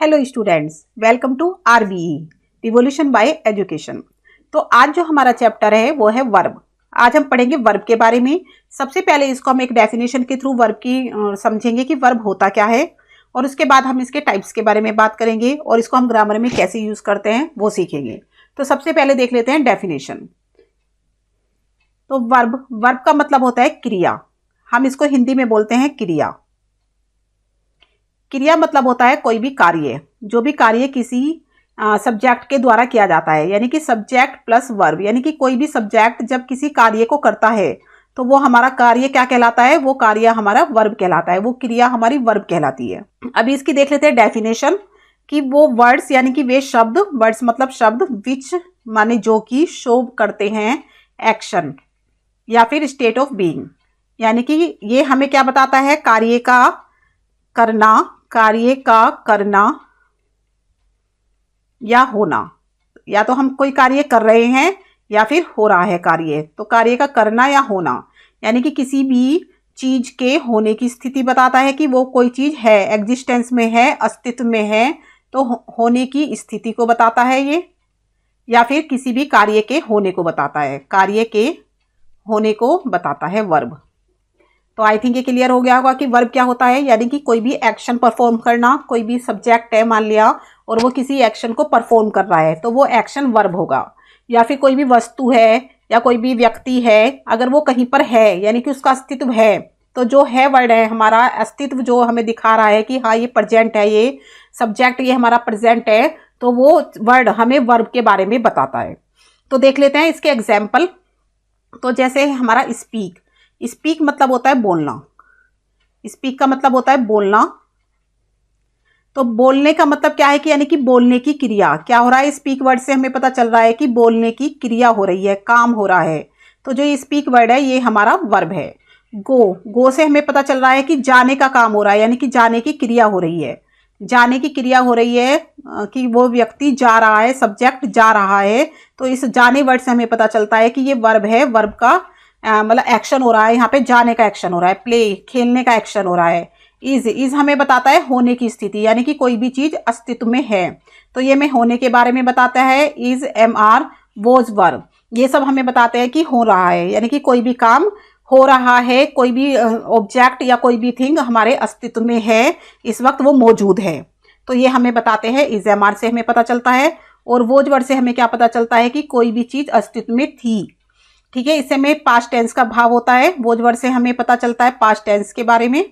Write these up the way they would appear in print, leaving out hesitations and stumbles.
Hello students, welcome to RBE revolution by education. तो आज जो हमारा चैप्टर है वो है वर्ब। आज हम पढ़ेंगे वर्ब के बारे में। सबसे पहले इसको हम एक डेफिनेशन के थ्रू वर्ब की समझेंगे कि वर्ब होता क्या है, और उसके बाद हम इसके टाइप्स के बारे में बात करेंगे और इसको हम ग्रामर में कैसे यूज करते हैं वो सीखेंगे। तो सबसे पहले देख लेते हैं डेफिनेशन। तो वर्ब का मतलब होता है क्रिया। हम इसको हिंदी में बोलते हैं क्रिया। क्रिया मतलब होता है कोई भी कार्य, जो भी कार्य किसी सब्जेक्ट के द्वारा किया जाता है, यानी कि सब्जेक्ट प्लस वर्ब, यानी कि कोई भी सब्जेक्ट जब किसी कार्य को करता है तो वो हमारा कार्य क्या कहलाता है, वो कार्य हमारा वर्ब कहलाता है, वो क्रिया हमारी वर्ब कहलाती है। अभी इसकी देख लेते हैं डेफिनेशन कि वो वर्ड्स यानी कि वे शब्द, वर्ड्स मतलब शब्द, विच माने जो कि, शो करते हैं एक्शन या फिर स्टेट ऑफ बीइंग, यानी कि ये हमें क्या बताता है, कार्य का करना या होना। या तो हम कोई कार्य कर रहे हैं या फिर हो रहा है कार्य, तो कार्य का करना या होना यानी कि किसी भी चीज के होने की स्थिति बताता है कि वो कोई चीज है, एग्जिस्टेंस में है, अस्तित्व में है, तो होने की स्थिति को बताता है ये। या फिर किसी भी कार्य के होने को बताता है, कार्य के होने को बताता है वर्ब। तो आई थिंक ये क्लियर हो गया होगा कि वर्ब क्या होता है, यानी कि कोई भी एक्शन परफॉर्म करना। कोई भी सब्जेक्ट है मान लिया और वो किसी एक्शन को परफॉर्म कर रहा है तो वो एक्शन वर्ब होगा। या फिर कोई भी वस्तु है या कोई भी व्यक्ति है, अगर वो कहीं पर है यानी कि उसका अस्तित्व है, तो जो है वर्ड है हमारा अस्तित्व, जो हमें दिखा रहा है कि हाँ ये प्रेजेंट है, ये सब्जेक्ट ये हमारा प्रेजेंट है, तो वो वर्ड हमें वर्ब के बारे में बताता है। तो देख लेते हैं इसके एग्जाम्पल। तो जैसे हमारा स्पीक मतलब होता है बोलना। स्पीक का मतलब होता है बोलना। तो बोलने का मतलब क्या है कि यानी कि बोलने की क्रिया क्या हो रहा है, स्पीक वर्ड से हमें पता चल रहा है कि बोलने की क्रिया हो रही है, काम हो रहा है। तो जो ये स्पीक वर्ड है ये हमारा वर्ब है। गो से हमें पता चल रहा है कि जाने का काम हो रहा है, यानी कि जाने की क्रिया हो रही है। जाने की क्रिया हो रही है कि वो व्यक्ति जा रहा है, सब्जेक्ट जा रहा है। तो इस जाने वर्ड से हमें पता चलता है कि ये वर्ब है, वर्ब का मतलब एक्शन हो रहा है, यहाँ पे जाने का एक्शन हो रहा है, प्ले खेलने का एक्शन हो रहा है। इज हमें बताता है होने की स्थिति, यानी कि कोई भी चीज अस्तित्व में है, तो ये हमें होने के बारे में बताता है। इज MR वॉज वर्ब, ये सब हमें बताते हैं कि हो रहा है, यानी कि कोई भी काम हो रहा है, कोई भी ऑब्जेक्ट या कोई भी थिंग हमारे अस्तित्व में है, इस वक्त वो मौजूद है। तो ये हमें बताते हैं, इज MR से हमें पता चलता है। और वॉज वर्ड से हमें क्या पता चलता है कि कोई भी चीज अस्तित्व में थी। ठीक है, इससे में पास्ट टेंस का भाव होता है। वॉज वर्ड से हमें पता चलता है पास्ट टेंस के बारे में,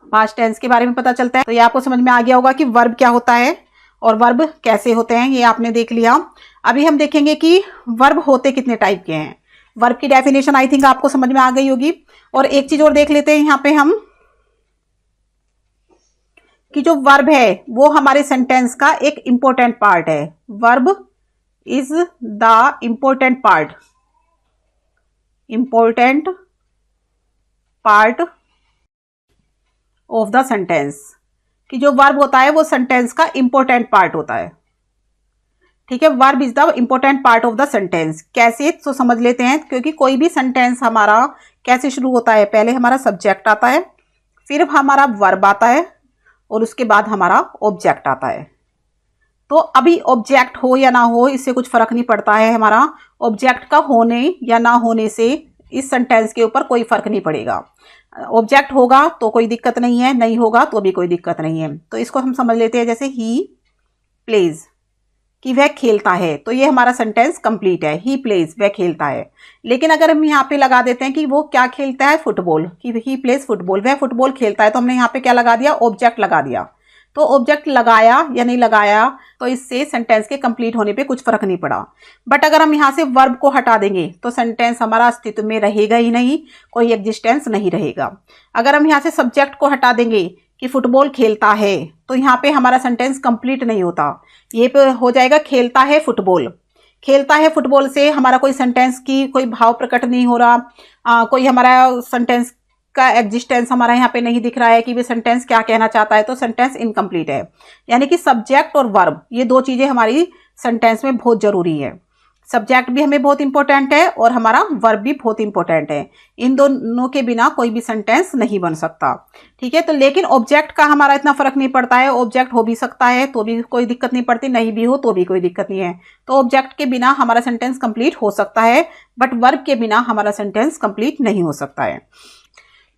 पास्ट टेंस के बारे में पता चलता है। तो ये आपको समझ में आ गया होगा कि वर्ब क्या होता है और वर्ब कैसे होते हैं, ये आपने देख लिया। अभी हम देखेंगे कि वर्ब होते कितने टाइप के हैं। वर्ब की डेफिनेशन आई थिंक आपको समझ में आ गई होगी। और एक चीज और देख लेते हैं यहाँ पे हम, कि जो वर्ब है वो हमारे सेंटेंस का एक इंपॉर्टेंट पार्ट है। Verb is the important part of the sentence, कि जो वर्ब होता है वो सेंटेंस का इंपॉर्टेंट पार्ट होता है। ठीक है, verb is the important part of the sentence. कैसे, तो समझ लेते हैं। क्योंकि कोई भी सेंटेंस हमारा कैसे शुरू होता है, पहले हमारा सब्जेक्ट आता है, फिर हमारा वर्ब आता है और उसके बाद हमारा ऑब्जेक्ट आता है। तो अभी ऑब्जेक्ट हो या ना हो इससे कुछ फर्क नहीं पड़ता है, हमारा ऑब्जेक्ट का होने या ना होने से इस सेंटेंस के ऊपर कोई फर्क नहीं पड़ेगा। ऑब्जेक्ट होगा तो कोई दिक्कत नहीं है, नहीं होगा तो भी कोई दिक्कत नहीं है। तो इसको हम समझ लेते हैं, जैसे ही प्लेज, कि वह खेलता है, तो ये हमारा सेंटेंस कंप्लीट है। ही प्लेज, वह खेलता है। लेकिन अगर हम यहाँ पे लगा देते हैं कि वो क्या खेलता है, फुटबॉल, कि ही प्लेज फुटबॉल, वह फुटबॉल खेलता है, तो हमने यहाँ पे क्या लगा दिया, ऑब्जेक्ट लगा दिया। तो ऑब्जेक्ट लगाया या नहीं लगाया तो इससे सेंटेंस के कंप्लीट होने पे कुछ फर्क नहीं पड़ा। बट अगर हम यहाँ से वर्ब को हटा देंगे तो सेंटेंस हमारा अस्तित्व में रहेगा ही नहीं, कोई एग्जिस्टेंस नहीं रहेगा। अगर हम यहाँ से सब्जेक्ट को हटा देंगे कि फुटबॉल खेलता है, तो यहाँ पे हमारा सेंटेंस कंप्लीट नहीं होता। ये पे हो जाएगा खेलता है फुटबॉल। खेलता है फुटबॉल से हमारा कोई सेंटेंस की कोई भाव प्रकट नहीं हो रहा, कोई हमारा सेंटेंस का एग्जिस्टेंस हमारा यहाँ पे नहीं दिख रहा है कि वे सेंटेंस क्या कहना चाहता है, तो सेंटेंस इनकम्प्लीट है। यानी कि सब्जेक्ट और वर्ब ये दो चीजें हमारी सेंटेंस में बहुत जरूरी है। सब्जेक्ट भी हमें बहुत इंपॉर्टेंट है और हमारा वर्ब भी बहुत इंपॉर्टेंट है। इन दोनों के बिना कोई भी सेंटेंस नहीं बन सकता। ठीक है, तो लेकिन ऑब्जेक्ट का हमारा इतना फर्क नहीं पड़ता है। ऑब्जेक्ट हो भी सकता है तो भी कोई दिक्कत नहीं पड़ती, नहीं भी हो तो भी कोई दिक्कत नहीं है। तो ऑब्जेक्ट के बिना हमारा सेंटेंस कंप्लीट हो सकता है, बट वर्ब के बिना हमारा सेंटेंस कंप्लीट नहीं हो सकता है।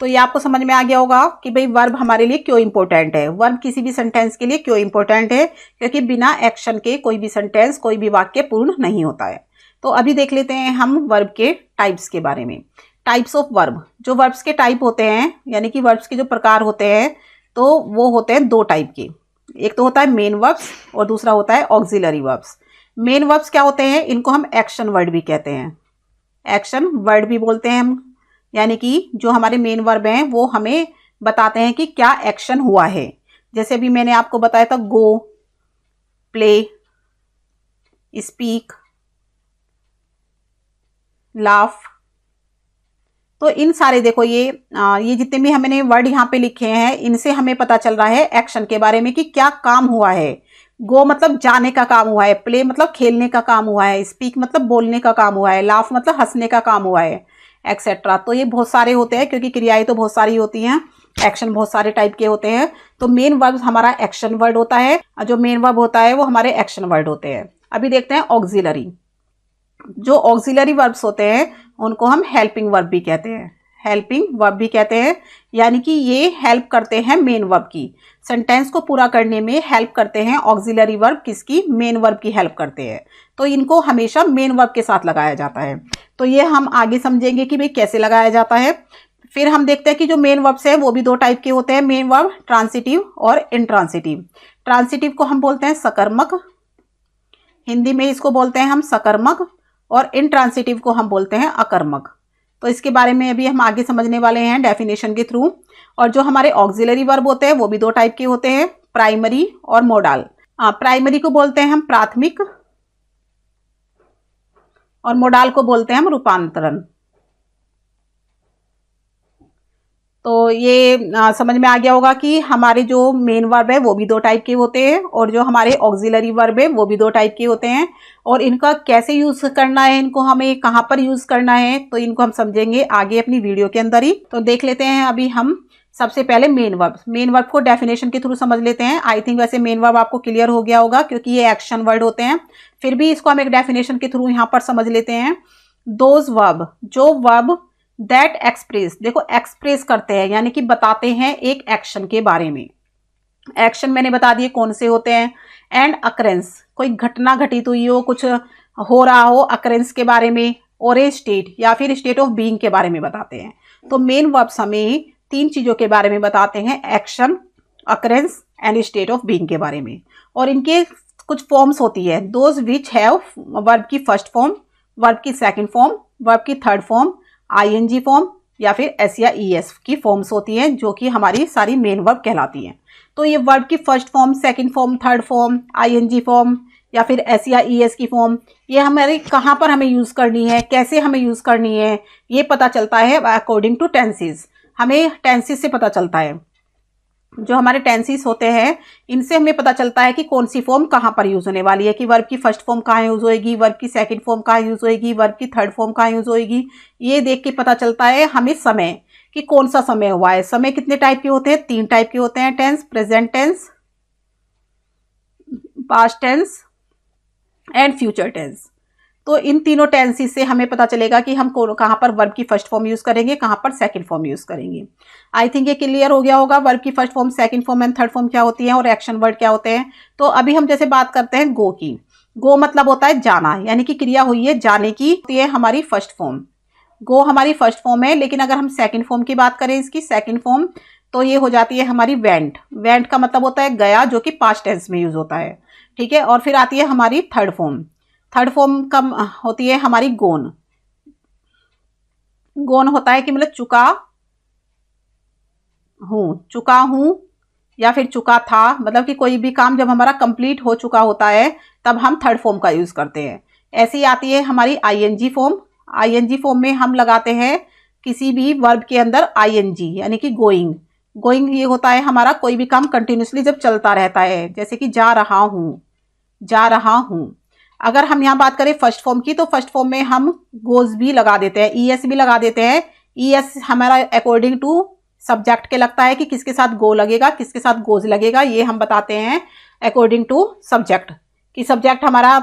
तो ये आपको समझ में आ गया होगा कि भाई वर्ब हमारे लिए क्यों इंपॉर्टेंट है, वर्ब किसी भी सेंटेंस के लिए क्यों इंपॉर्टेंट है, क्योंकि बिना एक्शन के कोई भी सेंटेंस, कोई भी वाक्य पूर्ण नहीं होता है। तो अभी देख लेते हैं हम वर्ब के टाइप्स के बारे में। टाइप्स ऑफ वर्ब, जो वर्ब्स के टाइप होते हैं यानी कि वर्ब्स के जो प्रकार होते हैं, तो वो होते हैं दो टाइप के। एक तो होता है मेन वर्ब्स और दूसरा होता है ऑक्सिलरी वर्ब्स। मेन वर्ब्स क्या होते हैं, इनको हम एक्शन वर्ड भी कहते हैं, एक्शन वर्ड भी बोलते हैं हम, यानी कि जो हमारे मेन वर्ब हैं वो हमें बताते हैं कि क्या एक्शन हुआ है। जैसे अभी मैंने आपको बताया था गो, प्ले, स्पीक, लाफ। तो इन सारे देखो ये जितने भी हमने वर्ड यहाँ पे लिखे हैं, इनसे हमें पता चल रहा है एक्शन के बारे में कि क्या काम हुआ है। गो मतलब जाने का काम हुआ है, प्ले मतलब खेलने का काम हुआ है, स्पीक मतलब बोलने का काम हुआ है, लाफ मतलब हंसने का काम हुआ है, एक्सेट्रा। तो ये बहुत सारे होते हैं क्योंकि क्रियाएं तो बहुत सारी होती हैं, एक्शन बहुत सारे टाइप के होते हैं। तो मेन वर्ब हमारा एक्शन वर्ड होता है, जो मेन वर्ब होता है वो हमारे एक्शन वर्ड होते हैं। अभी देखते हैं ऑक्सिलरी। जो ऑक्सिलरी वर्ब्स होते हैं उनको हम हेल्पिंग वर्ब भी कहते हैं, हेल्पिंग वर्ब भी कहते हैं, यानी कि ये हेल्प करते हैं मेन वर्ब की, सेंटेंस को पूरा करने में हेल्प करते हैं। ऑक्सिलरी वर्ब किसकी, मेन वर्ब की हेल्प करते हैं। तो इनको हमेशा मेन वर्ब के साथ लगाया जाता है। तो ये हम आगे समझेंगे कि भाई कैसे लगाया जाता है। फिर हम देखते हैं कि जो मेन वर्ब्स है वो भी दो टाइप के होते हैं, मेन वर्ब ट्रांसिटिव और इंट्रांसिटिव। ट्रांसिटिव को हम बोलते हैं सकर्मक, हिंदी में इसको बोलते हैं हम सकर्मक, और इंट्रांसिटिव को हम बोलते हैं अकर्मक। तो इसके बारे में अभी हम आगे समझने वाले हैं डेफिनेशन के थ्रू। और जो हमारे ऑक्सिलरी वर्ब होते हैं वो भी दो टाइप के होते हैं, प्राइमरी और मोडाल। प्राइमरी को बोलते हैं हम प्राथमिक और मोडाल को बोलते हैं हम रूपांतरण। तो ये समझ में आ गया होगा कि हमारे जो मेन वर्ब है वो भी दो टाइप के होते हैं और जो हमारे ऑक्सिलरी वर्ब है वो भी दो टाइप के होते हैं। और इनका कैसे यूज करना है, इनको हमें कहाँ पर यूज करना है, तो इनको हम समझेंगे आगे अपनी वीडियो के अंदर ही। तो देख लेते हैं अभी हम सबसे पहले मेन वर्ब। मेन वर्ब को डेफिनेशन के थ्रू समझ लेते हैं। आई थिंक वैसे मेन वर्ब आपको क्लियर हो गया होगा क्योंकि ये एक्शन वर्ड होते हैं, फिर भी इसको हम एक डेफिनेशन के थ्रू यहाँ पर समझ लेते हैं। दोज वर्ब, जो वर्ब दैट एक्सप्रेस, देखो एक्सप्रेस करते हैं यानी कि बताते हैं एक एक्शन के बारे में। एक्शन मैंने बता दिए कौन से होते हैं। एंड अकरेंस, कोई घटना घटित हुई हो, कुछ हो रहा हो, अकरेंस के बारे में। और ए स्टेट या फिर स्टेट ऑफ बीइंग के बारे में बताते हैं। तो मेन वर्ब्स हमें तीन चीजों के बारे में बताते हैं, action, occurrence and state of being के बारे में। और इनके कुछ फॉर्म्स होती है, दोज विच हैव वर्ब की फर्स्ट फॉर्म, वर्ब की सेकंड फॉर्म, वर्ब की थर्ड फॉर्म, आईएनजी फॉर्म या फिर एस या ईएस की फॉर्म्स होती हैं, जो कि हमारी सारी मेन वर्ब कहलाती हैं। तो ये वर्ब की first form, second form, third form, ING form या फिर एस या ईएस की फॉर्म, ये हमारे कहाँ पर हमें यूज करनी है, कैसे हमें यूज करनी है, ये पता चलता है अकॉर्डिंग टू टेंसेस। हमें टेंसेस से पता चलता है, जो हमारे टेंसेस होते हैं इनसे हमें पता चलता है कि कौन सी फॉर्म कहाँ पर यूज होने वाली है, कि वर्ब की फर्स्ट फॉर्म कहाँ यूज होएगी, वर्ब की सेकंड फॉर्म कहाँ यूज होएगी, वर्ब की थर्ड फॉर्म कहाँ यूज होएगी। ये देख के पता चलता है हमें समय, कि कौन सा समय हुआ है। समय कितने टाइप के होते हैं, तीन टाइप के होते हैं, tense, present tense, past tense and future tense. तो इन तीनों टेंसेस से हमें पता चलेगा कि हम कहाँ पर वर्ब की फर्स्ट फॉर्म यूज करेंगे, कहाँ पर सेकंड फॉर्म यूज करेंगे। आई थिंक ये क्लियर हो गया होगा वर्ब की first form, second form and third form क्या होती है और एक्शन वर्ड क्या होते हैं। तो अभी हम जैसे बात करते हैं गो की। गो मतलब होता है जाना, यानी कि क्रिया हुई है जाने की, तो ये हमारी फर्स्ट फॉर्म। गो हमारी फर्स्ट फॉर्म है, लेकिन अगर हम सेकंड फॉर्म की बात करें, इसकी सेकंड फॉर्म, तो ये हो जाती है हमारी वेंट। वेंट का मतलब होता है गया, जो कि पास्ट टेंस में यूज होता है। ठीक है, और फिर आती है हमारी थर्ड फॉर्म। थर्ड फॉर्म का होती है हमारी गोन। गोन होता है कि मतलब चुका हूं या फिर चुका था, मतलब कि कोई भी काम जब हमारा कंप्लीट हो चुका होता है तब हम थर्ड फॉर्म का यूज करते हैं। ऐसी आती है हमारी आईएनजी फॉर्म। आईएनजी फॉर्म में हम लगाते हैं किसी भी वर्ब के अंदर आईएनजी, यानी कि गोइंग। गोइंग ये होता है हमारा कोई भी काम कंटिन्यूसली जब चलता रहता है, जैसे कि जा रहा हूं, जा रहा हूं। अगर हम यहाँ बात करें फर्स्ट फॉर्म की, तो फर्स्ट फॉर्म में हम गोज भी लगा देते हैं, ईएस भी लगा देते हैं। ईएस हमारा अकॉर्डिंग टू सब्जेक्ट के लगता है कि किसके साथ गो लगेगा, किसके साथ गोज लगेगा, ये हम बताते हैं अकॉर्डिंग टू सब्जेक्ट, कि सब्जेक्ट हमारा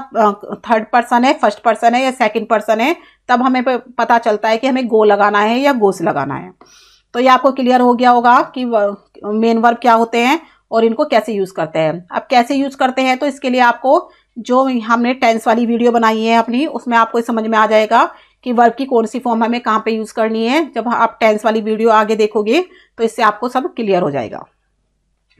थर्ड पर्सन है, फर्स्ट पर्सन है या सेकंड पर्सन है, तब हमें पता चलता है कि हमें गो लगाना है या गोस लगाना है। तो ये आपको क्लियर हो गया होगा कि मेन वर्ब क्या होते हैं और इनको कैसे यूज करते हैं। अब कैसे यूज करते हैं, तो इसके लिए आपको जो हमने टेंस वाली वीडियो बनाई है अपनी, उसमें आपको समझ में आ जाएगा कि वर्ब की कौन सी फॉर्म हमें कहाँ पे यूज करनी है। जब आप टेंस वाली वीडियो आगे देखोगे तो इससे आपको सब क्लियर हो जाएगा।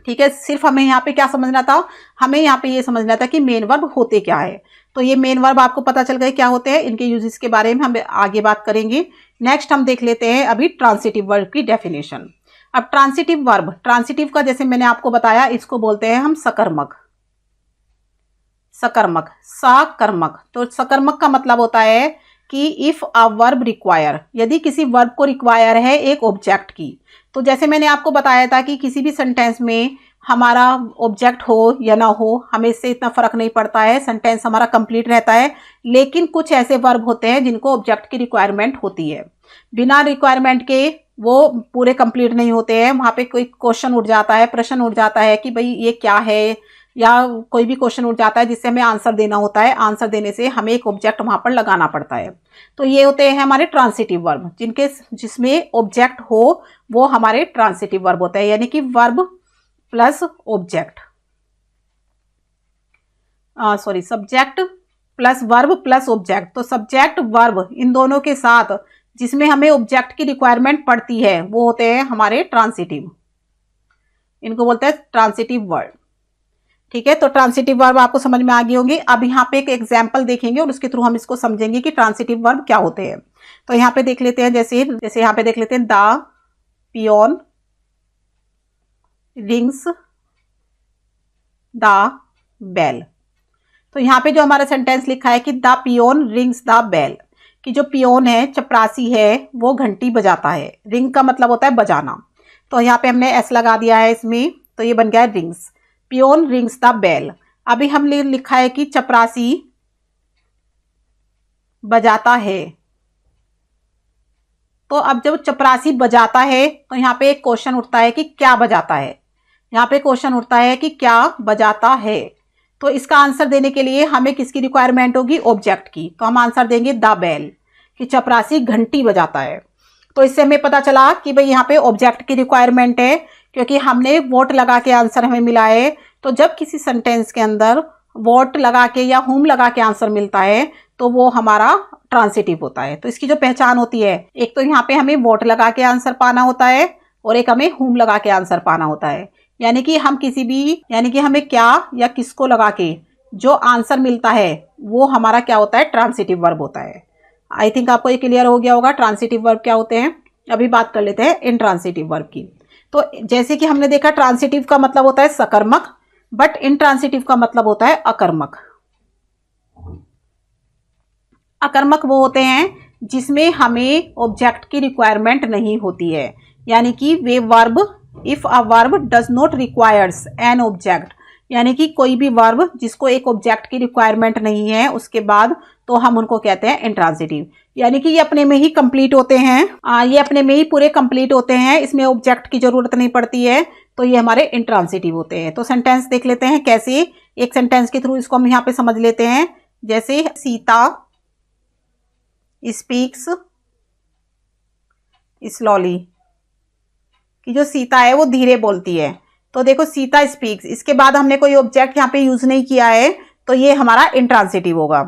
ठीक है, सिर्फ हमें यहाँ पे क्या समझना था, हमें यहाँ पे ये समझना था कि मेन वर्ब होते क्या है। तो ये मेन वर्ब आपको पता चल गए क्या होते हैं, इनके यूजेस के बारे में हम आगे बात करेंगे। नेक्स्ट हम देख लेते हैं अभी ट्रांसिटिव वर्ब की डेफिनेशन। अब ट्रांसिटिव वर्ब, ट्रांसिटिव का जैसे मैंने आपको बताया, इसको बोलते हैं हम सकर्मक। सकर्मक, सकर्मक। तो सकर्मक का मतलब होता है कि इफ अ वर्ब रिक्वायर, यदि किसी वर्ब को रिक्वायर है एक ऑब्जेक्ट की। तो जैसे मैंने आपको बताया था कि किसी भी सेंटेंस में हमारा ऑब्जेक्ट हो या ना हो, हमें इससे इतना फर्क नहीं पड़ता है, सेंटेंस हमारा कंप्लीट रहता है। लेकिन कुछ ऐसे वर्ब होते हैं जिनको ऑब्जेक्ट की रिक्वायरमेंट होती है, बिना रिक्वायरमेंट के वो पूरे कंप्लीट नहीं होते हैं। वहां पे कोई क्वेश्चन उठ जाता है, प्रश्न उठ जाता है कि भाई ये क्या है, या कोई भी क्वेश्चन उठ जाता है जिससे हमें आंसर देना होता है। आंसर देने से हमें एक ऑब्जेक्ट वहां पर लगाना पड़ता है। तो ये होते हैं हमारे ट्रांसिटिव वर्ब, जिसमें ऑब्जेक्ट हो वो हमारे ट्रांसिटिव वर्ब होते हैं, यानी कि verb plus object, sorry subject plus verb plus object. तो सब्जेक्ट वर्ब इन दोनों के साथ जिसमें हमें ऑब्जेक्ट की रिक्वायरमेंट पड़ती है वो होते हैं हमारे ट्रांसिटिव, इनको बोलते हैं ट्रांसिटिव वर्ब। ठीक है, तो ट्रांसिटिव वर्ब आपको समझ में आ गई होंगी। अब यहाँ पे एक एग्जाम्पल देखेंगे और उसके थ्रू हम इसको समझेंगे कि ट्रांसिटिव वर्ब क्या होते हैं। तो यहाँ पे देख लेते हैं, जैसे यहाँ पे देख लेते हैं, the peon rings the bell. तो यहाँ पे जो हमारा सेंटेंस लिखा है कि the peon rings the bell, कि जो पियोन है, चपरासी है, वो घंटी बजाता है। रिंग का मतलब होता है बजाना, तो यहाँ पे हमने एस लगा दिया है इसमें, तो ये बन गया है rings. Peon rings the bell. अभी हमने लिखा है कि चपरासी बजाता है। तो अब जब चपरासी बजाता है तो यहाँ पे एक क्वेश्चन उठता है कि क्या बजाता है। यहाँ पे क्वेश्चन उठता है कि क्या बजाता है। तो इसका आंसर देने के लिए हमें किसकी रिक्वायरमेंट होगी, ऑब्जेक्ट की। तो हम आंसर देंगे द बेल, कि चपरासी घंटी बजाता है। तो इससे हमें पता चला कि भाई यहाँ पे ऑब्जेक्ट की रिक्वायरमेंट है, क्योंकि हमने वोट लगा के आंसर हमें मिला है। तो जब किसी सेंटेंस के अंदर वोट लगा के या हुम लगा के आंसर मिलता है तो वो हमारा ट्रांसिटिव होता है। तो इसकी जो पहचान होती है, एक तो यहाँ पे हमें वोट लगा के आंसर पाना होता है और एक हमें हुम लगा के आंसर पाना होता है। यानी कि हम किसी भी, यानी कि हमें क्या या किसको लगा के जो आंसर मिलता है वो हमारा क्या होता है, ट्रांसिटिव वर्ब होता है। आई थिंक आपको ये क्लियर हो गया होगा ट्रांसिटिव वर्ब क्या होते हैं। अभी बात कर लेते हैं इंट्रांसिटिव वर्ब की। तो जैसे कि हमने देखा ट्रांसिटिव का मतलब होता है सकर्मक, बट इंट्रांसिटिव का मतलब होता है अकर्मक। अकर्मक वो होते हैं जिसमें हमें ऑब्जेक्ट की रिक्वायरमेंट नहीं होती है, यानी कि वे verb, if a verb does not requires an object, यानी कि कोई भी वर्ब जिसको एक ऑब्जेक्ट की रिक्वायरमेंट नहीं है उसके बाद, तो हम उनको कहते हैं इंट्रांसिटिव। यानी कि ये अपने में ही कंप्लीट होते हैं, ये अपने में ही पूरे कंप्लीट होते हैं, इसमें ऑब्जेक्ट की जरूरत नहीं पड़ती है, तो ये हमारे इंट्रांसिटिव होते हैं। तो सेंटेंस देख लेते हैं कैसे, एक सेंटेंस के थ्रू इसको हम यहाँ पे समझ लेते हैं। जैसे सीता स्पीक्स स्लोली, कि जो सीता है वो धीरे बोलती है। तो देखो सीता स्पीक्स, इसके बाद हमने कोई ऑब्जेक्ट यहाँ पे यूज नहीं किया है, तो ये हमारा इंट्रांसिटिव होगा।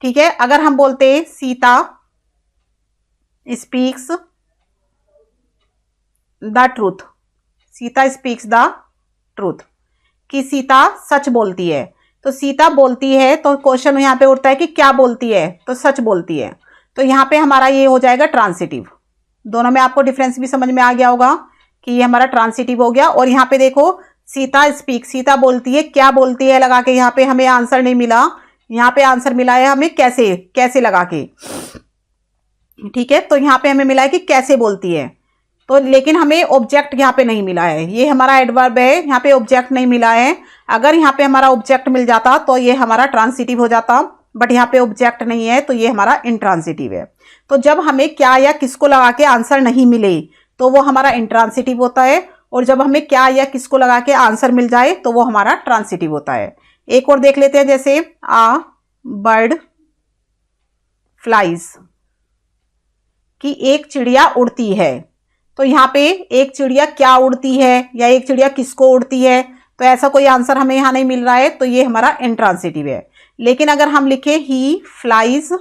ठीक है, अगर हम बोलते Sita speaks the truth, Sita speaks the truth, कि सीता सच बोलती है। तो सीता बोलती है, तो क्वेश्चन यहाँ पे उठता है कि क्या बोलती है, तो सच बोलती है। तो यहाँ पे हमारा ये हो जाएगा ट्रांसिटिव। दोनों में आपको डिफरेंस भी समझ में आ गया होगा कि ये हमारा ट्रांसिटिव हो गया। और यहाँ पे देखो सीता स्पीक, सीता बोलती है, क्या बोलती है लगा के यहाँ पे हमें आंसर नहीं मिला, यहाँ पे आंसर मिला है हमें कैसे, कैसे लगा के। ठीक है, तो यहाँ पे हमें मिला है कि कैसे बोलती है, तो लेकिन हमें ऑब्जेक्ट यहाँ पे नहीं मिला है, ये हमारा एडवर्ब है, यहाँ पे ऑब्जेक्ट नहीं मिला है। अगर यहाँ पे हमारा ऑब्जेक्ट मिल जाता तो ये हमारा ट्रांसिटिव हो जाता, बट यहाँ पे ऑब्जेक्ट नहीं है, तो ये हमारा इंट्रांसिटिव है। तो जब हमें क्या या किसको लगा के आंसर नहीं मिले तो वो हमारा इंट्रांसिटिव होता है, और जब हमें क्या या किसको लगा के आंसर मिल जाए तो वो हमारा ट्रांसिटिव होता है। एक और देख लेते हैं, जैसे आ बर्ड फ्लाइज, कि एक चिड़िया उड़ती है। तो यहाँ पे एक चिड़िया क्या उड़ती है या एक चिड़िया किसको उड़ती है, तो ऐसा कोई आंसर हमें यहाँ नहीं मिल रहा है, तो ये हमारा इंट्रांसिटिव है। लेकिन अगर हम लिखें ही फ्लाइज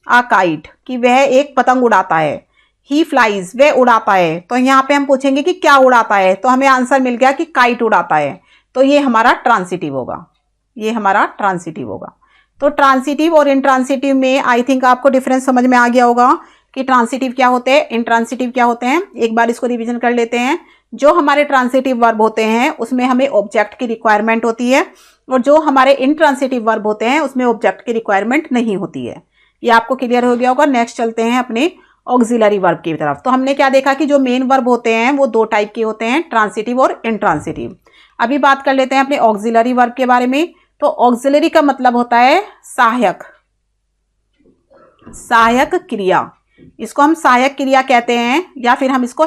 अ काइट, कि वह एक पतंग उड़ाता है, ही फ्लाइज वह उड़ाता है, तो यहाँ पे हम पूछेंगे कि क्या उड़ाता है, तो हमें आंसर मिल गया कि काइट उड़ाता है, तो ये हमारा ट्रांसिटिव होगा, ये हमारा ट्रांसिटिव होगा। तो ट्रांसिटिव और इंट्रांसिटिव में आई थिंक आपको डिफरेंस समझ में आ गया होगा कि ट्रांसिटिव क्या होते हैं, इंट्रांसिटिव क्या होते हैं। एक बार इसको रिवीजन कर लेते हैं। जो हमारे ट्रांसिटिव वर्ब होते हैं उसमें हमें ऑब्जेक्ट की रिक्वायरमेंट होती है, और जो हमारे इंट्रांसिटिव वर्ब होते हैं उसमें ऑब्जेक्ट की रिक्वायरमेंट नहीं होती है। ये आपको क्लियर हो गया होगा। नेक्स्ट चलते हैं अपने ऑक्सिलरी वर्ब की तरफ। तो हमने क्या देखा कि जो मेन वर्ब होते हैं वो दो टाइप के होते हैं, ट्रांसिटिव और इंट्रांसिटिव। अभी बात कर लेते हैं अपने ऑक्सिलरी वर्ब के बारे में। तो ऑक्सिलरी का मतलब होता है सहायक, सहायक क्रिया। इसको हम सहायक क्रिया कहते हैं, या फिर हम इसको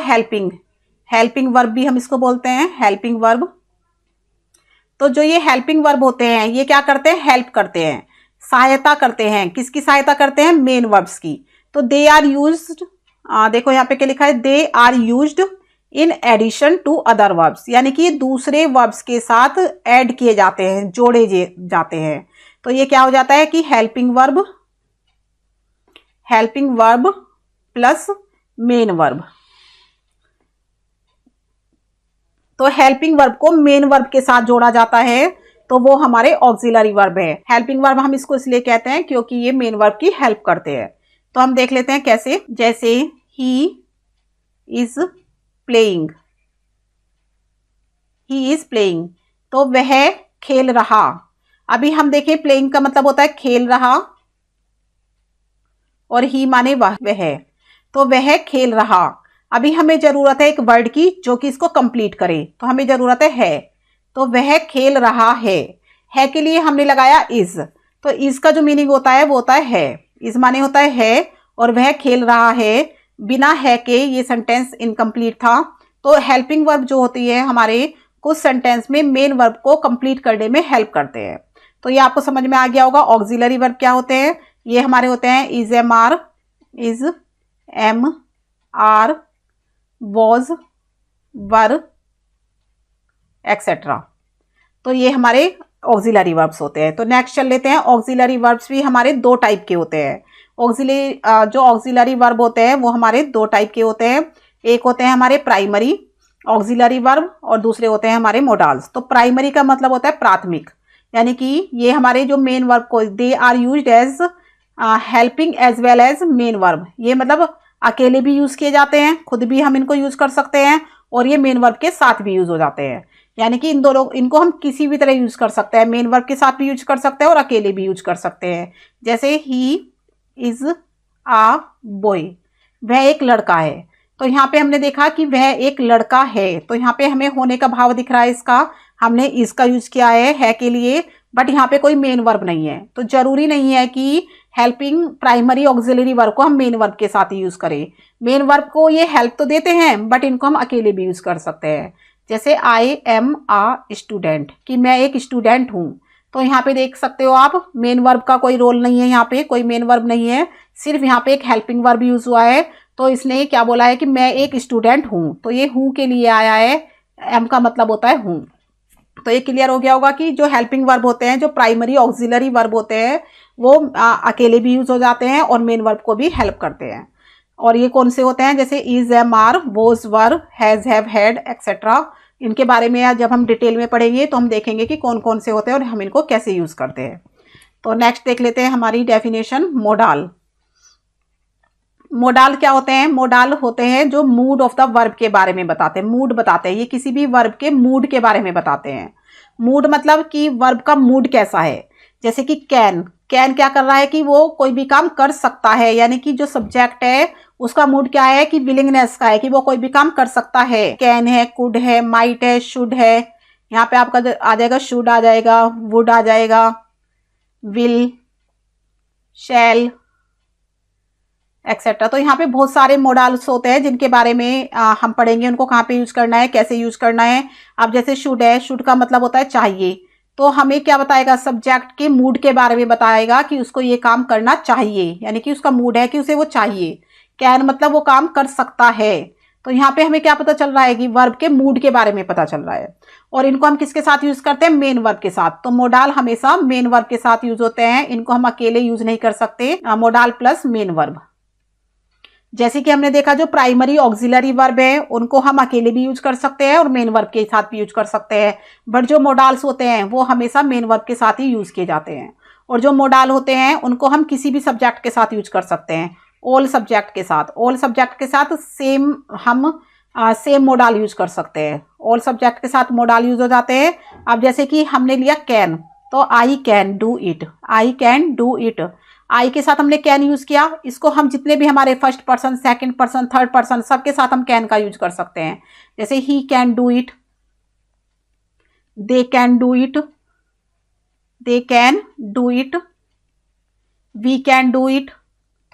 हेल्पिंग वर्ब भी हम इसको बोलते हैं, हेल्पिंग वर्ब। तो जो ये हेल्पिंग वर्ब होते हैं ये क्या करते हैं, हेल्प करते हैं, सहायता करते हैं। किसकी सहायता करते हैं, मेन वर्ब्स की। तो दे आर यूज्ड, देखो यहाँ पे क्या लिखा है, they are used in addition to other verbs, यानी कि दूसरे वर्ब्स के साथ ऐड किए जाते हैं, जोड़े जाते हैं। तो ये क्या हो जाता है कि helping verb plus main verb. तो हेल्पिंग वर्ब को मेन वर्ब के साथ जोड़ा जाता है, तो वो हमारे ऑक्सिलरी वर्ब है। हेल्पिंग वर्ब हम इसको इसलिए कहते हैं क्योंकि ये मेन वर्ब की हेल्प करते हैं। तो हम देख लेते हैं कैसे। जैसे ही इज प्लेइंग, तो वह खेल रहा। अभी हम देखें प्लेइंग का मतलब होता है खेल रहा, और ही माने वह, तो वह खेल रहा। अभी हमें जरूरत है एक वर्ड की जो कि इसको कंप्लीट करे, तो हमें जरूरत है। तो वह खेल रहा है के लिए हमने लगाया इज। तो इज का जो मीनिंग होता है वो होता है इज माने होता है, और वह खेल रहा है, बिना है के ये सेंटेंस इनकम्प्लीट था। तो हेल्पिंग वर्ब जो होती है हमारे कुछ सेंटेंस में मेन वर्ब को कंप्लीट करने में हेल्प करते हैं। तो ये आपको समझ में आ गया होगा। ऑक्सिलरी वर्ब क्या होते हैं, ये हमारे होते हैं is am are, was, were, etcetera. तो ये हमारे ऑक्सिलरी वर्ब्स होते हैं। तो नेक्स्ट चल लेते हैं। ऑक्सिलरी वर्ब्स भी हमारे दो टाइप के होते हैं। जो ऑक्सिलरी वर्ब होते हैं वो हमारे दो टाइप के होते हैं। एक होते हैं हमारे प्राइमरी ऑक्सिलरी वर्ब, और दूसरे होते हैं हमारे मोडाल्स। तो प्राइमरी का मतलब होता है प्राथमिक, यानी कि ये हमारे जो मेन वर्ब को, they are used as helping as well as main verb. ये मतलब अकेले भी यूज किए जाते हैं, खुद भी हम इनको यूज कर सकते हैं, और ये मेन वर्ब के साथ भी यूज हो जाते हैं। यानी कि इन दोनों, इनको हम किसी भी तरह यूज कर सकते हैं, मेन वर्ब के साथ भी यूज कर सकते हैं और अकेले भी यूज कर सकते हैं। जैसे ही इज आ बॉय, वह एक लड़का है। तो यहाँ पे हमने देखा कि वह एक लड़का है, तो यहाँ पे हमें होने का भाव दिख रहा है इसका, हमने इसका यूज किया है के लिए, बट यहाँ पे कोई मेन वर्ब नहीं है। तो जरूरी नहीं है कि हेल्पिंग प्राइमरी ऑक्सिलरी वर्ब को हम मेन वर्ब के साथ ही यूज करें। मेन वर्ब को ये हेल्प तो देते हैं, बट इनको हम अकेले भी यूज कर सकते हैं। जैसे आई एम आ स्टूडेंट, कि मैं एक स्टूडेंट हूँ। तो यहाँ पे देख सकते हो आप, मेन वर्ब का कोई रोल नहीं है, यहाँ पे कोई मेन वर्ब नहीं है, सिर्फ यहाँ पे एक हेल्पिंग वर्ब यूज हुआ है। तो इसने क्या बोला है कि मैं एक स्टूडेंट हूँ, तो ये हूँ के लिए आया है, एम का मतलब होता है हूँ। तो ये क्लियर हो गया होगा कि जो हेल्पिंग वर्ब होते हैं, जो प्राइमरी ऑक्सिलरी वर्ब होते हैं, वो अकेले भी यूज हो जाते हैं और मेन वर्ब को भी हेल्प करते हैं। और ये कौन से होते हैं, जैसे is, am, are, was, were, has, have, had, etcetera. इनके बारे में जब हम डिटेल में पढ़ेंगे तो हम देखेंगे कि कौन कौन से होते हैं और हम इनको कैसे यूज करते हैं। तो नेक्स्ट देख लेते हैं हमारी डेफिनेशन, मोडाल। मोडाल क्या होते हैं, मोडाल होते हैं जो मूड ऑफ द वर्ब के बारे में बताते हैं, मूड बताते हैं। ये किसी भी वर्ब के मूड के बारे में बताते हैं। मूड मतलब कि वर्ब का मूड कैसा है। जैसे कि कैन क्या कर रहा है कि वो कोई भी काम कर सकता है, यानी कि जो सब्जेक्ट है उसका मूड क्या है कि विलिंगनेस का है, कि वो कोई भी काम कर सकता है। कैन है, कुड है, माइट है, शुड है। यहाँ पे आपका आ जाएगा शुड आ जाएगा, वुड आ जाएगा, विल, शैल, एक्सेट्रा। तो यहाँ पे बहुत सारे मोडाल्स होते हैं जिनके बारे में हम पढ़ेंगे, उनको कहाँ पे यूज करना है, कैसे यूज करना है। अब जैसे शुड है, शुड का मतलब होता है चाहिए, तो हमें क्या बताएगा, सब्जेक्ट के मूड के बारे में बताएगा कि उसको ये काम करना चाहिए, यानी कि उसका मूड है कि उसे वो चाहिए। कैन मतलब वो काम कर सकता है। तो यहाँ पे हमें क्या पता चल रहा है कि वर्ब के मूड के बारे में पता चल रहा है। और इनको हम किसके साथ यूज करते हैं, मेन वर्ब के साथ। तो मोडाल हमेशा मेन वर्ब के साथ यूज होते हैं, इनको हम अकेले यूज नहीं कर सकते। Modal plus main verb. जैसे कि हमने देखा जो प्राइमरी ऑक्सिलरी वर्ब है उनको हम अकेले भी यूज कर सकते हैं और मेन वर्ब के साथ भी यूज कर सकते हैं, बट जो मोडाल्स होते हैं वो हमेशा मेन वर्ब के साथ ही यूज किए जाते हैं। और जो मोडाल होते हैं उनको हम किसी भी सब्जेक्ट के साथ यूज कर सकते हैं, ऑल सब्जेक्ट के साथ। ऑल सब्जेक्ट के साथ सेम हम सेम मोडाल यूज कर सकते हैं, ऑल सब्जेक्ट के साथ मोडाल यूज हो जाते हैं। अब जैसे कि हमने लिया कैन, तो I can do it, I can do it, I के साथ हमने कैन यूज किया। इसको हम जितने भी हमारे first person, second person, third person, सबके साथ हम कैन का यूज कर सकते हैं। जैसे he can do it, they can do it, they can do it, we can do it.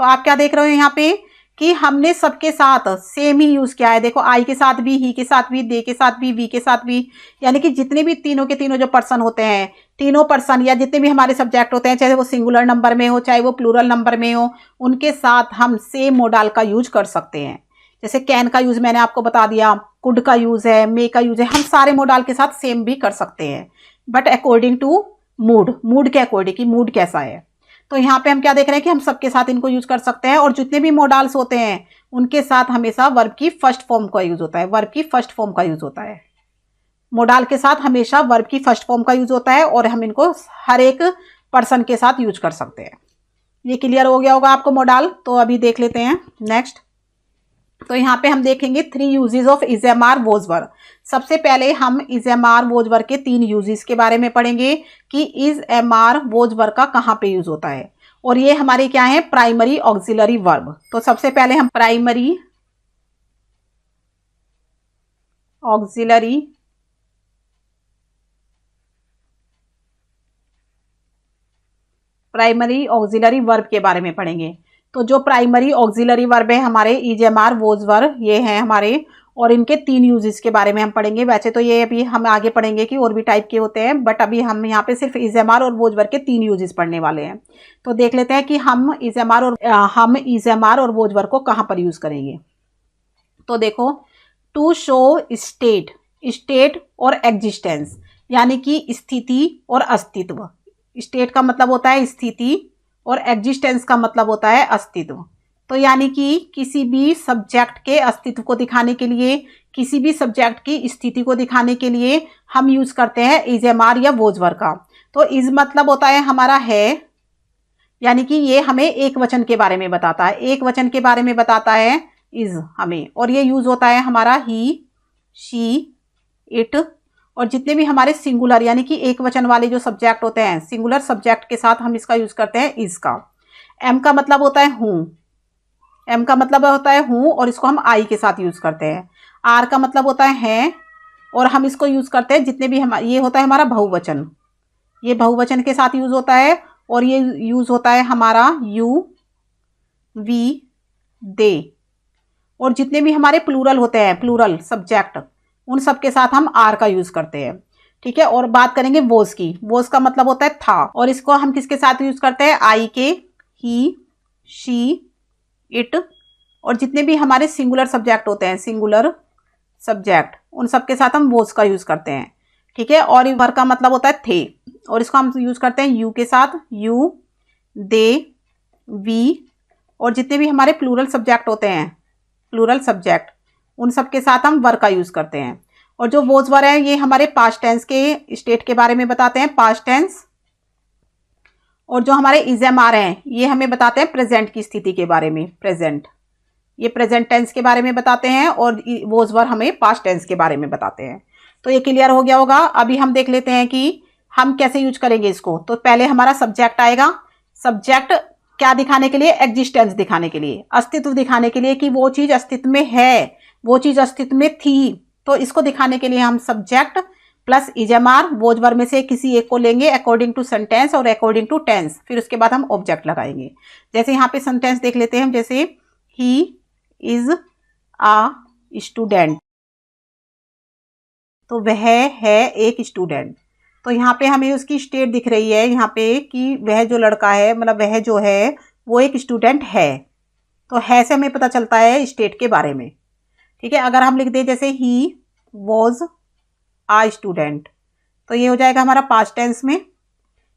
तो आप क्या देख रहे हो यहाँ पे कि हमने सबके साथ सेम ही यूज किया है। देखो आई के साथ भी, ही के साथ भी, दे के साथ भी, वी के साथ भी, यानी कि जितने भी तीनों के तीनों जो पर्सन होते हैं, तीनों पर्सन या जितने भी हमारे सब्जेक्ट होते हैं, चाहे वो सिंगुलर नंबर में हो चाहे वो प्लूरल नंबर में हो, उनके साथ हम सेम मोडाल का यूज कर सकते हैं। जैसे कैन का यूज मैंने आपको बता दिया, कुड का यूज है, मे का यूज है, हम सारे मोडाल के साथ सेम भी कर सकते हैं, but according to mood, mood के अकॉर्डिंग कि मूड कैसा है। तो यहाँ पे हम क्या देख रहे हैं कि हम सबके साथ इनको यूज कर सकते हैं। और जितने भी मोडाल्स होते हैं उनके साथ हमेशा वर्ब की फर्स्ट फॉर्म का यूज होता है, वर्ब की फर्स्ट फॉर्म का यूज होता है। मोडाल के साथ हमेशा वर्ब की फर्स्ट फॉर्म का यूज होता है और हम इनको हर एक पर्सन के साथ यूज कर सकते हैं। ये क्लियर हो गया होगा आपको मोडाल। तो अभी देख लेते हैं नेक्स्ट। तो यहाँ पे हम देखेंगे 3 uses of is am are was verb. सबसे पहले हम is am are was verb के 3 यूजेस के बारे में पढ़ेंगे कि is am are was verb का कहाँ पे यूज होता है। और ये हमारे क्या है, प्राइमरी ऑक्सिलरी वर्ब। तो सबसे पहले हम प्राइमरी ऑक्सिलरी वर्ब के बारे में पढ़ेंगे। तो जो प्राइमरी ऑक्सिलरी वर्ब है हमारे is am are was verb, ये हैं हमारे, और इनके 3 यूजेस के बारे में हम पढ़ेंगे। वैसे तो ये अभी हम आगे पढ़ेंगे कि और भी टाइप के होते हैं, बट अभी हम यहाँ पे सिर्फ इज एम आर और वोज वर्ब के 3 यूजेस पढ़ने वाले हैं। तो देख लेते हैं कि हम इज एम आर और वोज वर्ब को कहाँ पर यूज करेंगे। तो देखो, टू शो स्टेट, स्टेट और एग्जिस्टेंस, यानी कि स्थिति और अस्तित्व। स्टेट का मतलब होता है स्थिति और एग्जिस्टेंस का मतलब होता है अस्तित्व। तो यानी कि किसी भी सब्जेक्ट के अस्तित्व को दिखाने के लिए, किसी भी सब्जेक्ट की स्थिति को दिखाने के लिए हम यूज करते हैं इज एम आर या वोज वर्ब का। तो इज मतलब होता है हमारा है, यानी कि ये हमें एक वचन के बारे में बताता है, एक वचन के बारे में बताता है इज हमें। और ये यूज होता है हमारा ही, शी, इट, और जितने भी हमारे सिंगुलर यानी कि एक वचन वाले जो सब्जेक्ट होते हैं, सिंगुलर सब्जेक्ट के साथ हम इसका यूज करते हैं इज का। एम का मतलब होता है हूं, एम का मतलब होता है हूं, और इसको हम आई के साथ यूज करते हैं। आर का मतलब होता है, और हम इसको यूज करते हैं जितने भी ये होता है हमारा बहुवचन, ये बहुवचन के साथ यूज होता है। और ये यूज होता है हमारा यू, वी, दे, और जितने भी हमारे प्लूरल होते हैं, प्लूरल सब्जेक्ट, उन सब के साथ हम आर का यूज करते हैं। ठीक है। और बात करेंगे वोज की, वोज का मतलब होता है था, और इसको हम किसके साथ यूज करते हैं, आई के, ही, शी, इट, और जितने भी हमारे सिंगुलर सब्जेक्ट होते हैं, सिंगुलर सब्जेक्ट, उन सब के साथ हम वोज का यूज करते हैं। ठीक है। और वर्ब का मतलब होता है थे, और इसको हम यूज करते हैं यू के साथ, यू, दे, वी, और जितने भी हमारे प्लूरल सब्जेक्ट होते हैं, प्लूरल सब्जेक्ट, उन सब के साथ हम वर का यूज करते हैं। और जो वोज वर है ये हमारे पास्ट टेंस के स्टेट के बारे में बताते हैं, पास्ट टेंस। और जो हमारे इज एम आर हैं ये हमें बताते हैं प्रेजेंट की स्थिति के बारे में, प्रेजेंट, ये प्रेजेंट टेंस के बारे में बताते हैं, और वोज वर हमें पास्ट टेंस के बारे में बताते हैं। तो ये क्लियर हो गया होगा। अभी हम देख लेते हैं कि हम कैसे यूज करेंगे इसको। तो पहले हमारा सब्जेक्ट आएगा, सब्जेक्ट क्या दिखाने के लिए, एग्जिस्टेंस दिखाने के लिए, अस्तित्व दिखाने के लिए कि वो चीज अस्तित्व में है, वो चीज अस्तित्व में थी। तो इसको दिखाने के लिए हम subject plus is am are, was verb में से किसी एक को लेंगे अकॉर्डिंग टू सेंटेंस और अकॉर्डिंग टू टेंस, फिर उसके बाद हम ऑब्जेक्ट लगाएंगे। जैसे यहाँ पे सेंटेंस देख लेते हैं हम, जैसे ही इज अ स्टूडेंट, तो वह है एक स्टूडेंट। तो यहाँ पे हमें उसकी स्टेट दिख रही है यहाँ पे कि वह जो लड़का है, मतलब वह जो है वो एक स्टूडेंट है। तो है से हमें पता चलता है स्टेट के बारे में। ठीक है, अगर हम लिख दें जैसे ही वॉज आ स्टूडेंट, तो ये हो जाएगा हमारा पास्ट टेंस में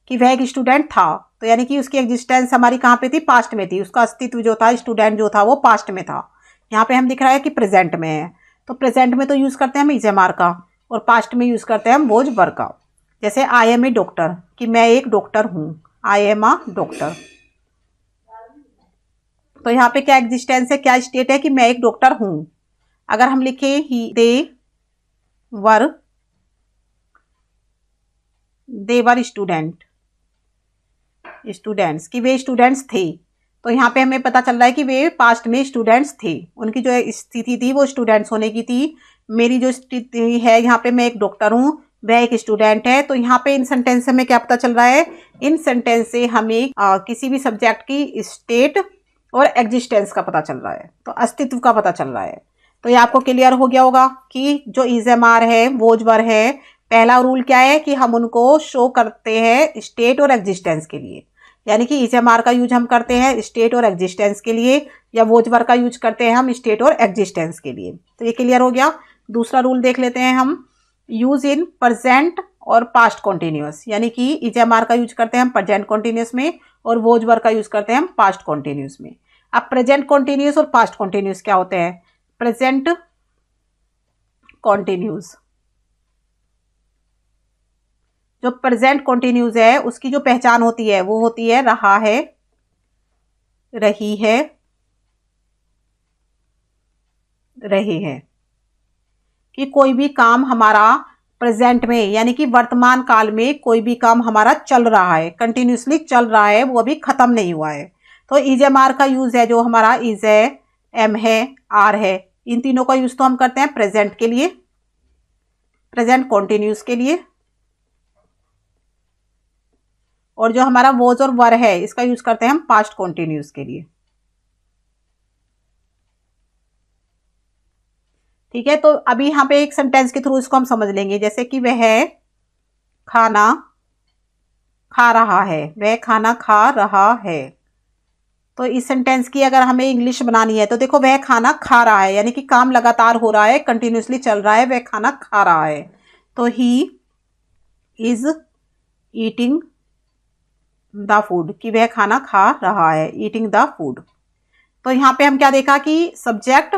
कि वह एक स्टूडेंट था। तो यानी कि उसकी एग्जिस्टेंस हमारी कहाँ पे थी, पास्ट में थी। उसका अस्तित्व जो था, स्टूडेंट जो था, वो पास्ट में था। यहाँ पे हम दिख रहा है कि प्रेजेंट में है, तो प्रेजेंट में तो यूज़ करते हैं हम इजेमार का, और पास्ट में यूज़ करते हैं हम वोज वर्ब का। जैसे आई एम ए डॉक्टर, कि मैं एक डॉक्टर हूँ, आई एम अ डॉक्टर। तो यहाँ पे क्या एग्जिस्टेंस है, क्या स्टेट है कि मैं एक डॉक्टर हूँ। अगर हम लिखे ही वर दे वर स्टूडेंट्स, कि वे स्टूडेंट्स थे। तो यहाँ पे हमें पता चल रहा है कि वे पास्ट में स्टूडेंट्स थे, उनकी जो स्थिति थी वो स्टूडेंट्स होने की थी। मेरी जो स्थिति है यहाँ पे, मैं एक डॉक्टर हूँ, वह एक स्टूडेंट है। तो यहाँ पे इन सेंटेंस से हमें क्या पता चल रहा है, इन सेंटेंस से हमें किसी भी सब्जेक्ट की स्टेट और एग्जिस्टेंस का पता चल रहा है, तो अस्तित्व का पता चल रहा है। तो ये आपको क्लियर हो गया होगा कि जो इजेमार है, वोज वर्ब है, पहला रूल क्या है कि हम उनको शो करते हैं स्टेट और एग्जिस्टेंस के लिए। यानी कि इजेमार का यूज हम करते हैं स्टेट और एग्जिस्टेंस के लिए, या वोज वर्ब का यूज करते हैं हम स्टेट और एग्जिस्टेंस के लिए। तो ये क्लियर हो गया। दूसरा रूल देख लेते हैं हम, यूज इन प्रेजेंट और पास्ट कॉन्टिन्यूस। यानी कि इजेमार का यूज करते हैं हम प्रेजेंट कॉन्टिन्यूस में, और वोज वर्ब का यूज करते हैं हम पास्ट कॉन्टिन्यूस में। अब प्रेजेंट कॉन्टिन्यूस और पास्ट कॉन्टिन्यूस क्या होते हैं। प्रेजेंट कॉन्टिन्यूस, जो प्रेजेंट कॉन्टिन्यूस है उसकी जो पहचान होती है वो होती है रहा है, रही है, रहे हैं। कि कोई भी काम हमारा प्रेजेंट में, यानी कि वर्तमान काल में कोई भी काम हमारा चल रहा है, कंटिन्यूसली चल रहा है, वो अभी खत्म नहीं हुआ है। तो इज एम आर का यूज है जो हमारा इज है, एम है, आर है, इन तीनों का यूज तो हम करते हैं प्रेजेंट के लिए, प्रेजेंट कॉन्टिन्यूस के लिए। और जो हमारा वोज और वर है इसका यूज करते हैं हम पास्ट कॉन्टिन्यूस के लिए। ठीक है, तो अभी यहाँ पे एक सेंटेंस के थ्रू इसको हम समझ लेंगे। जैसे कि वह खाना खा रहा है, वह खाना खा रहा है। तो इस सेंटेंस की अगर हमें इंग्लिश बनानी है तो देखो, वह खाना खा रहा है, यानी कि काम लगातार हो रहा है, कंटिन्यूसली चल रहा है, वह खाना खा रहा है। तो he is eating the food, कि वह खाना खा रहा है, ईटिंग द फूड। तो यहाँ पे हम क्या देखा कि सब्जेक्ट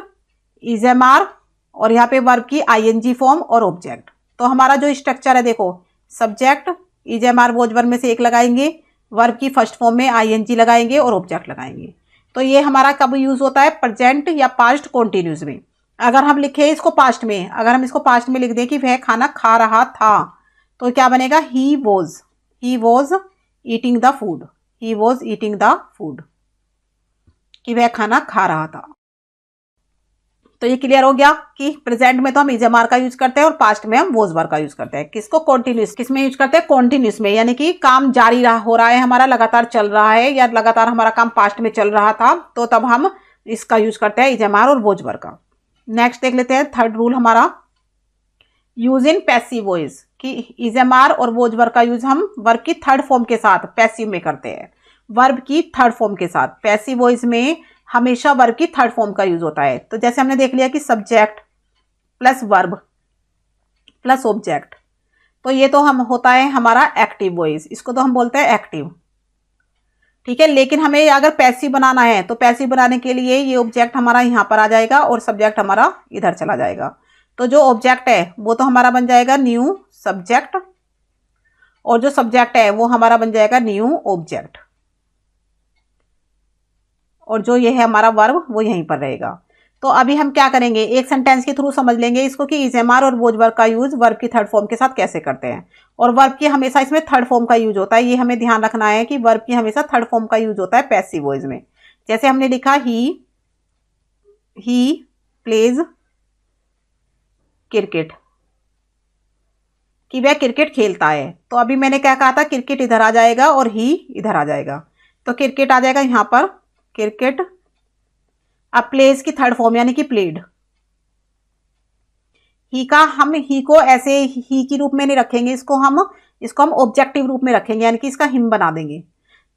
इज एम आर, और यहाँ पे वर्ब की आईएनजी फॉर्म और ऑब्जेक्ट। तो हमारा जो स्ट्रक्चर है देखो, subject is am are was verb में से एक लगाएंगे, वर्ब की फर्स्ट फॉर्म में आईएनजी लगाएंगे और ऑब्जेक्ट लगाएंगे। तो ये हमारा कब यूज होता है, प्रेजेंट या पास्ट कॉन्टिन्यूस में। अगर हम लिखे इसको पास्ट में, अगर हम इसको पास्ट में लिख दें कि वह खाना खा रहा था, तो क्या बनेगा, he was eating the food, he was eating the food, कि वह खाना खा रहा था। तो ये क्लियर हो गया कि प्रेजेंट में तो हम इज एम आर का यूज करते हैं और पास्ट में हम वोज वर्ब का यूज करते हैं। किसको, कॉन्टिन्यूस, किस में यूज करते हैं, कॉन्टिन्यूस में। यानी कि काम जारी हो रहा है हमारा, लगातार चल रहा है, या लगातार हमारा काम पास्ट में चल रहा था, तो तब हम इसका यूज करते हैं इज एम आर और वोज वर्ब का। नेक्स्ट देख लेते हैं थर्ड रूल हमारा, यूज इन पैसिव वॉइस, कि इज एम आर और वोज वर्ब का यूज हम वर्ब की थर्ड फॉर्म के साथ पैसिव में करते हैं। वर्ब की थर्ड फॉर्म के साथ पैसिव वॉइस में हमेशा वर्ब की थर्ड फॉर्म का यूज होता है। तो जैसे हमने देख लिया कि subject plus verb plus object, तो ये तो हम होता है हमारा एक्टिव वॉइस, इसको तो हम बोलते हैं एक्टिव। ठीक है, लेकिन हमें अगर पैसिव बनाना है तो पैसिव बनाने के लिए ये ऑब्जेक्ट हमारा यहाँ पर आ जाएगा और सब्जेक्ट हमारा इधर चला जाएगा। तो जो ऑब्जेक्ट है वो तो हमारा बन जाएगा न्यू सब्जेक्ट, और जो सब्जेक्ट है वो हमारा बन जाएगा न्यू ऑब्जेक्ट, और जो ये है हमारा वर्ब वो यहीं पर रहेगा। तो अभी हम क्या करेंगे, एक सेंटेंस के थ्रू समझ लेंगे इसको कि इज एम आर और वोज वर्ब का यूज वर्ब की थर्ड फॉर्म के साथ कैसे करते हैं। और वर्ब की हमेशा इसमें थर्ड फॉर्म का यूज होता है, ये हमें ध्यान रखना है कि वर्ब की हमेशा थर्ड फॉर्म का यूज होता है पैसिव वॉइस में। जैसे हमने लिखा ही प्लेज क्रिकेट, कि वह क्रिकेट खेलता है। तो अभी मैंने क्या कहा था, क्रिकेट इधर आ जाएगा और ही इधर आ जाएगा। तो क्रिकेट आ जाएगा यहाँ पर, क्रिकेट। अब प्लेज की थर्ड फॉर्म यानी कि प्लेड। ही का हम ही को ऐसे ही की रूप में नहीं रखेंगे, इसको हम ऑब्जेक्टिव रूप में रखेंगे, यानी कि इसका हिम बना देंगे।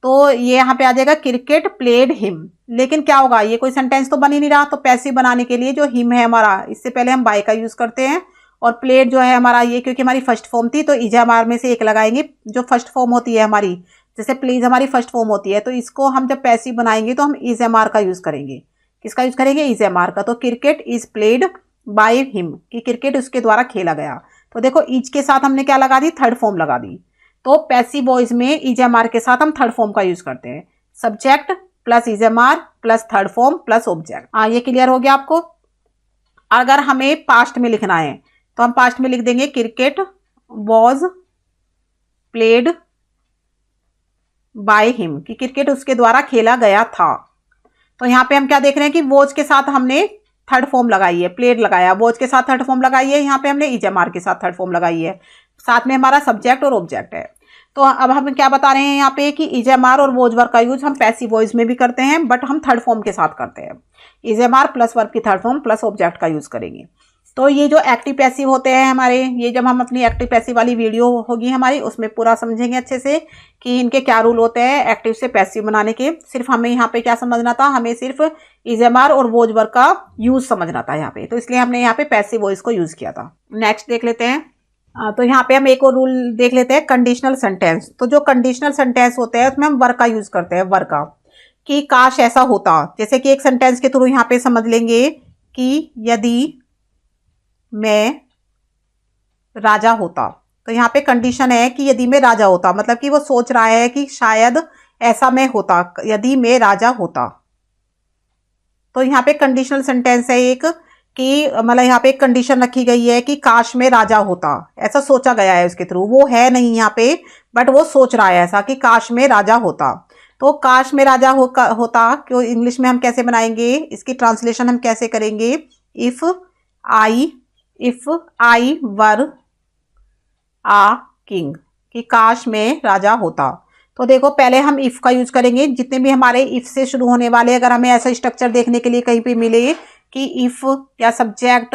तो ये यहाँ पे आ जाएगा क्रिकेट प्लेड हिम। लेकिन क्या होगा, ये कोई सेंटेंस तो बन ही नहीं रहा। तो पैसिव बनाने के लिए जो हिम है हमारा, इससे पहले हम बाय का यूज करते हैं। और प्लेड जो है हमारा, ये क्योंकि हमारी फर्स्ट फॉर्म थी तो इजामार में से एक लगाएंगे। जो फर्स्ट फॉर्म होती है हमारी, जैसे प्लीज हमारी फर्स्ट फॉर्म होती है, तो इसको हम जब पैसिव बनाएंगे तो हम इजामार का यूज करेंगे। किसका यूज करेंगे, इजामार का। तो cricket is played by him, कि क्रिकेट उसके द्वारा खेला गया। तो देखो इज के साथ हमने क्या लगा दी, थर्ड फॉर्म लगा दी। तो पैसिव वॉइस में इजएमआर के साथ हम थर्ड फॉर्म का यूज करते हैं, subject plus is am are plus third form plus object. ये क्लियर हो गया आपको। अगर हमें पास्ट में लिखना है तो हम पास्ट में लिख देंगे cricket was played by him, कि क्रिकेट उसके द्वारा खेला गया था। तो यहाँ पे हम क्या देख रहे हैं कि वॉज के साथ हमने थर्ड फॉर्म लगाई है, प्लेड लगाया, वॉज के साथ थर्ड फॉर्म लगाई है, यहाँ पे हमने इजएमआर के साथ थर्ड फॉर्म लगाई है, साथ में हमारा सब्जेक्ट और ऑब्जेक्ट है। तो अब हम क्या बता रहे हैं यहाँ पे कि इजएमआर और वॉज वर्ब का यूज हम पैसिव वॉइस में भी करते हैं, बट हम थर्ड फॉर्म के साथ करते हैं। इजएमआर प्लस वर्ब की थर्ड फॉर्म प्लस ऑब्जेक्ट का यूज करेंगे। तो ये जो एक्टिव पैसिव होते हैं हमारे, ये जब हम अपनी एक्टिव पैसिव वाली वीडियो होगी हमारी, उसमें पूरा समझेंगे अच्छे से कि इनके क्या रूल होते हैं एक्टिव से पैसिव बनाने के। सिर्फ हमें यहाँ पे क्या समझना था, हमें सिर्फ इजएमआर और वॉज वर्ब का यूज समझना था यहाँ पे, तो इसलिए हमने यहाँ पे पैसिव वॉइस को यूज किया था। नेक्स्ट देख लेते हैं। तो यहाँ पे हम एक और रूल देख लेते हैं, कंडीशनल सेंटेंस। तो जो कंडीशनल सेंटेंस होते हैं उसमें हम वर्क का यूज करते हैं, वर्क का, कि काश ऐसा होता। जैसे कि एक सेंटेंस के थ्रू यहाँ पे समझ लेंगे कि यदि मैं राजा होता। तो यहाँ पे कंडीशन है कि यदि मैं राजा होता, मतलब कि वो सोच रहा है कि शायद ऐसा मैं होता, यदि मैं राजा होता। तो यहाँ पे कंडीशनल सेंटेंस है एक, कि मतलब यहाँ पे एक कंडीशन रखी गई है कि काश में राजा होता, ऐसा सोचा गया है उसके थ्रू। वो है नहीं यहाँ पे, बट वो सोच रहा है ऐसा कि काश में राजा होता। तो काश में राजा होता क्यों इंग्लिश में हम कैसे बनाएंगे, इसकी ट्रांसलेशन हम कैसे करेंगे, if I were uh king, कि काश में राजा होता। तो देखो पहले हम इफ का यूज करेंगे। जितने भी हमारे इफ से शुरू होने वाले, अगर हमें ऐसा स्ट्रक्चर देखने के लिए कहीं पे मिले कि इफ या सब्जेक्ट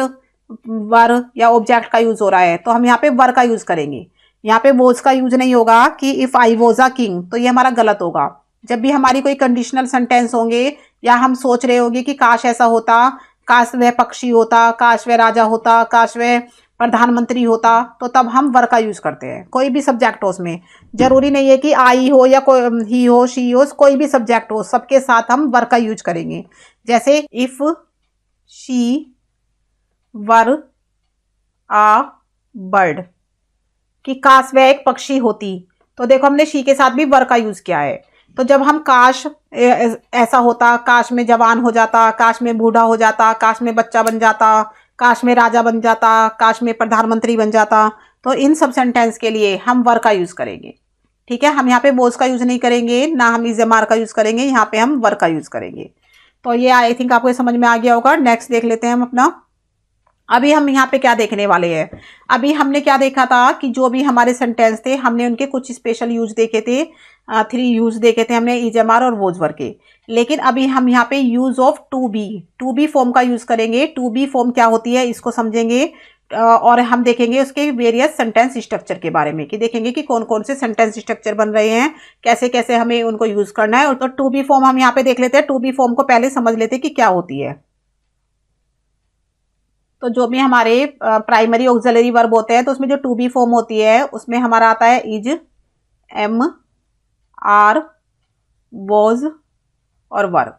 वर या ऑब्जेक्ट का यूज हो रहा है, तो हम यहाँ पे वर का यूज करेंगे। यहाँ पे वॉज का यूज नहीं होगा कि if I was a king, तो ये हमारा गलत होगा। जब भी हमारी कोई कंडीशनल सेंटेंस होंगे या हम सोच रहे होंगे कि काश ऐसा होता, काश वह पक्षी होता, काश वह राजा होता, काश वह प्रधानमंत्री होता, तो तब हम वर का यूज करते हैं। कोई भी सब्जेक्ट हो उसमें, जरूरी नहीं है कि आई हो या कोई ही हो, शी हो, कोई भी सब्जेक्ट हो, सबके साथ हम वर का यूज करेंगे। जैसे if she were a bird, कि काश वह एक पक्षी होती। तो देखो हमने शी के साथ भी वर का यूज किया है। तो जब हम काश ऐसा होता, काश में जवान हो जाता, काश में बूढ़ा हो जाता, काश में बच्चा बन जाता, काश में राजा बन जाता, काश में प्रधानमंत्री बन जाता, तो इन सब सेंटेंस के लिए हम वर का यूज करेंगे। ठीक है, हम यहाँ पे वॉज का यूज नहीं करेंगे, ना हम इजएमआर का यूज करेंगे, यहाँ पे हम वर का यूज करेंगे। तो ये आई थिंक आपको समझ में आ गया होगा। नेक्स्ट देख लेते हैं हम अपना। अभी हम यहाँ पे क्या देखने वाले हैं, अभी हमने क्या देखा था कि जो भी हमारे सेंटेंस थे हमने उनके कुछ स्पेशल यूज देखे थे, 3 यूज देखे थे हमने इजएमआर और वॉज वर्ब के। लेकिन अभी हम यहाँ पे use of to be form का यूज करेंगे। टू बी फॉर्म क्या होती है इसको समझेंगे, और हम देखेंगे उसके वेरियस सेंटेंस स्ट्रक्चर के बारे में, कि देखेंगे कि कौन कौन से सेंटेंस स्ट्रक्चर बन रहे हैं, कैसे कैसे हमें उनको यूज करना है। तो टू बी फॉर्म हम यहाँ पे देख लेते हैं। टू बी फॉर्म को पहले समझ लेते हैं कि क्या होती है। तो जो भी हमारे प्राइमरी ऑक्सिलरी वर्ब होते हैं, तो उसमें जो टू बी फॉर्म होती है उसमें हमारा आता है इज, एम, आर, वॉज और वर।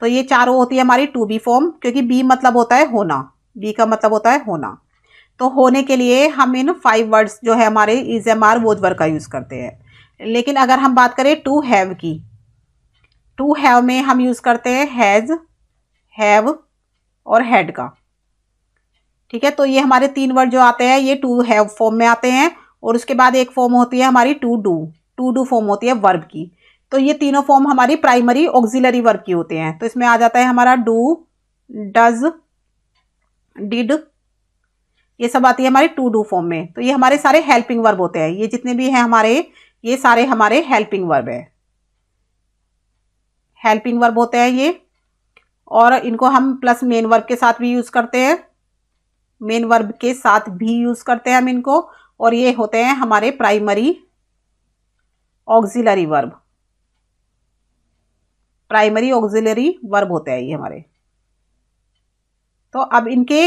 तो ये चारों होती है हमारी टू बी फॉर्म, क्योंकि बी मतलब होता है होना, बी का मतलब होता है होना। तो होने के लिए हम इन 5 वर्ड्स जो है हमारे इज, एम, आर, वॉज, वर का यूज करते हैं। लेकिन अगर हम बात करें टू हैव की, टू हैव में हम यूज करते हैं हैज, हैव और हैड का। ठीक है, तो ये हमारे 3 वर्ड जो आते हैं ये टू हैव फॉर्म में आते हैं। और उसके बाद एक फॉर्म होती है हमारी टू डू फॉर्म होती है वर्ब की। तो ये तीनों फॉर्म हमारी प्राइमरी ऑक्सिलरी वर्ब की होते हैं। तो इसमें आ जाता है हमारा डू, डज, डिड। ये सब आती है हमारी टू डू फॉर्म में। तो ये हमारे सारे हेल्पिंग वर्ब होते हैं, ये जितने भी हैं हमारे, ये सारे हमारे हेल्पिंग वर्ब है, हेल्पिंग वर्ब होते हैं ये। और इनको हम प्लस मेन वर्ब के साथ भी यूज करते हैं, मेन वर्ब के साथ भी यूज करते हैं हम इनको। और ये होते हैं हमारे primary auxiliary verb, primary auxiliary verb होते हैं ये हमारे। तो अब इनके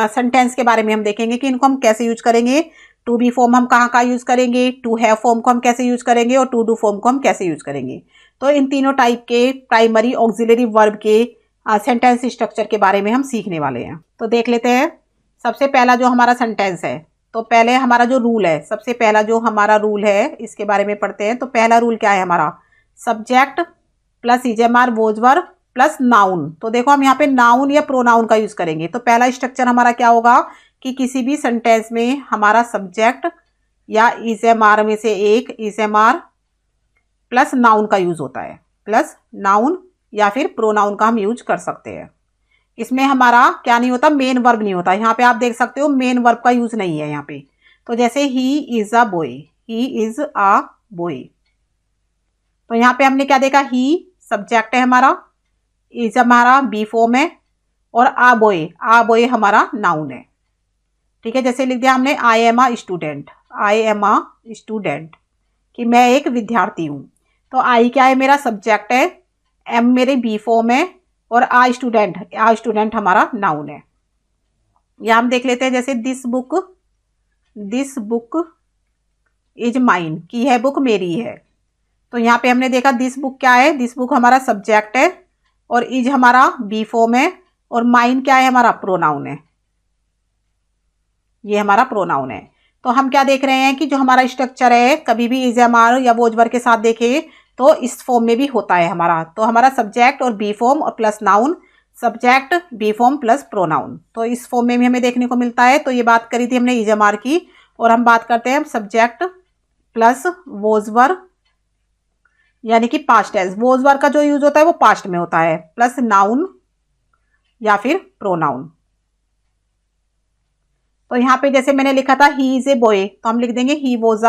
सेंटेंस के बारे में हम देखेंगे कि इनको हम कैसे यूज करेंगे। टू बी फॉर्म हम कहाँ यूज करेंगे, टू हैव फॉर्म को हम कैसे यूज करेंगे, और टू डू फॉर्म को हम कैसे यूज करेंगे। तो इन तीनों टाइप के प्राइमरी ऑक्सिलरी वर्ब के सेंटेंस स्ट्रक्चर के बारे में हम सीखने वाले हैं। तो देख लेते हैं। सबसे पहला जो हमारा सेंटेंस है, तो पहले हमारा जो रूल है, सबसे पहला जो हमारा रूल है इसके बारे में पढ़ते हैं। तो पहला रूल क्या है हमारा, subject plus is am are was verb plus noun. तो देखो हम यहाँ पे नाउन या प्रोनाउन का यूज करेंगे। तो पहला स्ट्रक्चर हमारा क्या होगा कि किसी भी सेंटेंस में हमारा सब्जेक्ट या इजेमार में से एक इजेमार प्लस नाउन का यूज होता है, प्लस नाउन या फिर प्रोनाउन का हम यूज कर सकते हैं। इसमें हमारा क्या नहीं होता, मेन वर्ब नहीं होता। यहाँ पे आप देख सकते हो मेन वर्ब का यूज नहीं है यहाँ पे। तो जैसे he is a boy, he is a boy, तो यहाँ पे हमने क्या देखा, ही सब्जेक्ट है हमारा, इज हमारा बी फॉर्म है, और आ बॉय हमारा नाउन है। ठीक है, जैसे लिख दिया हमने I am a student, I am a student, कि मैं एक विद्यार्थी हूँ। तो आई क्या है, मेरा सब्जेक्ट है, एम मेरे बी फॉर्म है, और आ स्टूडेंट हमारा नाउन है। या हम देख लेते हैं जैसे दिस बुक इज माइन, की है बुक मेरी है। तो यहाँ पे हमने देखा दिस बुक क्या है, दिस बुक हमारा सब्जेक्ट है, और इज हमारा बी फॉर्म है, और माइन क्या है, हमारा प्रोनाउन है, ये हमारा प्रोनाउन है। तो हम क्या देख रहे हैं कि जो हमारा स्ट्रक्चर है, कभी भी इज एमार या वोज वर्ब के साथ देखे तो इस फॉर्म में भी होता है हमारा। तो हमारा सब्जेक्ट और बी फॉर्म और plus noun, subject be form plus pronoun, तो इस फॉर्म में भी हमें देखने को मिलता है। तो ये बात करी थी हमने इज एमार की, और हम बात करते हैं सब्जेक्ट प्लस वोज वर्ब, यानी कि पास्ट टेंस। वोज वर्ब का जो यूज होता है वो पास्ट में होता है, प्लस नाउन या फिर प्रोनाउन। तो यहाँ पे जैसे मैंने लिखा था ही इज ए बॉय, तो हम लिख देंगे ही वॉज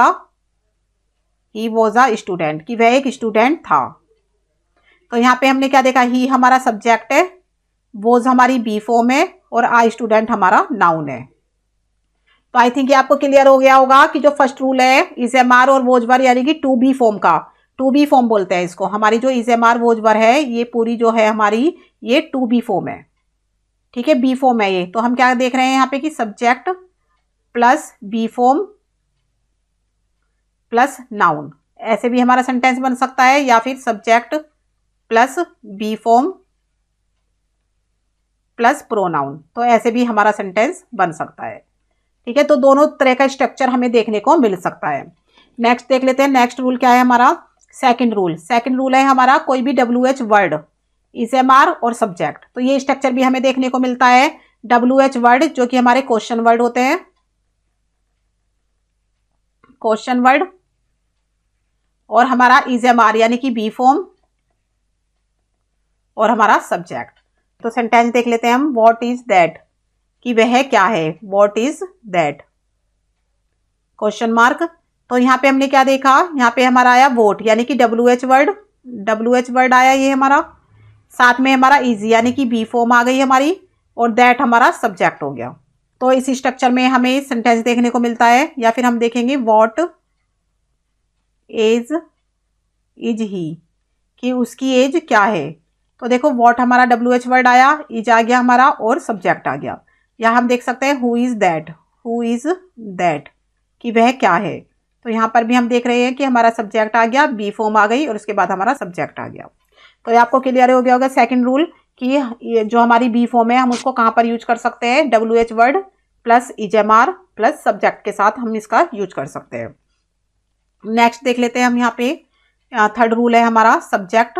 अ स्टूडेंट, कि वह एक स्टूडेंट था। तो यहाँ पे हमने क्या देखा, ही हमारा सब्जेक्ट है, वॉज हमारी बी फॉर्म है, और आ स्टूडेंट हमारा नाउन है। तो आई थिंक ये आपको क्लियर हो गया होगा कि जो फर्स्ट रूल है इज एम आर और वोज वर्ब, यानी कि टू बी फॉर्म का, टू बी फॉर्म बोलते हैं इसको। हमारी जो is am are was verb है, ये पूरी जो है हमारी, ये टू बी फॉर्म है। ठीक है, बी फॉर्म है ये। तो हम क्या देख रहे हैं यहाँ पे कि subject plus be form plus noun, ऐसे भी हमारा सेंटेंस बन सकता है, या फिर subject plus be form plus pronoun, तो ऐसे भी हमारा सेंटेंस बन सकता है। ठीक है, तो दोनों तरह का स्ट्रक्चर हमें देखने को मिल सकता है। नेक्स्ट देख लेते हैं, नेक्स्ट रूल क्या है हमारा, सेकंड रूल है हमारा, कोई भी WH word, is am are और सब्जेक्ट, तो ये स्ट्रक्चर भी हमें देखने को मिलता है। WH वर्ड जो कि हमारे क्वेश्चन वर्ड होते हैं, क्वेश्चन वर्ड, और हमारा इज एम आर यानी कि बी फॉर्म, और हमारा सब्जेक्ट। तो सेंटेंस देख लेते हैं हम, व्हाट इज दैट, कि वह क्या है, what is that, question mark. तो यहाँ पे हमने क्या देखा, यहाँ पे हमारा आया वोट, यानी कि WH वर्ड आया ये हमारा, साथ में हमारा इज यानी कि बी फॉर्म आ गई हमारी, और दैट हमारा सब्जेक्ट हो गया। तो इस स्ट्रक्चर में हमें सेंटेंस देखने को मिलता है। या फिर हम देखेंगे व्हाट एज इज ही, कि उसकी एज क्या है। तो देखो व्हाट हमारा WH वर्ड आया, इज आ गया हमारा, और सब्जेक्ट आ गया। या हम देख सकते हैं हु इज दैट, कि वह क्या है। तो यहाँ पर भी हम देख रहे हैं कि हमारा सब्जेक्ट आ गया, बी फॉर्म आ गई, और उसके बाद हमारा सब्जेक्ट आ गया। तो ये आपको क्लियर हो गया होगा सेकंड रूल, कि ये जो हमारी बी फॉर्म है हम उसको कहाँ पर यूज कर सकते हैं, WH word plus is am are plus subject के साथ हम इसका यूज कर सकते हैं। नेक्स्ट देख लेते हैं हम यहाँ पे, थर्ड रूल है हमारा, सब्जेक्ट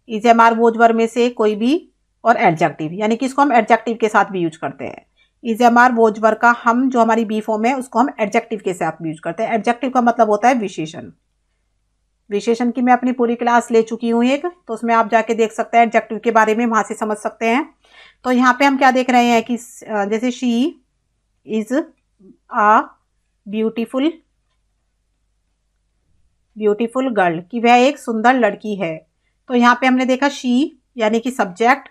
इजेमार वोज वर्ब में से कोई भी, और एडजेक्टिव, यानी कि इसको हम एडजेक्टिव के साथ भी यूज करते हैं। इजेमार वोज वर्ब का हम जो हमारी बी फॉर्म है उसको हम एडजेक्टिव के साथ भी यूज करते हैं। एडजेक्टिव का मतलब होता है विशेषण। विशेषण की मैं अपनी पूरी क्लास ले चुकी हूँ एक, तो उसमें आप जाके देख सकते हैं एडजेक्टिव के बारे में, वहां से समझ सकते हैं। तो यहाँ पे हम क्या देख रहे हैं कि जैसे she is a beautiful beautiful girl, कि वह एक सुंदर लड़की है। तो यहाँ पे हमने देखा शी यानी कि सब्जेक्ट,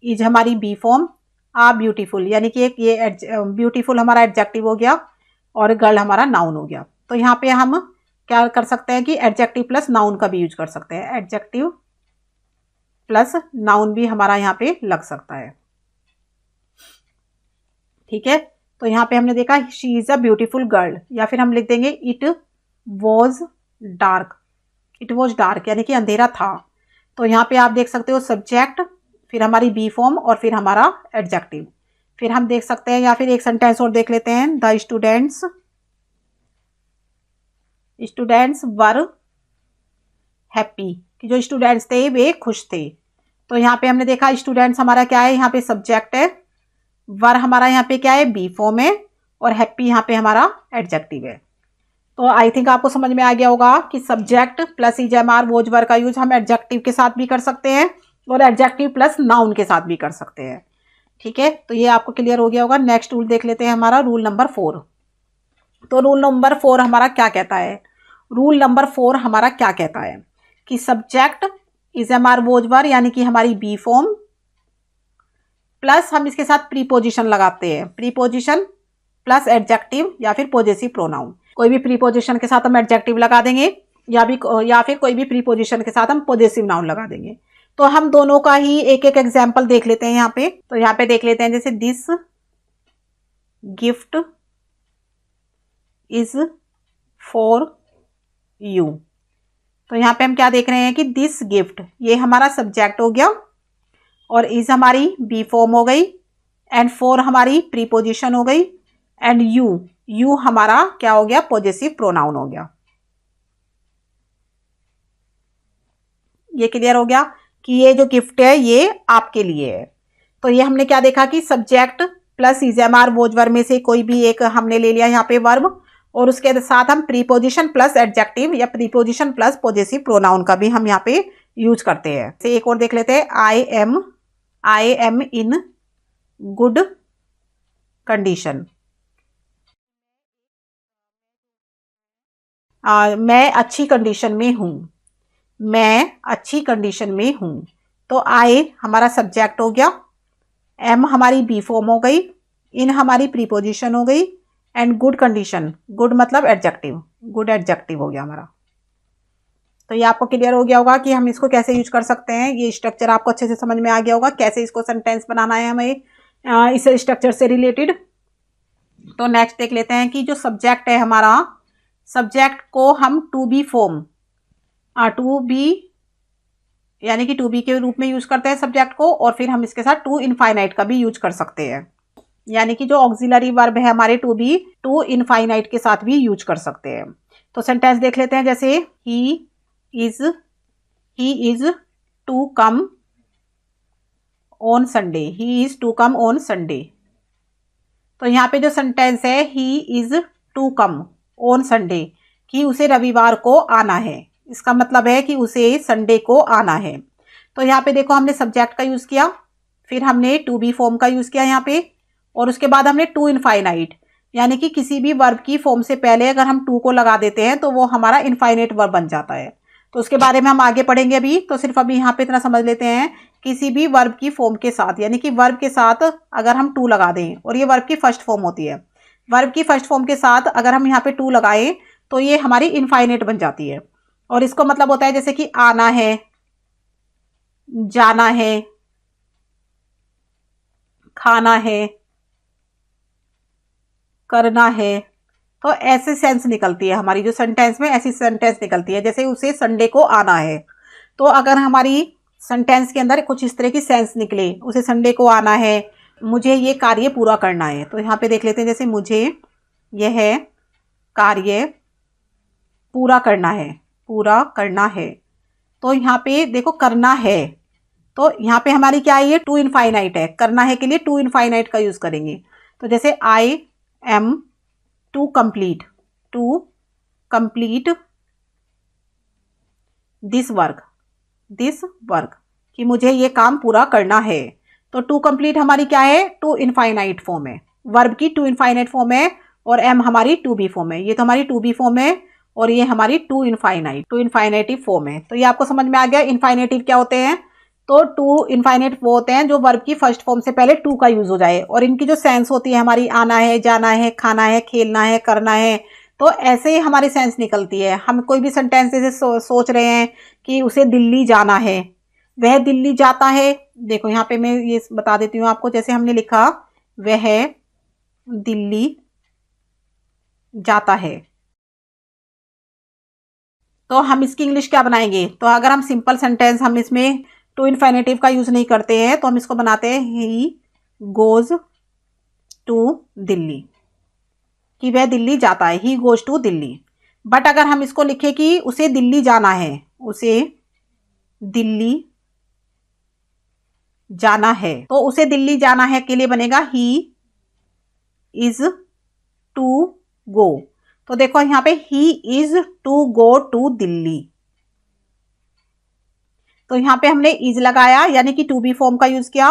इज हमारी बी फॉर्म, आ ब्यूटीफुल यानी कि एक ये ब्यूटीफुल हमारा एडजेक्टिव हो गया और गर्ल हमारा नाउन हो गया। तो यहाँ पे हम क्या कर सकते हैं कि एडजेक्टिव प्लस नाउन का भी यूज कर सकते हैं, एडजेक्टिव प्लस नाउन भी हमारा यहाँ पे लग सकता है। ठीक है, तो यहाँ पे हमने देखा she is a beautiful girl, या फिर हम लिख देंगे it was dark, it was dark यानी कि अंधेरा था। तो यहाँ पे आप देख सकते हो सब्जेक्ट, फिर हमारी बी फॉर्म और फिर हमारा एडजेक्टिव। फिर हम देख सकते हैं, या फिर एक सेंटेंस और देख लेते हैं, द स्टूडेंट्स वर हैप्पी, कि जो स्टूडेंट्स थे वे खुश थे। तो यहाँ पे हमने देखा स्टूडेंट्स हमारा क्या है, यहाँ पे सब्जेक्ट है, वर हमारा यहाँ पे क्या है बी फॉर्म है, और हैप्पी यहाँ पे हमारा एडजेक्टिव है। तो आई थिंक आपको समझ में आ गया होगा कि सब्जेक्ट प्लस ईजेएमआर वोज वर का यूज हम एडजेक्टिव के साथ भी कर सकते हैं और एडजेक्टिव प्लस नाउन के साथ भी कर सकते हैं। ठीक है, तो ये आपको क्लियर हो गया होगा। नेक्स्ट रूल देख लेते हैं, हमारा रूल नंबर 4। तो रूल नंबर 4 हमारा क्या कहता है, रूल नंबर 4 हमारा क्या कहता है कि सब्जेक्ट ईजेएमआर वोज वर यानी कि हमारी बी फॉर्म प्लस हम इसके साथ प्रीपोजिशन लगाते हैं, प्रीपोजिशन प्लस एडजेक्टिव या फिर पॉजेसिव प्रोनाउन। कोई भी प्रीपोजिशन के साथ हम एडजेक्टिव लगा देंगे या फिर कोई भी प्रीपोजिशन के साथ हम पॉजेसिव नाउन लगा देंगे। तो हम दोनों का ही एक एक एग्जाम्पल देख लेते हैं यहाँ पे। तो यहाँ पे देख लेते हैं, जैसे this gift is for you. तो यहाँ पे हम क्या देख रहे हैं कि दिस गिफ्ट ये हमारा सब्जेक्ट हो गया और इज हमारी बी फॉर्म हो गई एंड फॉर हमारी प्रीपोजिशन हो गई एंड यू हमारा क्या हो गया पॉजेसिव प्रोनाउन हो गया। ये क्लियर हो गया कि ये जो गिफ्ट है ये आपके लिए है। तो ये हमने क्या देखा कि सब्जेक्ट प्लस ईजेएमआर वोज वर्ब में से कोई भी एक हमने ले लिया यहाँ पे वर्ब, और उसके साथ हम प्रीपोजिशन प्लस एडजेक्टिव या प्रीपोजिशन प्लस पॉजेसिव प्रोनाउन का भी हम यहाँ पे यूज करते हैं। से एक और देख लेते हैं, I M in good condition, मैं अच्छी कंडीशन में हूँ, मैं अच्छी कंडीशन में हूँ। तो आई हमारा सब्जेक्ट हो गया, एम हमारी बी फॉर्म हो गई, इन हमारी प्रीपोजिशन हो गई एंड गुड कंडीशन, गुड मतलब एडजेक्टिव, गुड एडजेक्टिव हो गया हमारा। तो ये आपको क्लियर हो गया होगा कि हम इसको कैसे यूज कर सकते हैं। ये स्ट्रक्चर आपको अच्छे से समझ में आ गया होगा कैसे इसको सेंटेंस बनाना है हमें इस स्ट्रक्चर से रिलेटेड। तो नेक्स्ट देख लेते हैं कि जो सब्जेक्ट है हमारा, सब्जेक्ट को हम to be form, to be यानी कि टू बी के रूप में यूज करते हैं सब्जेक्ट को, और फिर हम इसके साथ टू इनफाइनाइट का भी यूज कर सकते हैं, यानी कि जो ऑक्सिलरी वर्ब है हमारे टू बी, टू इनफाइनाइट के साथ भी यूज कर सकते हैं। तो सेंटेंस देख लेते हैं, जैसे he is to come on Sunday, he is to come on Sunday. तो यहाँ पे जो सेंटेंस है he is to come on Sunday, कि उसे रविवार को आना है, इसका मतलब है कि उसे संडे को आना है। तो यहाँ पे देखो हमने सब्जेक्ट का यूज किया, फिर हमने टू बी फॉर्म का यूज किया यहाँ पे, और उसके बाद हमने टू इनफाइनाइट, यानी कि किसी भी वर्ब की फॉर्म से पहले अगर हम टू को लगा देते हैं तो वो हमारा इनफाइनाइट वर्ब बन जाता है। तो उसके बारे में हम आगे पढ़ेंगे अभी, तो सिर्फ अभी यहाँ पे इतना समझ लेते हैं, किसी भी वर्ब की फॉर्म के साथ यानी कि वर्ब के साथ अगर हम टू लगा दें, और ये वर्ब की फर्स्ट फॉर्म होती है, वर्ब की फर्स्ट फॉर्म के साथ अगर हम यहाँ पे टू लगाएं तो ये हमारी इनफाइनाइट बन जाती है। और इसको मतलब होता है जैसे कि आना है, जाना है, खाना है, करना है। तो ऐसे सेंस निकलती है हमारी जो सेंटेंस में, ऐसी सेंटेंस निकलती है जैसे उसे संडे को आना है। तो अगर हमारी सेंटेंस के अंदर कुछ इस तरह की सेंस निकले, उसे संडे को आना है, मुझे ये कार्य पूरा करना है, तो यहाँ पे देख लेते हैं, जैसे मुझे यह कार्य पूरा करना है, पूरा करना है। तो यहाँ पे देखो करना है, तो यहाँ पे हमारी क्या है, ये टू इनफाइनाइट है, करना है के लिए टू इनफाइनाइट का यूज करेंगे। तो जैसे I am to complete this work, कि मुझे ये काम पूरा करना है। तो टू कंप्लीट हमारी क्या है, टू इनफाइनाइट फॉर्म है, वर्ब की टू इनफाइनाइट फॉर्म है और एम हमारी टू बी फॉर्म है। ये तो हमारी टू बी फॉर्म है और ये हमारी टू इनफाइनेटिव फॉर्म है। तो ये आपको समझ में आ गया इनफाइनेटिव क्या होते हैं। तो टू इनफाइनेट वो होते हैं जो वर्ब की फर्स्ट फॉर्म से पहले टू का यूज हो जाए, और इनकी जो सेंस होती है हमारी आना है, जाना है, खाना है, खेलना है, करना है, तो ऐसे ही हमारी सेंस निकलती है। हम कोई भी सेंटेंस जैसे सोच रहे हैं कि उसे दिल्ली जाना है, वह दिल्ली जाता है। देखो यहाँ पे मैं ये बता देती हूँ आपको, जैसे हमने लिखा वह दिल्ली जाता है, तो हम इसकी इंग्लिश क्या बनाएंगे। तो अगर हम सिंपल सेंटेंस हम इसमें टू इनफाइनेटिव का यूज नहीं करते हैं तो हम इसको बनाते हैं ही गोज टू दिल्ली, कि वह दिल्ली जाता है, he goes to Delhi. But अगर हम इसको लिखे कि उसे दिल्ली जाना है, उसे दिल्ली जाना है, तो उसे दिल्ली जाना है के लिए बनेगा ही इज टू गो। तो देखो यहाँ पे he is to go to Delhi, तो यहाँ पे हमने इज लगाया यानी कि टू बी फॉर्म का यूज किया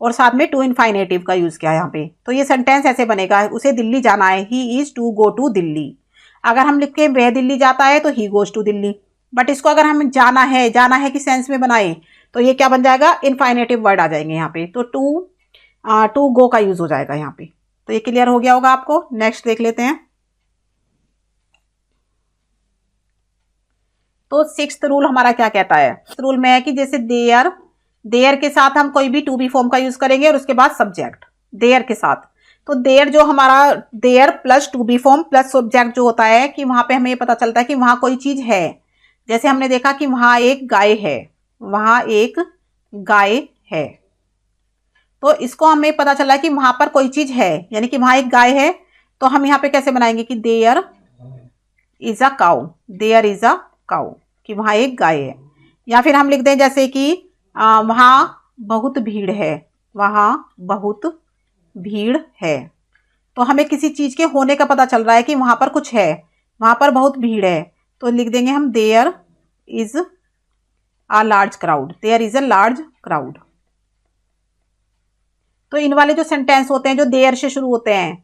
और साथ में टू इनफाइनेटिव का यूज किया यहाँ पे। तो ये सेंटेंस ऐसे बनेगा, उसे दिल्ली जाना है, he is to go to Delhi. अगर हम लिख के वह दिल्ली जाता है तो he goes to Delhi. But इसको अगर हम जाना है कि सेंस में बनाए तो ये क्या बन जाएगा, इनफाइनेटिव वर्ड आ जाएंगे यहाँ पे। तो टू गो का यूज हो जाएगा यहाँ पे। तो ये क्लियर हो गया होगा आपको। नेक्स्ट देख लेते हैं। तो सिक्स्थ रूल हमारा क्या कहता है। रूल में है कि जैसे देयर के साथ हम कोई भी टू बी फॉर्म का यूज करेंगे और उसके बाद सब्जेक्ट देयर के साथ। तो देयर जो हमारा there plus to be form plus subject जो होता है कि वहां पे हमें ये पता चलता है कि वहां कोई चीज है। जैसे हमने देखा कि वहां एक गाय है, वहां एक गाय है, तो इसको हमें पता चला कि वहां पर कोई चीज है यानी कि वहां एक गाय है। तो हम यहाँ पे कैसे बनाएंगे कि there is a cow, there is a cow, कि वहां एक गाय है। या फिर हम लिख दें जैसे कि वहां बहुत भीड़ है, वहां बहुत भीड़ है। तो हमें किसी चीज के होने का पता चल रहा है कि वहां पर कुछ है, वहां पर बहुत भीड़ है, तो लिख देंगे हम there is a large crowd, there is a large crowd. तो इन वाले जो सेंटेंस होते हैं जो देयर से शुरू होते हैं,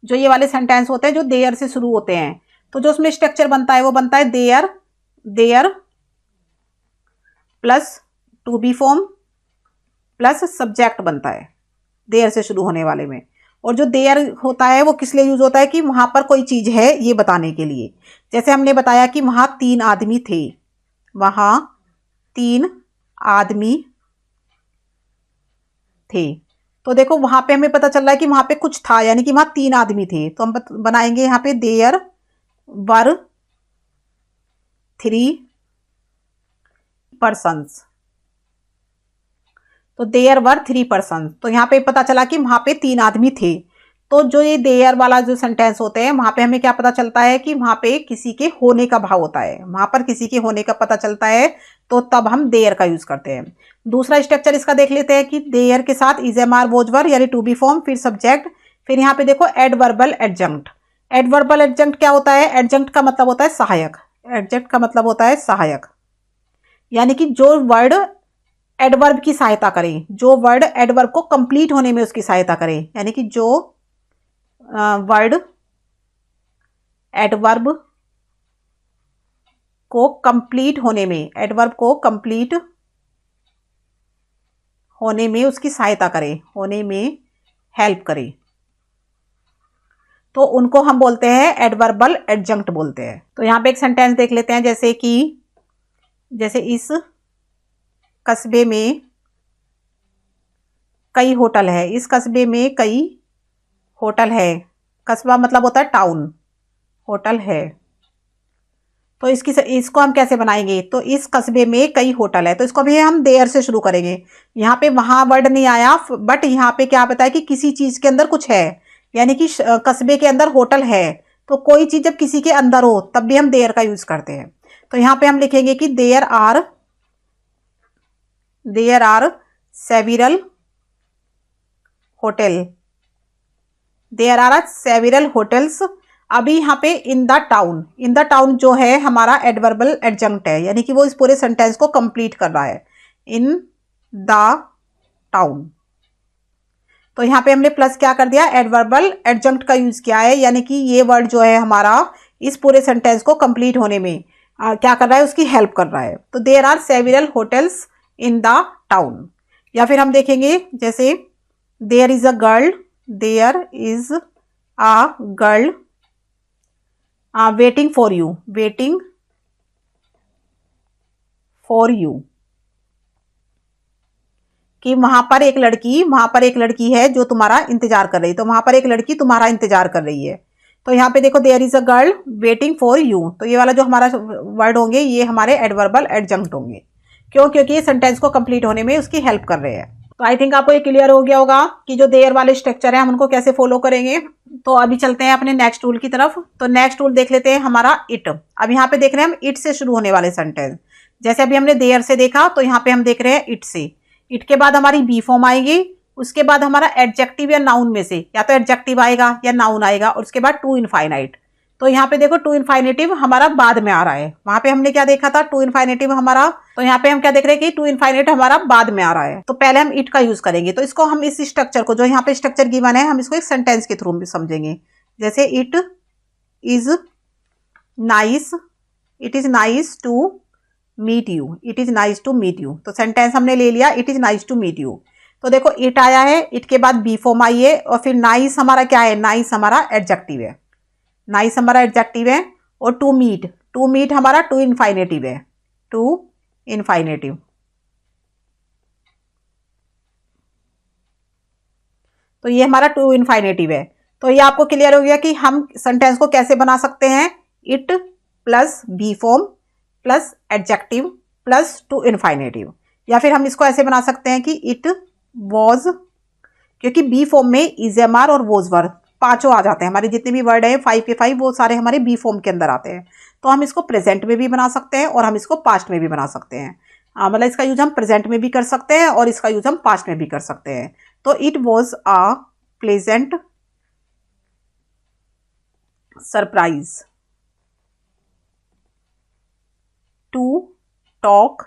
जो ये वाले सेंटेंस होते हैं जो देयर से शुरू होते हैं, तो जो उसमें स्ट्रक्चर बनता है वो बनता है there plus to be form plus subject बनता है देयर से शुरू होने वाले में। और जो देयर होता है वो किस लिए यूज होता है कि वहां पर कोई चीज है ये बताने के लिए। जैसे हमने बताया कि वहां 3 आदमी थे, वहां 3 आदमी थे, तो देखो वहां पे हमें पता चल रहा है कि वहां पे कुछ था यानी कि वहां 3 आदमी थे। तो हम बनाएंगे यहाँ पे देयर वर 3 पर्सन्स, तो देयर वर 3 पर्सन। तो यहाँ पे पता चला कि वहां पे 3 आदमी थे। तो जो ये देयर वाला जो सेंटेंस होते हैं वहां पे हमें क्या पता चलता है कि वहां पे किसी के होने का भाव होता है, वहां पर किसी के होने का पता चलता है, तो तब हम देयर का यूज करते हैं। दूसरा स्ट्रक्चर इसका देख लेते हैं कि देयर के साथ इज एम आर वोज वर यानी टू बी फॉर्म, फिर सब्जेक्ट, फिर यहाँ पे देखो एडवर्बल एडजंक्ट। एडवर्बल एडजंक्ट क्या होता है, एडजंक्ट का मतलब होता है सहायक, एडजंक्ट का मतलब होता है सहायक, यानी कि जो वर्ड एडवर्ब की सहायता करें, जो वर्ड एडवर्ब को कंप्लीट होने में उसकी सहायता करें, यानी कि जो वर्ड एडवर्ब को कंप्लीट होने में, एडवर्ब को कंप्लीट होने में उसकी सहायता करे, होने में हेल्प करे, तो उनको हम बोलते हैं एडवर्बल एडजंक्ट बोलते हैं। तो यहां पे एक सेंटेंस देख लेते हैं, जैसे कि जैसे इस कस्बे में कई होटल है, इस कस्बे में कई होटल है, कस्बा मतलब होता है टाउन, होटल है, तो इसको हम कैसे बनाएंगे। तो इस कस्बे में कई होटल है, तो इसको भी हम देयर से शुरू करेंगे। यहाँ पे वहां वर्ड नहीं आया, बट यहाँ पे क्या बताया कि किसी चीज के अंदर कुछ है, यानी कि कस्बे के अंदर होटल है। तो कोई चीज जब किसी के अंदर हो तब भी हम देयर का यूज करते हैं। तो यहाँ पे हम लिखेंगे कि there are several hotel, there are several hotels. अभी यहाँ पे इन द टाउन जो है हमारा एडवर्बल एडजंक्ट है, यानी कि वो इस पूरे सेंटेंस को कंप्लीट कर रहा है, इन द टाउन। तो यहाँ पे हमने प्लस क्या कर दिया, एडवर्बल एडजंक्ट का यूज किया है, यानी कि ये वर्ड जो है हमारा इस पूरे सेंटेंस को कंप्लीट होने में क्या कर रहा है, उसकी हेल्प कर रहा है। तो there are several hotels in the town. या फिर हम देखेंगे जैसे there is a girl, there is a girl waiting for you, waiting for you, कि वहां पर एक लड़की है जो तुम्हारा इंतजार कर रही है। तो वहां पर एक लड़की तुम्हारा इंतजार कर रही है। तो यहाँ पे देखो there is a girl waiting for you, तो ये वाला जो हमारा वर्ड होंगे ये हमारे एडवर्बल एडजंक्ट होंगे। क्यों? क्योंकि ये सेंटेंस को कंप्लीट होने में उसकी हेल्प कर रहे हैं। तो आई थिंक आपको ये क्लियर हो गया होगा कि जो देयर वाले स्ट्रक्चर है हम उनको कैसे फॉलो करेंगे। तो अभी चलते हैं अपने नेक्स्ट रूल की तरफ। तो नेक्स्ट रूल देख लेते हैं हमारा इट। अब यहाँ पे देख रहे हैं हम इट से शुरू होने वाले सेंटेंस। जैसे अभी हमने देयर से देखा, तो यहाँ पे हम देख रहे हैं इट से। इट के बाद हमारी बी फॉर्म आएगी, उसके बाद हमारा एडजेक्टिव या नाउन में से या तो एडजेक्टिव आएगा या नाउन आएगा, और उसके बाद टू इनफाइनाइट। तो यहाँ पे देखो टू इनफाइनेटिव हमारा बाद में आ रहा है। वहां पे हमने क्या देखा था, टू इनफाइनेटिव हमारा, तो यहाँ पे हम क्या देख रहे हैं कि टू इनफाइनेट हमारा बाद में आ रहा है। तो पहले हम इट का यूज करेंगे। तो इसको हम इस स्ट्रक्चर को, जो यहाँ पे स्ट्रक्चर गिवन है, हम इसको एक सेंटेंस के थ्रू भी समझेंगे। जैसे it is nice, it is nice to meet you, it is nice to meet you. तो सेंटेंस हमने ले लिया, it is nice to meet you. तो देखो इट आया है, इट के बाद बी फॉर्म आई है, और फिर नाइस हमारा क्या है, नाइस हमारा एडजेक्टिव है, नाइस हमारा एडजेक्टिव है। और टू मीट हमारा टू इनफाइनेटिव है, टू इनफाइनेटिव। तो ये हमारा टू इनफाइनेटिव है। तो ये आपको क्लियर हो गया कि हम सेंटेंस को कैसे बना सकते हैं, it plus be form plus adjective plus to infinitive. या फिर हम इसको ऐसे बना सकते हैं कि इट वॉज, क्योंकि बी फॉर्म में इजेमआर और वॉज वर्ड पांचों आ जाते हैं। हमारे जितने भी वर्ड है 5 के 5 वो सारे हमारे बी फॉर्म के अंदर आते हैं। तो हम इसको प्रेजेंट में भी बना सकते हैं और हम इसको पास्ट में भी बना सकते हैं। मतलब इसका यूज हम प्रेजेंट में भी कर सकते हैं और इसका यूज हम पास्ट में भी कर सकते हैं। तो it was a pleasant surprise to talk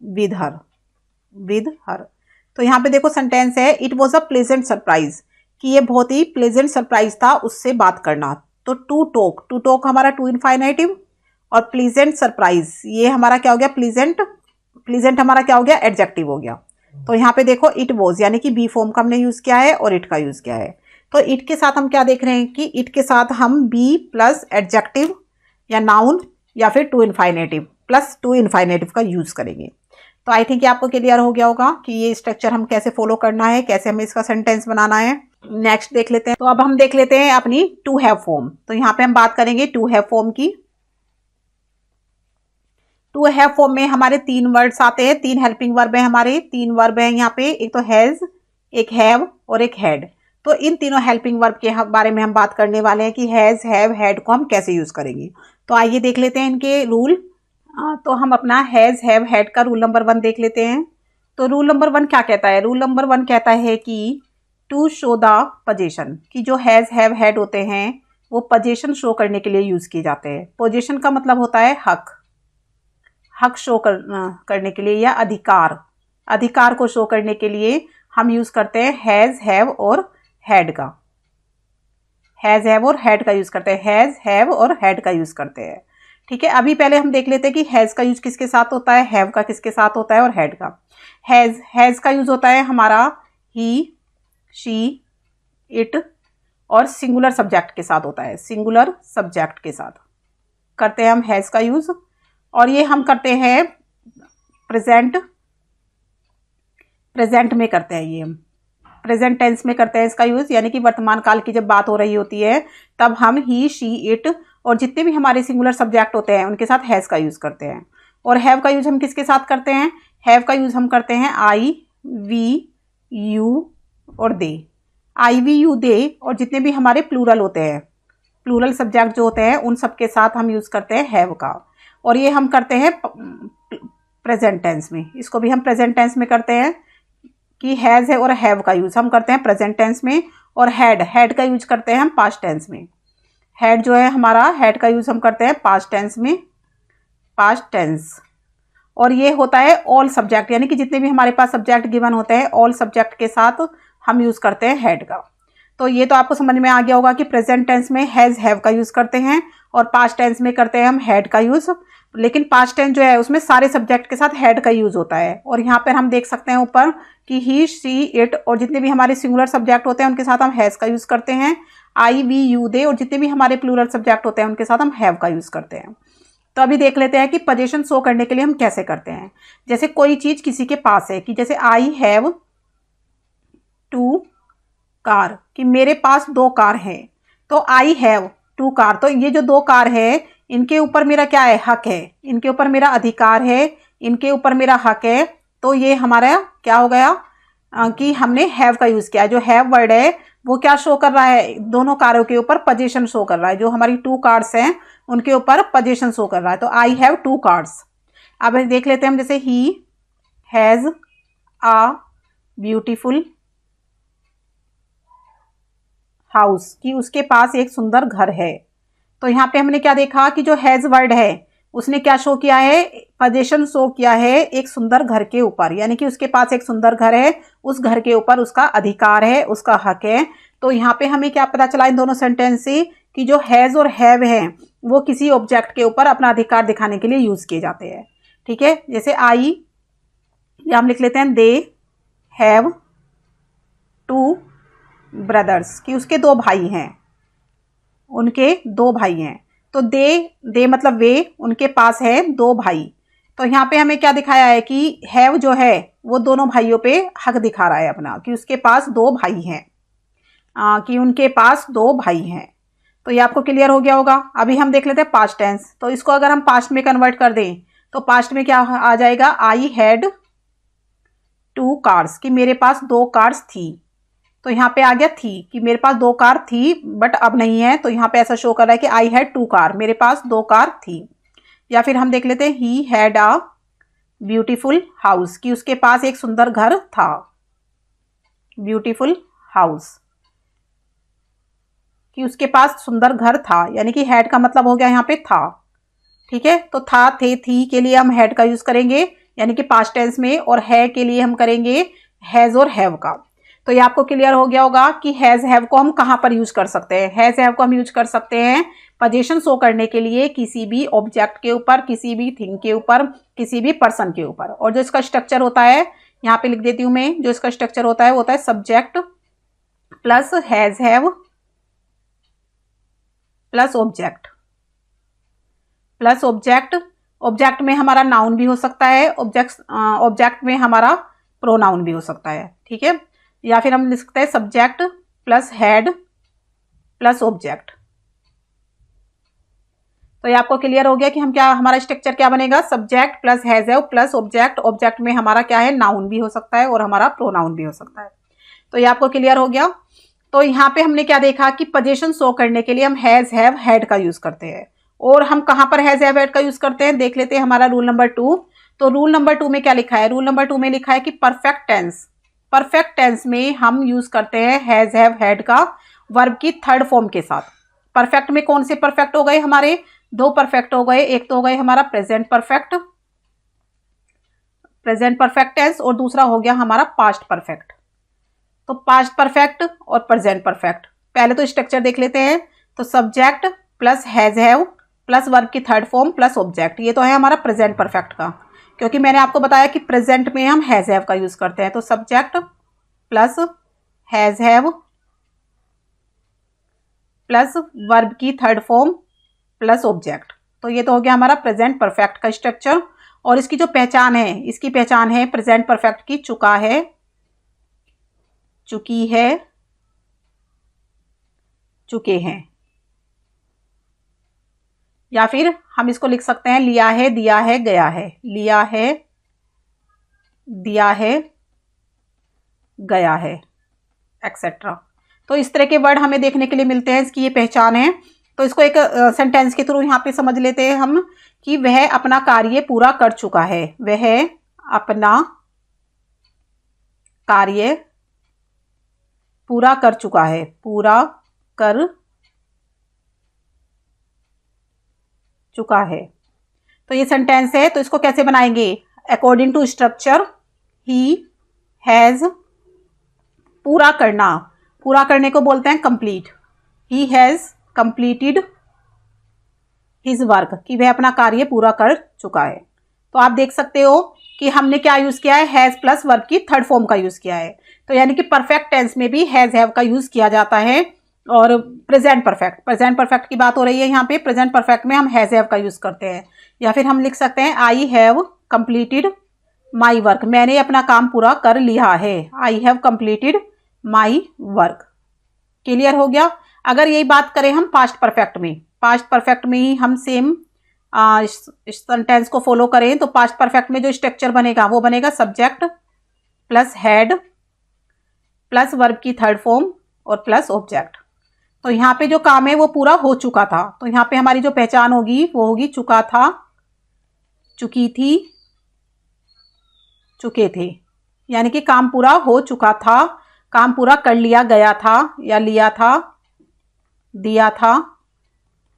with her. तो यहाँ पे देखो सेंटेंस है it was a pleasant surprise, कि ये बहुत ही प्लेजेंट सरप्राइज था उससे बात करना। तो टू टॉक हमारा टू इनफाइनेटिव, और प्लीजेंट सरप्राइज ये हमारा क्या हो गया, प्लीजेंट हमारा क्या हो गया, एडजेक्टिव हो गया। तो यहाँ पे देखो इट वॉज यानी कि बी फॉर्म का हमने यूज किया है और इट का यूज किया है। तो इट के साथ हम क्या देख रहे हैं कि इट के साथ हम बी प्लस एडजेक्टिव या नाउन या फिर टू इनफाइनेटिव प्लस टू इनफाइनेटिव का यूज करेंगे। तो आई थिंक आपको क्लियर हो गया होगा कि ये स्ट्रक्चर हम कैसे फॉलो करना है, कैसे हमें इसका सेंटेंस बनाना है। नेक्स्ट देख लेते हैं। तो अब हम देख लेते हैं अपनी टू हैव फॉर्म। तो यहाँ पे हम बात करेंगे टू हैव फॉर्म की। टू हैव फॉर्म में हमारे तीन वर्ड्स आते हैं, तीन हेल्पिंग वर्ब है, हमारे तीन वर्ब है यहाँ पे, एक तो हैज, एक हैव और एक हैड। तो इन तीनों हेल्पिंग वर्ब के बारे में हम बात करने वाले हैं कि हैज हैव हैड को हम कैसे यूज करेंगे। तो आइए देख लेते हैं इनके रूल। तो हम अपना हैज हैव हैड का रूल नंबर 1 देख लेते हैं। तो रूल नंबर 1 क्या कहता है, रूल नंबर 1 कहता है कि टू शो द पोजीशन, कि जो हैज हैव हैड होते हैं वो पोजीशन शो करने के लिए यूज किए जाते हैं। पोजीशन का मतलब होता है हक शो करने के लिए या अधिकार को शो करने के लिए हम यूज करते हैं हैज हैव और हैड का, हैज हैव और हैड का यूज करते हैं, हैज हैव और हैड का यूज करते हैं। ठीक है, अभी पहले हम देख लेते हैं कि हैज का यूज किसके साथ होता है, हैव का किसके साथ होता है और हैड का। हैज का यूज होता है हमारा ही, शी, इट और सिंगुलर सब्जेक्ट के साथ होता है, सिंगुलर सब्जेक्ट के साथ करते हैं हम हैज का यूज। और ये हम करते हैं प्रेजेंट में करते हैं, ये हम प्रेजेंट टेंस में करते हैं इसका यूज, यानी कि वर्तमान काल की जब बात हो रही होती है तब हम ही, शी, इट और जितने भी हमारे सिंगुलर सब्जेक्ट होते हैं उनके साथ हैज का यूज करते हैं। और हैव का यूज हम किसके साथ करते हैं, हैव का यूज हम करते हैं आई, वी, यू और दे। आई, वी, यू, दे और जितने भी हमारे प्लूरल होते हैं, प्लूरल सब्जेक्ट जो होते हैं उन सबके साथ हम यूज करते हैं हैव का। और ये हम करते हैं प्रेजेंट टेंस में, इसको भी हम प्रेजेंट टेंस में करते हैं कि हैज है और हैव का यूज हम करते हैं प्रेजेंट टेंस में। और हैड का यूज करते हैं हम पास्ट टेंस में। हैड जो है हमारा, हैड का यूज हम करते हैं पास्ट टेंस में, पास्ट टेंस। और ये होता है ऑल सब्जेक्ट, यानी कि जितने भी हमारे पास सब्जेक्ट गिवन होते हैं ऑल सब्जेक्ट के साथ हम यूज़ करते हैं हैड का। तो ये तो आपको समझ में आ गया होगा कि प्रेजेंट टेंस में हैज़ हैव का यूज़ करते हैं और पास्ट टेंस में करते हैं हम हैड का यूज़। लेकिन पास्ट टेंस जो है उसमें सारे सब्जेक्ट के साथ हैड का यूज़ होता है। और यहाँ पर हम देख सकते हैं ऊपर कि ही, शी, इट और जितने भी हमारे सिंगुलर सब्जेक्ट होते हैं उनके साथ हम हैज़ का यूज़ करते हैं। आई, वी, यू, दे और जितने भी हमारे प्लूरल सब्जेक्ट होते हैं उनके साथ हम हैव का यूज़ करते हैं। तो अभी देख लेते हैं कि पोजीशन शो करने के लिए हम कैसे करते हैं। जैसे कोई चीज़ किसी के पास है, कि जैसे आई हैव 2 कार, कि मेरे पास 2 कार हैं। तो आई हैव 2 कार, तो ये जो 2 कार है इनके ऊपर मेरा क्या है, हक है, इनके ऊपर मेरा अधिकार है, इनके ऊपर मेरा हक है। तो ये हमारा क्या हो गया कि हमने हैव का यूज़ किया। जो हैव वर्ड है वो क्या शो कर रहा है, दोनों कारों के ऊपर पोजीशन शो कर रहा है। जो हमारी 2 कार्स हैं उनके ऊपर पोजीशन शो कर रहा है। तो आई हैव 2 कार्स। अब देख लेते हैं हम, जैसे he has a beautiful house, कि उसके पास एक सुंदर घर है। तो यहाँ पे हमने क्या देखा कि जो हैज़ वर्ड है उसने क्या शो किया है, पोजीशन शो किया है एक सुंदर घर के ऊपर, यानी कि उसके पास एक सुंदर घर है, उस घर के ऊपर उसका अधिकार है, उसका हक है। तो यहाँ पे हमें क्या पता चला इन दोनों सेंटेंस से कि जो हैज़ और हैव हैं वो किसी ऑब्जेक्ट के ऊपर अपना अधिकार दिखाने के लिए यूज़ किए जाते हैं। ठीक है, जैसे आई, या हम लिख लेते हैं दे हैव 2 ब्रदर्स, कि उसके 2 भाई हैं, उनके 2 भाई हैं। तो दे मतलब वे, उनके पास है 2 भाई। तो यहाँ पे हमें क्या दिखाया है कि हैव जो है वो दोनों भाइयों पे हक दिखा रहा है अपना, कि उसके पास 2 भाई हैं, कि उनके पास 2 भाई हैं। तो ये आपको क्लियर हो गया होगा। अभी हम देख लेते हैं पास्ट टेंस। तो इसको अगर हम पास्ट में कन्वर्ट कर दें तो पास्ट में क्या आ जाएगा, आई हैड 2 कार्स, कि मेरे पास 2 कार्स थी। तो यहाँ पे आ गया थी, कि मेरे पास 2 कार थी बट अब नहीं है। तो यहाँ पे ऐसा शो कर रहा है कि आई हैड 2 कार, मेरे पास 2 कार थी। या फिर हम देख लेते हैं he had a beautiful house, कि उसके पास एक सुंदर घर था, ब्यूटीफुल हाउस, कि उसके पास सुंदर घर था। यानी कि हैड का मतलब हो गया यहाँ पे था। ठीक है, तो था, थे, थी के लिए हम हैड का यूज करेंगे यानी कि पास्ट टेंस में, और है के लिए हम करेंगे हैज और हैव का। तो ये आपको क्लियर हो गया होगा कि हैज हैव को हम कहाँ पर यूज कर सकते हैं। हैज हैव को हम यूज कर सकते हैं पोजीशन शो करने के लिए किसी भी ऑब्जेक्ट के ऊपर, किसी भी थिंग के ऊपर, किसी भी पर्सन के ऊपर। और जो इसका स्ट्रक्चर होता है यहाँ पे लिख देती हूँ मैं, जो इसका स्ट्रक्चर होता है वो होता है subject plus has have plus object, plus object. Object में हमारा नाउन भी हो सकता है, ऑब्जेक्ट में हमारा प्रोनाउन भी हो सकता है। ठीक है, या फिर हम लिख सकते हैं subject plus head plus object. तो ये आपको क्लियर हो गया कि हम क्या, हमारा स्ट्रक्चर क्या बनेगा, subject plus has have plus object. Object में हमारा क्या है, नाउन भी हो सकता है और हमारा प्रोनाउन भी हो सकता है। तो ये आपको क्लियर हो गया। तो यहाँ पे हमने क्या देखा कि पोजीशन शो करने के लिए हम हैज हैव हैड का यूज करते हैं। और हम कहाँ पर हैज हैव हैड का यूज करते हैं, देख लेते हैं हमारा रूल नंबर 2। तो रूल नंबर 2 में क्या लिखा है, रूल नंबर 2 में लिखा है कि परफेक्ट टेंस, परफेक्ट टेंस में हम यूज करते हैं हैज हैव हैड का वर्ब की थर्ड फॉर्म के साथ। परफेक्ट में कौन से परफेक्ट हो गए, हमारे 2 परफेक्ट हो गए। एक तो हो गए हमारा present perfect, present perfect tense, और दूसरा हो गया हमारा पास्ट परफेक्ट। तो पास्ट परफेक्ट और प्रेजेंट परफेक्ट। पहले तो स्ट्रक्चर देख लेते हैं। तो subject plus has have plus verb की थर्ड फॉर्म प्लस ऑब्जेक्ट, ये तो है हमारा प्रेजेंट परफेक्ट का, क्योंकि मैंने आपको बताया कि प्रेजेंट में हम हैज हैव का यूज करते हैं। तो subject plus has have plus verb की थर्ड फॉर्म प्लस ऑब्जेक्ट। तो ये तो हो गया हमारा प्रेजेंट परफेक्ट का स्ट्रक्चर। और इसकी जो पहचान है, इसकी पहचान है प्रेजेंट परफेक्ट की, चुका है, चुकी है, चुके हैं। या फिर हम इसको लिख सकते हैं लिया है, दिया है, गया है, लिया है, दिया है, गया है, एक्सेट्रा। तो इस तरह के वर्ड हमें देखने के लिए मिलते हैं, इसकी ये पहचान है। तो इसको एक सेंटेंस के थ्रू यहाँ पे समझ लेते हैं हम कि वह अपना कार्य पूरा कर चुका है, वह अपना कार्य पूरा कर चुका है, पूरा कर चुका है। तो ये सेंटेंस है, तो इसको कैसे बनाएंगे? According to structure, he has, पूरा करना, पूरा करने को बोलते हैं complete. He has completed his work, कि वह अपना कार्य पूरा कर चुका है। तो आप देख सकते हो कि हमने क्या यूज किया है? हैज प्लस वर्ब की थर्ड फॉर्म का यूज किया है। तो यानी कि परफेक्ट टेंस में भी हैज हैव का यूज किया जाता है। और प्रेजेंट परफेक्ट की बात हो रही है यहाँ पे। प्रेजेंट परफेक्ट में हम हैज हैव का यूज करते हैं। या फिर हम लिख सकते हैं I have completed my work, मैंने अपना काम पूरा कर लिया है। I have completed my work. Clear हो गया? अगर यही बात करें हम पास्ट परफेक्ट में, पास्ट परफेक्ट में ही हम सेम इस सेंटेंस को फॉलो करें, तो पास्ट परफेक्ट में जो स्ट्रक्चर बनेगा वो बनेगा subject plus head plus verb की थर्ड फॉर्म और प्लस ऑब्जेक्ट। तो यहाँ पे जो काम है वो पूरा हो चुका था, तो यहाँ पे हमारी जो पहचान होगी वो होगी चुका था, चुकी थी, चुके थे। यानी कि काम पूरा हो चुका था, काम पूरा कर लिया गया था, या लिया था, दिया था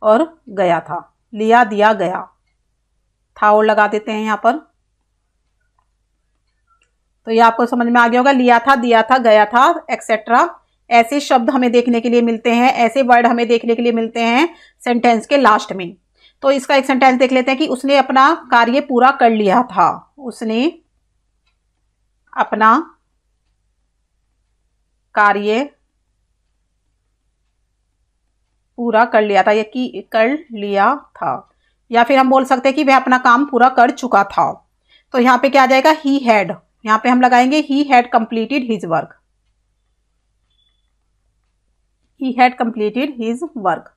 और गया था। लिया, दिया, गया, था और लगा देते हैं यहाँ पर। तो ये आपको समझ में आ गया होगा। लिया था, दिया था, गया था, एक्सेट्रा। ऐसे शब्द हमें देखने के लिए मिलते हैं, ऐसे वर्ड हमें देखने के लिए मिलते हैं सेंटेंस के लास्ट में। तो इसका एक सेंटेंस देख लेते हैं कि उसने अपना कार्य पूरा कर लिया था। उसने अपना कार्य पूरा कर लिया था, या कि कर लिया था। या फिर हम बोल सकते हैं कि वह अपना काम पूरा कर चुका था। तो यहाँ पे क्या आ जाएगा? ही हैड, यहाँ पे हम लगाएंगे he had completed his work. He had completed his work.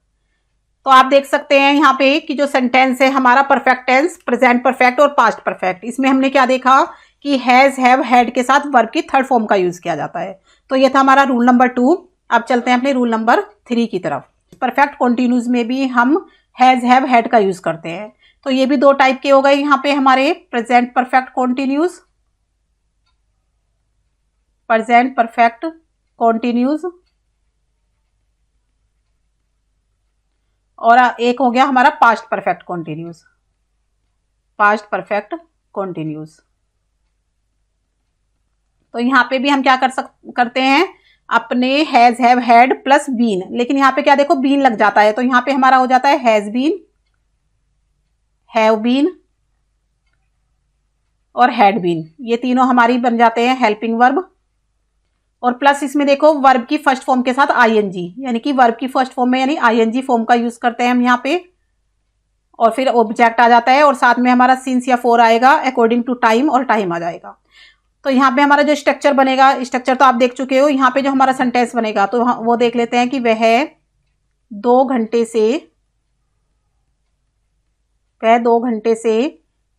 तो आप देख सकते हैं यहाँ पे कि जो सेंटेंस है हमारा परफेक्ट टेंस, प्रेजेंट परफेक्ट और पास्ट परफेक्ट, इसमें हमने क्या देखा कि हैज, हैव, हैड के साथ वर्ब की थर्ड फॉर्म का यूज किया जाता है। तो ये था हमारा रूल नंबर 2। अब चलते हैं अपने रूल नंबर 3 की तरफ। परफेक्ट कॉन्टिन्यूज में भी हम हैज, हैव, हैड का यूज करते हैं। तो ये भी दो टाइप के हो गए यहाँ पे हमारे, present perfect continuous, present perfect continuous, और एक हो गया हमारा past perfect continuous, past perfect continuous. तो यहाँ पे भी हम क्या करते हैं, अपने has, have, had plus been, लेकिन यहाँ पे क्या देखो बीन लग जाता है, तो यहाँ पे हमारा हो जाता है हैज बीन, हैव बीन और हैड बीन। ये तीनों हमारी बन जाते हैं हेल्पिंग वर्ब। और प्लस इसमें देखो वर्ब की फर्स्ट फॉर्म के साथ आईएनजी, यानी कि वर्ब की फर्स्ट फॉर्म में यानी आईएनजी फॉर्म का यूज करते हैं हम यहाँ पे। और फिर ऑब्जेक्ट आ जाता है और साथ में हमारा सिंस या फॉर आएगा, अकॉर्डिंग टू टाइम और टाइम आ जाएगा। तो यहाँ पे हमारा जो स्ट्रक्चर बनेगा, स्ट्रक्चर तो आप देख चुके हो। यहाँ पे जो हमारा सेंटेंस बनेगा तो वो देख लेते हैं कि वह 2 घंटे से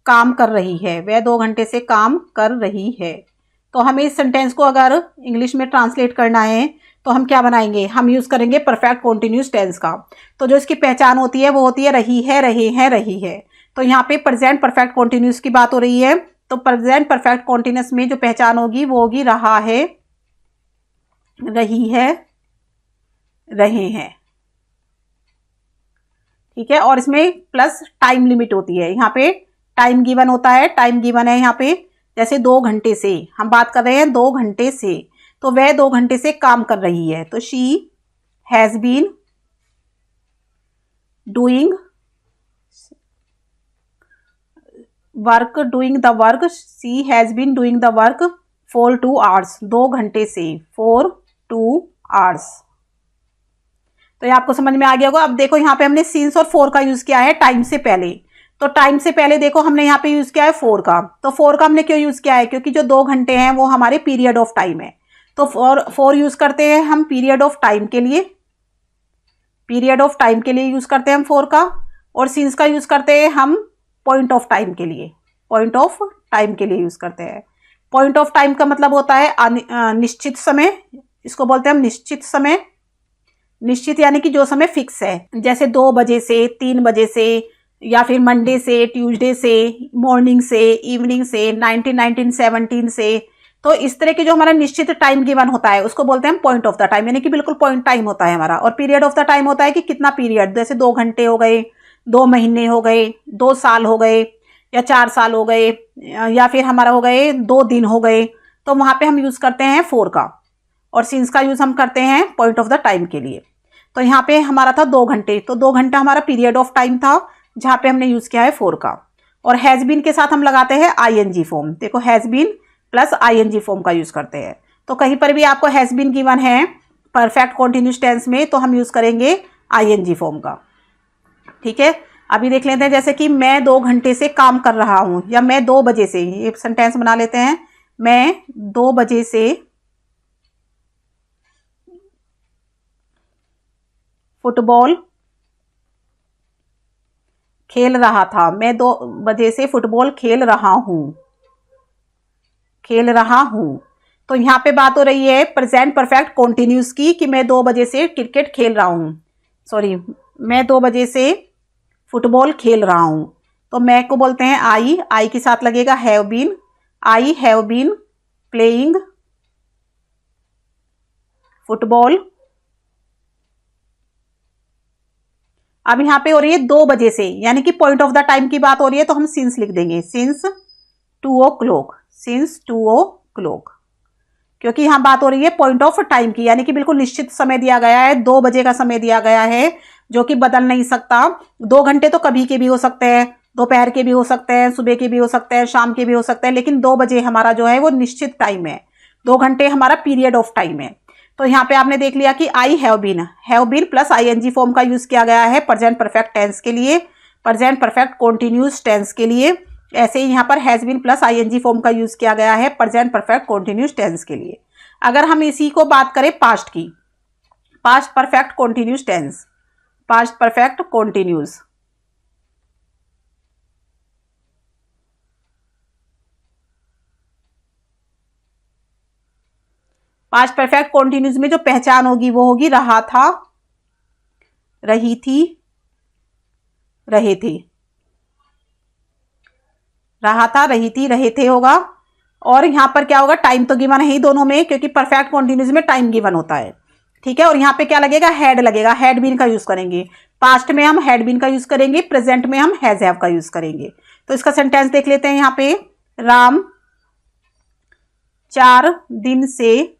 काम कर रही है, वह 2 घंटे से काम कर रही है। तो हमें इस सेंटेंस को अगर इंग्लिश में ट्रांसलेट करना है तो हम क्या बनाएंगे, हम यूज करेंगे परफेक्ट कॉन्टिन्यूस टेंस का। तो जो इसकी पहचान होती है वो होती है रही है, रहे हैं, रही है। तो यहाँ पे प्रेजेंट परफेक्ट कॉन्टिन्यूस की बात हो रही है, तो प्रेजेंट परफेक्ट कॉन्टिन्यूस में जो पहचान होगी वो होगी रहा है, रही है, रहे हैं। ठीक है। और इसमें प्लस टाइम लिमिट होती है, यहाँ पे टाइम गिवन होता है, टाइम गिवन है यहाँ पे। जैसे 2 घंटे से हम बात कर रहे हैं, 2 घंटे से, तो वह 2 घंटे से काम कर रही है। तो she has been doing work, doing the work, she has been doing the work for 2 hours, 2 घंटे से, फॉर 2 आवर्स। तो ये आपको समझ में आ गया होगा। अब देखो यहाँ पे हमने सिंस और फॉर का यूज किया है टाइम से पहले। तो टाइम से पहले देखो हमने यहाँ पे यूज किया है फॉर का। तो फॉर का हमने क्यों यूज किया है, क्योंकि जो 2 घंटे हैं वो हमारे पीरियड ऑफ टाइम है। तो फॉर यूज करते हैं हम पीरियड ऑफ टाइम के लिए, पीरियड ऑफ टाइम के लिए यूज करते हैं हम फॉर का। और सिंस का यूज करते हैं हम पॉइंट ऑफ टाइम के लिए, पॉइंट ऑफ टाइम के लिए यूज करते हैं। पॉइंट ऑफ टाइम का मतलब होता है निश्चित समय, इसको बोलते हैं हम निश्चित समय। निश्चित यानी कि जो समय फिक्स है, जैसे 2 बजे से, 3 बजे से, या फिर मंडे से, ट्यूसडे से, मॉर्निंग से, इवनिंग से, 19, 17 से। तो इस तरह की जो हमारा निश्चित टाइम गिवन होता है उसको बोलते हैं हम पॉइंट ऑफ द टाइम, यानी कि बिल्कुल पॉइंट टाइम होता है हमारा। और पीरियड ऑफ द टाइम होता है कि कितना पीरियड, जैसे 2 घंटे हो गए, 2 महीने हो गए, 2 साल हो गए या 4 साल हो गए या फिर हमारा हो गए 2 दिन हो गए, तो वहां पे हम यूज करते हैं फोर का। और सिंस का यूज हम करते हैं पॉइंट ऑफ द टाइम के लिए। तो यहाँ पे हमारा था 2 घंटे, तो 2 घंटा हमारा पीरियड ऑफ टाइम था जहां पे हमने यूज किया है फोर का। और हैज बीन के साथ हम लगाते हैं आईएनजी फॉर्म। देखो has been plus ING form का यूज करते हैं। तो कहीं पर भी आपको हैज बीन गिवन है परफेक्ट कॉन्टिन्यूस टेंस में, तो हम यूज करेंगे आईएनजी फॉर्म का। ठीक है, अभी देख लेते हैं, जैसे कि मैं 2 घंटे से काम कर रहा हूं, या मैं 2 बजे से, ये सेंटेंस बना लेते हैं, मैं 2 बजे से फुटबॉल खेल रहा था। मैं 2 बजे से फुटबॉल खेल रहा हूं, खेल रहा हूं। तो यहां पे बात हो रही है प्रेजेंट परफेक्ट कॉन्टिन्यूस की, कि मैं 2 बजे से क्रिकेट खेल रहा हूं, सॉरी, मैं 2 बजे से फुटबॉल खेल रहा हूं। तो मैं को बोलते हैं आई के साथ लगेगा have been, I have been playing football. अब यहां पे हो रही है 2 बजे से, यानी कि पॉइंट ऑफ द टाइम की बात हो रही है, तो हम सिंस लिख देंगे, सिंस 2 o'clock, सिंस 2 o'clock, क्योंकि यहां बात हो रही है पॉइंट ऑफ टाइम की, यानी कि बिल्कुल निश्चित समय दिया गया है, 2 बजे का समय दिया गया है, जो कि बदल नहीं सकता। 2 घंटे तो कभी के भी हो सकते हैं, दोपहर के भी हो सकते हैं, सुबह के भी हो सकते हैं, शाम के भी हो सकते हैं, लेकिन 2 बजे हमारा जो है वो निश्चित टाइम है। 2 घंटे हमारा पीरियड ऑफ टाइम है। तो यहाँ पे आपने देख लिया कि I have been plus ING form का यूज किया गया है प्रेजेंट परफेक्ट टेंस के लिए, प्रेजेंट परफेक्ट कॉन्टिन्यूस टेंस के लिए। ऐसे ही यहाँ पर has been plus ING form का यूज किया गया है प्रेजेंट परफेक्ट कॉन्टिन्यूस टेंस के लिए। अगर हम इसी को बात करें पास्ट की, past perfect continuous tense, past perfect continuous, past perfect continuous में जो पहचान होगी वो होगी रहा था, रही थी, रहे थे, रहा था, रही थी, रहे थे होगा। और यहां पर क्या होगा, टाइम तो गिवन है ही दोनों में, क्योंकि परफेक्ट कॉन्टिन्यूस में टाइम गिवन होता है। ठीक है, और यहां पे क्या लगेगा, हैड लगेगा, हैड बीन का यूज करेंगे। पास्ट में हम हैड बीन का यूज करेंगे, प्रेजेंट में हम हैज हैव का यूज करेंगे। तो इसका सेंटेंस देख लेते हैं यहाँ पे, राम 4 दिन से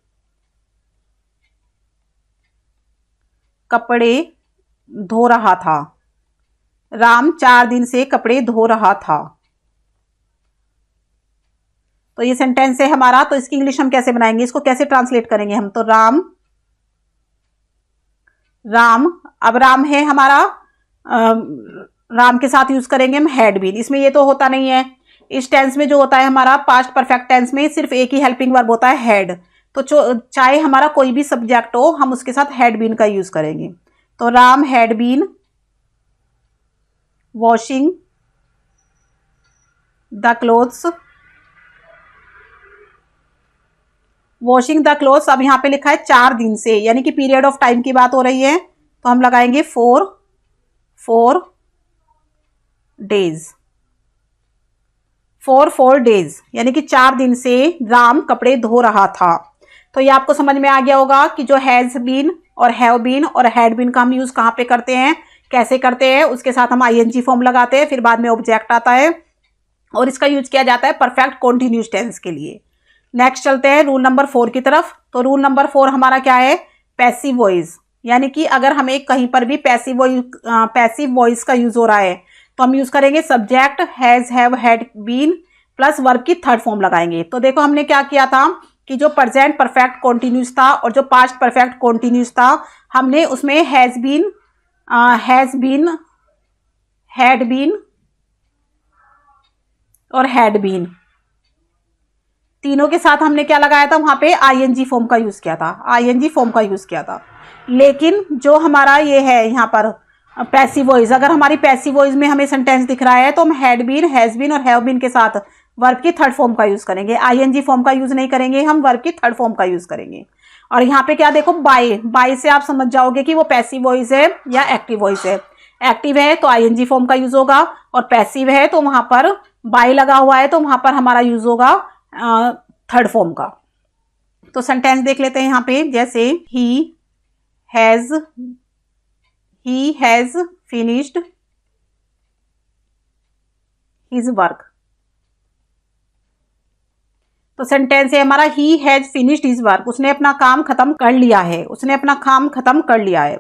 कपड़े धो रहा था। राम 4 दिन से कपड़े धो रहा था। तो ये सेंटेंस है हमारा। तो इसकी इंग्लिश हम कैसे बनाएंगे, इसको कैसे ट्रांसलेट करेंगे हम, तो राम, अब राम है हमारा, राम के साथ यूज करेंगे हम हैड बीन। इसमें ये तो होता नहीं है, इस टेंस में जो होता है हमारा पास्ट परफेक्ट टेंस में सिर्फ एक ही हेल्पिंग वर्ब होता है, हैड। तो चाहे हमारा कोई भी सब्जेक्ट हो, हम उसके साथ हैड बीन का यूज करेंगे। तो Ram had been washing the clothes, washing the clothes. अब यहां पे लिखा है 4 दिन से, यानी कि पीरियड ऑफ टाइम की बात हो रही है, तो हम लगाएंगे 4 डेज, 4 डेज, यानी कि 4 दिन से राम कपड़े धो रहा था। तो ये आपको समझ में आ गया होगा कि जो हैज बीन और हैव बीन और हैड बीन का हम यूज कहां पे करते हैं, कैसे करते हैं। उसके साथ हम आईएनजी फॉर्म लगाते हैं, फिर बाद में ऑब्जेक्ट आता है, और इसका यूज किया जाता है परफेक्ट कॉन्टिन्यूस टेंस के लिए। नेक्स्ट चलते हैं रूल नंबर 4 की तरफ। तो रूल नंबर 4 हमारा क्या है, पैसिव वॉइस, यानी कि अगर हमें कहीं पर भी पैसिव वॉइस का यूज हो रहा है, तो हम यूज करेंगे subject has have had been plus verb की थर्ड फॉर्म लगाएंगे। तो देखो हमने क्या किया था कि जो प्रेजेंट परफेक्ट कॉन्टिन्यूस था और जो पास्ट परफेक्ट कॉन्टिन्यूस था, हमने उसमें हैज बीन, हैड बीन और हैड बीन, तीनों के साथ हमने क्या लगाया था, वहां पे आईएनजी फॉर्म का यूज किया था, आईएनजी फॉर्म का यूज किया था। लेकिन जो हमारा ये है यहाँ पर पैसिव वॉइस, अगर हमारी पैसिव वॉइस में हमें सेंटेंस दिख रहा है, तो हम हैड बीन, हैज बीन और हैव बीन के साथ वर्ब की थर्ड फॉर्म का यूज करेंगे, आईएनजी फॉर्म का यूज नहीं करेंगे, हम वर्ब की थर्ड फॉर्म का यूज करेंगे। और यहाँ पे क्या देखो, बाय से आप समझ जाओगे कि वो पैसिव वॉइस है या एक्टिव वॉइस है। एक्टिव है तो आईएनजी फॉर्म का यूज होगा, और पैसिव है तो वहां पर बाय लगा हुआ है, तो वहां पर हमारा यूज होगा थर्ड फॉर्म का। तो सेंटेंस देख लेते हैं यहाँ पे, जैसे he has finished his work. तो सेंटेंस है हमारा he has finished his work, उसने अपना काम खत्म कर लिया है, उसने अपना काम खत्म कर लिया है।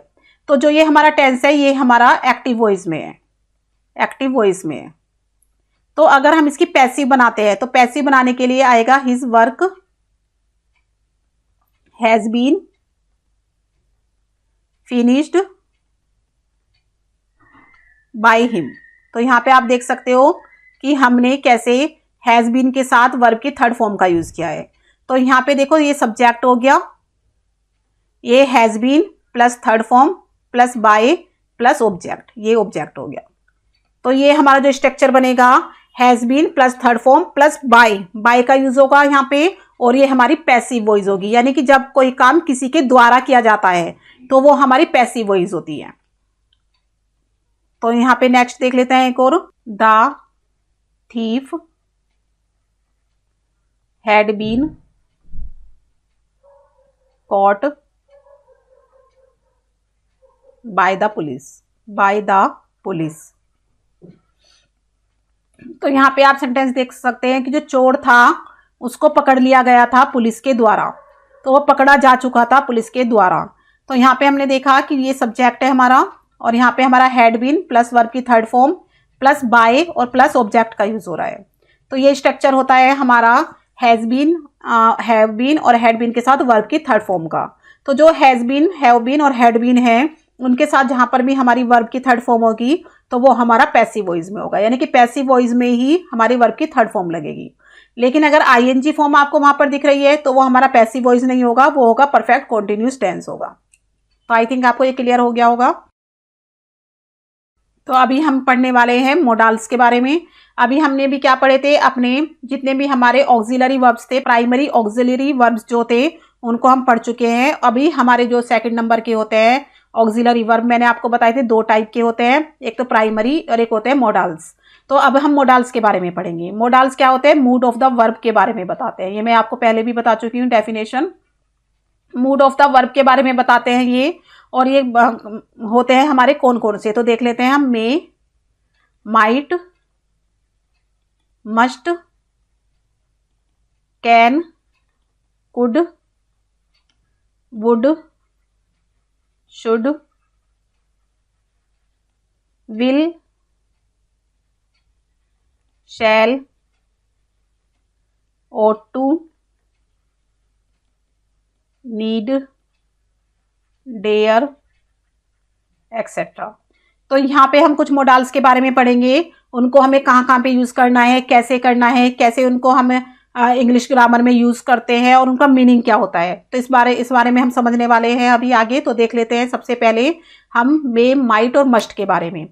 तो जो ये हमारा टेंस है ये हमारा एक्टिव वॉइस में है, एक्टिव वॉइस में है। तो अगर हम इसकी पैसिव बनाते हैं तो पैसिव बनाने के लिए आएगा his work has been finished by him. तो यहां पे आप देख सकते हो कि हमने कैसे हैज बीन के साथ वर्ब की थर्ड फॉर्म का यूज किया है। तो यहां पे देखो ये सब्जेक्ट हो गया, ये has been plus third form plus by plus object, ये ऑब्जेक्ट हो गया। तो ये हमारा जो स्ट्रक्चर बनेगा has been plus third form plus by का यूज होगा यहाँ पे, और ये हमारी पैसिव वॉइस होगी, यानी कि जब कोई काम किसी के द्वारा किया जाता है तो वो हमारी पैसिव वॉइस होती है। तो यहाँ पे नेक्स्ट देख लेते हैं एक और, the thief had been caught by the police, by the police. तो यहाँ पे आप सेंटेंस देख सकते हैं कि जो चोर था उसको पकड़ लिया गया था पुलिस के द्वारा, तो वो पकड़ा जा चुका था पुलिस के द्वारा। तो यहाँ पे हमने देखा कि ये सब्जेक्ट है हमारा, और यहाँ पे हमारा हैड बीन प्लस वर्ब की थर्ड फॉर्म प्लस बाय और प्लस ऑब्जेक्ट का यूज हो रहा है। तो ये स्ट्रक्चर होता है हमारा हैज बीन, हैव बीन और हैड बीन के साथ वर्ब की थर्ड फॉर्म का। तो जो हैज बीन, हैव बीन और हैड बीन है उनके साथ जहां पर भी हमारी वर्ब की थर्ड फॉर्म होगी तो वो हमारा पैसिव वॉइस में होगा, यानी कि पैसिव वॉइस में ही हमारी वर्ब की थर्ड फॉर्म लगेगी। लेकिन अगर आईएनजी फॉर्म आपको वहां पर दिख रही है तो वो हमारा पैसिव वॉइस नहीं होगा, वो होगा परफेक्ट कॉन्टिन्यूस टेंस होगा। तो आई थिंक आपको ये क्लियर हो गया होगा। तो अभी हम पढ़ने वाले हैं मोडाल्स के बारे में। अभी हमने भी क्या पढ़े थे, अपने जितने भी हमारे ऑक्सिलरी वर्ब्स थे, प्राइमरी ऑक्सिलरी वर्ब्स जो थे उनको हम पढ़ चुके हैं। अभी हमारे जो सेकंड नंबर के होते हैं ऑक्सिलरी वर्ब, मैंने आपको बताए थे दो टाइप के होते हैं, एक तो प्राइमरी और एक होते हैं मोडाल्स। तो अब हम मोडाल्स के बारे में पढ़ेंगे। मोडाल्स क्या होते हैं, मूड ऑफ द वर्ब के बारे में बताते हैं। ये मैं आपको पहले भी बता चुकी हूँ definition. Mood off the verb के बारे में बताते हैं ये, और ये होते हैं हमारे कौन कौन से, तो देख लेते हैं हम। May, might, must, can, could, would, should, will, shall, ought to, need, dare, etcetera. तो यहाँ पे हम कुछ मोडाल्स के बारे में पढ़ेंगे, उनको हमें कहाँ कहाँ पे यूज करना है, कैसे करना है, कैसे उनको हम इंग्लिश ग्रामर में यूज करते हैं और उनका मीनिंग क्या होता है। तो इस बारे में हम समझने वाले हैं अभी आगे। तो देख लेते हैं सबसे पहले हम मे, माइट और मस्ट के बारे में।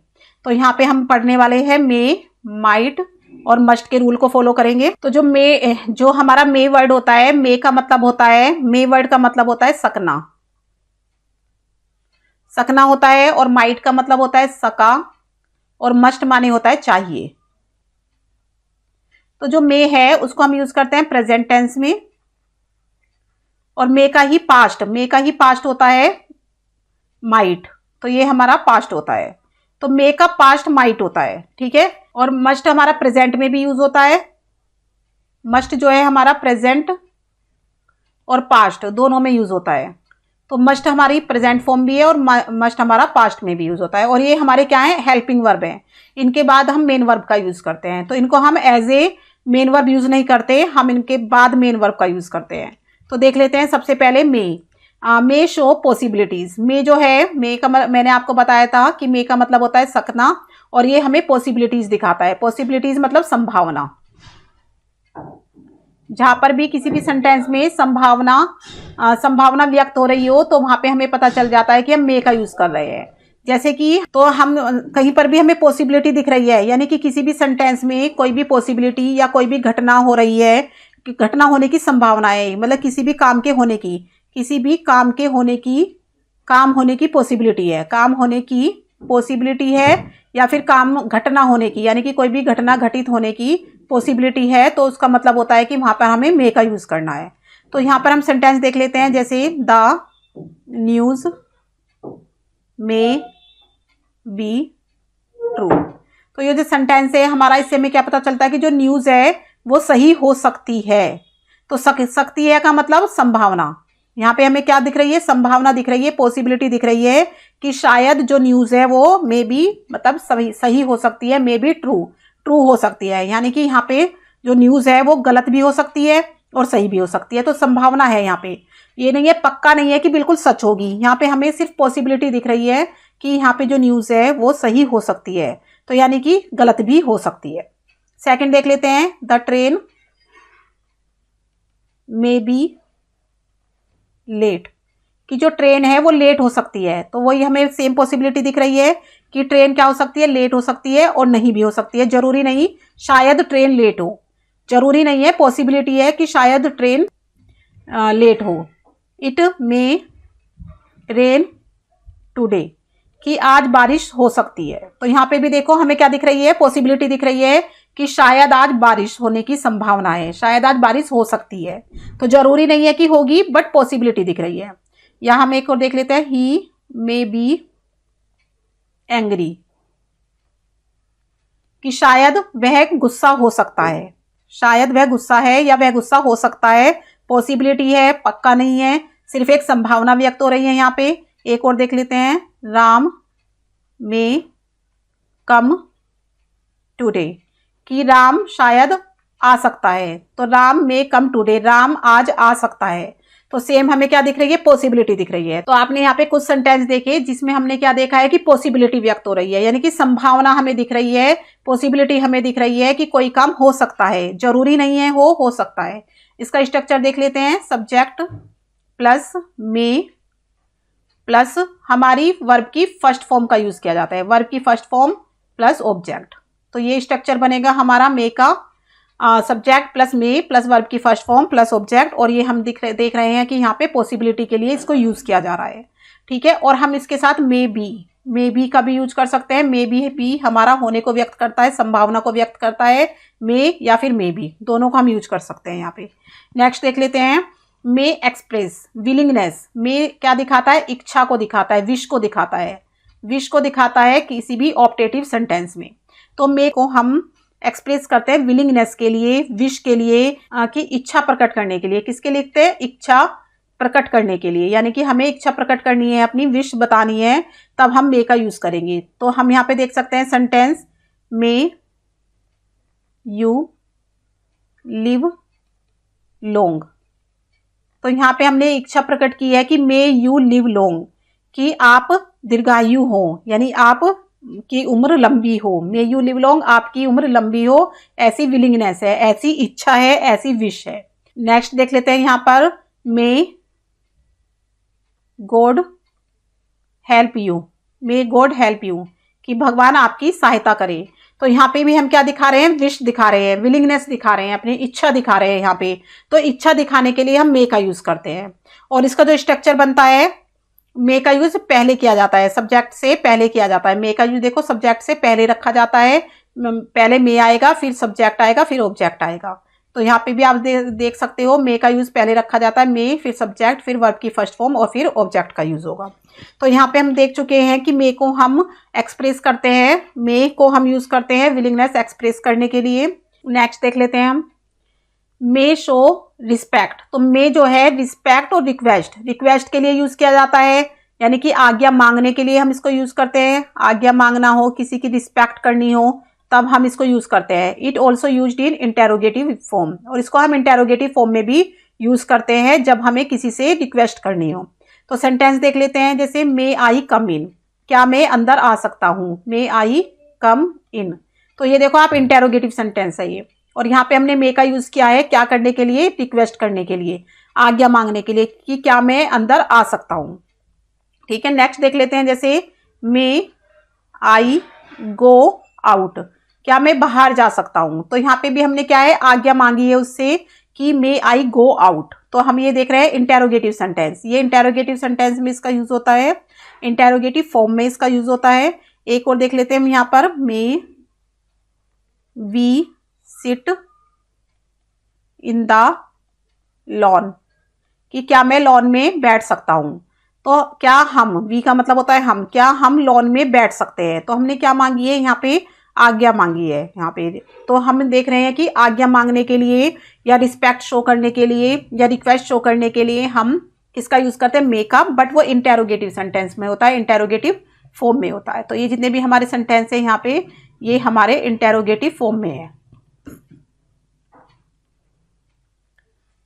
तो यहाँ पे हम पढ़ने वाले हैं मे, माइट और मस्ट के रूल को फॉलो करेंगे। तो जो हमारा मे वर्ड होता है, मे का मतलब होता है, मे वर्ड का मतलब होता है सकना, सकना होता है, और माइट का मतलब होता है सका, और मस्ट माने होता है चाहिए। तो जो मे है उसको हम यूज करते हैं प्रेजेंट टेंस में, और मे का ही पास्ट होता है माइट, तो ये हमारा पास्ट होता है। तो मे का पास्ट माइट होता है, ठीक है। और मस्ट हमारा प्रेजेंट में भी यूज होता है। मस्ट जो है हमारा प्रेजेंट और पास्ट दोनों में यूज होता है। तो मस्ट हमारी प्रेजेंट फॉर्म भी है और मस्ट हमारा पास्ट में भी यूज होता है। और ये हमारे क्या है, हेल्पिंग वर्ब है। इनके बाद हम मेन वर्ब का यूज करते हैं। तो इनको हम as a main verb use नहीं करते, हम इनके बाद मेन वर्ब का यूज करते हैं। तो देख लेते हैं सबसे पहले मे शो पॉसिबिलिटीज। मे जो है, मे का मैंने आपको बताया था कि मे का मतलब होता है सकना, और ये हमें पॉसिबिलिटीज दिखाता है। पॉसिबिलिटीज मतलब संभावना। जहां पर भी किसी भी सेंटेंस में संभावना व्यक्त हो रही हो तो वहां पे हमें पता चल जाता है कि हम मे का यूज कर रहे हैं। जैसे कि तो हम कहीं पर भी हमें पॉसिबिलिटी दिख रही है, यानी कि किसी भी सेंटेंस में कोई भी पॉसिबिलिटी या कोई भी घटना हो रही है, कि घटना होने की संभावना है, मतलब किसी भी काम के होने की, काम होने की पॉसिबिलिटी है, काम होने की पॉसिबिलिटी है, या फिर घटना होने की, यानी कि कोई भी घटना घटित होने की पॉसिबिलिटी है, तो उसका मतलब होता है कि वहां पर हमें मे का यूज करना है। तो यहां पर हम सेंटेंस देख लेते हैं, जैसे the news may be true. तो ये जो सेंटेंस है हमारा, इससे हमें क्या पता चलता है कि जो न्यूज़ है वो सही हो सकती है। तो सकती है का मतलब संभावना। यहाँ पे हमें क्या दिख रही है? संभावना दिख रही है, पॉसिबिलिटी दिख रही है कि शायद जो न्यूज़ है वो मे बी मतलब सही हो सकती है, मे बी ट्रू हो सकती है। यानी कि यहाँ पे जो न्यूज़ है वो गलत भी हो सकती है और सही भी हो सकती है। तो संभावना है यहाँ पे, ये नहीं है, पक्का नहीं है कि बिल्कुल सच होगी। यहाँ पे हमें सिर्फ पॉसिबिलिटी दिख रही है कि यहाँ पे जो न्यूज़ है वो सही हो सकती है, तो यानी कि गलत भी हो सकती है। सेकंड देख लेते हैं, the train may be late, कि जो ट्रेन है वो लेट हो सकती है। तो वही हमें सेम पॉसिबिलिटी दिख रही है कि ट्रेन क्या हो सकती है? लेट हो सकती है और नहीं भी हो सकती है। जरूरी नहीं शायद ट्रेन लेट हो, जरूरी नहीं है, पॉसिबिलिटी है कि शायद ट्रेन लेट हो। इट मे रेन टुडे, कि आज बारिश हो सकती है। तो यहाँ पे भी देखो हमें क्या दिख रही है? पॉसिबिलिटी दिख रही है कि शायद आज बारिश होने की संभावना है, शायद आज बारिश हो सकती है। तो जरूरी नहीं है कि होगी, बट पॉसिबिलिटी दिख रही है। या हम एक और देख लेते हैं, ही मे बी एंग्री, कि शायद वह गुस्सा हो सकता है, शायद वह गुस्सा है या वह गुस्सा हो सकता है। पॉसिबिलिटी है, पक्का नहीं है, सिर्फ एक संभावना व्यक्त हो रही है यहाँ पे। एक और देख लेते हैं, राम में कम टुडे, कि राम शायद आ सकता है। तो राम में कम टुडे, राम आज आ सकता है। तो सेम हमें क्या दिख रही है? पॉसिबिलिटी दिख रही है। तो आपने यहाँ पे कुछ सेंटेंस देखे जिसमें हमने क्या देखा है कि पॉसिबिलिटी व्यक्त हो रही है, यानी कि संभावना हमें दिख रही है, पॉसिबिलिटी हमें दिख रही है कि कोई काम हो सकता है, जरूरी नहीं है हो सकता है। इसका स्ट्रक्चर देख लेते हैं, सब्जेक्ट प्लस मे प्लस हमारी वर्ब की फर्स्ट फॉर्म का यूज किया जाता है, वर्ब की फर्स्ट फॉर्म प्लस ऑब्जेक्ट। तो ये स्ट्रक्चर बनेगा हमारा मे का, सब्जेक्ट प्लस मे प्लस वर्ब की फर्स्ट फॉर्म प्लस ऑब्जेक्ट। और ये हम देख रहे हैं कि यहाँ पे पॉसिबिलिटी के लिए इसको यूज किया जा रहा है, ठीक है। और हम इसके साथ मे बी का भी यूज कर सकते हैं। मे बी हमारा होने को व्यक्त करता है, संभावना को व्यक्त करता है, मे या फिर मे बी, दोनों को हम यूज कर सकते हैं यहाँ पे। नेक्स्ट देख लेते हैं, मे एक्सप्रेस विलिंगनेस, मे क्या दिखाता है? इच्छा को दिखाता है, विश को दिखाता है, विश को दिखाता है किसी भी ऑप्टेटिव सेंटेंस में। तो मे को हम एक्सप्रेस करते हैं विलिंगनेस के लिए, विश के लिए, कि इच्छा प्रकट करने के लिए। किसके लिए लिखते हैं? इच्छा प्रकट करने के लिए, यानी कि हमें इच्छा प्रकट करनी है, अपनी विश बतानी है, तब हम मे का यूज करेंगे। तो हम यहाँ पे देख सकते हैं sentence, may you live long. तो यहाँ पे हमने इच्छा प्रकट की है कि मे यू लिव लॉन्ग, कि आप दीर्घायु हो, यानी आप की उम्र लंबी हो। मे यू लिव लॉन्ग, आपकी उम्र लंबी हो, ऐसी विलिंगनेस है, ऐसी इच्छा है, ऐसी विश है। नेक्स्ट देख लेते हैं यहाँ पर, may God help you, may God help you, कि भगवान आपकी सहायता करे। तो यहाँ पे भी हम क्या दिखा रहे हैं? विश दिखा रहे हैं, विलिंगनेस दिखा रहे हैं, अपनी इच्छा दिखा रहे हैं यहाँ पे। तो इच्छा दिखाने के लिए हम मे का यूज करते हैं। और इसका जो स्ट्रक्चर बनता है, मे का यूज पहले किया जाता है, सब्जेक्ट से पहले किया जाता है। मे का यूज देखो सब्जेक्ट से पहले रखा जाता है, पहले मे आएगा, फिर सब्जेक्ट आएगा, फिर ऑब्जेक्ट आएगा। तो यहाँ पे भी आप देख सकते हो, मे का यूज पहले रखा जाता है, मे फिर सब्जेक्ट फिर वर्ब की फर्स्ट फॉर्म और फिर ऑब्जेक्ट का यूज होगा। तो यहाँ पे हम देख चुके हैं कि मे को हम एक्सप्रेस करते हैं, मे को हम यूज करते हैं विलिंगनेस एक्सप्रेस करने के लिए। नेक्स्ट देख लेते हैं हम, मे शो रिस्पेक्ट। तो मे जो है रिस्पेक्ट और रिक्वेस्ट के लिए यूज किया जाता है, यानी कि आज्ञा मांगने के लिए हम इसको यूज करते हैं। आज्ञा मांगना हो, किसी की रिस्पेक्ट करनी हो, तब हम इसको यूज करते हैं। It also used in interrogative form, और इसको हम इंटेरोगेटिव फॉर्म में भी यूज करते हैं जब हमें किसी से रिक्वेस्ट करनी हो। तो सेंटेंस देख लेते हैं, जैसे मे आई कम इन, क्या मैं अंदर आ सकता हूँ? मे आई कम इन। तो ये देखो आप, इंटेरोगेटिव सेंटेंस है ये। और यहाँ पे हमने मे का यूज किया है क्या करने के लिए? रिक्वेस्ट करने के लिए, आज्ञा मांगने के लिए, कि क्या मैं अंदर आ सकता हूँ, ठीक है। नेक्स्ट देख लेते हैं, जैसे मे आई गो आउट, क्या मैं बाहर जा सकता हूँ? तो यहाँ पे भी हमने क्या है? आज्ञा मांगी है उससे कि मे आई गो आउट। तो हम ये देख रहे हैं इंटेरोगेटिव सेंटेंस, ये इंटेरोगेटिव सेंटेंस में इसका यूज होता है, इंटेरोगेटिव फॉर्म में इसका यूज होता है। एक और देख लेते हैं हम यहाँ पर, may we sit in the lawn, कि क्या मैं लॉन में बैठ सकता हूँ? तो क्या हम, वी का मतलब होता है हम, क्या हम लॉन में बैठ सकते हैं? तो हमने क्या मांगी है यहाँ पे? आज्ञा मांगी है यहाँ पे। तो हम देख रहे हैं कि आज्ञा मांगने के लिए या रिस्पेक्ट शो करने के लिए या रिक्वेस्ट शो करने के लिए हम किसका यूज़ करते हैं? मे का, बट वो इंटेरोगेटिव सेंटेंस में होता है, इंटेरोगेटिव फॉर्म में होता है। तो ये जितने भी हमारे सेंटेंस हैं यहाँ पे, ये हमारे इंटेरोगेटिव फॉर्म में है,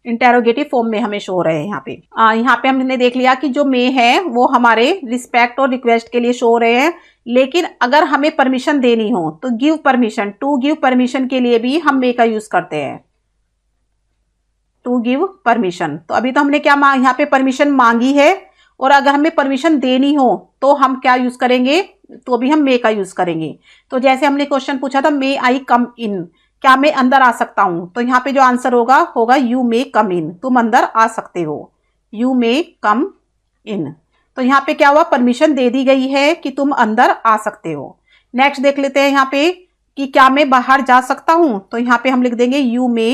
इंटेरोगेटिव फॉर्म में हमें शो हो रहे हैं यहाँ पे। यहाँ पे हमने देख लिया कि जो मे है वो हमारे रिस्पेक्ट और रिक्वेस्ट के लिए शो हो रहे हैं, लेकिन अगर हमें परमिशन देनी हो तो give permission, to give permission के लिए भी हम मे का यूज करते हैं, टू गिव परमिशन। तो अभी तो हमने क्या यहाँ पे परमिशन मांगी है, और अगर हमें परमिशन देनी हो तो हम क्या यूज करेंगे? तो अभी हम मे का यूज करेंगे। तो जैसे हमने क्वेश्चन पूछा था, मे आई कम इन, क्या मैं अंदर आ सकता हूं? तो यहाँ पे जो आंसर होगा यू मे कम इन, तुम अंदर आ सकते हो, यू मे कम इन। तो यहाँ पे क्या हुआ? परमिशन दे दी गई है कि तुम अंदर आ सकते हो। नेक्स्ट देख लेते हैं यहाँ पे कि क्या मैं बाहर जा सकता हूं? तो यहाँ पे हम लिख देंगे यू मे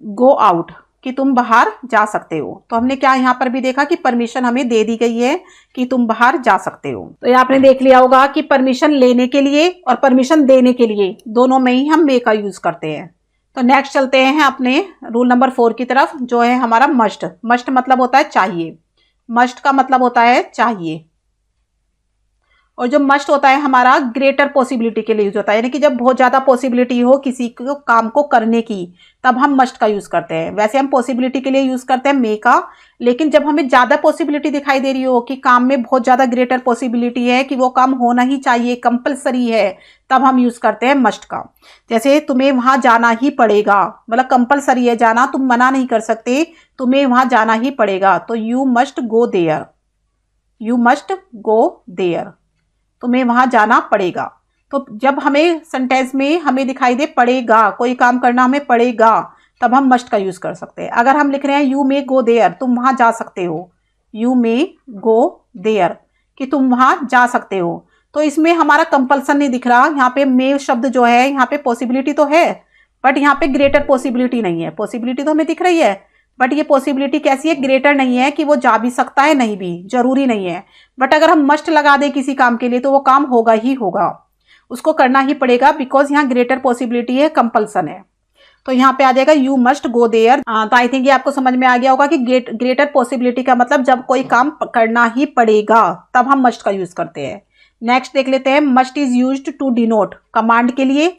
गो आउट, कि तुम बाहर जा सकते हो। तो हमने क्या यहाँ पर भी देखा कि परमिशन हमें दे दी गई है कि तुम बाहर जा सकते हो। तो ये आपने देख लिया होगा कि परमिशन लेने के लिए और परमिशन देने के लिए दोनों में ही हम मे का यूज करते हैं। तो नेक्स्ट चलते हैं अपने रूल नंबर 4 की तरफ, जो है हमारा मस्ट। मस्ट मतलब होता है चाहिए, मस्ट का मतलब होता है चाहिए। और जो मस्ट होता है हमारा ग्रेटर पॉसिबिलिटी के लिए यूज होता है, यानी कि जब बहुत ज्यादा पॉसिबिलिटी हो किसी को काम को करने की, तब हम मस्ट का यूज करते हैं। वैसे हम पॉसिबिलिटी के लिए यूज करते हैं मे का, लेकिन जब हमें ज्यादा पॉसिबिलिटी दिखाई दे रही हो कि काम में बहुत ज्यादा ग्रेटर पॉसिबिलिटी है कि वो काम होना ही चाहिए, कंपलसरी है, तब हम यूज करते हैं मस्ट का। जैसे तुम्हें वहां जाना ही पड़ेगा, मतलब कंपलसरी है जाना, तुम मना नहीं कर सकते, तुम्हें वहां जाना ही पड़ेगा, तो you must go there, you must go there, तुम्हें वहां जाना पड़ेगा। तो जब हमें सेंटेंस में हमें दिखाई दे पड़ेगा, कोई काम करना हमें पड़ेगा, तब हम मस्ट का यूज कर सकते हैं। अगर हम लिख रहे हैं यू मे गो देयर, तुम वहां जा सकते हो, यू मे गो देयर, कि तुम वहां जा सकते हो, तो इसमें हमारा कंपल्सन नहीं दिख रहा। यहाँ पे मे शब्द जो है, यहाँ पे पॉसिबिलिटी तो है, बट यहाँ पे ग्रेटर पॉसिबिलिटी नहीं है। पॉसिबिलिटी तो हमें दिख रही है, बट ये पॉसिबिलिटी कैसी है? ग्रेटर नहीं है, कि वो जा भी सकता है, नहीं भी, जरूरी नहीं है। बट अगर हम मस्ट लगा दें किसी काम के लिए तो वो काम होगा ही होगा, उसको करना ही पड़ेगा, बिकॉज यहाँ ग्रेटर पॉसिबिलिटी है, कंपल्सन है। तो यहाँ पे आ जाएगा यू मस्ट गो देयर। तो आई थिंक ये आपको समझ में आ गया होगा कि ग्रेटर पॉसिबिलिटी का मतलब जब कोई काम करना ही पड़ेगा तब हम मस्ट का यूज करते हैं। नेक्स्ट देख लेते हैं, must is used to denote, command के लिए,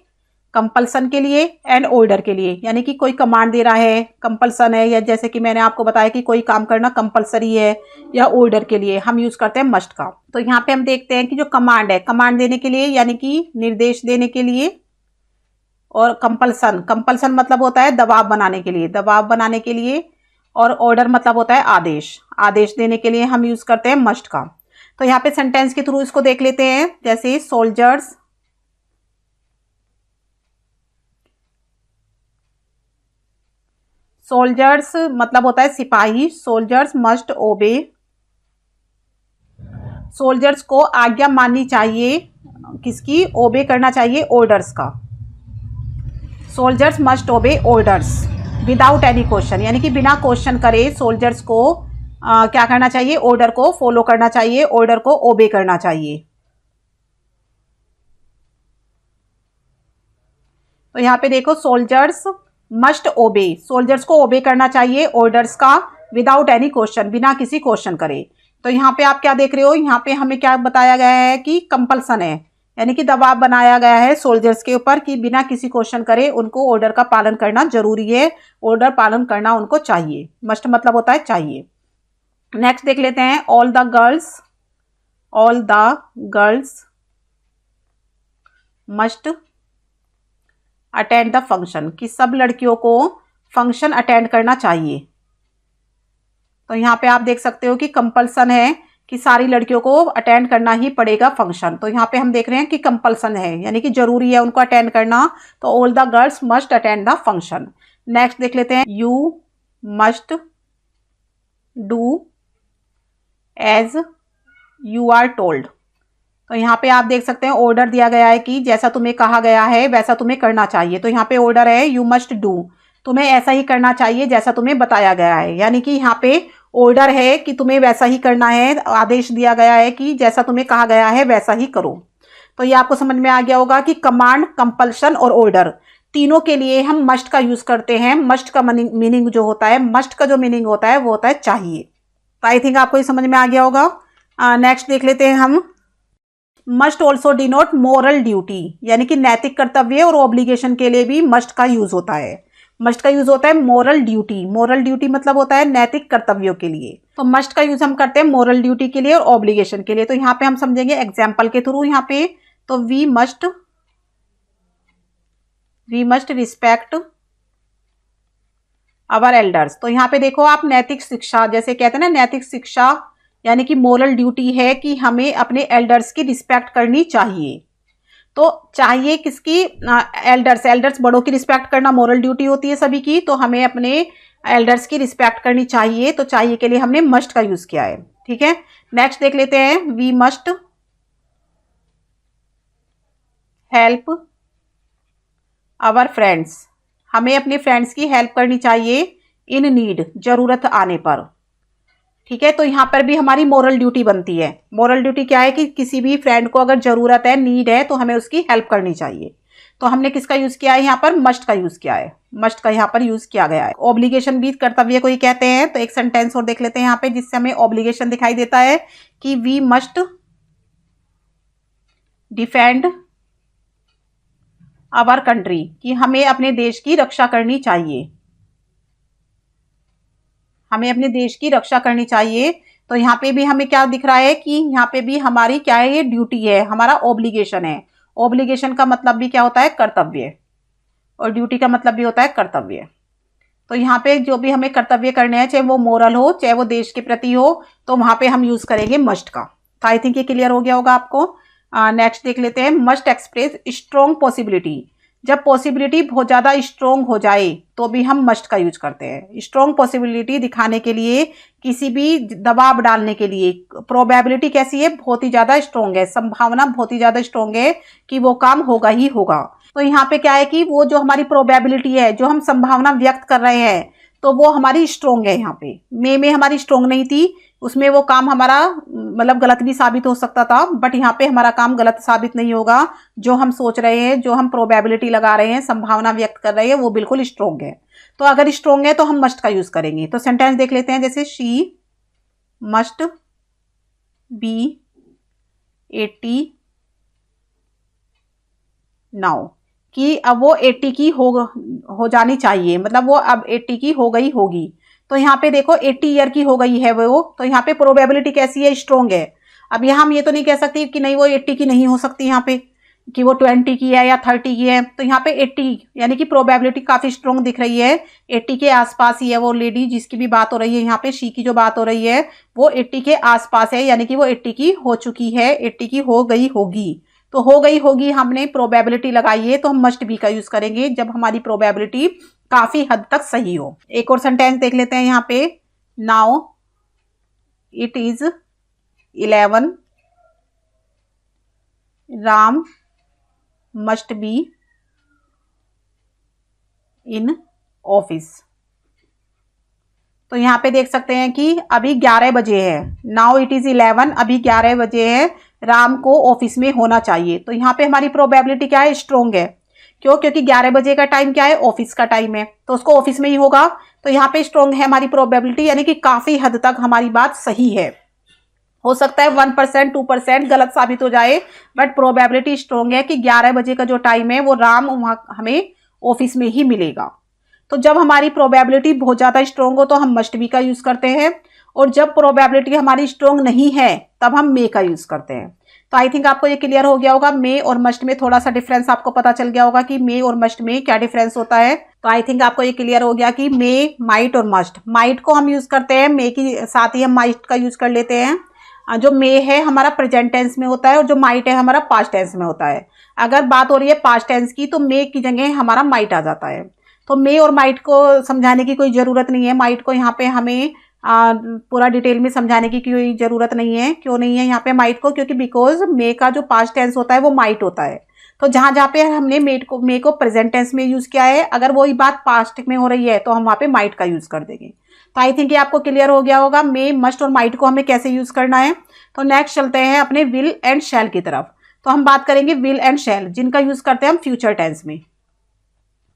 कंपल्सन के लिए एंड ऑर्डर के लिए, यानी कि कोई कमांड दे रहा है, कंपल्सन है, या जैसे कि मैंने आपको बताया कि कोई काम करना कंपल्सरी है, या ऑर्डर के लिए हम यूज करते हैं मस्ट का। तो यहाँ पे हम देखते हैं कि जो कमांड है, कमांड देने के लिए यानी कि निर्देश देने के लिए, और कंपल्सन, कंपल्सन मतलब होता है दबाव बनाने के लिए, दबाव बनाने के लिए, और ऑर्डर मतलब होता है आदेश, आदेश देने के लिए हम यूज करते हैं मस्ट का। तो यहाँ पे सेंटेंस के थ्रू इसको देख लेते हैं, जैसे सोल्जर्स, सोल्जर्स मतलब होता है सिपाही, सोल्जर्स मस्ट ओबे, सोल्जर्स को आज्ञा माननी चाहिए, किसकी? ओबे करना चाहिए ऑर्डर्स का। सोल्जर्स मस्ट ओबे ऑर्डर्स विदाउट एनी क्वेश्चन, यानी कि बिना क्वेश्चन करे सोल्जर्स को क्या करना चाहिए? ऑर्डर को फॉलो करना चाहिए, ऑर्डर को ओबे करना चाहिए। तो यहाँ पे देखो, सोल्जर्स मस्ट ओबे, सोल्जर्स को ओबे करना चाहिए ऑर्डर्स का, विदाउट एनी क्वेश्चन, बिना किसी क्वेश्चन करे। तो यहाँ पे आप क्या देख रहे हो? यहाँ पे हमें क्या बताया गया है कि कंपल्सन है, यानी कि दबाव बनाया गया है सोल्जर्स के ऊपर कि बिना किसी क्वेश्चन करे उनको ऑर्डर का पालन करना जरूरी है, ऑर्डर पालन करना उनको चाहिए। मस्ट मतलब होता है चाहिए। नेक्स्ट देख लेते हैं, all the girls, all the girls must attend the function, कि सब लड़कियों को फंक्शन अटेंड करना चाहिए। तो यहाँ पे आप देख सकते हो कि कंपल्सन है कि सारी लड़कियों को अटेंड करना ही पड़ेगा फंक्शन। तो यहाँ पे हम देख रहे हैं कि कंपल्सन है, यानी कि जरूरी है उनको अटेंड करना। तो all the girls must attend the function. Next देख लेते हैं, you must do as you are told. तो यहाँ पे आप देख सकते हैं ऑर्डर दिया गया है कि जैसा तुम्हें कहा गया है वैसा तुम्हें करना चाहिए। तो यहाँ पे ऑर्डर है यू मस्ट डू, तुम्हें ऐसा ही करना चाहिए जैसा तुम्हें बताया गया है, यानी कि यहाँ पे ऑर्डर है कि तुम्हें वैसा ही करना है, आदेश दिया गया है कि जैसा तुम्हें कहा गया है वैसा ही करो। तो ये आपको समझ में आ गया होगा कि कमांड, कंपल्शन और ऑर्डर तीनों के लिए हम मस्ट का यूज करते हैं। मस्ट का मीनिंग जो होता है, मस्ट का जो मीनिंग होता है वो होता है चाहिए। तो आई थिंक आपको ये समझ में आ गया होगा। नेक्स्ट देख लेते हैं हम। Must also denote moral duty, यानी कि नैतिक कर्तव्य और ऑब्लिगेशन के लिए भी मस्ट का यूज होता है। मस्ट का यूज होता है मोरल ड्यूटी। मोरल ड्यूटी मतलब होता है नैतिक कर्तव्यों के लिए। तो मस्ट का यूज हम करते हैं मोरल ड्यूटी के लिए और ऑब्लिगेशन के लिए। तो यहाँ पे हम समझेंगे एग्जाम्पल के थ्रू। यहाँ पे तो we must respect our elders. तो यहाँ पे देखो आप, नैतिक शिक्षा, जैसे कहते हैं ना नैतिक शिक्षा, यानी कि मोरल ड्यूटी है कि हमें अपने एल्डर्स की रिस्पेक्ट करनी चाहिए। तो चाहिए किसकी? एल्डर्स बड़ों की रिस्पेक्ट करना मोरल ड्यूटी होती है सभी की। तो हमें अपने एल्डर्स की रिस्पेक्ट करनी चाहिए। तो चाहिए के लिए हमने मस्ट का यूज किया है। ठीक है, नेक्स्ट देख लेते हैं। We must help our friends. हमें अपने फ्रेंड्स की हेल्प करनी चाहिए इन नीड, जरूरत आने पर। ठीक है, तो यहाँ पर भी हमारी मोरल ड्यूटी बनती है। मोरल ड्यूटी क्या है कि किसी भी फ्रेंड को अगर जरूरत है, नीड है, तो हमें उसकी हेल्प करनी चाहिए। तो हमने किसका यूज किया है? यहाँ पर मस्ट का यूज किया है। मस्ट का यहाँ पर यूज किया गया है। ऑब्लिगेशन भी कर्तव्य को ही कहते हैं। तो एक सेंटेंस और देख लेते हैं यहाँ पे, जिससे हमें ऑब्लिगेशन दिखाई देता है कि we must defend our country, कि हमें अपने देश की रक्षा करनी चाहिए। हमें अपने देश की रक्षा करनी चाहिए। तो यहाँ पे भी हमें क्या दिख रहा है कि यहाँ पे भी हमारी क्या है? ये ड्यूटी है, हमारा ऑब्लिगेशन है। ऑब्लिगेशन का मतलब भी क्या होता है? कर्तव्य। और ड्यूटी का मतलब भी होता है कर्तव्य। तो यहाँ पे जो भी हमें कर्तव्य करने हैं, चाहे वो मोरल हो, चाहे वो देश के प्रति हो, तो वहां पे हम यूज करेंगे मस्ट का। तो आई थिंक ये क्लियर हो गया होगा आपको। नेक्स्ट देख लेते हैं। Must express strong possibility. जब पॉसिबिलिटी बहुत ज्यादा स्ट्रॉन्ग हो जाए तो भी हम मस्ट का यूज करते हैं। स्ट्रॉन्ग पॉसिबिलिटी दिखाने के लिए, किसी भी दबाव डालने के लिए। प्रोबेबिलिटी कैसी है? बहुत ही ज्यादा स्ट्रॉन्ग है, संभावना बहुत ही ज्यादा स्ट्रॉन्ग है कि वो काम होगा ही होगा। तो यहाँ पे क्या है कि वो जो हमारी प्रोबेबिलिटी है, जो हम संभावना व्यक्त कर रहे हैं, तो वो हमारी स्ट्रॉन्ग है। यहाँ पे में हमारी स्ट्रॉन्ग नहीं थी, उसमें वो काम हमारा मतलब गलत भी साबित हो सकता था। बट यहाँ पे हमारा काम गलत साबित नहीं होगा। जो हम सोच रहे हैं, जो हम प्रोबेबिलिटी लगा रहे हैं, संभावना व्यक्त कर रहे हैं, वो बिल्कुल स्ट्रॉन्ग है। तो अगर स्ट्रॉन्ग है तो हम मस्ट का यूज करेंगे। तो सेंटेंस देख लेते हैं, जैसे शी मस्ट बी 80 नाउ, कि अब वो 80 की हो जानी चाहिए, मतलब वो अब 80 की हो गई होगी। तो यहाँ पे देखो 80 ईयर की हो गई है वो। तो यहाँ पे प्रोबेबिलिटी कैसी है? स्ट्रॉन्ग है। अब यहाँ हम ये तो नहीं कह सकती कि नहीं वो 80 की नहीं हो सकती, यहाँ पे कि वो 20 की है या 30 की है। तो यहाँ पे 80 यानी कि प्रोबेबिलिटी काफी स्ट्रॉन्ग दिख रही है। 80 के आसपास ही है वो लेडी जिसकी भी बात हो रही है। यहाँ पे शी की जो बात हो रही है वो 80 के आसपास है, यानी कि वो 80 की हो चुकी है, 80 की हो गई होगी। तो हो गई होगी हमने प्रोबेबिलिटी लगाई है, तो हम मस्ट बी का यूज करेंगे जब हमारी प्रोबेबिलिटी काफी हद तक सही हो। एक और सेंटेंस देख लेते हैं यहाँ पे। Now it is 11 Ram must be in office. तो यहाँ पे देख सकते हैं कि अभी 11 बजे है। नाउ इट इज 11, अभी 11 बजे है, राम को ऑफिस में होना चाहिए। तो यहाँ पे हमारी प्रोबेबिलिटी क्या है? स्ट्रॉन्ग है। क्यों? क्योंकि 11 बजे का टाइम क्या है? ऑफिस का टाइम है, तो उसको ऑफिस में ही होगा। तो यहाँ पे स्ट्रॉन्ग है हमारी प्रोबेबिलिटी, यानी कि काफी हद तक हमारी बात सही है। हो सकता है 1% 2% गलत साबित हो जाए, बट प्रोबेबिलिटी स्ट्रॉन्ग है कि 11 बजे का जो टाइम है वो राम वहां हमें ऑफिस में ही मिलेगा। तो जब हमारी प्रोबेबिलिटी बहुत ज्यादा स्ट्रॉन्ग हो तो हम मस्ट बी का यूज करते हैं, और जब प्रोबेबिलिटी हमारी स्ट्रॉन्ग नहीं है तब हम मे का यूज करते हैं। तो आई थिंक आपको ये क्लियर हो गया होगा। मे और मस्ट में थोड़ा सा डिफरेंस आपको पता चल गया होगा कि मे और मस्ट में क्या डिफरेंस होता है। तो आई थिंक आपको ये क्लियर हो गया कि मे, माइट और मस्ट। माइट को हम यूज करते हैं, मे के साथ ही हम माइट का यूज कर लेते हैं। जो मे है हमारा प्रेजेंट टेंस में होता है और जो माइट है हमारा पास्ट टेंस में होता है। अगर बात हो रही है पास्ट टेंस की तो मे की जगह हमारा माइट आ जाता है। तो मे और माइट को समझाने की कोई जरूरत नहीं है। माइट को यहाँ पे हमें पूरा डिटेल में समझाने की कोई जरूरत नहीं है। क्यों नहीं है यहाँ पे माइट को? क्योंकि बिकॉज मे का जो पास्ट टेंस होता है वो माइट होता है। तो जहां जहां पे हमने मे को प्रेजेंट टेंस में यूज किया है, अगर वही बात पास्ट में हो रही है तो हम वहां पे माइट का यूज कर देंगे। तो आई थिंक ये आपको क्लियर हो गया होगा मे, मस्ट और माइट को हमें कैसे यूज करना है। तो नेक्स्ट चलते हैं अपने विल एंड शैल की तरफ। तो हम बात करेंगे विल एंड शैल, जिनका यूज करते हैं हम फ्यूचर टेंस में।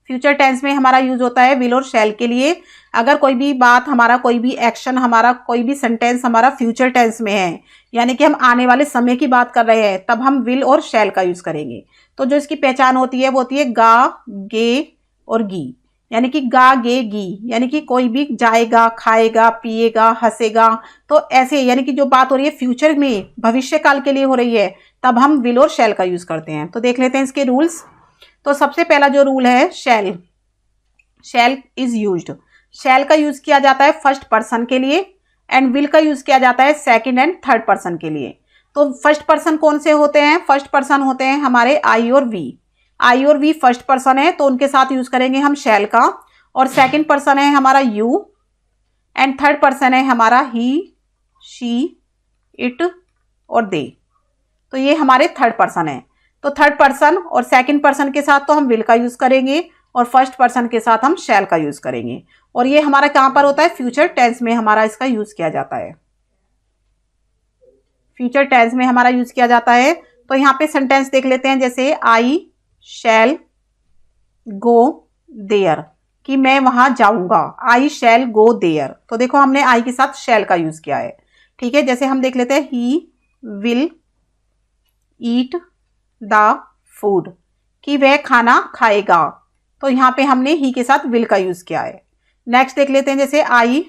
फ्यूचर टेंस में हमारा यूज होता है विल और शैल के लिए। अगर कोई भी बात हमारा, कोई भी एक्शन हमारा, कोई भी सेंटेंस हमारा फ्यूचर टेंस में है, यानी कि हम आने वाले समय की बात कर रहे हैं, तब हम विल और शैल का यूज करेंगे। तो जो इसकी पहचान होती है वो होती है गा, गे और गी। यानी कि गा, गे, गी, यानी कि कोई भी जाएगा, खाएगा, पिएगा, हंसेगा, तो ऐसे यानी कि जो बात हो रही है फ्यूचर में, भविष्य काल के लिए हो रही है, तब हम विल और शैल का यूज करते हैं। तो देख लेते हैं इसके रूल्स। तो सबसे पहला जो रूल है शैल, शैल इज यूज्ड। शैल का यूज किया जाता है फर्स्ट पर्सन के लिए एंड विल का यूज किया जाता है सेकंड एंड थर्ड पर्सन के लिए। तो फर्स्ट पर्सन कौन से होते हैं? फर्स्ट पर्सन होते हैं हमारे आई और वी। आई और वी फर्स्ट पर्सन है, तो उनके साथ यूज करेंगे हम शैल का। और सेकंड पर्सन है हमारा यू एंड थर्ड पर्सन है हमारा ही, शी, इट और दे। तो ये हमारे थर्ड पर्सन है। तो थर्ड पर्सन और सेकंड पर्सन के साथ तो हम विल का यूज करेंगे और फर्स्ट पर्सन के साथ हम शैल का यूज करेंगे। और ये हमारा कहां पर होता है? फ्यूचर टेंस में हमारा इसका यूज किया जाता है। फ्यूचर टेंस में हमारा यूज किया जाता है। तो यहाँ पे सेंटेंस देख लेते हैं, जैसे आई शैल गो देयर, कि मैं वहां जाऊंगा। आई शैल गो देयर, तो देखो हमने आई के साथ शैल का यूज किया है। ठीक है, जैसे हम देख लेते हैं he will eat the food, कि वह खाना खाएगा। तो यहाँ पे हमने ही के साथ विल का यूज किया है। नेक्स्ट देख लेते हैं, जैसे I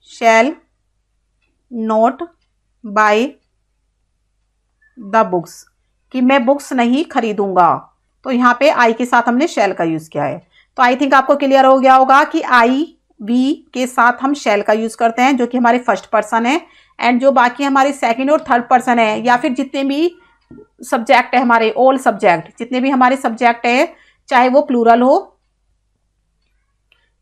shall not buy the books, कि मैं बुक्स नहीं खरीदूंगा। तो यहाँ पे आई के साथ हमने शैल का यूज किया है। तो आई थिंक आपको क्लियर हो गया होगा कि आई वी के साथ हम शैल का यूज करते हैं, जो कि हमारे फर्स्ट पर्सन है। एंड जो बाकी हमारे सेकंड और थर्ड पर्सन है, या फिर जितने भी सब्जेक्ट है हमारे, ऑल सब्जेक्ट, जितने भी हमारे सब्जेक्ट है, चाहे वो प्लूरल हो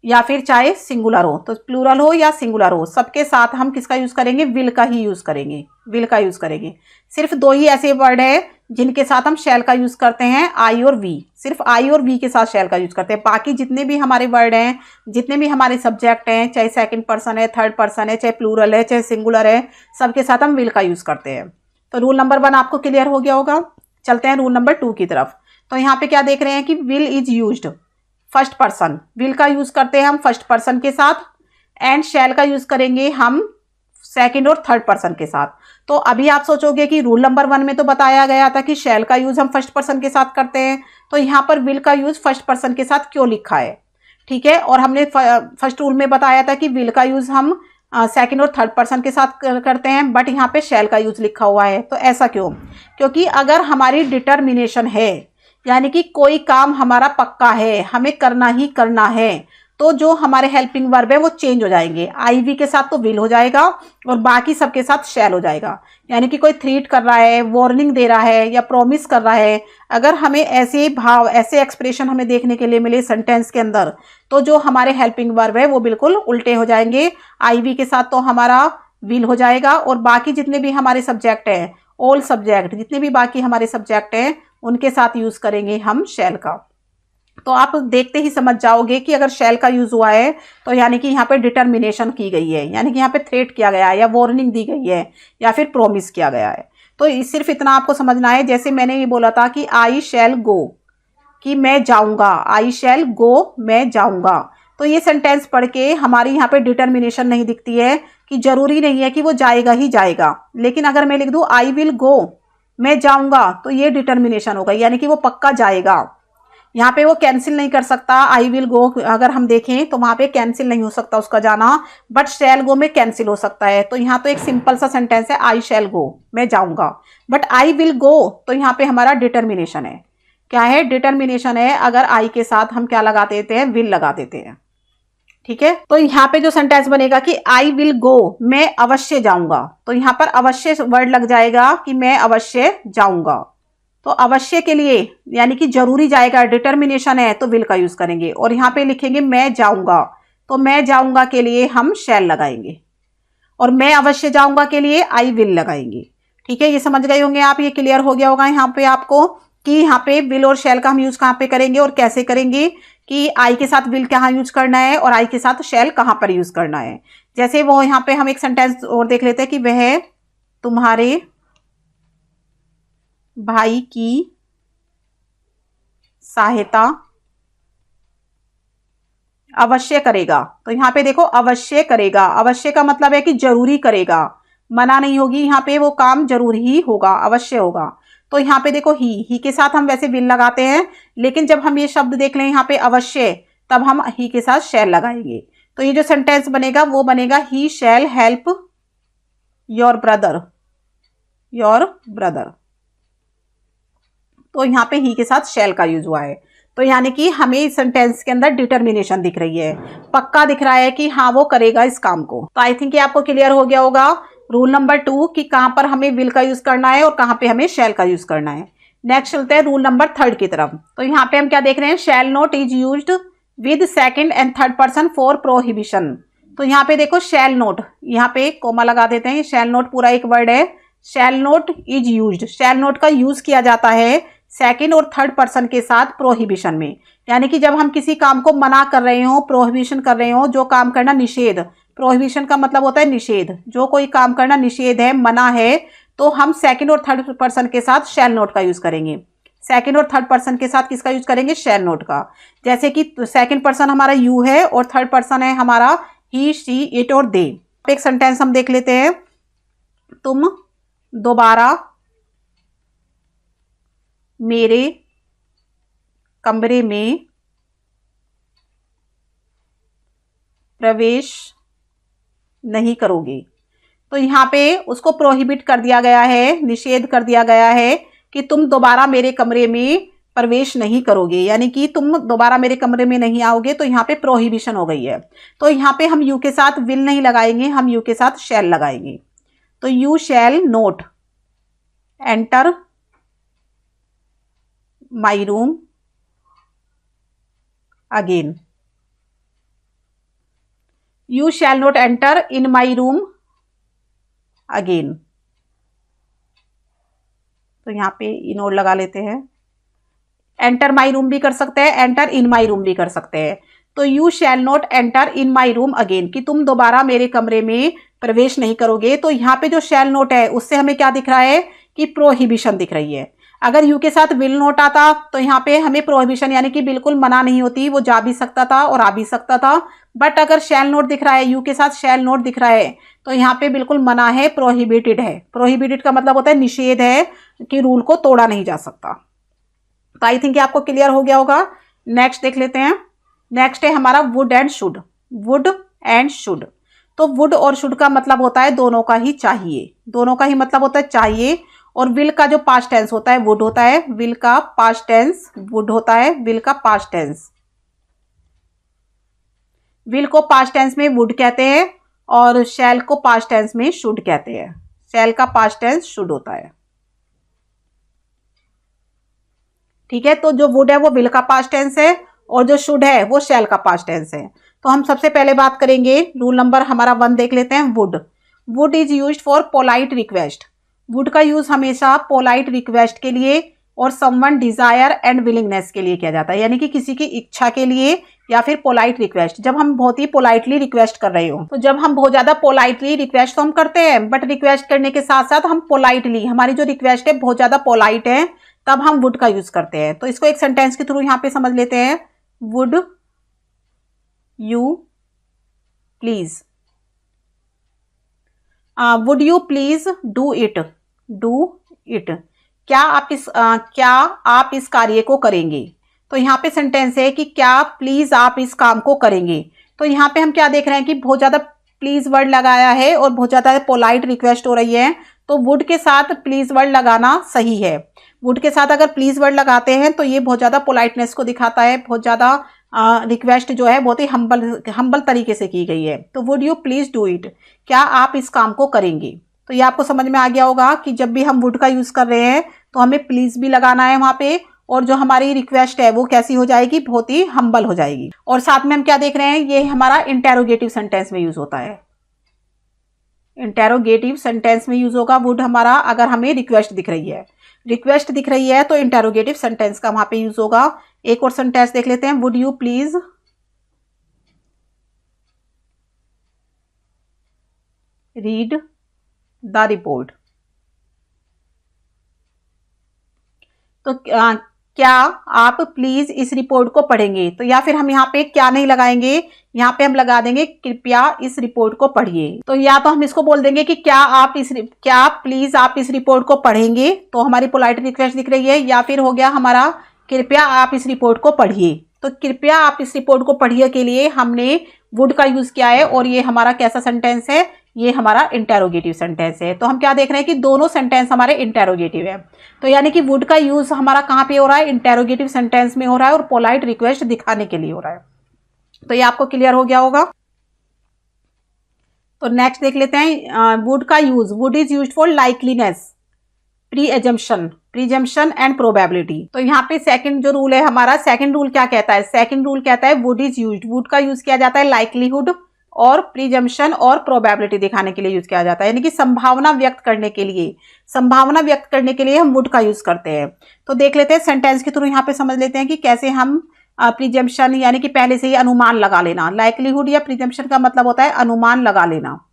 या फिर चाहे सिंगुलर हो, तो प्लूरल हो या सिंगुलर हो, सबके साथ हम किसका यूज करेंगे? विल का ही यूज करेंगे। विल का यूज करेंगे। सिर्फ दो ही ऐसे वर्ड है जिनके साथ हम शैल का यूज करते हैं, आई और वी। सिर्फ आई और वी के साथ शैल का यूज करते हैं। बाकी जितने भी हमारे वर्ड हैं, जितने भी हमारे सब्जेक्ट हैं, चाहे सेकंड पर्सन है, थर्ड पर्सन है, चाहे प्लूरल है, चाहे सिंगुलर है, सबके साथ हम विल का यूज करते हैं। तो रूल नंबर 1 आपको क्लियर हो गया होगा। चलते हैं रूल नंबर 2 की तरफ। तो यहाँ पे क्या देख रहे हैं कि will is used first person. Will का यूज करते हैं हम फर्स्ट पर्सन के साथ एंड शैल का यूज करेंगे हम सेकंड और थर्ड पर्सन के साथ। तो अभी आप सोचोगे कि रूल नंबर 1 में तो बताया गया था कि शैल का यूज हम फर्स्ट पर्सन के साथ करते हैं, तो यहाँ पर विल का यूज फर्स्ट पर्सन के साथ क्यों लिखा है? ठीक है, और हमने फर्स्ट रूल में बताया था कि विल का यूज हम सेकंड और थर्ड पर्सन के साथ करते हैं, बट यहाँ पे शैल का यूज लिखा हुआ है। तो ऐसा क्यों? क्योंकि अगर हमारी डिटर्मिनेशन है, यानी कि कोई काम हमारा पक्का है, हमें करना ही करना है, तो जो हमारे हेल्पिंग वर्ब है वो चेंज हो जाएंगे। आई वी के साथ तो विल हो जाएगा और बाकी सबके साथ शैल हो जाएगा। यानी कि कोई थ्रीट कर रहा है, वार्निंग दे रहा है या प्रॉमिस कर रहा है, अगर हमें ऐसे भाव, ऐसे एक्सप्रेशन हमें देखने के लिए मिले सेंटेंस के अंदर, तो जो हमारे हेल्पिंग वर्ब है वो बिल्कुल उल्टे हो जाएंगे। आई वी के साथ तो हमारा विल हो जाएगा और बाकी जितने भी हमारे सब्जेक्ट हैं, ऑल सब्जेक्ट, जितने भी बाकी हमारे सब्जेक्ट हैं, उनके साथ यूज करेंगे हम शैल का। तो आप देखते ही समझ जाओगे कि अगर शैल का यूज हुआ है तो यानी कि यहाँ पे डिटर्मिनेशन की गई है, यानी कि यहाँ पे थ्रेट किया गया है या वार्निंग दी गई है या फिर प्रॉमिस किया गया है। तो सिर्फ इतना आपको समझना है। जैसे मैंने ये बोला था कि आई शैल गो, कि मैं जाऊंगा। आई शैल गो, मैं जाऊंगा। तो ये सेंटेंस पढ़ के हमारी यहाँ पे डिटर्मिनेशन नहीं दिखती है कि जरूरी नहीं है कि वो जाएगा ही जाएगा। लेकिन अगर मैं लिख दूं आई विल गो, मैं जाऊंगा, तो ये डिटर्मिनेशन होगा, यानी कि वो पक्का जाएगा। यहाँ पे वो कैंसिल नहीं कर सकता। आई विल गो अगर हम देखें तो वहां पे कैंसिल नहीं हो सकता उसका जाना, बट शैल गो में कैंसिल हो सकता है। तो यहाँ तो एक सिंपल सा सेंटेंस है, आई शैल गो, मैं जाऊंगा। बट आई विल गो, तो यहाँ पे हमारा डिटर्मिनेशन है। क्या है? डिटर्मिनेशन है। अगर आई के साथ हम क्या लगा देते हैं? विल लगा देते हैं। ठीक है, तो यहाँ पे जो सेंटेंस बनेगा कि आई विल गो, मैं अवश्य जाऊंगा, तो यहाँ पर अवश्य वर्ड लग जाएगा कि मैं अवश्य जाऊंगा। तो अवश्य के लिए यानी कि जरूरी जाएगा, डिटर्मिनेशन है, तो विल का यूज करेंगे। और यहाँ पे लिखेंगे मैं जाऊंगा, तो मैं जाऊंगा के लिए हम शैल लगाएंगे और मैं अवश्य जाऊंगा के लिए आई विल लगाएंगे। ठीक है, ये समझ गए होंगे आप, ये क्लियर हो गया होगा यहाँ पे आपको कि यहाँ पे विल और शैल का हम यूज कहाँ पे करेंगे और कैसे करेंगे, कि आई के साथ विल कहाँ यूज करना है और आई के साथ शैल कहाँ पर यूज करना है। जैसे वो यहाँ पे हम एक सेंटेंस और देख लेते हैं कि वह तुम्हारे भाई की सहायता अवश्य करेगा। तो यहाँ पे देखो अवश्य करेगा, अवश्य का मतलब है कि जरूरी करेगा, मना नहीं होगी, यहाँ पे वो काम जरूर ही होगा, अवश्य होगा। तो यहाँ पे देखो ही के साथ हम वैसे विल लगाते हैं, लेकिन जब हम ये शब्द देख लें यहाँ पे अवश्य, तब हम ही के साथ शैल लगाएंगे। तो ये जो सेंटेंस बनेगा वो बनेगा he shall help your brother, your brother. तो यहाँ पे ही के साथ शैल का यूज हुआ है। तो यानी कि हमें इस सेंटेंस के अंदर डिटर्मिनेशन दिख रही है, पक्का दिख रहा है कि हाँ वो करेगा इस काम को। तो आई थिंक ये आपको क्लियर हो गया होगा रूल नंबर 2 कि कहां पर हमें विल का यूज करना है और कहां पे हमें शैल का यूज करना है। नेक्स्ट चलते हैं रूल नंबर 3 की तरफ। तो यहाँ पे हम क्या देख रहे हैं, shall not is used with second and third person for prohibition. तो यहाँ पे देखो शैल नोट, यहाँ पे कोमा लगा देते हैं, शैल नोट पूरा एक वर्ड है। Shall not is used, shall not का यूज किया जाता है सेकंड और थर्ड पर्सन के साथ प्रोहिबिशन में, यानी कि जब हम किसी काम को मना कर रहे हो, प्रोहिबिशन कर रहे हो, जो काम करना निषेध, प्रोहिबिशन का मतलब होता है निषेध, जो कोई काम करना निषेध है, मना है, तो हम सेकंड और थर्ड पर्सन के साथ शैल नोट का यूज करेंगे। सेकंड और थर्ड पर्सन के साथ किसका यूज करेंगे, शैल नोट का। जैसे कि सेकंड पर्सन हमारा यू है और थर्ड पर्सन है हमारा ही, शी, इट और दे। एक सेंटेंस हम देख लेते हैं, तुम दोबारा मेरे कमरे में प्रवेश नहीं करोगे। तो यहाँ पे उसको प्रोहिबिट कर दिया गया है, निषेध कर दिया गया है कि तुम दोबारा मेरे कमरे में प्रवेश नहीं करोगे, यानी कि तुम दोबारा मेरे कमरे में नहीं आओगे। तो यहाँ पे प्रोहिबिशन हो गई है। तो यहाँ पे हम यू के साथ विल नहीं लगाएंगे, हम यू के साथ शैल लगाएंगे। तो you shall note enter my room again, you shall not enter in my room again. तो यहाँ पे इनोड लगा लेते हैं, एंटर माई रूम भी कर सकते हैं, एंटर इन माई रूम भी कर सकते हैं। तो you shall not enter in my room again, कि तुम दोबारा मेरे कमरे में प्रवेश नहीं करोगे। तो यहाँ पे जो शैल नोट है उससे हमें क्या दिख रहा है कि प्रोहिबिशन दिख रही है। अगर यू के साथ विल नोट आता तो यहाँ पे हमें प्रोहिबिशन यानी कि बिल्कुल मना नहीं होती, वो जा भी सकता था और आ भी सकता था। बट अगर शैल नोट दिख रहा है, यू के साथ शैल नोट दिख रहा है, तो यहाँ पे बिल्कुल मना है, प्रोहिबिटेड है। प्रोहिबिटेड का मतलब होता है निषेध है, कि रूल को तोड़ा नहीं जा सकता। तो आई थिंक आपको क्लियर हो गया होगा। नेक्स्ट देख लेते हैं। नेक्स्ट है हमारा would and should, would and should. तो वुड और शुड का मतलब होता है दोनों का ही चाहिए, दोनों का ही मतलब होता है चाहिए। और विल का जो पास्ट टेंस होता है वुड होता है, विल का पास्ट टेंस वुड होता है, विल का पास्ट टेंस, विल को पास्ट टेंस में वुड कहते हैं और शैल को पास्ट टेंस में शुड कहते हैं। शैल का पास्ट टेंस शुड होता है, ठीक है। तो जो वुड है वो विल का पास्ट टेंस है और जो शुड है वो शैल का पास्ट टेंस है। तो हम सबसे पहले बात करेंगे, रूल नंबर हमारा 1 देख लेते हैं। Would, would is used for polite request. Would का यूज हमेशा पोलाइट रिक्वेस्ट के लिए और समवन डिजायर एंड विलिंगनेस के लिए किया जाता है, यानी कि किसी की इच्छा के लिए या फिर पोलाइट रिक्वेस्ट, जब हम बहुत ही पोलाइटली रिक्वेस्ट कर रहे हो। तो जब हम बहुत ज्यादा पोलाइटली रिक्वेस्ट तो हम करते हैं, बट रिक्वेस्ट करने के साथ साथ हम पोलाइटली, हमारी जो रिक्वेस्ट है बहुत ज्यादा पोलाइट है, तब हम वुड का यूज करते हैं। तो इसको एक सेंटेंस के थ्रू यहां पे समझ लेते हैं। Would you please, would you please do it, do it, क्या आप इस कार्य को करेंगे। तो यहाँ पे सेंटेंस है कि क्या प्लीज आप इस काम को करेंगे। तो यहाँ पे हम क्या देख रहे हैं कि बहुत ज्यादा प्लीज वर्ड लगाया है और बहुत ज्यादा पोलाइट रिक्वेस्ट हो रही है। तो वुड के साथ प्लीज वर्ड लगाना सही है। वुड के साथ अगर प्लीज वर्ड लगाते हैं तो ये बहुत ज्यादा पोलाइटनेस को दिखाता है, बहुत ज्यादा रिक्वेस्ट जो है बहुत ही हम्बल तरीके से की गई है। तो would you please do it, क्या आप इस काम को करेंगे। तो ये आपको समझ में आ गया होगा कि जब भी हम वुड का यूज कर रहे हैं तो हमें प्लीज भी लगाना है वहां पे, और जो हमारी रिक्वेस्ट है वो कैसी हो जाएगी, बहुत ही हम्बल हो जाएगी। और साथ में हम क्या देख रहे हैं, ये हमारा इंटेरोगेटिव सेंटेंस में यूज होता है। इंटेरोगेटिव सेंटेंस में यूज होगा वुड हमारा, अगर हमें रिक्वेस्ट दिख रही है, रिक्वेस्ट दिख रही है तो इंटेरोगेटिव सेंटेंस का वहां पे यूज होगा। एक और सेंटेंस देख लेते हैं। Would you please read the report, तो क्या आप प्लीज इस रिपोर्ट को पढ़ेंगे, तो या फिर हम यहाँ पे क्या नहीं लगाएंगे, यहाँ पे हम लगा देंगे कृपया इस रिपोर्ट को पढ़िए। तो या तो हम इसको बोल देंगे कि क्या प्लीज आप इस रिपोर्ट को पढ़ेंगे, तो हमारी पोलाइट रिक्वेस्ट दिख रही है, या फिर हो गया हमारा कृपया आप इस रिपोर्ट को पढ़िए। तो कृपया आप इस रिपोर्ट को पढ़िए के लिए हमने वुड का यूज किया है, और ये हमारा कैसा सेंटेंस है, ये हमारा इंटेरोगेटिव सेंटेंस है। तो हम क्या देख रहे हैं कि दोनों सेंटेंस हमारे इंटेरोगेटिव है। तो यानी कि वुड का यूज हमारा कहाँ पे हो रहा है, इंटेरोगेटिव सेंटेंस में हो रहा है, और पोलाइट रिक्वेस्ट दिखाने के लिए हो रहा है। तो ये आपको क्लियर हो गया होगा। तो नेक्स्ट देख लेते हैं वुड का use. Would is used for likeliness, presumption and probability. तो यहाँ पे सेकंड जो रूल है हमारा, सेकंड रूल क्या कहता है, सेकंड रूल कहता है वुड इज यूज्ड, वुड का यूज किया जाता है लाइकलीहुड और प्रीजम्पशन और प्रोबेबिलिटी दिखाने के लिए यूज किया जाता है, यानी कि संभावना व्यक्त करने के लिए, संभावना व्यक्त करने के लिए हम वुड का यूज करते हैं। तो देख लेते हैं सेंटेंस के थ्रू, यहाँ पे समझ लेते हैं कि कैसे हम प्रीजम्पशन यानी कि पहले से ही अनुमान लगा लेना। लाइकलीहुड या प्रीजम्पशन का मतलब होता है अनुमान लगा लेना,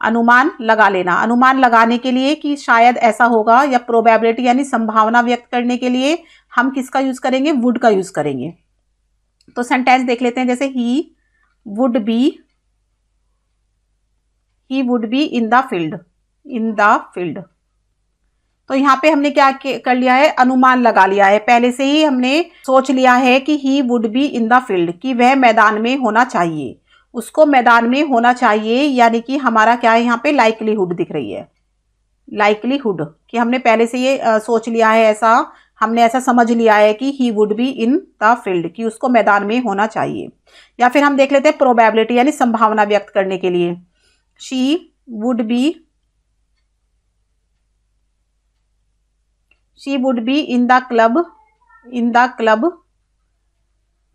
अनुमान लगा लेना, अनुमान लगाने के लिए कि शायद ऐसा होगा, या प्रोबेबिलिटी यानी संभावना व्यक्त करने के लिए हम किसका यूज करेंगे, वुड का यूज करेंगे। तो सेंटेंस देख लेते हैं, जैसे he would be in the field, तो यहाँ पे हमने क्या कर लिया है, अनुमान लगा लिया है, पहले से ही हमने सोच लिया है कि he would be in the field, कि वह मैदान में होना चाहिए, उसको मैदान में होना चाहिए, यानी कि हमारा क्या है यहाँ पे लाइकलीहुड दिख रही है, लाइकलीहुड कि हमने पहले से ये सोच लिया है, ऐसा हमने ऐसा समझ लिया है कि he would be in the field, कि उसको मैदान में होना चाहिए। या फिर हम देख लेते हैं प्रोबेबिलिटी यानी संभावना व्यक्त करने के लिए, she would be in the club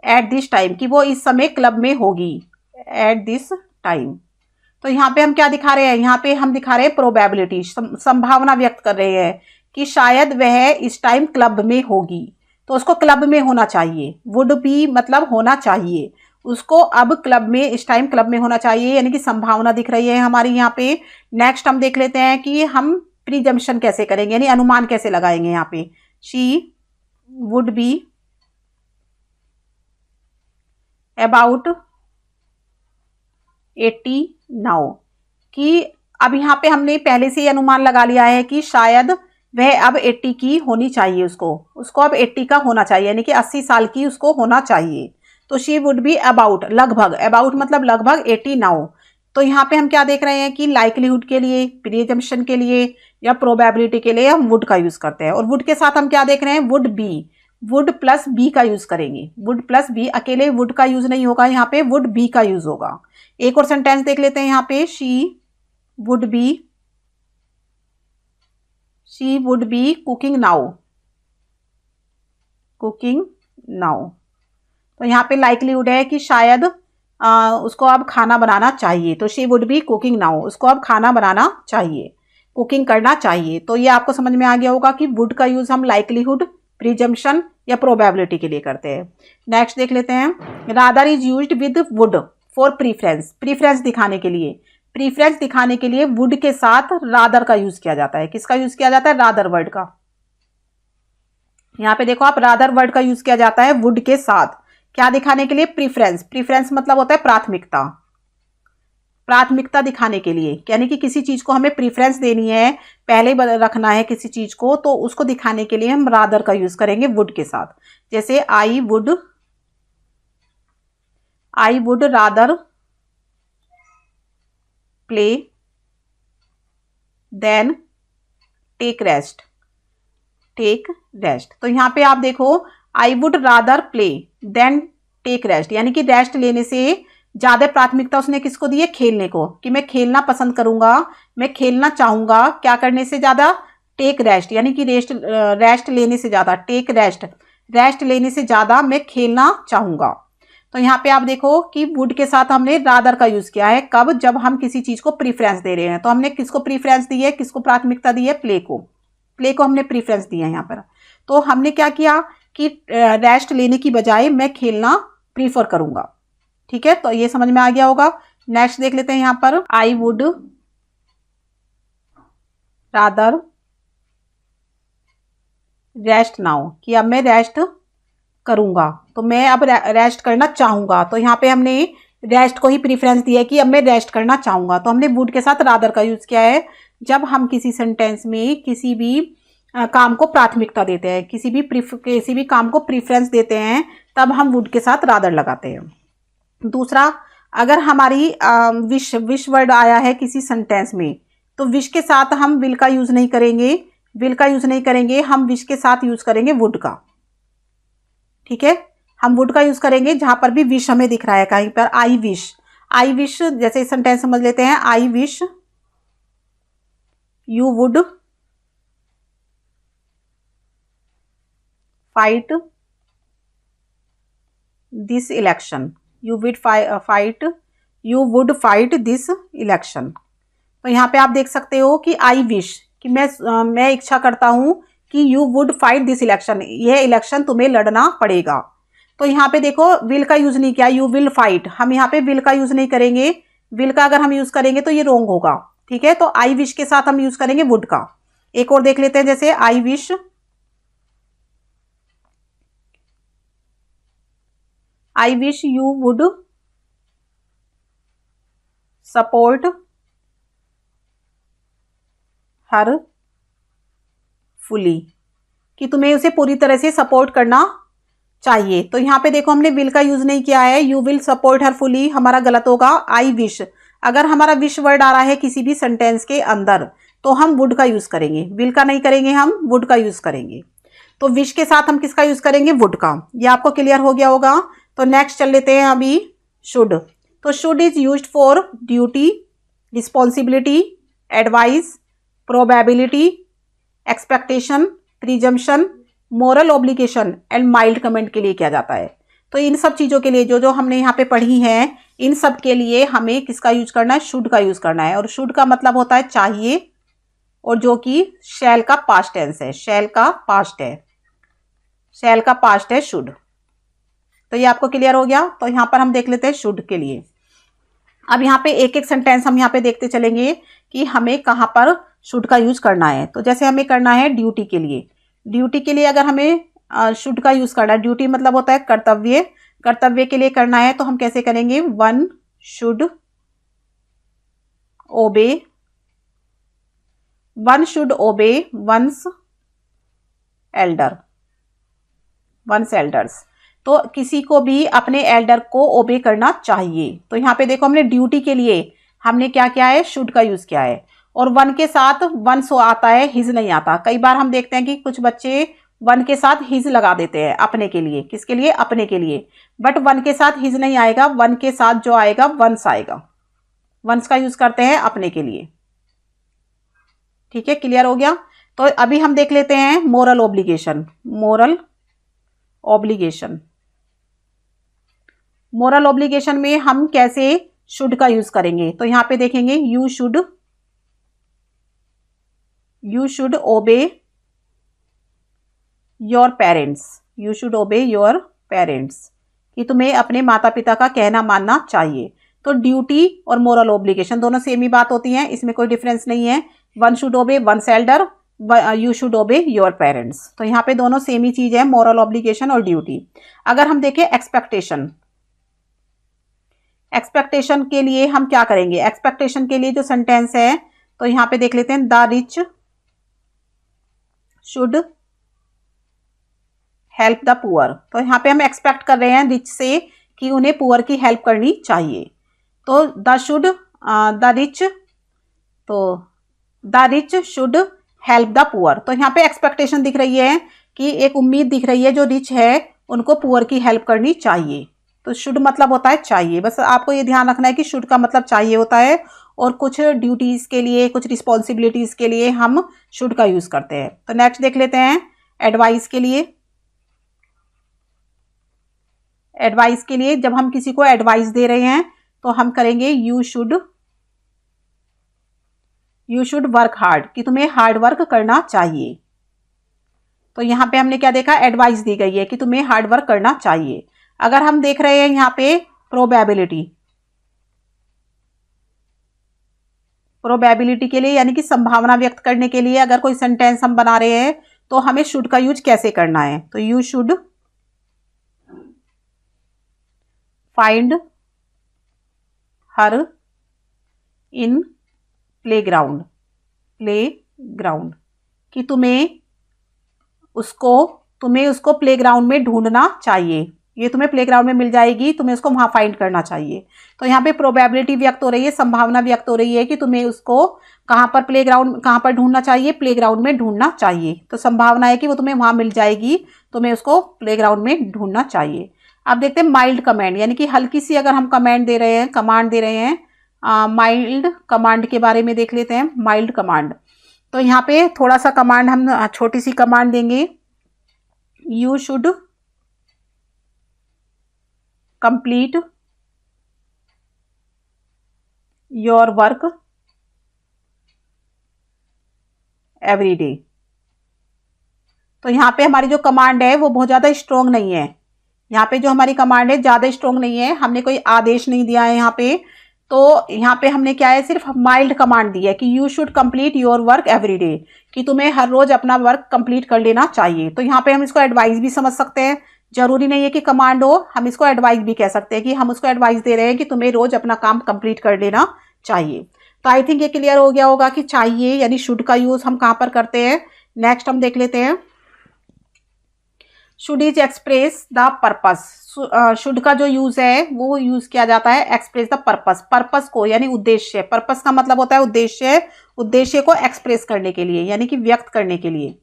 at this time, कि वो इस समय क्लब में होगी, एट दिस टाइम। तो यहाँ पे हम क्या दिखा रहे हैं, यहाँ पे हम दिखा रहे हैं प्रोबेबिलिटी, संभावना व्यक्त कर रहे हैं कि शायद वह इस टाइम क्लब में होगी, तो उसको क्लब में होना चाहिए, वुड बी मतलब होना चाहिए, उसको अब क्लब में, इस टाइम क्लब में होना चाहिए, यानी कि संभावना दिख रही है हमारी यहाँ पे। नेक्स्ट हम देख लेते हैं कि हम प्रीजम्पशन कैसे करेंगे, यानी अनुमान कैसे लगाएंगे। यहाँ पे she would be about 80 now, कि अब यहाँ पे हमने पहले से ही अनुमान लगा लिया है कि शायद वह अब 80 की होनी चाहिए, उसको अब 80 का होना चाहिए, यानी कि 80 साल की उसको होना चाहिए। तो शी वुड बी अबाउट, लगभग, अबाउट मतलब लगभग 80 नाउ। तो यहाँ पे हम क्या देख रहे हैं कि लाइकलीहुड के लिए, प्रीजम्पशन के लिए या प्रोबेबिलिटी के लिए हम वुड का यूज करते हैं, और वुड के साथ हम क्या देख रहे हैं, वुड प्लस बी का यूज करेंगे, वुड प्लस बी, अकेले वुड का यूज नहीं होगा, यहाँ पे वुड बी का यूज होगा। एक और सेंटेंस देख लेते हैं, यहाँ पे she would be cooking now, तो यहाँ पे लाइकलीहुड है कि शायद उसको अब खाना बनाना चाहिए, तो she would be cooking now, उसको अब खाना बनाना चाहिए, कुकिंग करना चाहिए। तो ये आपको समझ में आ गया होगा कि वुड का यूज हम लाइकलीहुड, प्रीजम्पशन या प्रोबेबिलिटी के लिए करते हैं। नेक्स्ट देख लेते हैं, rather is used with would for preference दिखाने के लिए, प्रीफरेंस दिखाने के लिए वुड के साथ रादर का यूज किया जाता है। किसका यूज किया जाता है, रादर वर्ड का। यहाँ पे देखो आप, रादर वर्ड का यूज किया जाता है वुड के साथ, क्या दिखाने के लिए, प्रीफरेंस मतलब होता है प्राथमिकता दिखाने के लिए, यानी कि किसी चीज को हमें प्रीफरेंस देनी है, पहले रखना है किसी चीज को, तो उसको दिखाने के लिए हम रादर का यूज करेंगे वुड के साथ। जैसे I would rather play than take rest. तो यहां पे आप देखो, I would rather play than take rest, यानी कि रेस्ट लेने से ज्यादा प्राथमिकता उसने किसको दी है, खेलने को, कि मैं खेलना पसंद करूंगा, मैं खेलना चाहूंगा, क्या करने से ज्यादा, टेक रेस्ट, यानी कि रेस्ट लेने से ज्यादा, टेक रेस्ट लेने से ज्यादा मैं खेलना चाहूंगा। तो यहाँ पे आप देखो कि वुड के साथ हमने रादर का यूज किया है, कब, जब हम किसी चीज को प्रीफरेंस दे रहे हैं। तो हमने किसको प्रीफरेंस दी है, किसको प्राथमिकता दी है, प्ले को हमने प्रीफरेंस दी है यहाँ पर। तो हमने क्या किया कि रेस्ट लेने की बजाय मैं खेलना प्रीफर करूंगा। ठीक है, तो ये समझ में आ गया होगा। नेक्स्ट देख लेते हैं यहाँ पर, आई वुड रादर रेस्ट नाउ, कि अब मैं रेस्ट करूँगा, तो मैं अब रेस्ट करना चाहूँगा। तो यहाँ पे हमने रेस्ट को ही प्रीफरेंस दिया है कि अब मैं रेस्ट करना चाहूँगा। तो हमने वुड के साथ रादर का यूज़ किया है जब हम किसी सेंटेंस में किसी भी काम को प्राथमिकता देते हैं, किसी भी काम को प्रीफरेंस देते हैं, तब हम वुड के साथ रादर लगाते हैं। दूसरा, अगर हमारी विश वर्ड आया है किसी सेंटेंस में, तो विश के साथ हम विल का यूज़ नहीं करेंगे, हम विश के साथ यूज़ करेंगे वुड का। ठीक है, हम वुड का यूज़ करेंगे जहां पर भी विश हमें दिख रहा है। कहीं पर आई विश, जैसे सेंटेंस समझ लेते हैं, I wish you would fight this election, you would fight this election. तो यहाँ पे आप देख सकते हो कि आई विश, कि मैं इच्छा करता हूं कि you would fight this election, यह इलेक्शन तुम्हें लड़ना पड़ेगा। तो यहाँ पे देखो विल का यूज नहीं किया, यू विल फाइट, हम यहाँ पे विल का यूज नहीं करेंगे। विल का अगर हम यूज करेंगे तो ये रोंग होगा। ठीक है, तो आई विश के साथ हम यूज करेंगे वुड का। एक और देख लेते हैं, जैसे I wish you would support her fully, कि तुम्हें उसे पूरी तरह से सपोर्ट करना चाहिए। तो यहाँ पे देखो हमने विल का यूज नहीं किया है, you will support her fully हमारा गलत होगा। आई विश, अगर हमारा विश वर्ड आ रहा है किसी भी सेंटेंस के अंदर, तो हम वुड का यूज करेंगे, विल का नहीं करेंगे, हम वुड का यूज करेंगे। तो विश के साथ हम किसका यूज करेंगे, वुड का। ये आपको क्लियर हो गया होगा। तो नेक्स्ट चल लेते हैं अभी शुड। तो should is used for duty, responsibility, advice, probability, expectation, presumption, moral obligation and mild comment के लिए किया जाता है। तो इन सब चीज़ों के लिए जो हमने यहाँ पे पढ़ी हैं, इन सब के लिए हमें किसका यूज करना है, शुड का यूज करना है। और शुड का मतलब होता है चाहिए, और जो कि शैल का पास्ट टेंस है, शैल का पास्ट है शुड। तो ये आपको क्लियर हो गया। तो यहाँ पर हम देख लेते हैं शुड के लिए। अब यहाँ पे एक एक सेंटेंस हम यहाँ पे देखते चलेंगे कि हमें कहाँ पर शुड का यूज करना है। तो जैसे हमें करना है ड्यूटी के लिए अगर हमें शुड का यूज करना है, ड्यूटी मतलब होता है कर्तव्य के लिए करना है, तो हम कैसे करेंगे, one should obey one's elders. तो किसी को भी अपने एल्डर को ओबे करना चाहिए। तो यहाँ पे देखो हमने ड्यूटी के लिए हमने क्या किया है, शुड का यूज किया है। और वन के साथ वंस आता है, हिज नहीं आता। कई बार हम देखते हैं कि कुछ बच्चे वन के साथ हिज लगा देते हैं अपने के लिए, किसके लिए, अपने के लिए। बट वन के साथ हिज नहीं आएगा, वन के साथ जो आएगा वंस आएगा। वंस का यूज करते हैं अपने के लिए। ठीक है, क्लियर हो गया। तो अभी हम देख लेते हैं मोरल ऑब्लिगेशन में हम कैसे शुड का यूज करेंगे। तो यहां पे देखेंगे you should obey your parents, कि तुम्हें अपने माता पिता का कहना मानना चाहिए। तो ड्यूटी और मोरल ऑब्लिगेशन दोनों सेम ही बात होती है, इसमें कोई डिफरेंस नहीं है। One should obey one's elder, you should obey your parents. तो यहाँ पे दोनों सेम ही चीज है, मोरल ऑब्लिगेशन और ड्यूटी। अगर हम देखें एक्सपेक्टेशन के लिए हम क्या करेंगे, एक्सपेक्टेशन के लिए जो सेंटेंस है, तो यहाँ पे देख लेते हैं, the rich should help the poor. तो यहाँ पे हम एक्सपेक्ट कर रहे हैं रिच से कि उन्हें पुअर की हेल्प करनी चाहिए। तो the rich should help the poor. तो यहाँ पे एक्सपेक्टेशन दिख रही है कि एक उम्मीद दिख रही है, जो रिच है उनको पुअर की हेल्प करनी चाहिए। तो शुड मतलब होता है चाहिए। बस आपको ये ध्यान रखना है कि शुड का मतलब चाहिए होता है, और कुछ ड्यूटीज के लिए, कुछ रिस्पॉन्सिबिलिटीज के लिए हम शुड का यूज करते हैं। तो नेक्स्ट देख लेते हैं एडवाइस के लिए जब हम किसी को एडवाइस दे रहे हैं, तो हम करेंगे यू शुड वर्क हार्ड, कि तुम्हें हार्ड वर्क करना चाहिए। तो यहाँ पे हमने क्या देखा, एडवाइस दी गई है कि तुम्हें हार्ड वर्क करना चाहिए। अगर हम देख रहे हैं यहाँ पे प्रोबेबिलिटी के लिए, यानी कि संभावना व्यक्त करने के लिए अगर कोई सेंटेंस हम बना रहे हैं, तो हमें शुड का यूज कैसे करना है, तो you should find her in playground, playground, कि तुम्हें उसको प्लेग्राउंड में ढूंढना चाहिए, ये तुम्हें प्लेग्राउंड में मिल जाएगी, तुम्हें उसको वहां फाइंड करना चाहिए। तो यहाँ पे प्रोबेबिलिटी व्यक्त हो रही है, संभावना व्यक्त हो रही है कि तुम्हें उसको कहाँ पर ढूंढना चाहिए, प्लेग्राउंड में ढूंढना चाहिए। तो संभावना है कि वो तुम्हें वहां मिल जाएगी, तुम्हें उसको प्लेग्राउंड में ढूंढना चाहिए। अब देखते हैं माइल्ड कमांड, यानी कि हल्की सी अगर हम कमांड दे रहे हैं माइल्ड कमांड के बारे में देख लेते हैं। माइल्ड कमांड, तो यहाँ पे थोड़ा सा कमांड हम छोटी सी कमांड देंगे, you should complete your work every day. तो यहाँ पे हमारी जो कमांड है वो बहुत ज़्यादा स्ट्रोंग नहीं है, यहाँ पे जो हमारी कमांड है ज़्यादा स्ट्रोंग नहीं है, हमने कोई आदेश नहीं दिया है यहाँ पे। तो यहाँ पे हमने क्या है, सिर्फ माइल्ड कमांड दी है कि you should complete your work every day, कि तुम्हें हर रोज अपना वर्क कंप्लीट कर लेना चाहिए। तो यहाँ पे हम इसको एडवाइस भी समझ सकते हैं, जरूरी नहीं है कि कमांड हो, हम इसको एडवाइस भी कह सकते हैं कि हम उसको एडवाइस दे रहे हैं कि तुम्हें रोज अपना काम कंप्लीट कर लेना चाहिए। तो आई थिंक ये क्लियर हो गया होगा कि चाहिए यानी शुड का यूज हम कहाँ पर करते हैं। नेक्स्ट हम देख लेते हैं, should is express the purpose. Should का जो यूज है वो यूज किया जाता है एक्सप्रेस द पर्पस, पर्पस को यानी उद्देश्य, पर्पस का मतलब होता है उद्देश्य, उद्देश्य को एक्सप्रेस करने के लिए यानी कि व्यक्त करने के लिए,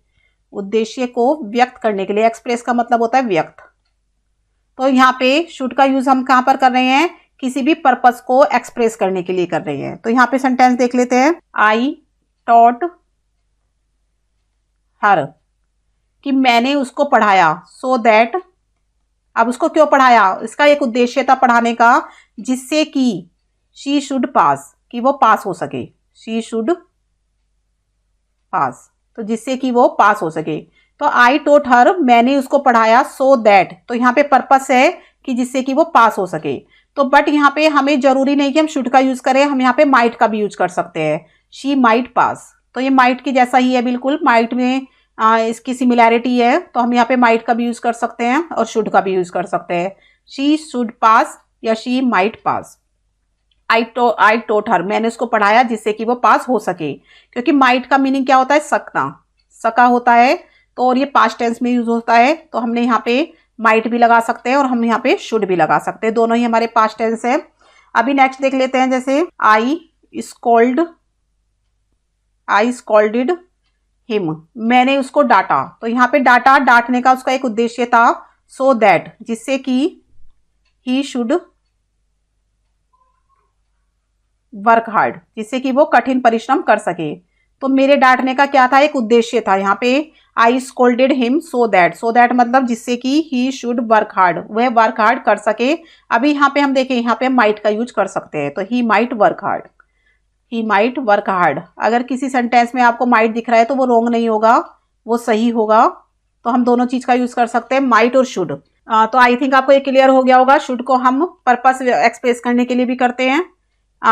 उद्देश्य को व्यक्त करने के लिए, एक्सप्रेस का मतलब होता है व्यक्त। तो यहाँ पे शुड का यूज हम कहाँ पर कर रहे हैं, किसी भी पर्पस को एक्सप्रेस करने के लिए कर रहे हैं। तो यहाँ पे सेंटेंस देख लेते हैं, आई टॉट हर, कि मैंने उसको पढ़ाया, सो दैट, अब उसको क्यों पढ़ाया, इसका एक उद्देश्य था पढ़ाने का, जिससे कि शी शुड पास, कि वो पास हो सके, शी शुड पास, तो जिससे कि वो पास हो सके। तो आई टोट हर, मैंने उसको पढ़ाया, सो दैट, तो यहाँ पे पर्पस है कि जिससे कि वो पास हो सके। तो बट यहाँ पे हमें जरूरी नहीं कि हम शुड का यूज करें, हम यहाँ पे माइट का भी यूज कर सकते हैं, शी माइट पास। तो ये माइट की जैसा ही है, बिल्कुल माइट में इसकी सिमिलैरिटी है, तो हम यहाँ पे माइट का भी यूज कर सकते हैं और शुड का भी यूज कर सकते हैं, शी शुड पास या शी माइट पास। आई टोट हर, मैंने उसको पढ़ाया जिससे कि वो पास हो सके, क्योंकि माइट का मीनिंग क्या होता है, सकना, सका होता है, तो और ये पास्ट टेंस में यूज होता है, तो हमने यहाँ पे माइट भी लगा सकते हैं और हम यहाँ पे शुड भी लगा सकते हैं, दोनों ही हमारे पास्ट टेंस है। अभी नेक्स्ट देख लेते हैं, जैसे आई स्कॉल्डेड हिम, मैंने उसको डांटा। तो यहाँ पे डांटा, डांटने का उसका एक उद्देश्य था, सो दैट, जिससे कि ही शुड वर्क हार्ड, जिससे कि वो कठिन परिश्रम कर सके। तो मेरे डांटने का क्या था, एक उद्देश्य था, यहाँ पे आई स्कोल्डेड हिम सो दैट मतलब जिससे कि ही शुड वर्क हार्ड, वह वर्क हार्ड कर सके। अभी यहाँ पे हम देखें, यहाँ पे माइट का यूज कर सकते हैं, तो he might work hard, he might work hard. अगर किसी सेंटेंस में आपको माइट दिख रहा है तो वो रॉन्ग नहीं होगा, वो सही होगा। तो हम दोनों चीज का यूज कर सकते हैं, माइट और शुड। तो आई थिंक आपको ये क्लियर हो गया होगा, शुड को हम पर्पस एक्सप्रेस करने के लिए भी करते हैं।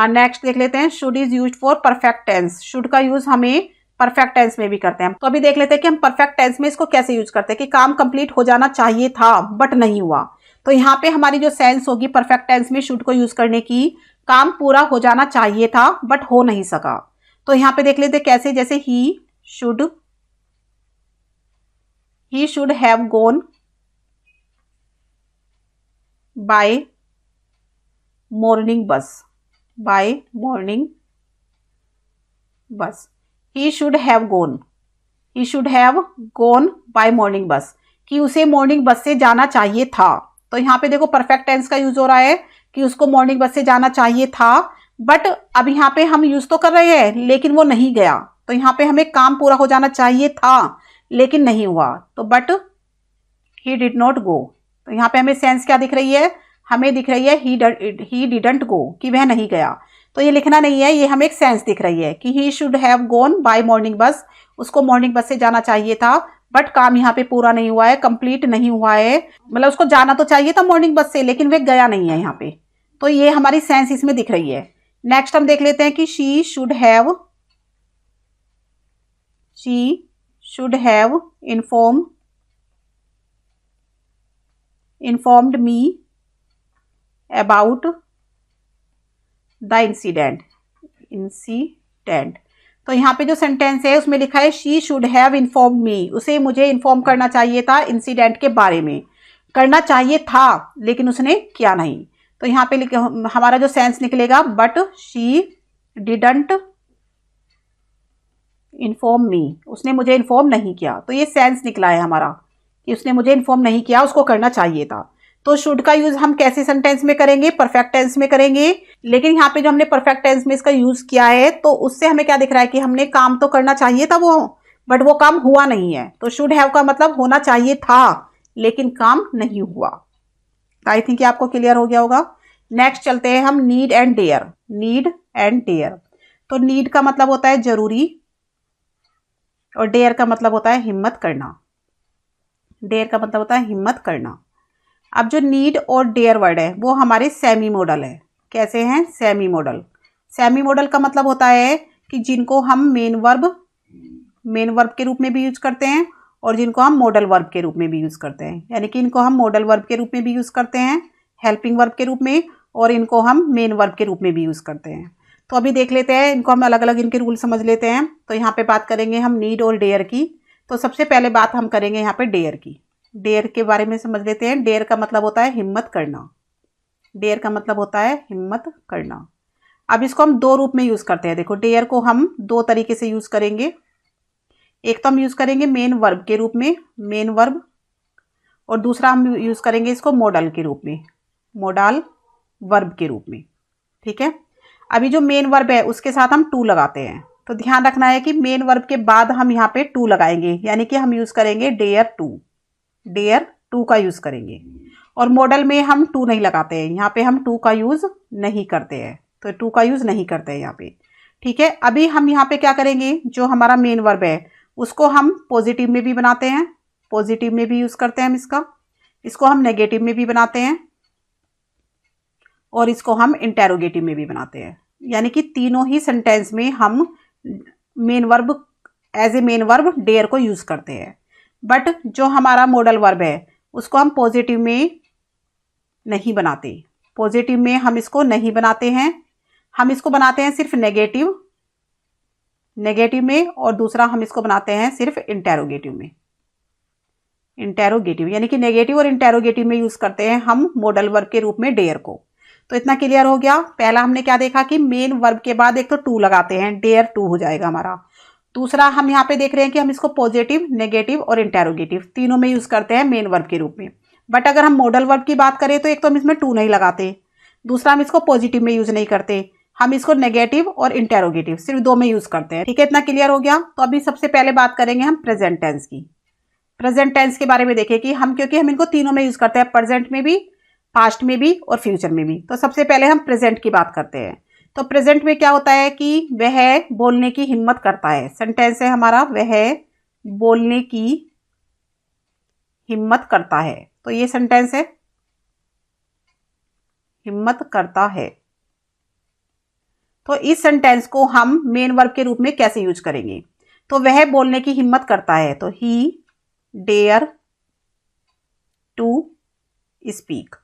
नेक्स्ट देख लेते हैं, should is used for perfect tense, should का यूज हमें परफेक्ट टेंस में भी करते हैं। तो अभी देख लेते हैं कि हम परफेक्ट टेंस में इसको कैसे यूज करते हैं, कि काम कंप्लीट हो जाना चाहिए था बट नहीं हुआ। तो यहाँ पे हमारी जो सेंस होगी परफेक्ट टेंस में शुड को यूज करने की, काम पूरा हो जाना चाहिए था बट हो नहीं सका। तो यहाँ पे देख लेते हैं कैसे, जैसे he should have gone by morning बस, बाय मॉर्निंग बस, he should have gone by morning बस, कि उसे मॉर्निंग बस से जाना चाहिए था। तो यहाँ पे देखो परफेक्ट टेंस का यूज हो रहा है कि उसको मॉर्निंग बस से जाना चाहिए था, बट अब यहाँ पे हम यूज तो कर रहे हैं लेकिन वो नहीं गया। तो यहाँ पे हमें काम पूरा हो जाना चाहिए था लेकिन नहीं हुआ, तो but he did not go. तो यहाँ पे हमें सेंस क्या दिख रही है, हमें दिख रही है ही डिडंट गो, कि वह नहीं गया। तो ये लिखना नहीं है, ये हमें एक सेंस दिख रही है कि he should have gone by morning बस, उसको मॉर्निंग बस से जाना चाहिए था बट काम यहाँ पे पूरा नहीं हुआ है, कंप्लीट नहीं हुआ है, मतलब उसको जाना तो चाहिए था मॉर्निंग बस से लेकिन वह गया नहीं है यहाँ पे। तो ये हमारी सेंस इसमें दिख रही है। नेक्स्ट हम देख लेते हैं कि she should have informed me about the incident. तो यहाँ पे जो सेंटेंस है उसमें लिखा है शी शुड हैव इन्फॉर्म्ड मी, उसे मुझे इन्फॉर्म करना चाहिए था इंसिडेंट के बारे में। करना चाहिए था लेकिन उसने किया नहीं, तो यहाँ पे हमारा जो सेंस निकलेगा but she didn't inform me, उसने मुझे इन्फॉर्म नहीं किया। तो ये सेंस निकला है हमारा कि उसने मुझे इन्फॉर्म नहीं किया, उसको करना चाहिए था। तो शुड का यूज हम कैसे सेंटेंस में करेंगे? परफेक्ट टेंस में करेंगे। लेकिन यहाँ पे जो हमने परफेक्ट टेंस में इसका यूज किया है तो उससे हमें क्या दिख रहा है कि हमने काम तो करना चाहिए था वो, बट वो काम हुआ नहीं है। तो शुड हैव का मतलब होना चाहिए था लेकिन काम नहीं हुआ। तो आई थिंक आपको क्लियर हो गया होगा। नेक्स्ट चलते हैं हम need and dare. Need and dare, तो नीड का मतलब होता है जरूरी और डेयर का मतलब होता है हिम्मत करना। डेयर का मतलब होता है हिम्मत करना। अब जो नीड और डेयर वर्ड है वो हमारे सेमी मॉडल है। कैसे हैं? Semi model. सेमी मॉडल का मतलब होता है कि जिनको हम मेन वर्ब के रूप में भी यूज करते हैं और जिनको हम मॉडल वर्ब के रूप में भी यूज करते हैं। यानी कि इनको हम मॉडल वर्ब के रूप में भी यूज करते हैं, हेल्पिंग वर्ब के रूप में, और इनको हम मेन वर्ब के रूप में भी यूज करते हैं। तो अभी देख लेते हैं इनको, हम अलग अलग इनके रूल समझ लेते हैं। तो यहाँ पे बात करेंगे हम नीड और डेयर की। तो सबसे पहले बात हम करेंगे यहाँ पे डेयर की। डेयर के बारे में समझ लेते हैं। डेयर का मतलब होता है हिम्मत करना। डेयर का मतलब होता है हिम्मत करना। अब इसको हम दो रूप में यूज करते हैं। देखो, डेयर को हम दो तरीके से यूज करेंगे। एक तो हम यूज करेंगे मेन वर्ब के रूप में, मेन वर्ब, और दूसरा हम यूज करेंगे इसको मॉडल के रूप में, मॉडल वर्ब के रूप में। ठीक है। अभी जो मेन वर्ब है उसके साथ हम टू लगाते हैं। तो ध्यान रखना है कि मेन वर्ब के बाद हम यहाँ पे टू लगाएंगे, यानी कि हम यूज करेंगे डेयर टू। डेयर टू का यूज करेंगे। और मॉडल में हम टू नहीं लगाते हैं, यहाँ पे हम टू का यूज नहीं करते हैं। तो टू का यूज नहीं करते हैं यहाँ पे। ठीक है। अभी हम यहाँ पे क्या करेंगे, जो हमारा मेन वर्ब है उसको हम पॉजिटिव में भी बनाते हैं, पॉजिटिव में भी यूज करते हैं हम इसको हम नेगेटिव में भी बनाते हैं, और इसको हम इंटेरोगेटिव में भी बनाते हैं। यानी कि तीनों ही सेंटेंस में हम main verb, as a main verb dare को यूज करते हैं। बट जो हमारा मॉडल वर्ब है उसको हम पॉजिटिव में नहीं बनाते। पॉजिटिव में हम इसको नहीं बनाते हैं, हम इसको बनाते हैं सिर्फ नेगेटिव में, और दूसरा हम इसको बनाते हैं सिर्फ इंटेरोगेटिव में। इंटेरोगेटिव यानी कि नेगेटिव और इंटेरोगेटिव में यूज करते हैं हम मॉडल वर्ब के रूप में डेयर को। तो इतना क्लियर हो गया। पहला हमने क्या देखा कि मेन वर्ब के बाद एक तो टू लगाते हैं, डेयर टू हो जाएगा हमारा। दूसरा हम यहाँ पे देख रहे हैं कि हम इसको पॉजिटिव, नेगेटिव और इंटेरोगेटिव तीनों में यूज करते हैं मेन वर्ब के रूप में। बट अगर हम मॉडल वर्ब की बात करें तो एक तो हम इसमें टू नहीं लगाते, दूसरा हम इसको पॉजिटिव में यूज नहीं करते, हम इसको नेगेटिव और इंटेरोगेटिव सिर्फ दो में यूज करते हैं। ठीक है, इतना क्लियर हो गया। तो अभी सबसे पहले बात करेंगे हम प्रेजेंट टेंस की। प्रेजेंट टेंस के बारे में देखें कि हम, क्योंकि हम इनको तीनों में यूज करते हैं, प्रेजेंट में भी, पास्ट में भी और फ्यूचर में भी। तो सबसे पहले हम प्रेजेंट की बात करते हैं। तो प्रेजेंट में क्या होता है कि वह बोलने की हिम्मत करता है। सेंटेंस है हमारा वह बोलने की हिम्मत करता है। तो ये सेंटेंस है हिम्मत करता है। तो इस सेंटेंस को हम मेन वर्ब के रूप में कैसे यूज करेंगे? तो वह बोलने की हिम्मत करता है, तो ही डेयर टू स्पीक।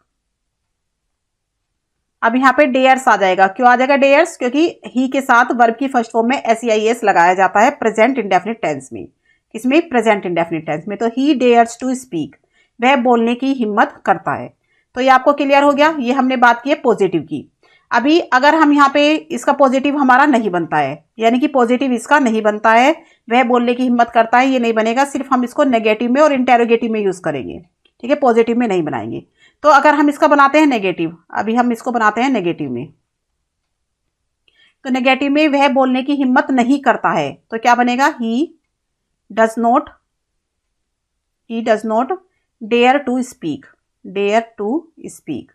अब यहाँ पे डेयर्स आ जाएगा। क्यों आ जाएगा डेयर्स? क्योंकि ही के साथ वर्ब की फर्स्ट फॉर्म में SEIS लगाया जाता है प्रेजेंट इंडेफिनिट टेंस में। किसमें? प्रेजेंट इंडेफिनिट टेंस में। तो ही डेयर्स टू स्पीक, वह बोलने की हिम्मत करता है। तो ये आपको क्लियर हो गया। ये हमने बात की है पॉजिटिव की। अभी अगर हम यहाँ पे इसका पॉजिटिव हमारा नहीं बनता है, यानी कि पॉजिटिव इसका नहीं बनता है, वह बोलने की हिम्मत करता है, ये नहीं बनेगा, सिर्फ हम इसको नेगेटिव में और इंटेरोगेटिव में यूज करेंगे। ठीक है, पॉजिटिव में नहीं बनाएंगे। तो अगर हम इसका बनाते हैं नेगेटिव, अभी हम इसको बनाते हैं नेगेटिव में, तो नेगेटिव में वह बोलने की हिम्मत नहीं करता है, तो क्या बनेगा? He does not dare to speak. Dare to speak,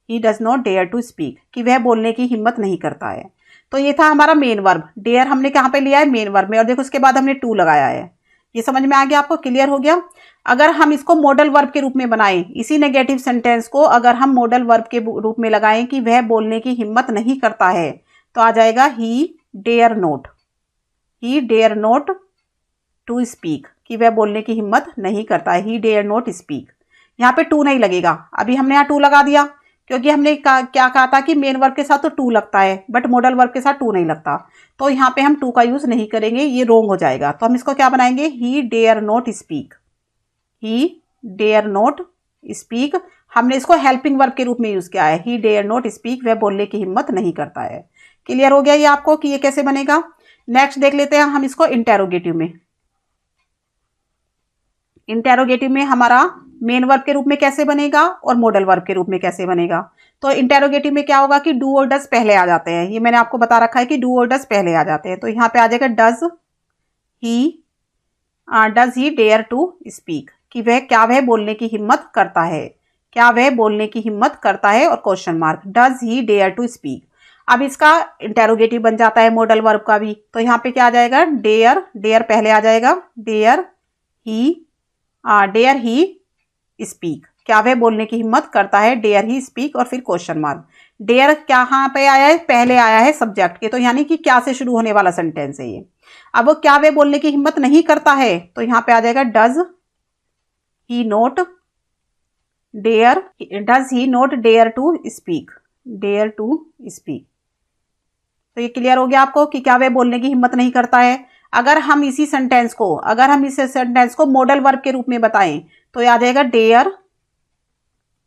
he does not dare to speak, कि वह बोलने की हिम्मत नहीं करता है। तो ये था हमारा मेन वर्ब। डेयर हमने कहाँ पे लिया है? मेन वर्ब में। और देखो उसके बाद हमने टू लगाया है। ये समझ में आ गया आपको? क्लियर हो गया। अगर हम इसको मॉडल वर्ब के रूप में बनाएं, इसी नेगेटिव सेंटेंस को अगर हम मॉडल वर्ब के रूप में लगाएं कि वह बोलने की हिम्मत नहीं करता है, तो आ जाएगा he dare not to speak, कि वह बोलने की हिम्मत नहीं करता है। ही डेयर नॉट स्पीक, यहाँ पे टू नहीं लगेगा। अभी हमने यहाँ टू लगा दिया क्योंकि हमने क्या कहा था कि मेन वर्ब के साथ तो टू लगता है, बट मॉडल वर्ब के साथ टू नहीं लगता। तो यहाँ पे हम टू का यूज नहीं करेंगे, ये रोंग हो जाएगा। तो हम इसको क्या बनाएंगे, he dare not speak. He dare not speak, हमने इसको हेल्पिंग वर्ब के रूप में यूज किया है। ही डेयर नॉट स्पीक, वह बोलने की हिम्मत नहीं करता है। क्लियर हो गया ये आपको कि ये कैसे बनेगा। नेक्स्ट देख लेते हैं हम इसको इंटेरोगेटिव में। इंटेरोगेटिव में हमारा मेन वर्ब के रूप में कैसे बनेगा और मॉडल वर्ब के रूप में कैसे बनेगा। तो इंटेरोगेटिव में क्या होगा कि डू और डज पहले आ जाते हैं। ये मैंने आपको बता रखा है कि डू और डज पहले आ जाते हैं। तो यहाँ पे आ जाएगा does he dare to speak, कि वह बोलने की हिम्मत करता है। क्या वह बोलने की हिम्मत करता है और question mark, does he dare to speak. अब इसका इंटेरोगेटिव बन जाता है मॉडल वर्ब का भी। तो यहाँ पे क्या आ जाएगा, डेयर पहले आ जाएगा। डेयर ही स्पीक, क्या वह बोलने की हिम्मत करता है। डेयर ही स्पीक और फिर क्वेश्चन मार्क। डेयर कहाँ पे आया है, पहले आया है सब्जेक्ट के, तो यानी कि क्या से शुरू होने वाला सेंटेंस है ये। अब वो क्या वह बोलने की हिम्मत नहीं करता है, तो यहाँ पे आ जाएगा does he not dare to speak. Dare to speak, तो ये क्लियर हो गया आपको कि क्या वह बोलने की हिम्मत नहीं करता है। अगर हम इस सेंटेंस को मॉडल वर्ब के रूप में बताएं तो ये आ जाएगा डेयर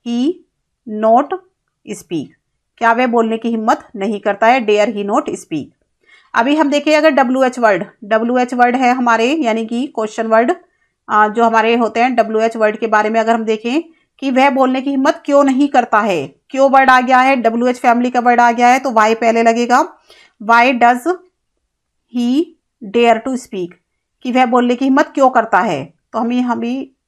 ही नॉट स्पीक, क्या वह बोलने की हिम्मत नहीं करता है। Dare he not speak. अभी हम देखें अगर WH वर्ड है हमारे, यानी कि क्वेश्चन वर्ड जो हमारे होते हैं, WH वर्ड के बारे में अगर हम देखें कि वह बोलने की हिम्मत क्यों नहीं करता है। क्यों वर्ड आ गया है, WH फैमिली का वर्ड आ गया है, तो वाई पहले लगेगा। Why does he dare to speak, कि वह बोलने की हिम्मत क्यों करता है। तो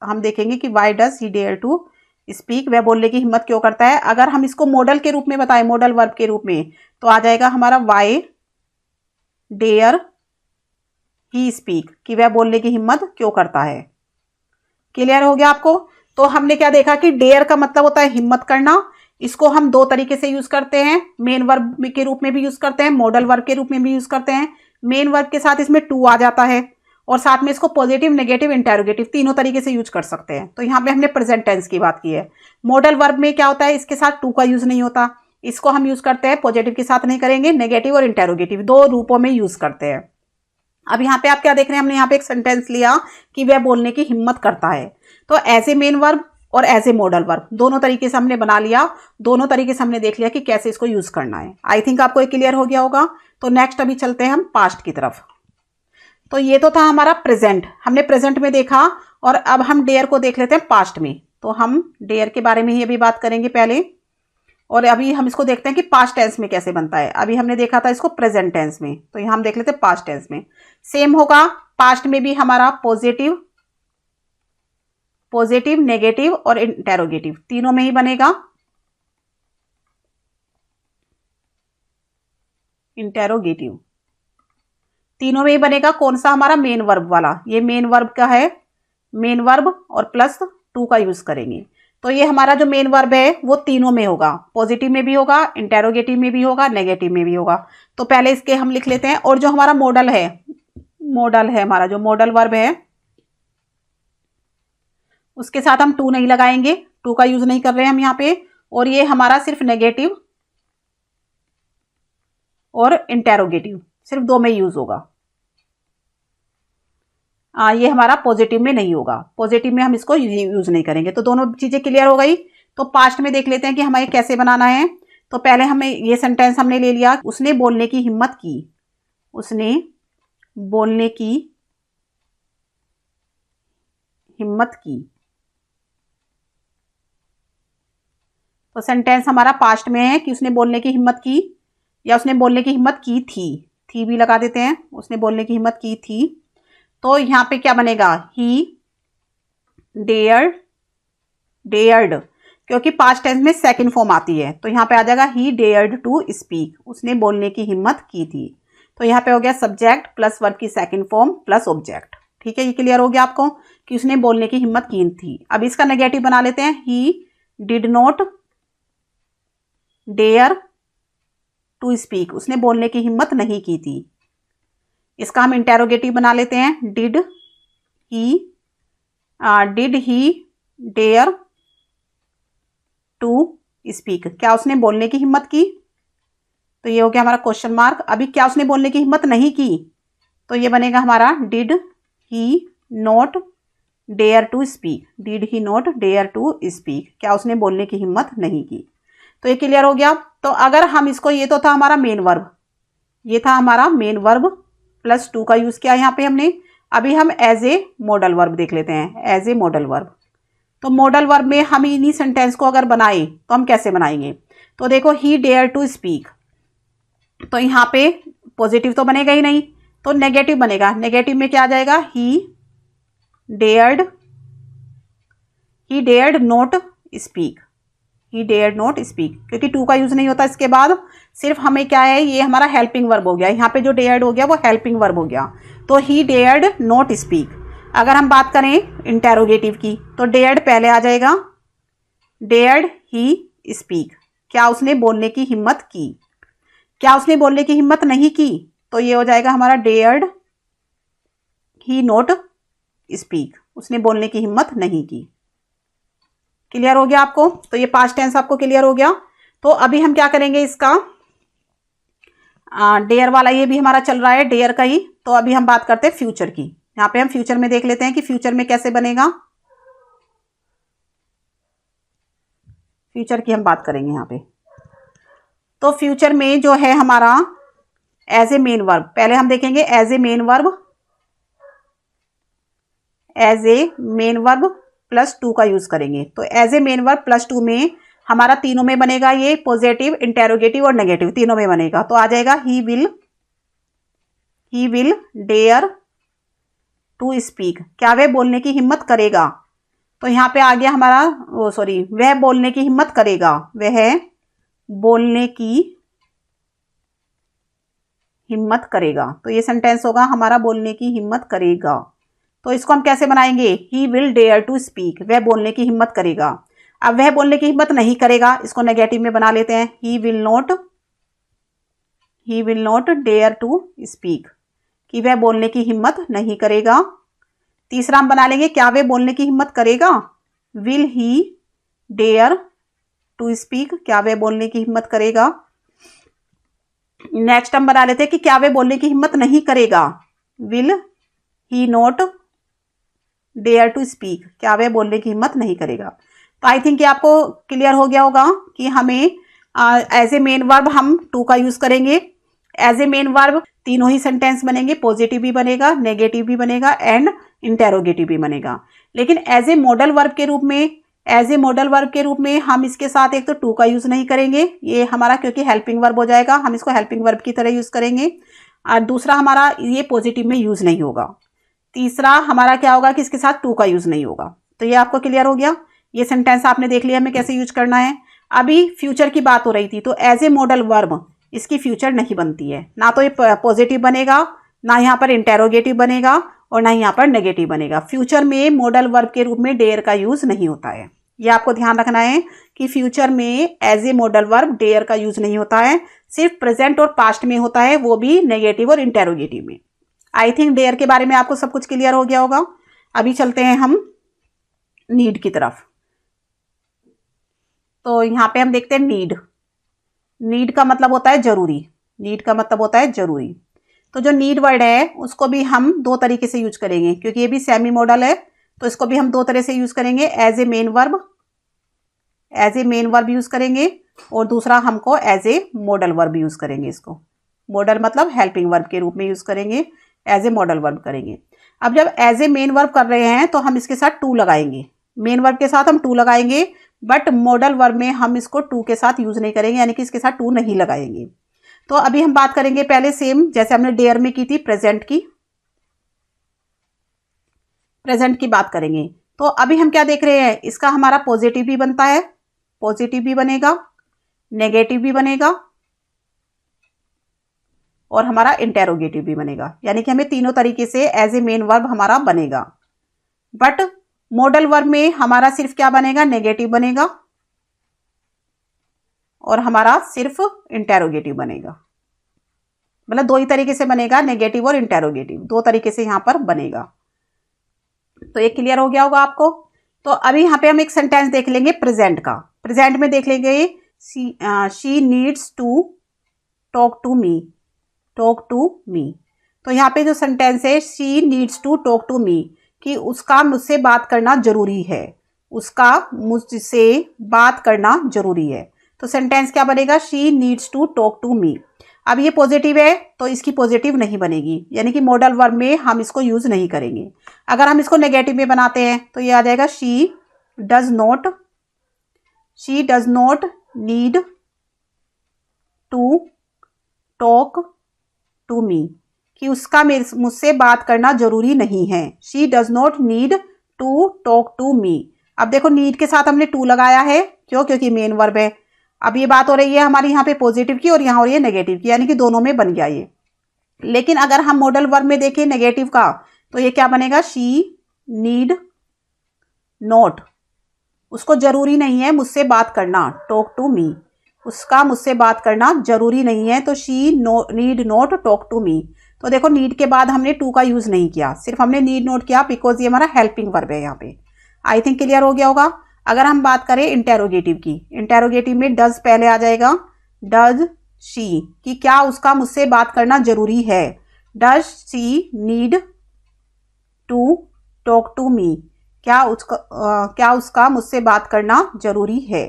हम देखेंगे कि why does he dare to speak, वह बोलने की हिम्मत क्यों करता है। अगर हम इसको मॉडल के रूप में बताएं, मॉडल वर्ब के रूप में, तो आ जाएगा हमारा वाई डेयर ही स्पीक, कि वह बोलने की हिम्मत क्यों करता है। क्लियर हो गया आपको। तो हमने क्या देखा कि डेयर का मतलब होता है हिम्मत करना। इसको हम दो तरीके से यूज करते हैं, मेन वर्ब के रूप में भी यूज करते हैं, मॉडल वर्ब के रूप में भी यूज करते हैं। मेन वर्ब के साथ इसमें टू आ जाता है और साथ में इसको पॉजिटिव, नेगेटिव, इंटेरोगेटिव तीनों तरीके से यूज कर सकते हैं। तो यहाँ पे हमने प्रेजेंट टेंस की बात की है। मॉडल वर्ब में क्या होता है, इसके साथ टू का यूज नहीं होता। इसको हम यूज करते हैं पॉजिटिव के साथ नहीं करेंगे, नेगेटिव और इंटेरोगेटिव दो रूपों में यूज करते हैं। अब यहाँ पे आप क्या देख रहे हैं, हमने यहाँ पे एक सेंटेंस लिया कि वह बोलने की हिम्मत करता है। तो एज ए मेन वर्ब और एज ए मॉडल वर्ब दोनों तरीके से हमने बना लिया। दोनों तरीके से हमने देख लिया कि कैसे इसको यूज करना है। आई थिंक आपको ये क्लियर हो गया होगा। तो नेक्स्ट अभी चलते हैं हम पास्ट की तरफ। तो ये तो था हमारा प्रेजेंट, हमने प्रेजेंट में देखा, और अब हम डेयर को देख लेते हैं पास्ट में। तो हम डेयर के बारे में ही अभी बात करेंगे पहले, और अभी हम इसको देखते हैं कि पास्ट टेंस में कैसे बनता है। अभी हमने देखा था इसको प्रेजेंट टेंस में, तो यहां हम देख लेते हैं पास्ट टेंस में। सेम होगा, पास्ट में भी हमारा पॉजिटिव, नेगेटिव और इंटेरोगेटिव तीनों में ही बनेगा। इंटेरोगेटिव तीनों में ही बनेगा। कौन सा, हमारा मेन वर्ब वाला। ये मेन वर्ब का है, मेन वर्ब और प्लस टू का यूज करेंगे। तो ये हमारा जो मेन वर्ब है वो तीनों में होगा, पॉजिटिव में भी होगा, इंटेरोगेटिव में भी होगा, नेगेटिव में भी होगा। तो पहले इसके हम लिख लेते हैं। और जो हमारा मॉडल है हमारा जो मॉडल वर्ब है उसके साथ हम टू नहीं लगाएंगे, टू का यूज नहीं कर रहे हैं हम यहाँ पे। और ये हमारा सिर्फ नेगेटिव और इंटेरोगेटिव सिर्फ दो में यूज होगा। ये हमारा पॉजिटिव में नहीं होगा, पॉजिटिव में हम इसको यूज नहीं करेंगे। तो दोनों चीजें क्लियर हो गई। तो पास्ट में देख लेते हैं कि हमें कैसे बनाना है। तो पहले हमें ये सेंटेंस हमने ले लिया, उसने बोलने की हिम्मत की। उसने बोलने की हिम्मत की। तो सेंटेंस हमारा पास्ट में है कि उसने बोलने की हिम्मत की, या उसने बोलने की हिम्मत की थी भी लगा देते हैं। उसने बोलने की हिम्मत की थी। तो यहां पे क्या बनेगा, ही डेयर्ड, क्योंकि पास्ट टेंस में सेकंड फॉर्म आती है। तो यहां पे आ जाएगा ही डेयर्ड टू स्पीक, उसने बोलने की हिम्मत की थी। तो यहाँ पे हो गया सब्जेक्ट प्लस वर्ब की सेकंड फॉर्म प्लस ऑब्जेक्ट। ठीक है, ये क्लियर हो गया आपको कि उसने बोलने की हिम्मत की थी। अब इसका नेगेटिव बना लेते हैं, he did not dare to speak, उसने बोलने की हिम्मत नहीं की थी। इसका हम इंटेरोगेटिव बना लेते हैं, did he did he dare to speak, क्या उसने बोलने की हिम्मत की। तो ये हो गया हमारा क्वेश्चन मार्क। अभी क्या उसने बोलने की हिम्मत नहीं की, तो ये बनेगा हमारा did he not dare to speak, did he not dare to speak, क्या उसने बोलने की हिम्मत नहीं की। तो ये क्लियर हो गया। तो अगर हम इसको, ये तो था हमारा मेन वर्ब, ये था हमारा मेन वर्ब प्लस टू का यूज किया यहाँ पे हमने। अभी हम एज ए मॉडल वर्ब देख लेते हैं, एज ए मॉडल वर्ब। तो मॉडल वर्ब में हम इन्हीं सेंटेंस को अगर बनाए तो हम कैसे बनाएंगे। तो देखो ही डेयर टू स्पीक, तो यहाँ पे पॉजिटिव तो बनेगा ही नहीं, तो नेगेटिव बनेगा। नेगेटिव में क्या आ जाएगा, dared he dared not speak, he dared not speak, क्योंकि टू का यूज नहीं होता इसके बाद, सिर्फ हमें क्या है, ये हमारा हेल्पिंग वर्ब हो गया। यहाँ पे जो डेयर्ड हो गया वो हेल्पिंग वर्ब हो गया। तो ही डेयर्ड नॉट स्पीक। अगर हम बात करें इंटेरोगेटिव की, तो डेयर्ड पहले आ जाएगा, डेयर्ड ही स्पीक, क्या उसने बोलने की हिम्मत की। क्या उसने बोलने की हिम्मत नहीं की, तो ये हो जाएगा हमारा डेयर्ड ही नॉट स्पीक, उसने बोलने की हिम्मत नहीं की। क्लियर हो गया आपको। तो ये पास्ट टेंस आपको क्लियर हो गया। तो अभी हम क्या करेंगे, इसका डेयर वाला ये भी हमारा चल रहा है, डेयर का ही। तो अभी हम बात करते हैं फ्यूचर की। यहाँ पे हम फ्यूचर में देख लेते हैं कि फ्यूचर में कैसे बनेगा। फ्यूचर की हम बात करेंगे यहाँ पे। तो फ्यूचर में जो है हमारा एज ए मेन वर्ब, पहले हम देखेंगे as a main verb, as a main verb plus to का यूज करेंगे। तो as a main verb plus to में हमारा तीनों में बनेगा, ये पॉजिटिव, इंटेरोगेटिव और नेगेटिव तीनों में बनेगा। तो आ जाएगा he will dare to speak, क्या वह बोलने की हिम्मत करेगा। तो यहाँ पे आ गया हमारा, वह बोलने की हिम्मत करेगा, वह बोलने की हिम्मत करेगा। तो ये सेंटेंस होगा हमारा बोलने की हिम्मत करेगा। तो इसको हम कैसे बनाएंगे, he will dare to speak, वह बोलने की हिम्मत करेगा। अब वह बोलने की हिम्मत नहीं करेगा, इसको नेगेटिव में बना लेते हैं, he will not dare to speak, कि वह बोलने की हिम्मत नहीं करेगा। तीसरा हम बना लेंगे, क्या वह बोलने की हिम्मत करेगा, will he dare to speak, क्या वह बोलने की हिम्मत करेगा। नेक्स्ट हम बना लेते हैं कि क्या वह बोलने की हिम्मत नहीं करेगा, will he not dare to speak, क्या वह बोलने की हिम्मत नहीं करेगा। तो आई थिंक ये आपको क्लियर हो गया होगा कि हमें एज ए मेन वर्ब हम टू का यूज करेंगे। एज ए मेन वर्ब तीनों ही सेंटेंस बनेंगे, पॉजिटिव भी बनेगा, नेगेटिव भी बनेगा एंड इंटेरोगेटिव भी बनेगा। लेकिन एज ए मॉडल वर्ब के रूप में हम इसके साथ एक तो टू का यूज नहीं करेंगे, ये हमारा क्योंकि हेल्पिंग वर्ब हो जाएगा, हम इसको हेल्पिंग वर्ब की तरह यूज करेंगे। और दूसरा हमारा ये पॉजिटिव में यूज नहीं होगा। तीसरा हमारा क्या होगा कि इसके साथ टू का यूज नहीं होगा। तो ये आपको क्लियर हो गया। ये सेंटेंस आपने देख लिया हमें कैसे यूज करना है। अभी फ्यूचर की बात हो रही थी, तो एज ए मॉडल वर्ब इसकी फ्यूचर नहीं बनती है, ना तो ये पॉजिटिव बनेगा, ना यहाँ पर इंटेरोगेटिव बनेगा और ना यहाँ पर नेगेटिव बनेगा। फ्यूचर में मॉडल वर्ब के रूप में डेयर का यूज नहीं होता है, ये आपको ध्यान रखना है कि फ्यूचर में as a modal verb dare का यूज नहीं होता है, सिर्फ प्रेजेंट और पास्ट में होता है, वो भी नेगेटिव और इंटेरोगेटिव में। आई थिंक डेयर के बारे में आपको सब कुछ क्लियर हो गया होगा। अभी चलते हैं हम नीड की तरफ। तो यहाँ पे हम देखते हैं नीड का मतलब होता है जरूरी, नीड का मतलब होता है जरूरी। तो जो नीड वर्ड है उसको भी हम दो तरीके से यूज करेंगे, क्योंकि ये भी सेमी मॉडल है, तो इसको भी हम दो तरह से यूज करेंगे। As a main verb use करेंगे और दूसरा हमको as a modal verb use करेंगे। इसको मॉडल मतलब हेल्पिंग वर्ब के रूप में यूज करेंगे, एज ए मॉडल वर्ब करेंगे। अब जब एज ए मेन वर्ब कर रहे हैं तो हम इसके साथ टू लगाएंगे, मेन वर्ब के साथ हम टू लगाएंगे, बट मॉडल वर्ब में हम इसको टू के साथ यूज नहीं करेंगे, यानी कि इसके साथ टू नहीं लगाएंगे। तो अभी हम बात करेंगे पहले सेम जैसे हमने डेयर में की थी, प्रेजेंट की बात करेंगे। तो अभी हम क्या देख रहे हैं, इसका हमारा पॉजिटिव भी बनता है, पॉजिटिव भी बनेगा, नेगेटिव भी बनेगा और हमारा इंटेरोगेटिव भी बनेगा, यानी कि हमें तीनों तरीके से एज ए मेन वर्ब हमारा बनेगा। बट मॉडल वर्ब में हमारा सिर्फ क्या बनेगा, नेगेटिव बनेगा और हमारा सिर्फ इंटेरोगेटिव बनेगा। मतलब दो ही तरीके से बनेगा, नेगेटिव और इंटेरोगेटिव, दो तरीके से यहां पर बनेगा। तो ये क्लियर हो गया होगा आपको। तो अभी यहाँ पे हम एक सेंटेंस देख लेंगे प्रेजेंट का। प्रेजेंट में देख लेंगे she needs to talk to me, talk to me. तो यहाँ पे जो सेंटेंस है she needs to talk to me, कि उसका मुझसे बात करना जरूरी है, उसका मुझसे बात करना जरूरी है। तो सेंटेंस क्या बनेगा, she needs to talk to me. अब ये पॉजिटिव है तो इसकी पॉजिटिव नहीं बनेगी, यानी कि मॉडल वर्ब में हम इसको यूज नहीं करेंगे। अगर हम इसको नेगेटिव में बनाते हैं तो ये आ जाएगा she does not need to talk to me, कि उसका मुझसे बात करना जरूरी नहीं है। She does not need to talk to me. अब देखो नीड के साथ हमने टू लगाया है, क्यों, क्योंकि मेन वर्ब है। अब ये बात हो रही है हमारी यहाँ पे पॉजिटिव की और यहाँ हो रही है नेगेटिव की, यानी कि दोनों में बन गया ये। लेकिन अगर हम मॉडल वर्ब में देखें नेगेटिव का, तो ये क्या बनेगा, शी नीड नॉट, उसको जरूरी नहीं है मुझसे बात करना, टॉक टू मी, उसका मुझसे बात करना जरूरी नहीं है, तो she need not talk to me. तो देखो नीड के बाद हमने टू का यूज नहीं किया, सिर्फ हमने नीड नोट किया बिकॉज ये हमारा हेल्पिंग वर्ब है यहाँ पे। आई थिंक क्लियर हो गया होगा। अगर हम बात करें इंटेरोगेटिव की, इंटेरोगेटिव में डज पहले आ जाएगा, डज शी, कि क्या उसका मुझसे बात करना जरूरी है। Does she need to talk to me, क्या उसका मुझसे बात करना जरूरी है।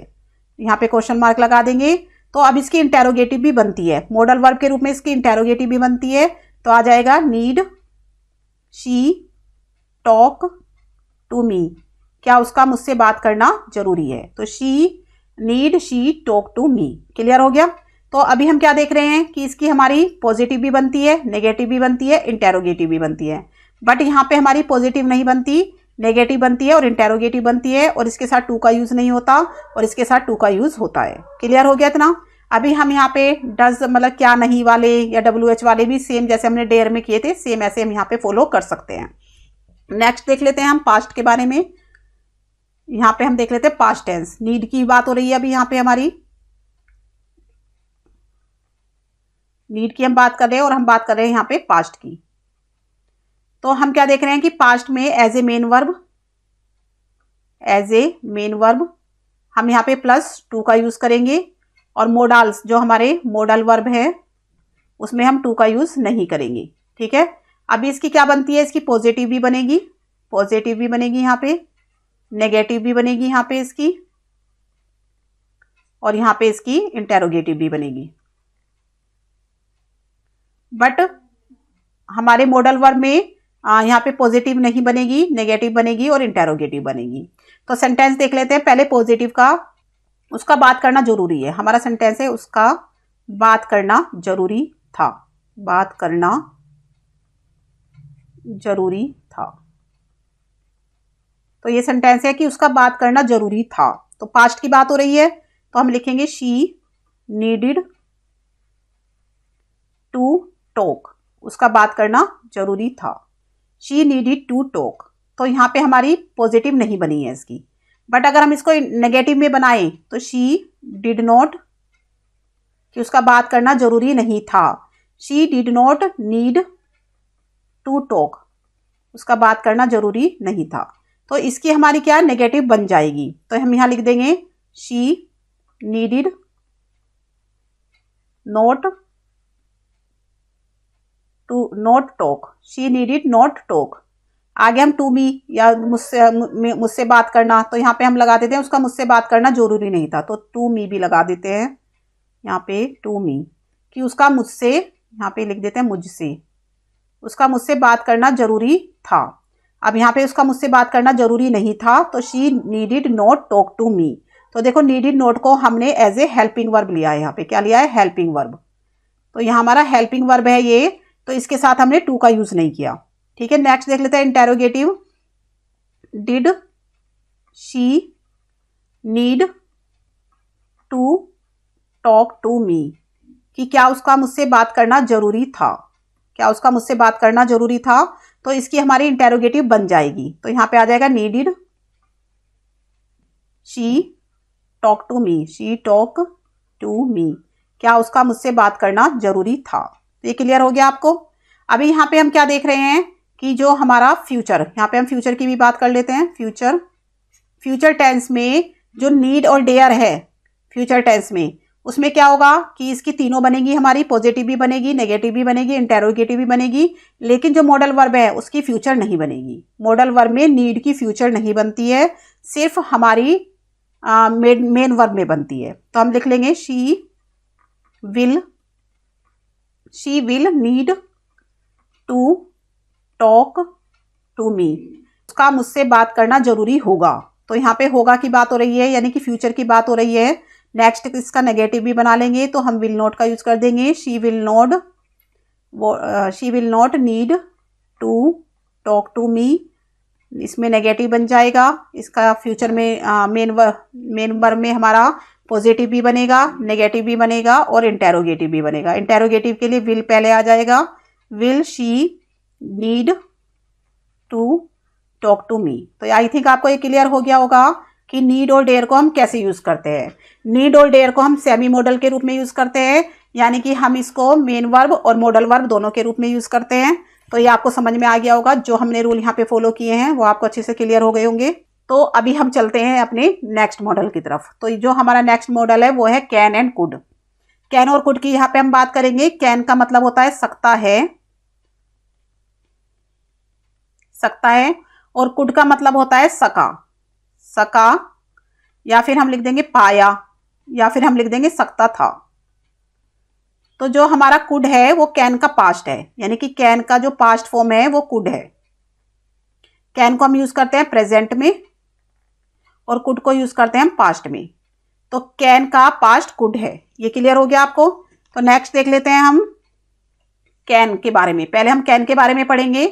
यहाँ पे क्वेश्चन मार्क लगा देंगे। तो अब इसकी इंटेरोगेटिव भी बनती है, मॉडल वर्ब के रूप में इसकी इंटेरोगेटिव भी बनती है। तो आ जाएगा need she talk to me, क्या उसका मुझसे बात करना जरूरी है। तो she talk to me. Clear हो गया। तो अभी हम क्या देख रहे हैं कि इसकी हमारी पॉजिटिव भी बनती है, नेगेटिव भी बनती है, इंटेरोगेटिव भी बनती है। बट यहाँ पे हमारी पॉजिटिव नहीं बनती, नेगेटिव बनती है और इंटेरोगेटिव बनती है, और इसके साथ टू का यूज नहीं होता और इसके साथ टू का यूज होता है। क्लियर हो गया इतना। अभी हम यहाँ पे डज मतलब क्या नहीं वाले या WH वाले भी सेम जैसे हमने डेयर में किए थे, सेम ऐसे हम यहाँ पे फॉलो कर सकते हैं। नेक्स्ट देख लेते हैं हम पास्ट के बारे में। यहाँ पे हम देख लेते हैं पास्ट टेंस, नीड की बात हो रही है अभी यहाँ पे हमारी, नीड की हम बात कर रहे हैं और हम बात कर रहे हैं यहाँ पे पास्ट की। तो हम क्या देख रहे हैं कि पास्ट में एज ए मेन वर्ब हम यहाँ पे प्लस टू का यूज करेंगे, और मोडाल्स जो हमारे मॉडल वर्ब है उसमें हम टू का यूज नहीं करेंगे। ठीक है। अभी इसकी क्या बनती है, इसकी पॉजिटिव भी बनेगी, यहाँ पे नेगेटिव भी बनेगी यहाँ पे इसकी, और यहाँ पे इसकी इंटेरोगेटिव भी बनेगी। बट हमारे मॉडल वर्ब में यहाँ पे पॉजिटिव नहीं बनेगी, नेगेटिव बनेगी और इंटेरोगेटिव बनेगी। तो सेंटेंस देख लेते हैं पहले पॉजिटिव का। उसका बात करना जरूरी है, हमारा सेंटेंस है उसका बात करना जरूरी था, बात करना जरूरी था। तो ये सेंटेंस है कि उसका बात करना जरूरी था। तो पास्ट की बात हो रही है तो हम लिखेंगे शी नीडिड टू टॉक, उसका बात करना जरूरी था। She needed to talk. तो यहाँ पे हमारी पॉजिटिव नहीं बनी है इसकी। बट अगर हम इसको नेगेटिव में बनाएं तो शी डिड नॉट, कि उसका बात करना जरूरी नहीं था। She did not need to talk, उसका बात करना जरूरी नहीं था। तो इसकी हमारी क्या नेगेटिव बन जाएगी। तो हम यहाँ लिख देंगे she needed not talk, she needed not talk. आगे हम टू मी या मुझसे बात करना, तो यहाँ पे हम लगा देते हैं उसका मुझसे बात करना जरूरी नहीं था, तो टू मी भी लगा देते हैं यहाँ पे, टू मी, कि उसका मुझसे, यहाँ पे लिख देते हैं मुझसे, उसका मुझसे बात करना जरूरी था। अब यहाँ पे उसका मुझसे बात करना जरूरी नहीं था, तो she needed not talk to me. तो देखो नीडिड नॉट को हमने एज ए हेल्पिंग वर्ब लिया है, यहाँ पे क्या लिया है, हेल्पिंग वर्ब। तो यहाँ हमारा हेल्पिंग वर्ब है ये, तो इसके साथ हमने टू का यूज नहीं किया। ठीक है। नेक्स्ट देख लेते हैं interrogative. Did she need to talk to me, कि क्या उसका मुझसे बात करना जरूरी था, क्या उसका मुझसे बात करना जरूरी था। तो इसकी हमारी इंटेरोगेटिव बन जाएगी। तो यहाँ पे आ जाएगा needed she talk to me, she talk to me, क्या उसका मुझसे बात करना जरूरी था। तो ये क्लियर हो गया आपको। अभी यहाँ पे हम क्या देख रहे हैं कि जो हमारा फ्यूचर, यहाँ पे हम फ्यूचर की भी बात कर लेते हैं। फ्यूचर टेंस में जो नीड और डेयर है फ्यूचर टेंस में, उसमें क्या होगा कि इसकी तीनों बनेगी हमारी, पॉजिटिव भी बनेगी, नेगेटिव भी बनेगी, इंटेरोगेटिव भी बनेगी। लेकिन जो मॉडल वर्ब है उसकी फ्यूचर नहीं बनेगी। मॉडल वर्ब में नीड की फ्यूचर नहीं बनती है, सिर्फ हमारी मेन वर्ब में बनती है। तो हम लिख लेंगे she will need to talk to me. उसका मुझसे बात करना जरूरी होगा। तो यहाँ पे होगा की बात हो रही है, यानी कि फ्यूचर की बात हो रही है। नेक्स्ट इसका नेगेटिव भी बना लेंगे, तो हम विल नॉट का यूज कर देंगे। She will not need to talk to me, इसमें नेगेटिव बन जाएगा। इसका फ्यूचर में मेन वर्ब में हमारा पॉजिटिव भी बनेगा, नेगेटिव भी बनेगा और इंटेरोगेटिव भी बनेगा। इंटेरोगेटिव के लिए विल पहले आ जाएगा, will she need to talk to me. तो आई थिंक आपको ये क्लियर हो गया होगा कि नीड और डेयर को हम कैसे यूज करते हैं। नीड और डेयर को हम सेमी मॉडल के रूप में यूज करते हैं, यानी कि हम इसको मेन वर्ब और मॉडल वर्ब दोनों के रूप में यूज करते हैं। तो ये आपको समझ में आ गया होगा, जो हमने रूल यहाँ पे फॉलो किए हैं वो आपको अच्छे से क्लियर हो गए होंगे। तो अभी हम चलते हैं अपने नेक्स्ट मॉडल की तरफ। तो जो हमारा नेक्स्ट मॉडल है वो है कैन एंड कुड। कैन और कुड की यहाँ पे हम बात करेंगे। कैन का मतलब होता है सकता है, और कुड का मतलब होता है सका, या फिर हम लिख देंगे पाया, या फिर हम लिख देंगे सकता था। तो जो हमारा कुड है वो कैन का पास्ट है, यानी कि कैन का जो पास्ट फॉर्म है वो कुड है। कैन को हम यूज करते हैं प्रेजेंट में और कुड को यूज करते हैं हम पास्ट में। तो कैन का पास्ट कुड है। ये क्लियर हो गया आपको। तो नेक्स्ट देख लेते हैं हम कैन के बारे में। पहले हम कैन के बारे में पढ़ेंगे।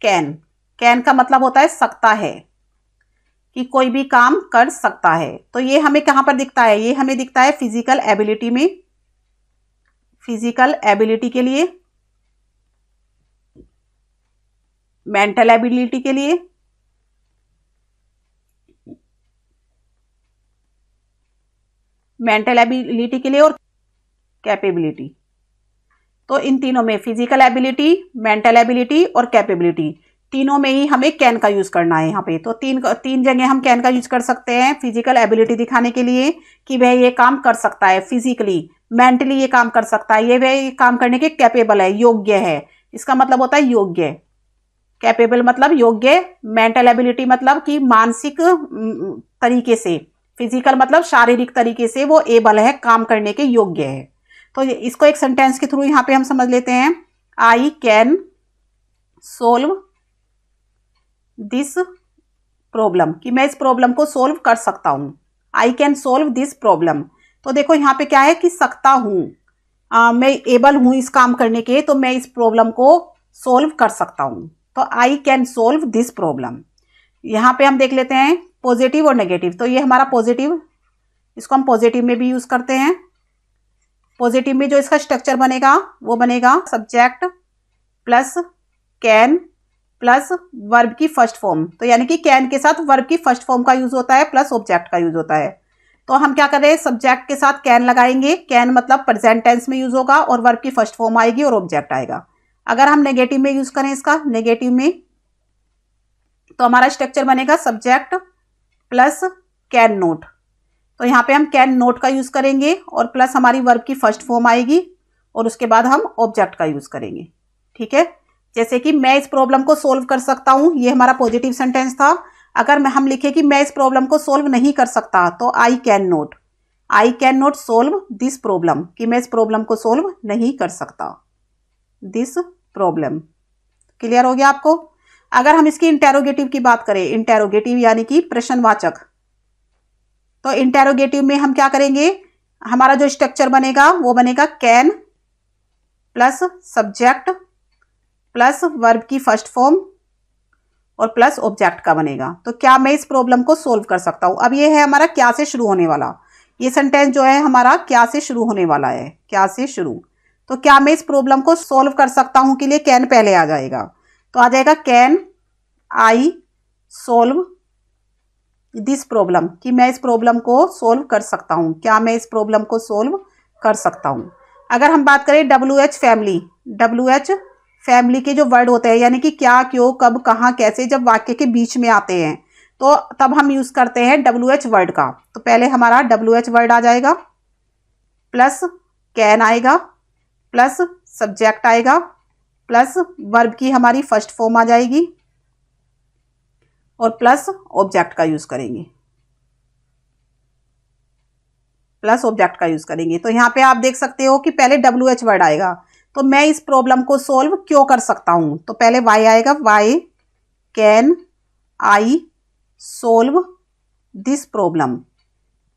कैन का मतलब होता है सकता है, कि कोई भी काम कर सकता है। तो ये हमें कहां पर दिखता है? ये हमें दिखता है फिजिकल एबिलिटी में, फिजिकल एबिलिटी के लिए, मेंटल एबिलिटी के लिए, और कैपेबिलिटी। तो इन तीनों में, फिजिकल एबिलिटी, मेंटल एबिलिटी और कैपेबिलिटी, तीनों में ही हमें कैन का यूज करना है यहाँ पे। तो तीन जगह हम कैन का यूज कर सकते हैं। फिजिकल एबिलिटी दिखाने के लिए कि वह ये काम कर सकता है फिजिकली, मेंटली ये काम कर सकता है, वह काम करने के कैपेबल है, योग्य है। इसका मतलब होता है योग्य। कैपेबल मतलब योग्य, मेंटल एबिलिटी मतलब कि मानसिक तरीके से, फिजिकल मतलब शारीरिक तरीके से वो एबल है, काम करने के योग्य है। तो इसको एक सेंटेंस के थ्रू यहाँ पे हम समझ लेते हैं। I can solve this problem, कि मैं इस प्रॉब्लम को सोल्व कर सकता हूं। I can solve this problem. तो देखो यहाँ पे क्या है कि सकता हूं, मैं एबल हूं इस काम करने के, तो मैं इस प्रॉब्लम को सोल्व कर सकता हूं। तो I can solve this problem. यहाँ पे हम देख लेते हैं पॉजिटिव और नेगेटिव। तो ये हमारा पॉजिटिव, इसको हम पॉजिटिव में भी यूज करते हैं। पॉजिटिव में जो इसका स्ट्रक्चर बनेगा वो बनेगा subject plus can plus verb की फर्स्ट फॉर्म। तो यानी कि कैन के साथ वर्ब की फर्स्ट फॉर्म का यूज होता है प्लस ऑब्जेक्ट का यूज होता है। तो हम क्या कर रहे हैं, सब्जेक्ट के साथ कैन लगाएंगे। कैन मतलब प्रेजेंट टेंस में यूज होगा और वर्ब की फर्स्ट फॉर्म आएगी और ऑब्जेक्ट आएगा। अगर हम नेगेटिव में यूज करें इसका, नेगेटिव में, तो हमारा स्ट्रक्चर बनेगा सब्जेक्ट प्लस कैन नोट। तो यहाँ पे हम कैन नोट का यूज करेंगे और प्लस हमारी वर्ब की फर्स्ट फॉर्म आएगी और उसके बाद हम ऑब्जेक्ट का यूज करेंगे। ठीक है, जैसे कि मैं इस प्रॉब्लम को सोल्व कर सकता हूं, ये हमारा पॉजिटिव सेंटेंस था। अगर हम लिखे कि मैं इस प्रॉब्लम को सोल्व नहीं कर सकता, तो I can not solve this problem, कि मैं इस प्रॉब्लम को सोल्व नहीं कर सकता, दिस प्रॉब्लम। क्लियर हो गया आपको? अगर हम इसकी इंटेरोगेटिव की बात करें, इंटेरोगेटिव यानी कि प्रश्नवाचक, तो इंटेरोगेटिव में हम क्या करेंगे, हमारा जो स्ट्रक्चर बनेगा वो बनेगा can plus subject plus verb की फर्स्ट फॉर्म और प्लस ऑब्जेक्ट का बनेगा। तो क्या मैं इस प्रॉब्लम को सोल्व कर सकता हूं। अब ये है हमारा क्या से शुरू होने वाला, ये सेंटेंस जो है हमारा क्या से शुरू होने वाला है, क्या से शुरू। तो क्या मैं इस प्रॉब्लम को सोल्व कर सकता हूं के लिए कैन पहले आ जाएगा। तो आ जाएगा can I solve this problem, कि मैं इस प्रॉब्लम को सोल्व कर सकता हूं, क्या मैं इस प्रॉब्लम को सोल्व कर सकता हूं। अगर हम बात करें WH फैमिली के जो वर्ड होते हैं, यानी कि क्या, क्यों, कब, कहाँ, कैसे, जब वाक्य के बीच में आते हैं तो तब हम यूज करते हैं WH वर्ड का। तो पहले हमारा WH वर्ड आ जाएगा, प्लस कैन आएगा, प्लस सब्जेक्ट आएगा, प्लस वर्ब की हमारी फर्स्ट फॉर्म आ जाएगी और प्लस ऑब्जेक्ट का यूज करेंगे, प्लस ऑब्जेक्ट का यूज करेंगे। तो यहाँ पे आप देख सकते हो कि पहले WH वर्ड आएगा। तो मैं इस प्रॉब्लम को सोल्व क्यों कर सकता हूं, तो पहले वाई आएगा, why can I solve this problem.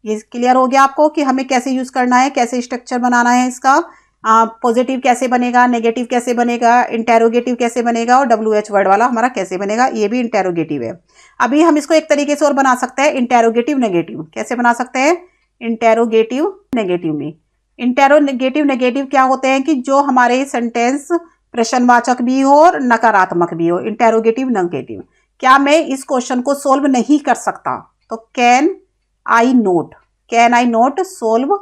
ये क्लियर हो गया आपको कि हमें कैसे यूज करना है, कैसे स्ट्रक्चर बनाना है इसका, पॉजिटिव कैसे बनेगा, नेगेटिव कैसे बनेगा, इंटेरोगेटिव कैसे बनेगा और WH वर्ड वाला हमारा कैसे बनेगा, ये भी इंटेरोगेटिव है। अभी हम इसको एक तरीके से और बना सकते हैं, इंटेरोगेटिव नेगेटिव। कैसे बना सकते हैं, इंटेरोगेटिव नेगेटिव में। इंटेरोगेटिव नेगेटिव क्या होते हैं कि जो हमारे सेंटेंस प्रश्नवाचक भी हो और नकारात्मक भी हो, इंटेरोगेटिव नेगेटिव। क्या मैं इस क्वेश्चन को सोल्व नहीं कर सकता, तो can I note solve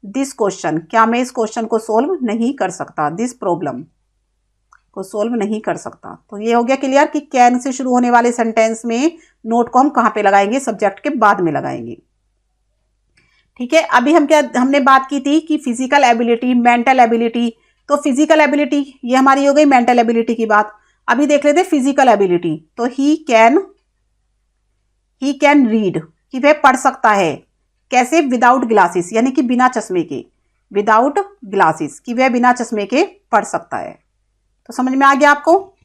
this question. क्या मैं इस क्वेश्चन को सोल्व नहीं कर सकता, दिस प्रॉब्लम को सोल्व नहीं कर सकता। तो ये हो गया क्लियर कि कैन से शुरू होने वाले सेंटेंस में नोट को हम कहां पे लगाएंगे, सब्जेक्ट के बाद में लगाएंगे। ठीक है, अभी हमने बात की थी कि फिजिकल एबिलिटी, मेंटल एबिलिटी। तो फिजिकल एबिलिटी ये हमारी हो गई मेंटल एबिलिटी की बात। अभी देख लेते फिजिकल एबिलिटी। तो ही कैन रीड, कि वह पढ़ सकता है। कैसे, विदाउट ग्लासेस, यानी कि बिना चश्मे के, विदाउट ग्लासेस, कि वह बिना चश्मे के पढ़ सकता है। तो समझ में आ गया आपको,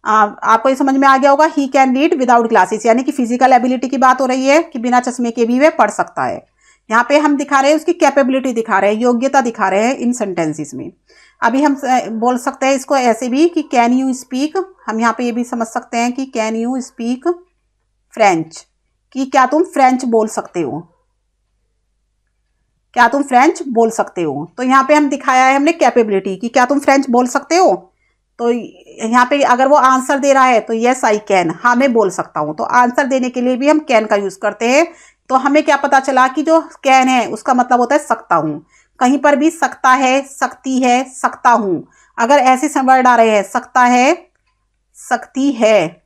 आपको ये समझ में आ गया होगा, he can read without glasses, यानी कि फिजिकल एबिलिटी की बात हो रही है कि बिना चश्मे के भी वह पढ़ सकता है। यहाँ पे हम दिखा रहे हैं उसकी कैपेबिलिटी दिखा रहे हैं, योग्यता दिखा रहे हैं इन सेंटेंसेस में। अभी हम बोल सकते हैं इसको ऐसे भी कि कैन यू स्पीक, हम यहाँ पे ये भी समझ सकते हैं कि कैन यू स्पीक फ्रेंच, कि क्या तुम फ्रेंच बोल सकते हो, क्या तुम फ्रेंच बोल सकते हो। तो यहाँ पे हम दिखाया है हमने कैपेबिलिटी कि क्या तुम फ्रेंच बोल सकते हो। तो यहाँ पे अगर वो आंसर दे रहा है तो यस आई कैन, हाँ मैं बोल सकता हूँ। तो आंसर देने के लिए भी हम कैन का यूज करते हैं। तो हमें क्या पता चला कि जो कैन है उसका मतलब होता है सकता हूँ। कहीं पर भी सकता है, सकती है, सकता हूँ, अगर ऐसे वर्ड आ रहे हैं, सकता है, सकती है,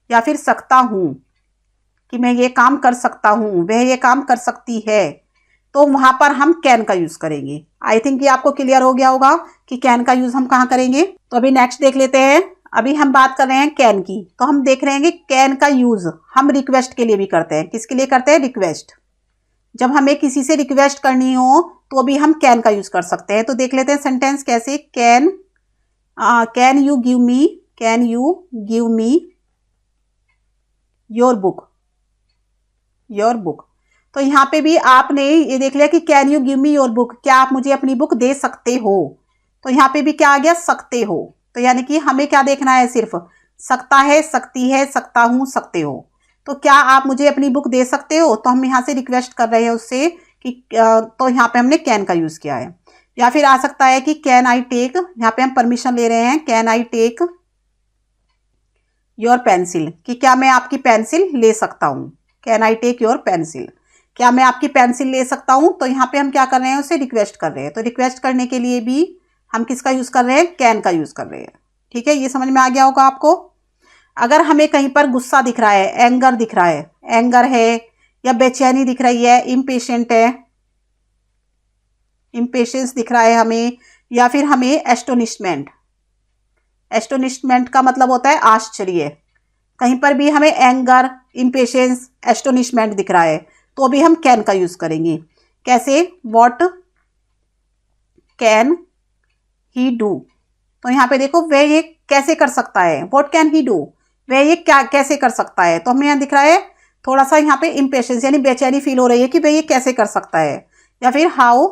या फिर सकता हूँ, कि मैं ये काम कर सकता हूँ, वह ये काम कर सकती है, तो वहां पर हम कैन का यूज करेंगे। आई थिंक ये आपको क्लियर हो गया होगा कि कैन का यूज हम कहाँ करेंगे। तो अभी नेक्स्ट देख लेते हैं। अभी हम बात कर रहे हैं कैन की, तो हम देख रहे हैं कि कैन का यूज हम रिक्वेस्ट के लिए भी करते हैं। किसके लिए करते हैं, रिक्वेस्ट। जब हमें किसी से रिक्वेस्ट करनी हो तो भी हम कैन का यूज कर सकते हैं। तो देख लेते हैं सेंटेंस कैसे, can you give me your book. तो यहाँ पे भी आपने ये देख लिया कि can you give me your book, क्या आप मुझे अपनी बुक दे सकते हो। तो यहाँ पे भी क्या आ गया, सकते हो। तो यानी कि हमें क्या देखना है, सिर्फ सकता है, सकती है, सकता हूं, सकते हो। तो क्या आप मुझे अपनी बुक दे सकते हो, तो हम यहाँ से रिक्वेस्ट कर रहे हैं उससे कि तो यहाँ पे हमने कैन का यूज किया है। या फिर आ सकता है कि कैन आई टेक, यहाँ पे हम परमिशन ले रहे हैं, can I take your pencil, कि क्या मैं आपकी पेंसिल ले सकता हूँ। Can I take your pencil, क्या मैं आपकी पेंसिल ले सकता हूं। तो यहाँ पे हम क्या कर रहे हैं, उसे रिक्वेस्ट कर रहे हैं। तो रिक्वेस्ट करने के लिए भी हम किसका यूज कर रहे हैं, कैन का यूज कर रहे हैं। ठीक है, ये समझ में आ गया होगा आपको। अगर हमें कहीं पर गुस्सा दिख रहा है, एंगर दिख रहा है, एंगर है, या बेचैनी दिख रही है, इम्पेशेंट है, इम्पेशेंस दिख रहा है हमें, या फिर हमें एस्टोनिशमेंट का मतलब होता है आश्चर्य। कहीं पर भी हमें एंगर, इम्पेशेंस, एस्टोनिशमेंट दिख रहा है तो भी हम कैन का यूज करेंगे। कैसे, व्हाट कैन ही डू। तो यहाँ पे देखो वह ये कैसे कर सकता है, व्हाट कैन ही डू, वह ये क्या कैसे कर सकता है। तो हमें यहाँ दिख रहा है थोड़ा सा यहाँ पे इम्पेशेंस, यानी बेचैनी फील हो रही है कि वह ये कैसे कर सकता है। या फिर हाउ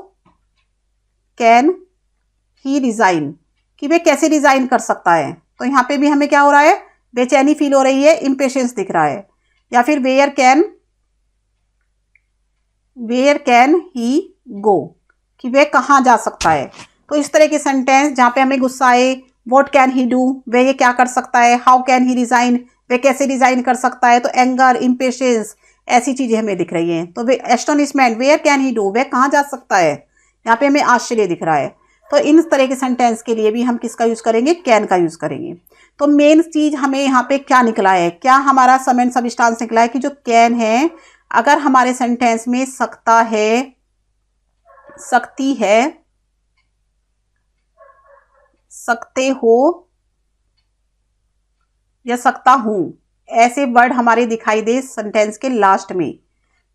कैन ही रिजाइन, कि वह कैसे रिजाइन कर सकता है। तो यहाँ पे भी हमें क्या हो रहा है, बेचैनी फील हो रही है, इम्पेशेंस दिख रहा है। या फिर वेयर कैन ही गो, कि वह कहाँ जा सकता है। तो इस तरह के सेंटेंस जहाँ पे हमें गुस्सा आए, व्हाट कैन ही डू, वह ये क्या कर सकता है, हाउ कैन ही रिजाइन, वह कैसे रिजाइन कर सकता है। तो एंगर, इम्पेशेंस, ऐसी चीजें हमें दिख रही हैं। तो वे astonishment, where can he do, वह कहाँ जा सकता है, यहाँ पे हमें आश्चर्य दिख रहा है। तो इन तरह के सेंटेंस के लिए भी हम किसका यूज करेंगे, कैन का यूज करेंगे। तो मेन चीज हमें यहाँ पे क्या निकला है, क्या हमारा सम एंड सबस्टांस निकला है कि जो कैन है अगर हमारे सेंटेंस में सकता है, सकती है, सकते हो या सकता हूं, ऐसे वर्ड हमारे दिखाई दे सेंटेंस के लास्ट में,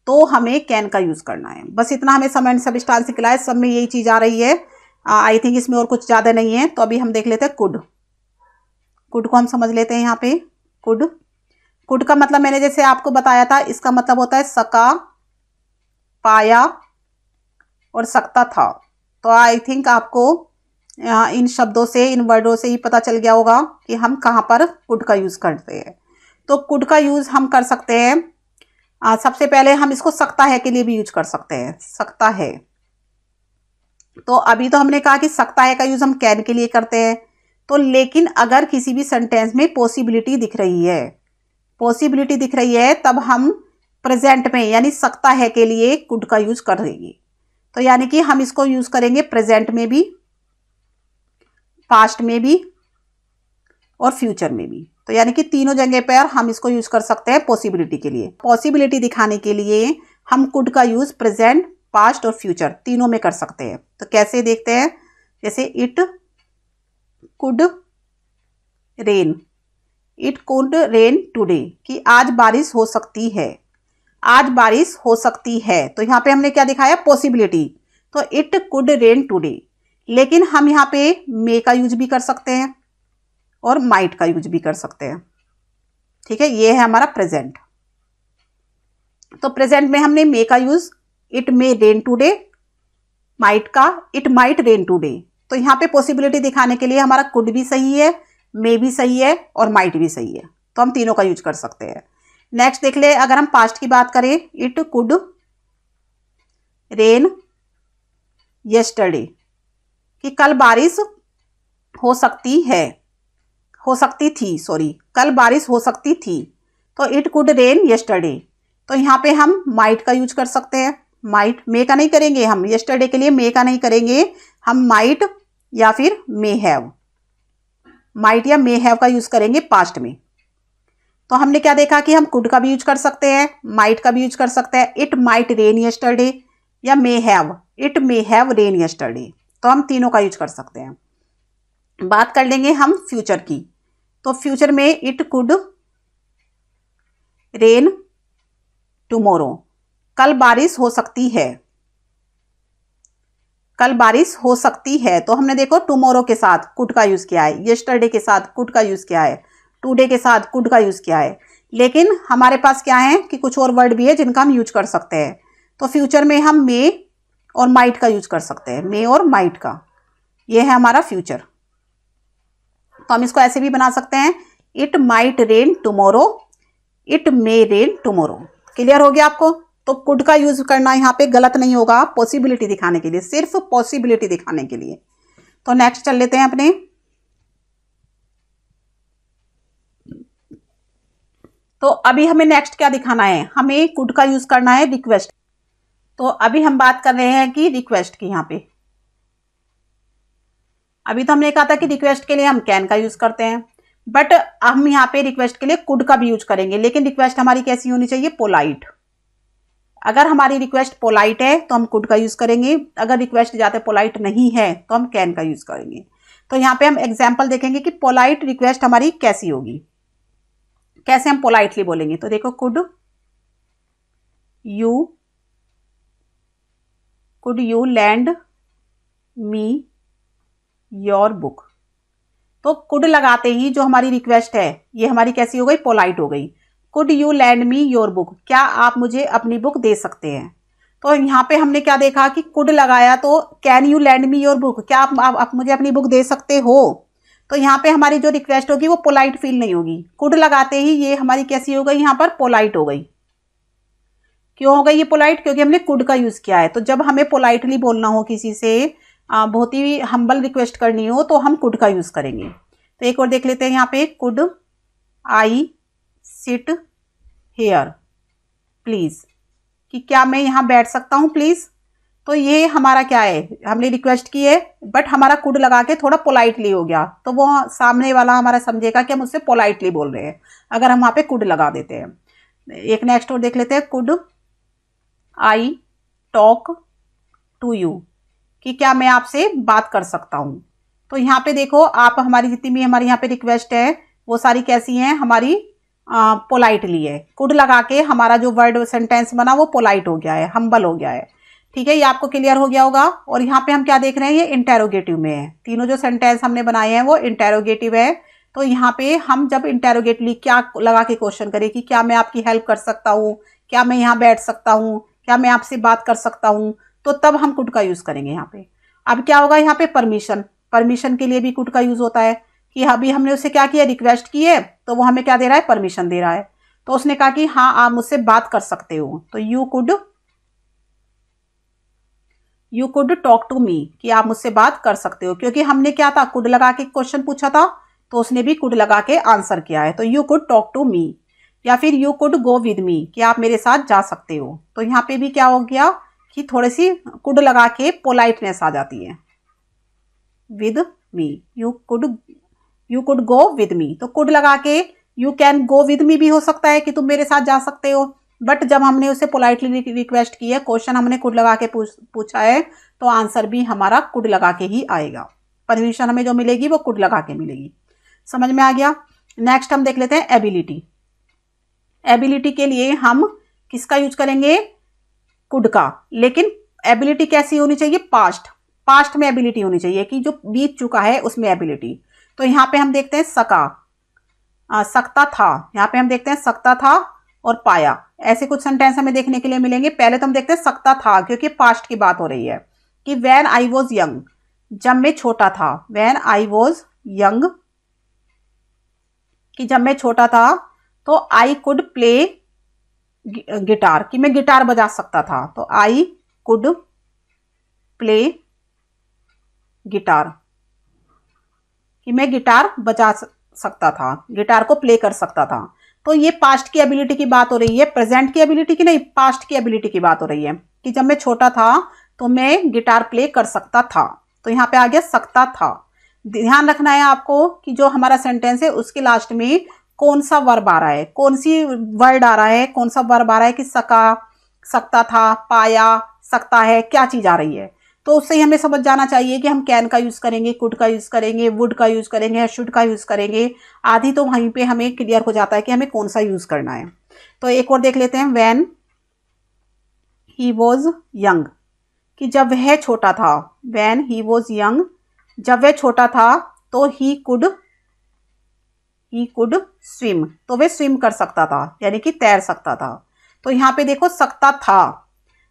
तो हमें कैन का यूज करना है। बस इतना हमें सम एंड सबस्टांस निकला है, सब में यही चीज आ रही है। आई थिंक इसमें और कुछ ज्यादा नहीं है। तो अभी हम देख लेते हैं कुड। कुड को हम समझ लेते हैं यहाँ पे। कुड, कुड का मतलब मैंने जैसे आपको बताया था, इसका मतलब होता है सका, पाया और सकता था। तो आई थिंक आपको इन शब्दों से, इन वर्डों से ही पता चल गया होगा कि हम कहाँ पर कुड का यूज करते हैं। तो कुड का यूज हम कर सकते हैं। सबसे पहले हम इसको सकता है के लिए भी यूज कर सकते हैं, सकता है। तो अभी तो हमने कहा कि सकता है का यूज हम कैन के लिए करते हैं। तो लेकिन अगर किसी भी सेंटेंस में पॉसिबिलिटी दिख रही है, पॉसिबिलिटी दिख रही है, तब हम प्रेजेंट में यानी सकता है के लिए कुड का यूज कर देंगे। तो यानी कि हम इसको यूज करेंगे प्रेजेंट में भी, पास्ट में भी और फ्यूचर में भी। तो यानी कि तीनों जगह पर हम इसको यूज कर सकते हैं पॉसिबिलिटी के लिए। पॉसिबिलिटी दिखाने के लिए हम कुड का यूज प्रेजेंट, पास्ट और फ्यूचर तीनों में कर सकते हैं। तो कैसे देखते हैं, जैसे it could rain, it could rain today, कि आज बारिश हो सकती है, आज बारिश हो सकती है। तो यहाँ पे हमने क्या दिखाया, पॉसिबिलिटी। तो इट कुड रेन टुडे। लेकिन हम यहाँ पे मे का यूज भी कर सकते हैं और माइट का यूज भी कर सकते हैं। ठीक है, ये है हमारा प्रेजेंट। तो प्रेजेंट में हमने मे का use, it may rain today, might का इट माइट रेन टुडे। तो यहाँ पे पॉसिबिलिटी दिखाने के लिए हमारा कुड भी सही है, मे भी सही है और माइट भी सही है। तो हम तीनों का यूज कर सकते हैं। नेक्स्ट देख ले, अगर हम पास्ट की बात करें, इट कुड रेन यस्टरडे, कि कल बारिश हो सकती है, हो सकती थी, सॉरी, कल बारिश हो सकती थी। तो इट कुड रेन यस्टरडे। तो यहाँ पे हम माइट का यूज कर सकते हैं। माइट, मे का नहीं करेंगे हम, यस्टरडे के लिए मे का नहीं करेंगे हम, माइट या फिर मे हैव, माइट या मे हैव का यूज करेंगे पास्ट में। तो हमने क्या देखा कि हम कुड का भी यूज कर सकते हैं, माइट का भी यूज कर सकते हैं, इट माइट रेन यस्टरडे, या may have, it may have rain yesterday. तो हम तीनों का यूज कर सकते हैं। बात कर लेंगे हम फ्यूचर की। तो फ्यूचर में इट कुड रेन टुमारो, कल बारिश हो सकती है, कल बारिश हो सकती है। तो हमने देखो टुमारो के साथ कुड का यूज किया है, यस्टरडे के साथ कुड का यूज किया है, टुडे के साथ कुड का यूज किया है। लेकिन हमारे पास क्या है कि कुछ और वर्ड भी है जिनका हम यूज कर सकते हैं। तो फ्यूचर में हम मे और माइट का यूज कर सकते हैं, मे और माइट का। ये है हमारा फ्यूचर। तो हम इसको ऐसे भी बना सकते हैं, it might rain tomorrow, it may rain tomorrow. Clear हो गया आपको। तो कुड का यूज करना यहाँ पे गलत नहीं होगा, पॉसिबिलिटी दिखाने के लिए, सिर्फ पॉसिबिलिटी दिखाने के लिए। तो नेक्स्ट चल लेते हैं अपने। तो अभी हमें नेक्स्ट क्या दिखाना है, हमें कुड का यूज करना है रिक्वेस्ट। तो अभी हम बात कर रहे हैं कि रिक्वेस्ट की। यहाँ पे अभी तो हमने कहा था कि रिक्वेस्ट के लिए हम कैन का यूज करते हैं, बट हम यहाँ पे रिक्वेस्ट के लिए कुड का भी यूज करेंगे। लेकिन रिक्वेस्ट हमारी कैसी होनी चाहिए, पोलाइट। अगर हमारी रिक्वेस्ट पोलाइट है तो हम कुड का यूज करेंगे, अगर रिक्वेस्ट ज्यादा पोलाइट नहीं है तो हम कैन का यूज करेंगे। तो यहाँ पे हम एग्जाम्पल देखेंगे कि पोलाइट रिक्वेस्ट हमारी कैसी होगी, कैसे हम पोलाइटली बोलेंगे। तो देखो, could you land me your book. तो कुड लगाते ही जो हमारी रिक्वेस्ट है ये हमारी कैसी हो गई, पोलाइट हो गई। Could you land me your book, क्या आप मुझे अपनी बुक दे सकते हैं। तो यहाँ पे हमने क्या देखा कि कुड लगाया, तो can you land me your book, क्या आप मुझे अपनी बुक दे सकते हो। तो यहाँ पे हमारी जो रिक्वेस्ट होगी वो पोलाइट फील नहीं होगी। कुड लगाते ही ये हमारी कैसी हो गई, यहाँ पर पोलाइट हो गई। क्यों हो गई ये पोलाइट, क्योंकि हमने कुड का यूज किया है। तो जब हमें पोलाइटली बोलना हो किसी से, बहुत ही हम्बल रिक्वेस्ट करनी हो, तो हम कुड का यूज करेंगे। तो एक और देख लेते हैं यहाँ पे, could I sit here please, कि क्या मैं यहाँ बैठ सकता हूँ प्लीज। तो ये हमारा क्या है, हमने रिक्वेस्ट की है बट हमारा कुड लगा के थोड़ा पोलाइटली हो गया, तो वो सामने वाला हमारा समझेगा कि हम उससे पोलाइटली बोल रहे हैं अगर हम वहाँ पे कुड लगा देते हैं। एक नेक्स्ट और देख लेते हैं, could I talk to you, कि क्या मैं आपसे बात कर सकता हूँ। तो यहाँ पे देखो आप, हमारी जितनी भी हमारी यहाँ पे रिक्वेस्ट है वो सारी कैसी हैं, हमारी पोलाइटली है। कुड लगा के हमारा जो वर्ड सेंटेंस बना वो पोलाइट हो गया है, हम्बल हो गया है। ठीक है, ये आपको क्लियर हो गया होगा। और यहाँ पे हम क्या देख रहे हैं, ये इंटेरोगेटिव में है। तीनों जो सेंटेंस हमने बनाए हैं वो इंटेरोगेटिव है। तो यहाँ पे हम जब इंटेरोगेटिवली क्या लगा के क्वेश्चन करें कि क्या मैं आपकी हेल्प कर सकता हूँ, क्या मैं यहाँ बैठ सकता हूँ, क्या मैं आपसे बात कर सकता हूँ, तो तब हम कुड का यूज करेंगे यहाँ पे। अब क्या होगा यहाँ पे, परमिशन, परमिशन के लिए भी कुड का यूज होता है कि अभी हमने उससे क्या किया, रिक्वेस्ट की है, तो वो हमें क्या दे रहा है, परमिशन दे रहा है। तो उसने कहा कि हाँ आप मुझसे बात कर सकते हो, तो you could talk to me, कि आप मुझसे बात कर सकते हो, क्योंकि हमने क्या था, कुड लगा के क्वेश्चन पूछा था, तो उसने भी कुड लगा के आंसर किया है। तो you could talk to me, या फिर you could go with me, कि आप मेरे साथ जा सकते हो। तो यहाँ पे भी क्या हो गया कि थोड़ी सी कुड लगा के पोलाइटनेस आ जाती है, with me, you could go with मी। तो कुड लगा के यू कैन गो विद मी भी हो सकता है कि तुम मेरे साथ जा सकते हो, बट जब हमने उसे पोलाइटली रिक्वेस्ट की है, क्वेश्चन हमने कुड लगा के पूछा है, तो आंसर भी हमारा कुड लगा के ही आएगा। परमिशन हमें जो मिलेगी वो कुड लगा के मिलेगी। समझ में आ गया। नेक्स्ट हम देख लेते हैं एबिलिटी। एबिलिटी के लिए हम किसका यूज करेंगे, कुड का, लेकिन एबिलिटी कैसी होनी चाहिए, पास्ट, पास्ट में एबिलिटी होनी चाहिए कि जो बीत चुका है उसमें एबिलिटी। तो यहाँ पे हम देखते हैं सकता था, यहाँ पे हम देखते हैं सकता था और पाया, ऐसे कुछ सेंटेंस हमें देखने के लिए मिलेंगे। पहले तो हम देखते हैं सकता था, क्योंकि पास्ट की बात हो रही है कि व्हेन आई वॉज यंग, जब मैं छोटा था, व्हेन आई वॉज यंग, कि जब मैं छोटा था, तो आई कुड प्ले गिटार, कि मैं गिटार बजा सकता था, तो आई कुड प्ले गिटार, कि मैं गिटार बजा सकता था, गिटार को प्ले कर सकता था। तो ये पास्ट की एबिलिटी की बात हो रही है, प्रेजेंट की एबिलिटी की नहीं, पास्ट की एबिलिटी की बात हो रही है कि जब मैं छोटा था तो मैं गिटार प्ले कर सकता था। तो यहाँ पे आ गया सकता था। ध्यान रखना है आपको कि जो हमारा सेंटेंस है उसके लास्ट में कौन सा वर्ब आ रहा है, कौन सी वर्ड आ रहा है, कौन सा वर्ब आ रहा है, कि सका, सकता था, पाया, सकता है, क्या चीज आ रही है। तो उससे ही हमें समझ जाना चाहिए कि हम कैन का यूज करेंगे, कुड का यूज करेंगे, वुड का यूज करेंगे, शुड का यूज करेंगे। आधी तो वहीं पे हमें क्लियर हो जाता है कि हमें कौन सा यूज करना है। तो एक और देख लेते हैं, व्हेन ही वॉज यंग, कि जब वह छोटा था, व्हेन ही वॉज यंग, जब वह छोटा था, तो ही कुड स्विम, तो वह स्विम कर सकता था, यानी कि तैर सकता था। तो यहाँ पे देखो सकता था,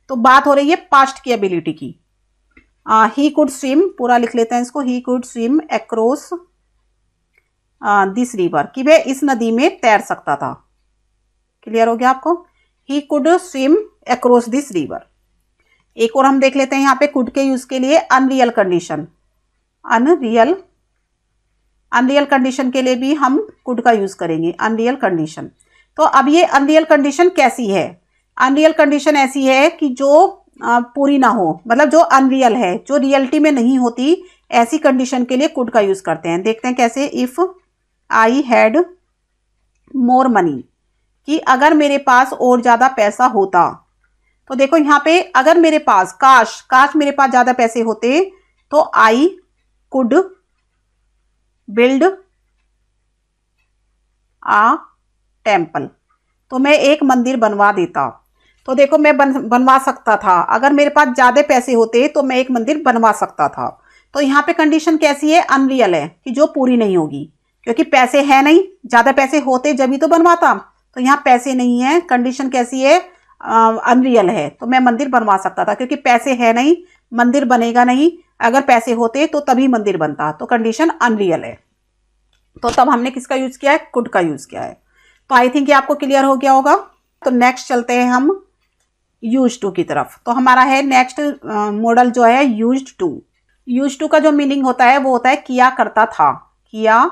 तो बात हो रही है पास्ट की एबिलिटी की। ही कुड स्विम, पूरा लिख लेते हैं इसको, he could swim across this river, कि वह इस नदी में तैर सकता था। क्लियर हो गया आपको, he could swim across this river. एक और हम देख लेते हैं यहाँ पे कुड के यूज के लिए, अनरियल कंडीशन, अनरियल कंडीशन के लिए भी हम कुड का यूज करेंगे, अनरियल कंडीशन। तो अब ये अनरियल कंडीशन कैसी है, अनरियल कंडीशन ऐसी है कि जो पूरी ना हो, मतलब जो अनरियल है, जो रियलिटी में नहीं होती, ऐसी कंडीशन के लिए कुड का यूज करते हैं। देखते हैं कैसे, if I had more money, कि अगर मेरे पास और ज्यादा पैसा होता। तो देखो यहाँ पे अगर मेरे पास, काश मेरे पास ज्यादा पैसे होते, तो I could build a temple, तो मैं एक मंदिर बनवा देता। तो देखो मैं बनवा सकता था, अगर मेरे पास ज्यादा पैसे होते तो मैं एक मंदिर बनवा सकता था। तो यहाँ पे कंडीशन कैसी है, अनरियल है, कि जो पूरी नहीं होगी, क्योंकि पैसे है नहीं, ज्यादा पैसे होते जब ही तो बनवाता। तो यहाँ पैसे नहीं है, कंडीशन कैसी है, अनरियल है, तो मैं मंदिर बनवा सकता था, क्योंकि पैसे है नहीं, मंदिर बनेगा नहीं, अगर पैसे होते तो तभी मंदिर बनता। तो कंडीशन अनरियल है, तो तब हमने किसका यूज किया है, कुड का यूज किया है। तो आई थिंक ये आपको क्लियर हो गया होगा। तो नेक्स्ट चलते हैं हम यूज टू की तरफ। तो हमारा है नेक्स्ट मॉडल जो है यूज्ड टू। यूज्ड टू का जो मीनिंग होता है वो होता है किया करता था, किया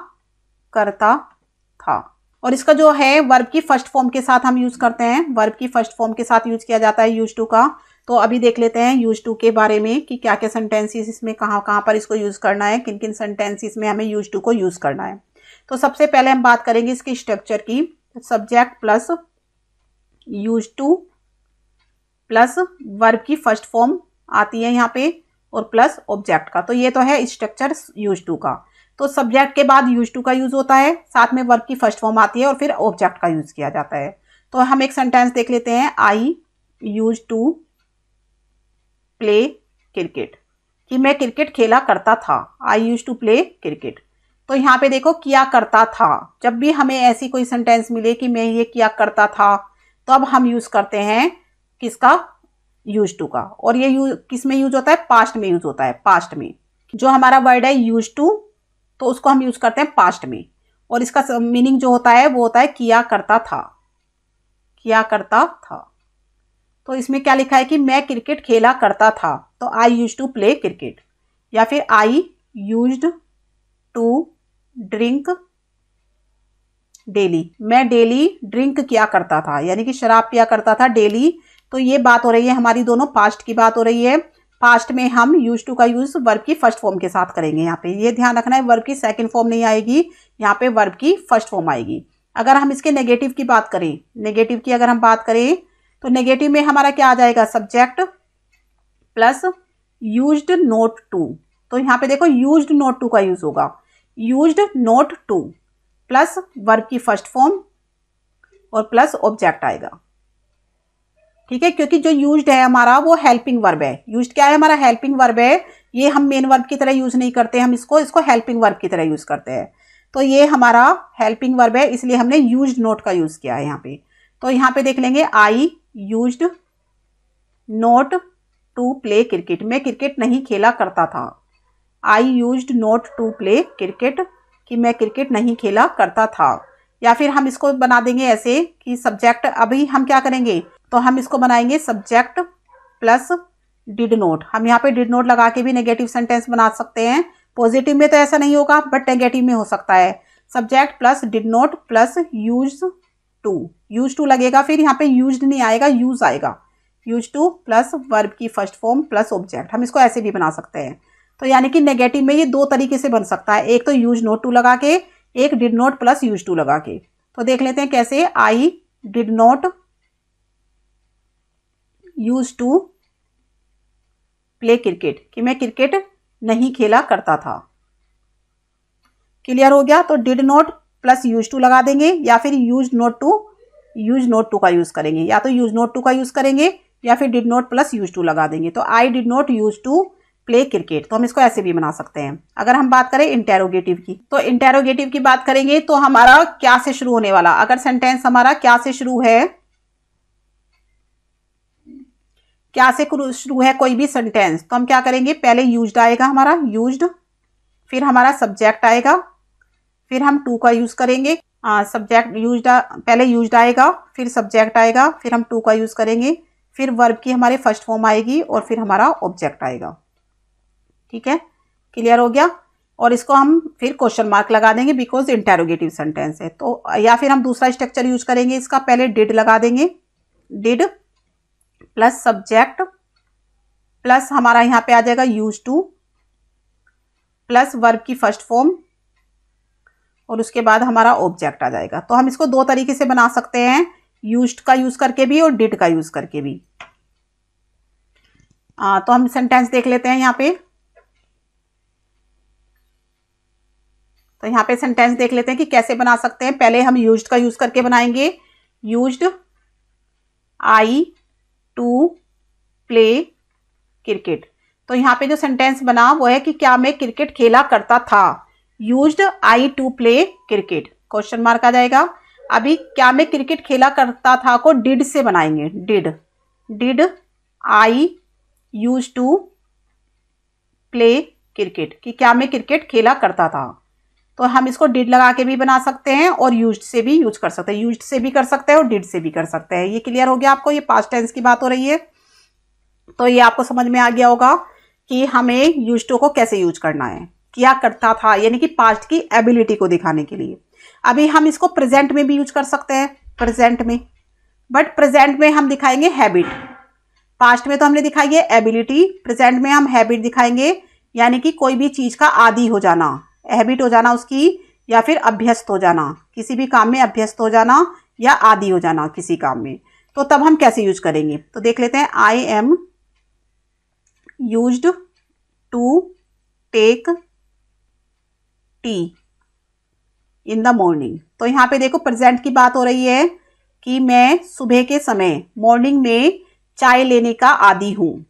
करता था। और इसका जो है वर्ब की फर्स्ट फॉर्म के साथ हम यूज करते हैं, वर्ब की फर्स्ट फॉर्म के साथ यूज किया जाता है यूज टू का। तो अभी देख लेते हैं यूज टू के बारे में कि क्या क्या सेंटेंसेस इसमें कहाँ कहाँ पर इसको यूज़ करना है, किन किन सेंटेंसेस में हमें यूज टू को यूज़ करना है। तो सबसे पहले हम बात करेंगे इसकी स्ट्रक्चर की। Subject plus use to plus verb की फर्स्ट फॉर्म आती है यहाँ पे और प्लस ऑब्जेक्ट का। तो ये तो है स्ट्रक्चर यूज टू का। तो सब्जेक्ट के बाद यूज टू का यूज होता है, साथ में वर्ब की फर्स्ट फॉर्म आती है और फिर ऑब्जेक्ट का यूज किया जाता है। तो हम एक सेंटेंस देख लेते हैं, आई यूज टू प्ले क्रिकेट, कि मैं क्रिकेट खेला करता था। आई यूज टू प्ले क्रिकेट। तो यहाँ पे देखो किया करता था। जब भी हमें ऐसी कोई सेंटेंस मिले कि मैं ये किया करता था, तो अब हम यूज करते हैं किसका, यूज टू का। और ये किस में यूज होता है, पास्ट में यूज होता है। पास्ट में जो हमारा वर्ड है यूज टू, तो उसको हम यूज करते हैं पास्ट में, और इसका मीनिंग जो होता है वो होता है किया करता था, किया करता था। तो इसमें क्या लिखा है कि मैं क्रिकेट खेला करता था, तो I use to play cricket. या फिर I used to drink daily, मैं डेली ड्रिंक किया करता था, यानी कि शराब पिया करता था डेली। तो ये बात हो रही है हमारी, दोनों पास्ट की बात हो रही है। पास्ट में हम यूज टू का यूज वर्ब की फर्स्ट फॉर्म के साथ करेंगे। यहाँ पे ये ध्यान रखना है, वर्ब की सेकंड फॉर्म नहीं आएगी, यहाँ पे वर्ब की फर्स्ट फॉर्म आएगी। अगर हम इसके नेगेटिव की बात करें, नेगेटिव की अगर हम बात करें, तो नेगेटिव में हमारा क्या आ जाएगा, subject plus used not to. तो यहाँ पे देखो यूज्ड नोट टू का यूज होगा, used not to plus verb की फर्स्ट फॉर्म और प्लस ऑब्जेक्ट आएगा। ठीक है, क्योंकि जो यूज्ड है हमारा वो हेल्पिंग वर्ब है। यूज्ड क्या है हमारा, हेल्पिंग वर्ब है। ये हम मेन वर्ब की तरह यूज नहीं करते, हम इसको हेल्पिंग वर्ब की तरह यूज करते हैं। तो ये हमारा हेल्पिंग वर्ब है, इसलिए हमने यूज्ड नोट का यूज किया है यहाँ पे। तो यहाँ पे देख लेंगे, I used not to play cricket, मैं क्रिकेट नहीं खेला करता था। I used not to play cricket, कि मैं क्रिकेट नहीं खेला करता था। या फिर हम इसको बना देंगे ऐसे कि सब्जेक्ट, अभी हम क्या करेंगे, तो हम इसको बनाएंगे सब्जेक्ट प्लस डिड नोट। हम यहाँ पे डिड नोट लगा के भी नेगेटिव सेंटेंस बना सकते हैं। पॉजिटिव में तो ऐसा नहीं होगा, बट नेगेटिव में हो सकता है। Subject plus did not plus use to लगेगा, फिर यहाँ पे यूज्ड नहीं आएगा, यूज आएगा। यूज टू प्लस वर्ब की फर्स्ट फॉर्म प्लस ऑब्जेक्ट, हम इसको ऐसे भी बना सकते हैं। तो यानी कि नेगेटिव में ये दो तरीके से बन सकता है, एक तो यूज नोट टू लगा के, एक did not plus use to लगा के। तो देख लेते हैं कैसे, I did not use to play cricket, कि मैं क्रिकेट नहीं खेला करता था। क्लियर हो गया। तो did not plus use to लगा देंगे, या फिर यूज नोट टू का यूज करेंगे, या तो यूज नोट टू का यूज करेंगे या फिर did not plus use to लगा देंगे। तो I did not use to play cricket, तो हम इसको ऐसे भी बना सकते हैं। अगर हम बात करें इंटेरोगेटिव की, तो इंटेरोगेटिव की बात करेंगे तो हमारा क्या से शुरू होने वाला, अगर सेंटेंस हमारा क्या से शुरू है, क्या से शुरू है कोई भी सेंटेंस, तो हम क्या करेंगे, पहले यूज्ड आएगा हमारा, यूज्ड, फिर हमारा सब्जेक्ट आएगा, फिर हम टू का यूज करेंगे। सब्जेक्ट यूज्ड, पहले यूज्ड आएगा, फिर सब्जेक्ट आएगा, फिर हम टू का यूज करेंगे, फिर वर्ब की हमारे फर्स्ट फॉर्म आएगी और फिर हमारा ऑब्जेक्ट आएगा। ठीक है, क्लियर हो गया। और इसको हम फिर क्वेश्चन मार्क लगा देंगे, बिकॉज इंटेरोगेटिव सेंटेंस है। तो या फिर हम दूसरा स्ट्रक्चर यूज करेंगे इसका, पहले डिड लगा देंगे, डिड प्लस सब्जेक्ट प्लस हमारा यहाँ पे आ जाएगा यूज टू प्लस वर्ब की फर्स्ट फॉर्म और उसके बाद हमारा ऑब्जेक्ट आ जाएगा। तो हम इसको दो तरीके से बना सकते हैं, यूज्ड का यूज करके भी और डिड का यूज करके भी। तो हम सेंटेंस देख लेते हैं यहाँ पे। तो यहाँ पे सेंटेंस देख लेते हैं कि कैसे बना सकते हैं। पहले हम यूज्ड का यूज करके बनाएंगे, used I to play cricket. तो यहाँ पे जो सेंटेंस बना वो है कि क्या मैं क्रिकेट खेला करता था, used I to play cricket, question mark आ जाएगा। अभी क्या मैं क्रिकेट खेला करता था को डिड से बनाएंगे, did I use to play cricket, कि क्या मैं क्रिकेट खेला करता था। तो हम इसको डिड लगा के भी बना सकते हैं और यूज्ड से भी यूज कर सकते हैं, यूज्ड से भी कर सकते हैं और डिड से भी कर सकते हैं। ये क्लियर हो गया आपको, ये पास्ट टेंस की बात हो रही है। तो ये आपको समझ में आ गया होगा कि हमें यूज्ड टू को कैसे यूज करना है, किया करता था यानी कि पास्ट की एबिलिटी को दिखाने के लिए। अभी हम इसको प्रेजेंट में भी यूज कर सकते हैं, प्रेजेंट में, बट प्रेजेंट में हम दिखाएंगे हैबिट। पास्ट में तो हमने दिखाई है एबिलिटी, प्रेजेंट में हम हैबिट दिखाएंगे, यानी कि कोई भी चीज का आदी हो जाना, हैबिट हो जाना उसकी, या फिर अभ्यस्त हो जाना, किसी भी काम में अभ्यस्त हो जाना या आदी हो जाना किसी काम में। तो तब हम कैसे यूज करेंगे, तो देख लेते हैं। I am used to take tea in the morning. तो यहाँ पे देखो प्रेजेंट की बात हो रही है कि मैं सुबह के समय मॉर्निंग में चाय लेने का आदी हूं।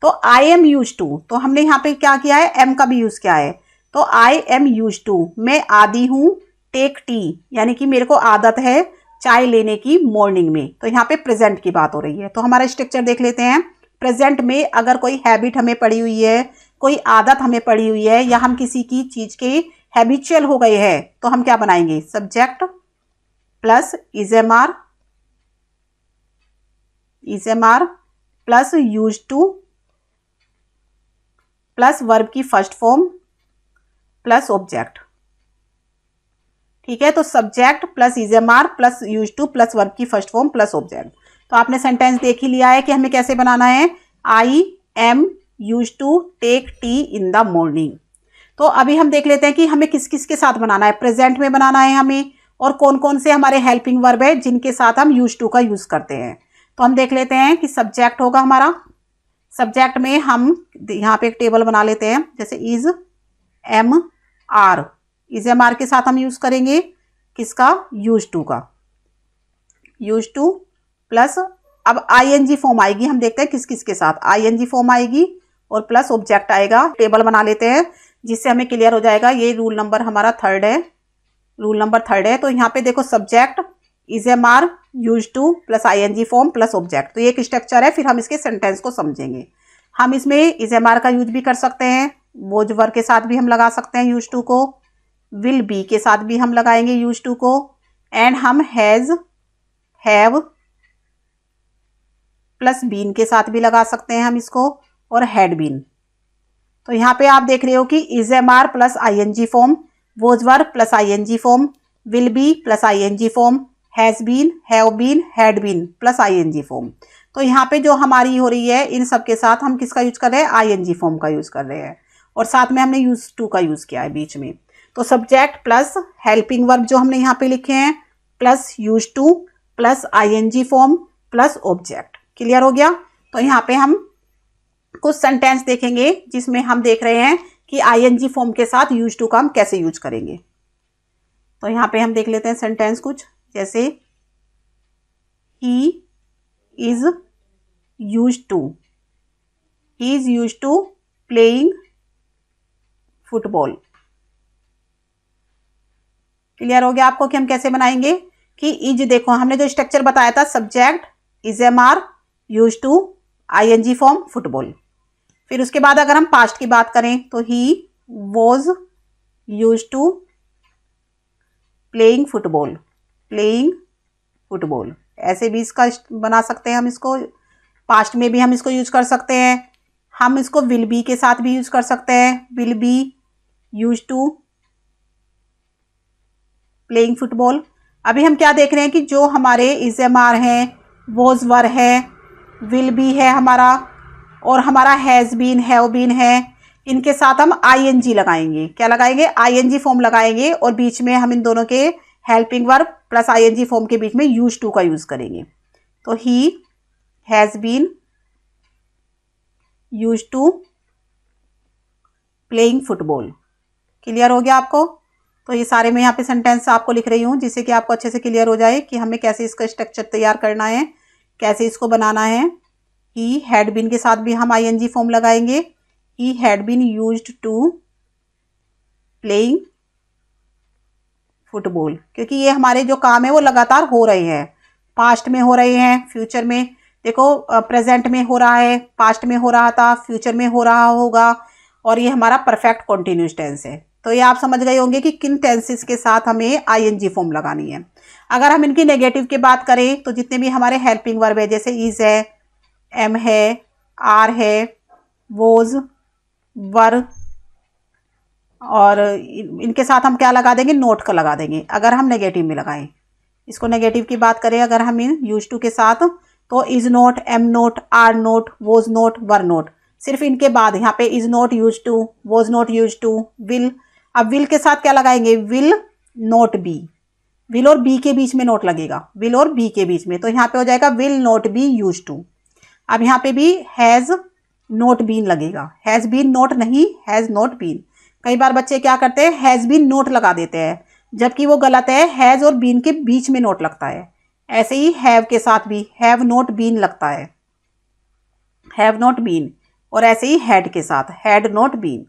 तो आई एम यूज टू, तो हमने यहाँ पे क्या किया है, एम का भी यूज किया है। तो आई एम यूज टू, मैं आदी हूं टेक टी, यानी कि मेरे को आदत है चाय लेने की मॉर्निंग में। तो यहाँ पे प्रेजेंट की बात हो रही है। तो हमारा स्ट्रक्चर देख लेते हैं। प्रेजेंट में अगर कोई हैबिट हमें पड़ी हुई है, कोई आदत हमें पड़ी हुई है, या हम किसी की चीज के हैबिचुअल हो गए हैं, तो हम क्या बनाएंगे, subject plus is am are plus use to plus verb की फर्स्ट फॉर्म प्लस ऑब्जेक्ट। ठीक है, तो subject plus is am are plus use to plus verb की फर्स्ट फॉर्म प्लस ऑब्जेक्ट। तो आपने सेंटेंस देख ही लिया है कि हमें कैसे बनाना है। I am use to take tea in the morning. तो अभी हम देख लेते हैं कि हमें किस किस के साथ बनाना है। प्रेजेंट में बनाना है हमें, और कौन कौन से हमारे हेल्पिंग वर्ब है जिनके साथ हम यूज टू का यूज करते हैं। तो हम देख लेते हैं कि सब्जेक्ट होगा हमारा। सब्जेक्ट में हम यहाँ पे एक टेबल बना लेते हैं, जैसे is am are, is am are के साथ हम यूज करेंगे किसका, यूज टू का। यूज टू प्लस, अब आईएनजी फॉर्म आएगी, हम देखते हैं किस किस के साथ आईएनजी फॉर्म आएगी, और प्लस ऑब्जेक्ट आएगा। टेबल बना लेते हैं जिससे हमें क्लियर हो जाएगा। ये रूल नंबर हमारा थर्ड है, रूल नंबर थर्ड है। तो यहाँ पे देखो subject is am are use to plus ING form plus object. तो ये एक स्ट्रक्चर है, फिर हम इसके सेंटेंस को समझेंगे। हम इसमें इज एम आर का यूज भी कर सकते हैं, वोज वर के साथ भी हम लगा सकते हैं यूज टू को, विल बी के साथ भी हम लगाएंगे यूज टू को, एंड हम हैज हैव प्लस बीन के साथ भी लगा सकते हैं हम इसको, और हैड बीन। तो यहाँ पे आप देख रहे हो कि is am are plus ING form, was were plus ING form, will be plus ING form, has been, have been, had been plus ING form. तो यहाँ पे जो हमारी हो रही है, इन सब के साथ हम किसका यूज कर रहे हैं, आईएनजी फॉर्म का यूज कर रहे हैं, और साथ में हमने यूज टू का यूज किया है बीच में। तो सब्जेक्ट प्लस हेल्पिंग वर्ब जो हमने यहाँ पे लिखे हैं, plus use to plus ING form plus object. Clear हो गया। तो यहाँ पे हम कुछ सेंटेंस देखेंगे जिसमें हम देख रहे हैं कि आईएनजी फॉर्म के साथ यूज टू का हम कैसे यूज करेंगे। तो यहाँ पे हम देख लेते हैं सेंटेंस कुछ, जैसे he is use to playing football. Clear हो गया आपको कि हम कैसे बनाएंगे, कि इज, देखो हमने जो स्ट्रक्चर बताया था, subject is am are use to ING form football. फिर उसके बाद अगर हम पास्ट की बात करें तो he was use to playing football, ऐसे भी इसका बना सकते हैं हम इसको। पास्ट में भी हम इसको यूज कर सकते हैं। हम इसको विल बी के साथ भी यूज कर सकते हैं, will be use to playing football. अभी हम क्या देख रहे हैं कि जो हमारे इज एम आर हैं, वॉज वर है, विल बी है हमारा, और हमारा हैज बीन, हैव बीन है, इनके साथ हम आईएनजी लगाएंगे। क्या लगाएंगे, आईएनजी फॉर्म लगाएंगे, और बीच में हम इन दोनों के helping verb plus ING form के बीच में यूज टू का यूज करेंगे। तो he has been use to playing football. Clear हो गया आपको। तो ये सारे मैं यहाँ पे सेंटेंस आपको लिख रही हूँ जिससे कि आपको अच्छे से क्लियर हो जाए कि हमें कैसे इसका स्ट्रक्चर तैयार करना है, कैसे इसको बनाना है। ही हैड बीन के साथ भी हम आईएनजी फॉर्म लगाएंगे, he had been used to playing football, क्योंकि ये हमारे जो काम है वो लगातार हो रहे हैं, पास्ट में हो रहे हैं, फ्यूचर में, देखो प्रेजेंट में हो रहा है, पास्ट में हो रहा था, फ्यूचर में हो रहा होगा, और ये हमारा परफेक्ट कॉन्टिन्यूस टेंस है। तो ये आप समझ गए होंगे कि किन टेंसेस के साथ हमें आईएनजी फॉर्म लगानी है। अगर हम इनकी नेगेटिव की बात करें तो जितने भी हमारे हेल्पिंग वर्ब है, जैसे इज है, एम है, आर है, वोज, वर, और इनके साथ हम क्या लगा देंगे, नोट का लगा देंगे अगर हम नेगेटिव में लगाएं। इसको नेगेटिव की बात करें अगर हम इन यूज टू के साथ, तो is not, am not, are not, was not, were not, सिर्फ इनके बाद यहाँ पे is not use to, was not use to, will. अब विल के साथ क्या लगाएंगे, विल नॉट बी, विल और बी के बीच में नोट लगेगा, विल और बी के बीच में, तो यहाँ पे हो जाएगा will not be use to. अब यहाँ पे भी हैज़ नॉट बीन लगेगा, हैज़ बीन नॉट नहीं, हैज़ नॉट बीन। कई बार बच्चे क्या करते हैं, हैज़ बीन नोट लगा देते हैं, जबकि वो गलत है, हैज़ और बीन के बीच में नोट लगता है। ऐसे ही हैव के साथ भी हैव नॉट बीन लगता है, हैव नॉट बीन, और ऐसे ही हैड के साथ हैड नॉट बीन।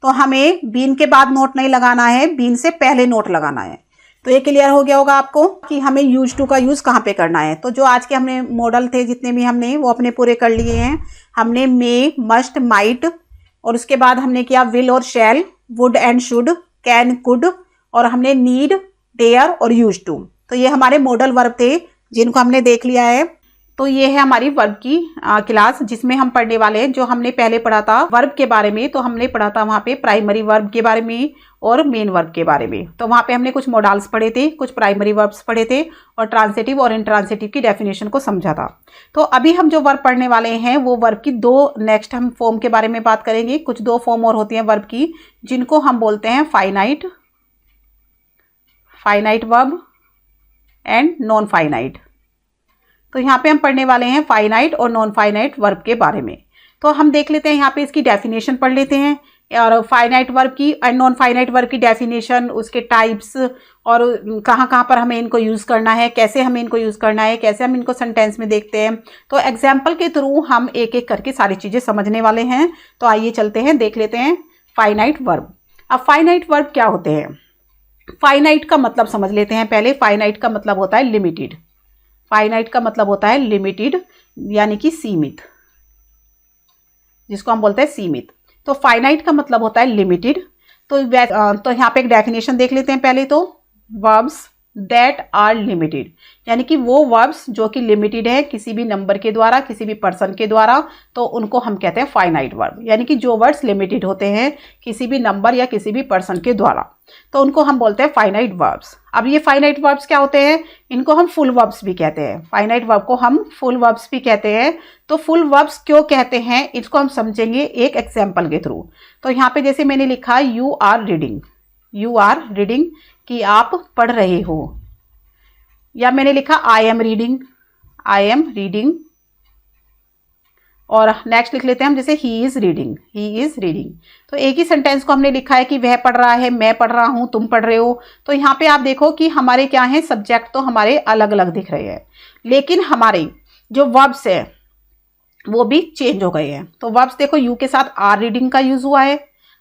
तो हमें बीन के बाद नोट नहीं लगाना है, बीन से पहले नोट लगाना है। तो ये क्लियर हो गया होगा आपको कि हमें यूज टू का यूज़ कहाँ पे करना है। तो जो आज के हमने मॉडल थे जितने भी हमने वो अपने पूरे कर लिए हैं। हमने मे, मस्ट, माइट, और उसके बाद हमने किया विल और shall, would and should, can, could, और हमने नीड, डेयर और यूज टू। तो ये हमारे मॉडल वर्ब थे जिनको हमने देख लिया है। तो ये है हमारी वर्ब की क्लास, जिसमें हम पढ़ने वाले हैं। जो हमने पहले पढ़ा था वर्ब के बारे में, तो हमने पढ़ा था वहाँ पे प्राइमरी वर्ब के बारे में और मेन वर्ब के बारे में। तो वहाँ पे हमने कुछ मॉडल्स पढ़े थे, कुछ प्राइमरी वर्ब्स पढ़े थे, और ट्रांसिटिव और इंट्रांसिटिव की डेफिनेशन को समझा था। तो अभी हम जो वर्ब पढ़ने वाले हैं वो वर्ब की दो नेक्स्ट हम फॉर्म के बारे में बात करेंगे। कुछ दो फॉर्म और होती हैं वर्ब की, जिनको हम बोलते हैं finite, finite verb and non finite. तो यहाँ पे हम पढ़ने वाले हैं फाइनाइट और नॉन फाइनाइट वर्ब के बारे में। तो हम देख लेते हैं यहाँ पे इसकी डेफिनेशन पढ़ लेते हैं, और फाइनाइट वर्ब की एंड नॉन फाइनाइट वर्ब की डेफिनेशन, उसके टाइप्स, और कहाँ कहाँ पर हमें इनको यूज़ करना है, कैसे हमें इनको यूज़ करना है, कैसे हम इनको सेंटेंस में देखते हैं। तो एग्जाम्पल के थ्रू हम एक एक करके सारी चीज़ें समझने वाले हैं। तो आइए चलते हैं, देख लेते हैं फाइनाइट वर्ब। अब फाइनाइट वर्ब क्या होते हैं, फाइनाइट का मतलब समझ लेते हैं पहले। फाइनाइट का मतलब होता है लिमिटेड, फाइनाइट का मतलब होता है लिमिटेड, यानी कि सीमित, जिसको हम बोलते हैं सीमित। तो फाइनाइट का मतलब होता है लिमिटेड। तो यहाँ पे एक डेफिनेशन देख लेते हैं पहले। तो वर्ब्स दैट आर लिमिटेड, यानी कि वो वर्ब्स जो कि लिमिटेड है किसी भी नंबर के द्वारा, किसी भी पर्सन के द्वारा, तो उनको हम कहते हैं फाइनाइट वर्ब। यानी कि जो वर्ड्स लिमिटेड होते हैं किसी भी नंबर या किसी भी पर्सन के द्वारा, तो उनको हम बोलते हैं फाइनाइट वर्ब्स। अब ये फाइनाइट वर्ब्स क्या होते हैं, इनको हम फुल वर्ब्स भी कहते हैं। फाइनाइट वर्ब को हम फुल वर्ब्स भी कहते हैं। तो फुल वर्ब्स क्यों कहते हैं, इसको हम समझेंगे एक एग्जाम्पल के थ्रू। तो यहाँ पे जैसे मैंने लिखा you are reading, you are reading कि आप पढ़ रहे हो, या मैंने लिखा I am reading, I am reading, और नेक्स्ट लिख लेते हैं हम जैसे he is reading, he is reading. तो एक ही सेंटेंस को हमने लिखा है कि वह पढ़ रहा है, मैं पढ़ रहा हूं, तुम पढ़ रहे हो। तो यहाँ पे आप देखो कि हमारे क्या है, सब्जेक्ट तो हमारे अलग अलग दिख रहे हैं, लेकिन हमारे जो वर्ब्स है वो भी चेंज हो गए हैं। तो वर्ब्स देखो, यू के साथ आर रीडिंग का यूज हुआ है,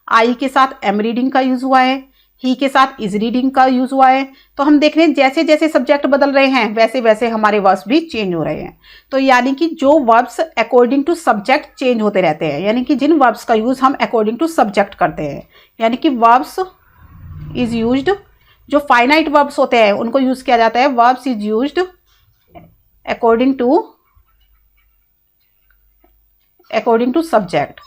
आई के साथ एम रीडिंग का यूज हुआ है, ही के साथ इज रीडिंग का यूज हुआ है। तो हम देख रहे हैं जैसे जैसे सब्जेक्ट बदल रहे हैं वैसे वैसे हमारे वर्ब्स भी चेंज हो रहे हैं। तो यानी कि जो verbs according to subject change होते रहते हैं, यानी कि जिन वर्ब्स का यूज हम अकॉर्डिंग टू सब्जेक्ट करते हैं, यानी कि वर्ब्स इज यूज्ड, जो फाइनाइट वर्ब्स होते हैं उनको यूज किया जाता है, verbs is used according to subject.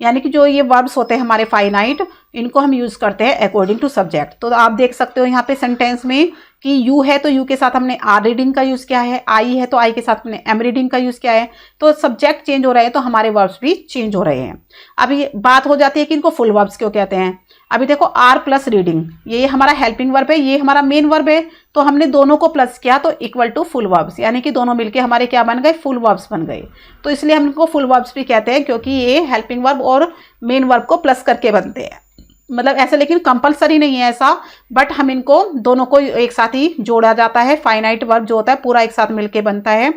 यानी कि जो ये वर्ब्स होते हैं हमारे फाइनाइट, इनको हम यूज करते हैं अकॉर्डिंग टू सब्जेक्ट। तो आप देख सकते हो यहाँ पे सेंटेंस में कि यू है तो यू के साथ हमने आर रीडिंग का यूज किया है, आई है तो आई के साथ हमने एम रीडिंग का यूज किया है। तो सब्जेक्ट चेंज हो रहे हैं तो हमारे वर्ब्स भी चेंज हो रहे हैं। अभी बात हो जाती है कि इनको फुल वर्ब्स क्यों कहते हैं। अभी देखो आर प्लस रीडिंग, ये हमारा हेल्पिंग वर्ब है, ये हमारा मेन वर्ब है। तो हमने दोनों को प्लस किया तो इक्वल टू फुल वर्ब्स, यानी कि दोनों मिलके हमारे क्या बन गए, फुल वर्ब्स बन गए। तो इसलिए हम इनको फुल वर्ब्स भी कहते हैं, क्योंकि ये हेल्पिंग वर्ब और मेन वर्ब को प्लस करके बनते हैं। मतलब ऐसा, लेकिन कंपलसरी नहीं है ऐसा, बट हम इनको दोनों को एक साथ ही जोड़ा जाता है। फाइनाइट वर्ब जो होता है पूरा एक साथ मिलके बनता है।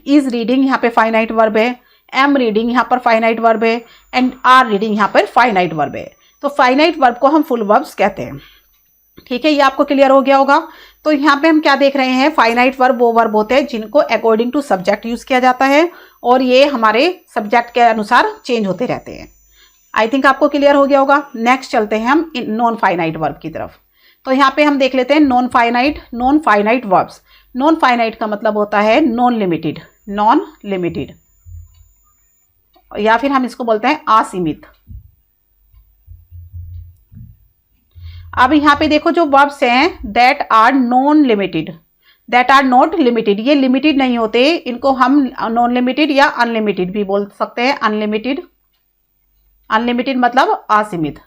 इज रीडिंग यहाँ पे फाइनाइट वर्ब है, एम रीडिंग यहाँ पर फाइनाइट वर्ब है, एंड आर रीडिंग यहाँ पर फाइनाइट वर्ब है। तो फाइनाइट वर्ब को हम फुल वर्ब्स कहते हैं। ठीक है, ये आपको क्लियर हो गया होगा। तो यहाँ पे हम क्या देख रहे हैं, फाइनाइट वर्ब वो वर्ब होते हैं जिनको अकॉर्डिंग टू सब्जेक्ट यूज किया जाता है, और ये हमारे सब्जेक्ट के अनुसार चेंज होते रहते हैं। आई थिंक आपको क्लियर हो गया होगा। नेक्स्ट चलते हैं हम नॉन फाइनाइट वर्ब की तरफ। तो यहाँ पे हम देख लेते हैं non finite verbs. Non finite का मतलब होता है नॉन लिमिटेड, नॉन लिमिटेड, या फिर हम इसको बोलते हैं असीमित। अब यहाँ पे देखो जो वर्ब्स हैं that are non limited, that are not limited, ये लिमिटेड नहीं होते, इनको हम नॉन लिमिटेड या अनलिमिटेड भी बोल सकते हैं। अनलिमिटेड, अनलिमिटेड मतलब असीमित,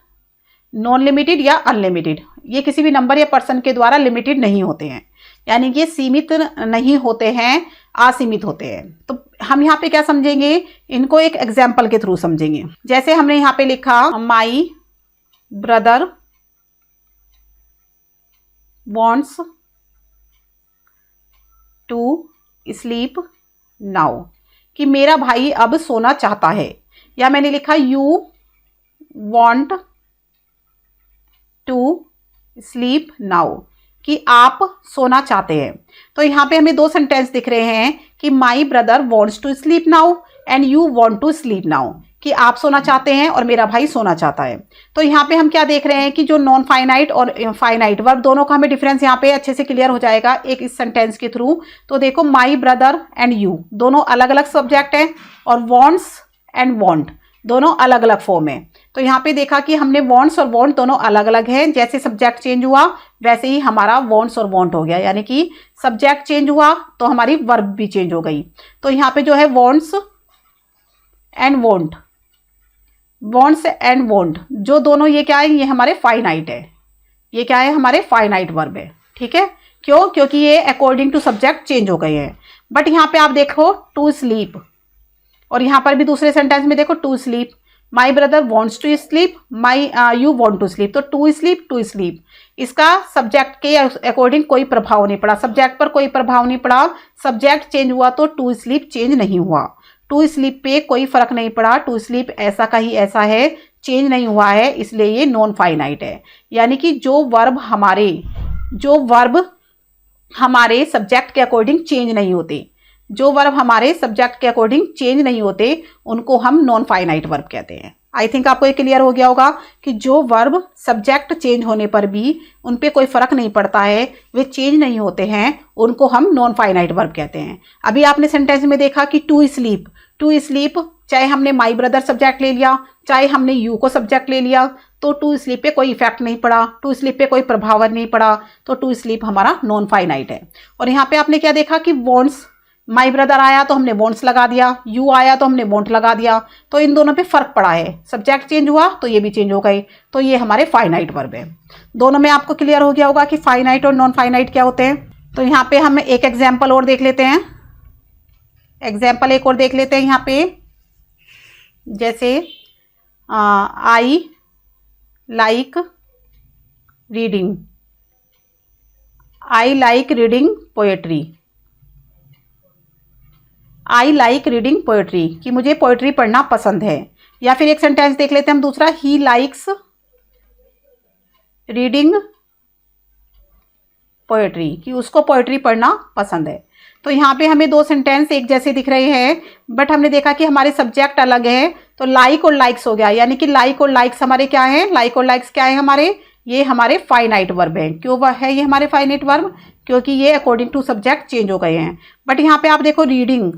नॉन लिमिटेड या अनलिमिटेड, ये किसी भी नंबर या पर्सन के द्वारा लिमिटेड नहीं होते हैं, यानी कि सीमित नहीं होते हैं, असीमित होते हैं। तो हम यहाँ पे क्या समझेंगे, इनको एक एग्जाम्पल के थ्रू समझेंगे। जैसे हमने यहाँ पे लिखा my brother wants to sleep now, कि मेरा भाई अब सोना चाहता है। या मैंने लिखा you want to sleep now, कि आप सोना चाहते हैं। तो यहाँ पे हमें दो सेंटेंस दिख रहे हैं कि my brother wants to sleep now and you want to sleep now, कि आप सोना चाहते हैं और मेरा भाई सोना चाहता है। तो यहाँ पे हम क्या देख रहे हैं कि जो नॉन फाइनाइट और फाइनाइट वर्ब दोनों का हमें डिफरेंस यहाँ पे अच्छे से क्लियर हो जाएगा एक इस सेंटेंस के थ्रू। तो देखो माई ब्रदर एंड यू दोनों अलग अलग सब्जेक्ट हैं और वॉन्ट्स एंड वॉन्ट दोनों अलग अलग फॉर्म है। तो यहाँ पे देखा कि हमने वॉन्ट्स और वॉन्ट दोनों अलग अलग हैं, जैसे सब्जेक्ट चेंज हुआ वैसे ही हमारा वॉन्ट्स और वॉन्ट हो गया, यानी कि सब्जेक्ट चेंज हुआ तो हमारी वर्ब भी चेंज हो गई। तो यहाँ पे जो है wants and want, wants and want जो दोनों ये क्या है, ये हमारे फाइनाइट है, ये क्या है हमारे फाइनाइट वर्ब है। ठीक है, क्यों, क्योंकि ये अकॉर्डिंग टू सब्जेक्ट चेंज हो गए हैं। बट यहाँ पे आप देखो टू स्लीप, और यहाँ पर भी दूसरे सेंटेंस में देखो to sleep, my brother wants to sleep, my you want to sleep. तो टू स्लीप, इसका सब्जेक्ट के अकॉर्डिंग कोई प्रभाव नहीं पड़ा, सब्जेक्ट पर कोई प्रभाव नहीं पड़ा, सब्जेक्ट चेंज हुआ तो टू स्लीप चेंज नहीं हुआ, टू स्लीप पे कोई फर्क नहीं पड़ा, टू स्लीप ऐसा का ही ऐसा है, चेंज नहीं हुआ है, इसलिए ये नॉन फाइनाइट है। यानी कि जो वर्ब हमारे सब्जेक्ट के अकॉर्डिंग चेंज नहीं होते, जो वर्ब हमारे सब्जेक्ट के अकॉर्डिंग चेंज नहीं होते उनको हम नॉन फाइनाइट वर्ब कहते हैं। आई थिंक आपको ये क्लियर हो गया होगा कि जो वर्ब सब्जेक्ट चेंज होने पर भी उन पे कोई फर्क नहीं पड़ता है, वे चेंज नहीं होते हैं, उनको हम नॉन फाइनाइट वर्ब कहते हैं। अभी आपने सेंटेंस में देखा कि टू स्लीप, चाहे हमने माई ब्रदर सब्जेक्ट ले लिया, चाहे हमने यू को सब्जेक्ट ले लिया, तो टू स्लीप पे कोई इफेक्ट नहीं पड़ा, टू स्लीप पे कोई प्रभाव नहीं पड़ा, तो टू स्लीप हमारा नॉन फाइनाइट है। और यहाँ पे आपने क्या देखा कि वॉन्ट्स, माई ब्रदर आया तो हमने वॉन्ट्स लगा दिया, यू आया तो हमने वॉन्ट लगा दिया, तो इन दोनों पे फर्क पड़ा है, सब्जेक्ट चेंज हुआ तो ये भी चेंज हो गए, तो ये हमारे फाइनाइट वर्ब है। दोनों में आपको क्लियर हो गया होगा कि फाइनाइट और नॉन फाइनाइट क्या होते हैं। तो यहाँ पे हम एक एग्जाम्पल और देख लेते हैं, एग्जाम्पल एक और देख लेते हैं यहाँ पे। जैसे I like reading, I like reading poetry, I like reading poetry, कि मुझे पोएट्री पढ़ना पसंद है। या फिर एक सेंटेंस देख लेते हैं हम दूसरा, ही लाइक्स रीडिंग पोएट्री, कि उसको पोएट्री पढ़ना पसंद है। तो यहाँ पे हमें दो सेंटेंस एक जैसे दिख रहे हैं, बट हमने देखा कि हमारे सब्जेक्ट अलग है, तो लाइक और लाइक्स हो गया, यानी कि लाइक और लाइक्स हमारे क्या है, लाइक और लाइक्स क्या है हमारे, ये हमारे फाइनाइट वर्ब है। क्यों वह है ये हमारे फाइनाइट वर्ब, क्योंकि ये अकॉर्डिंग टू सब्जेक्ट चेंज हो गए हैं। बट यहाँ पे आप देखो रीडिंग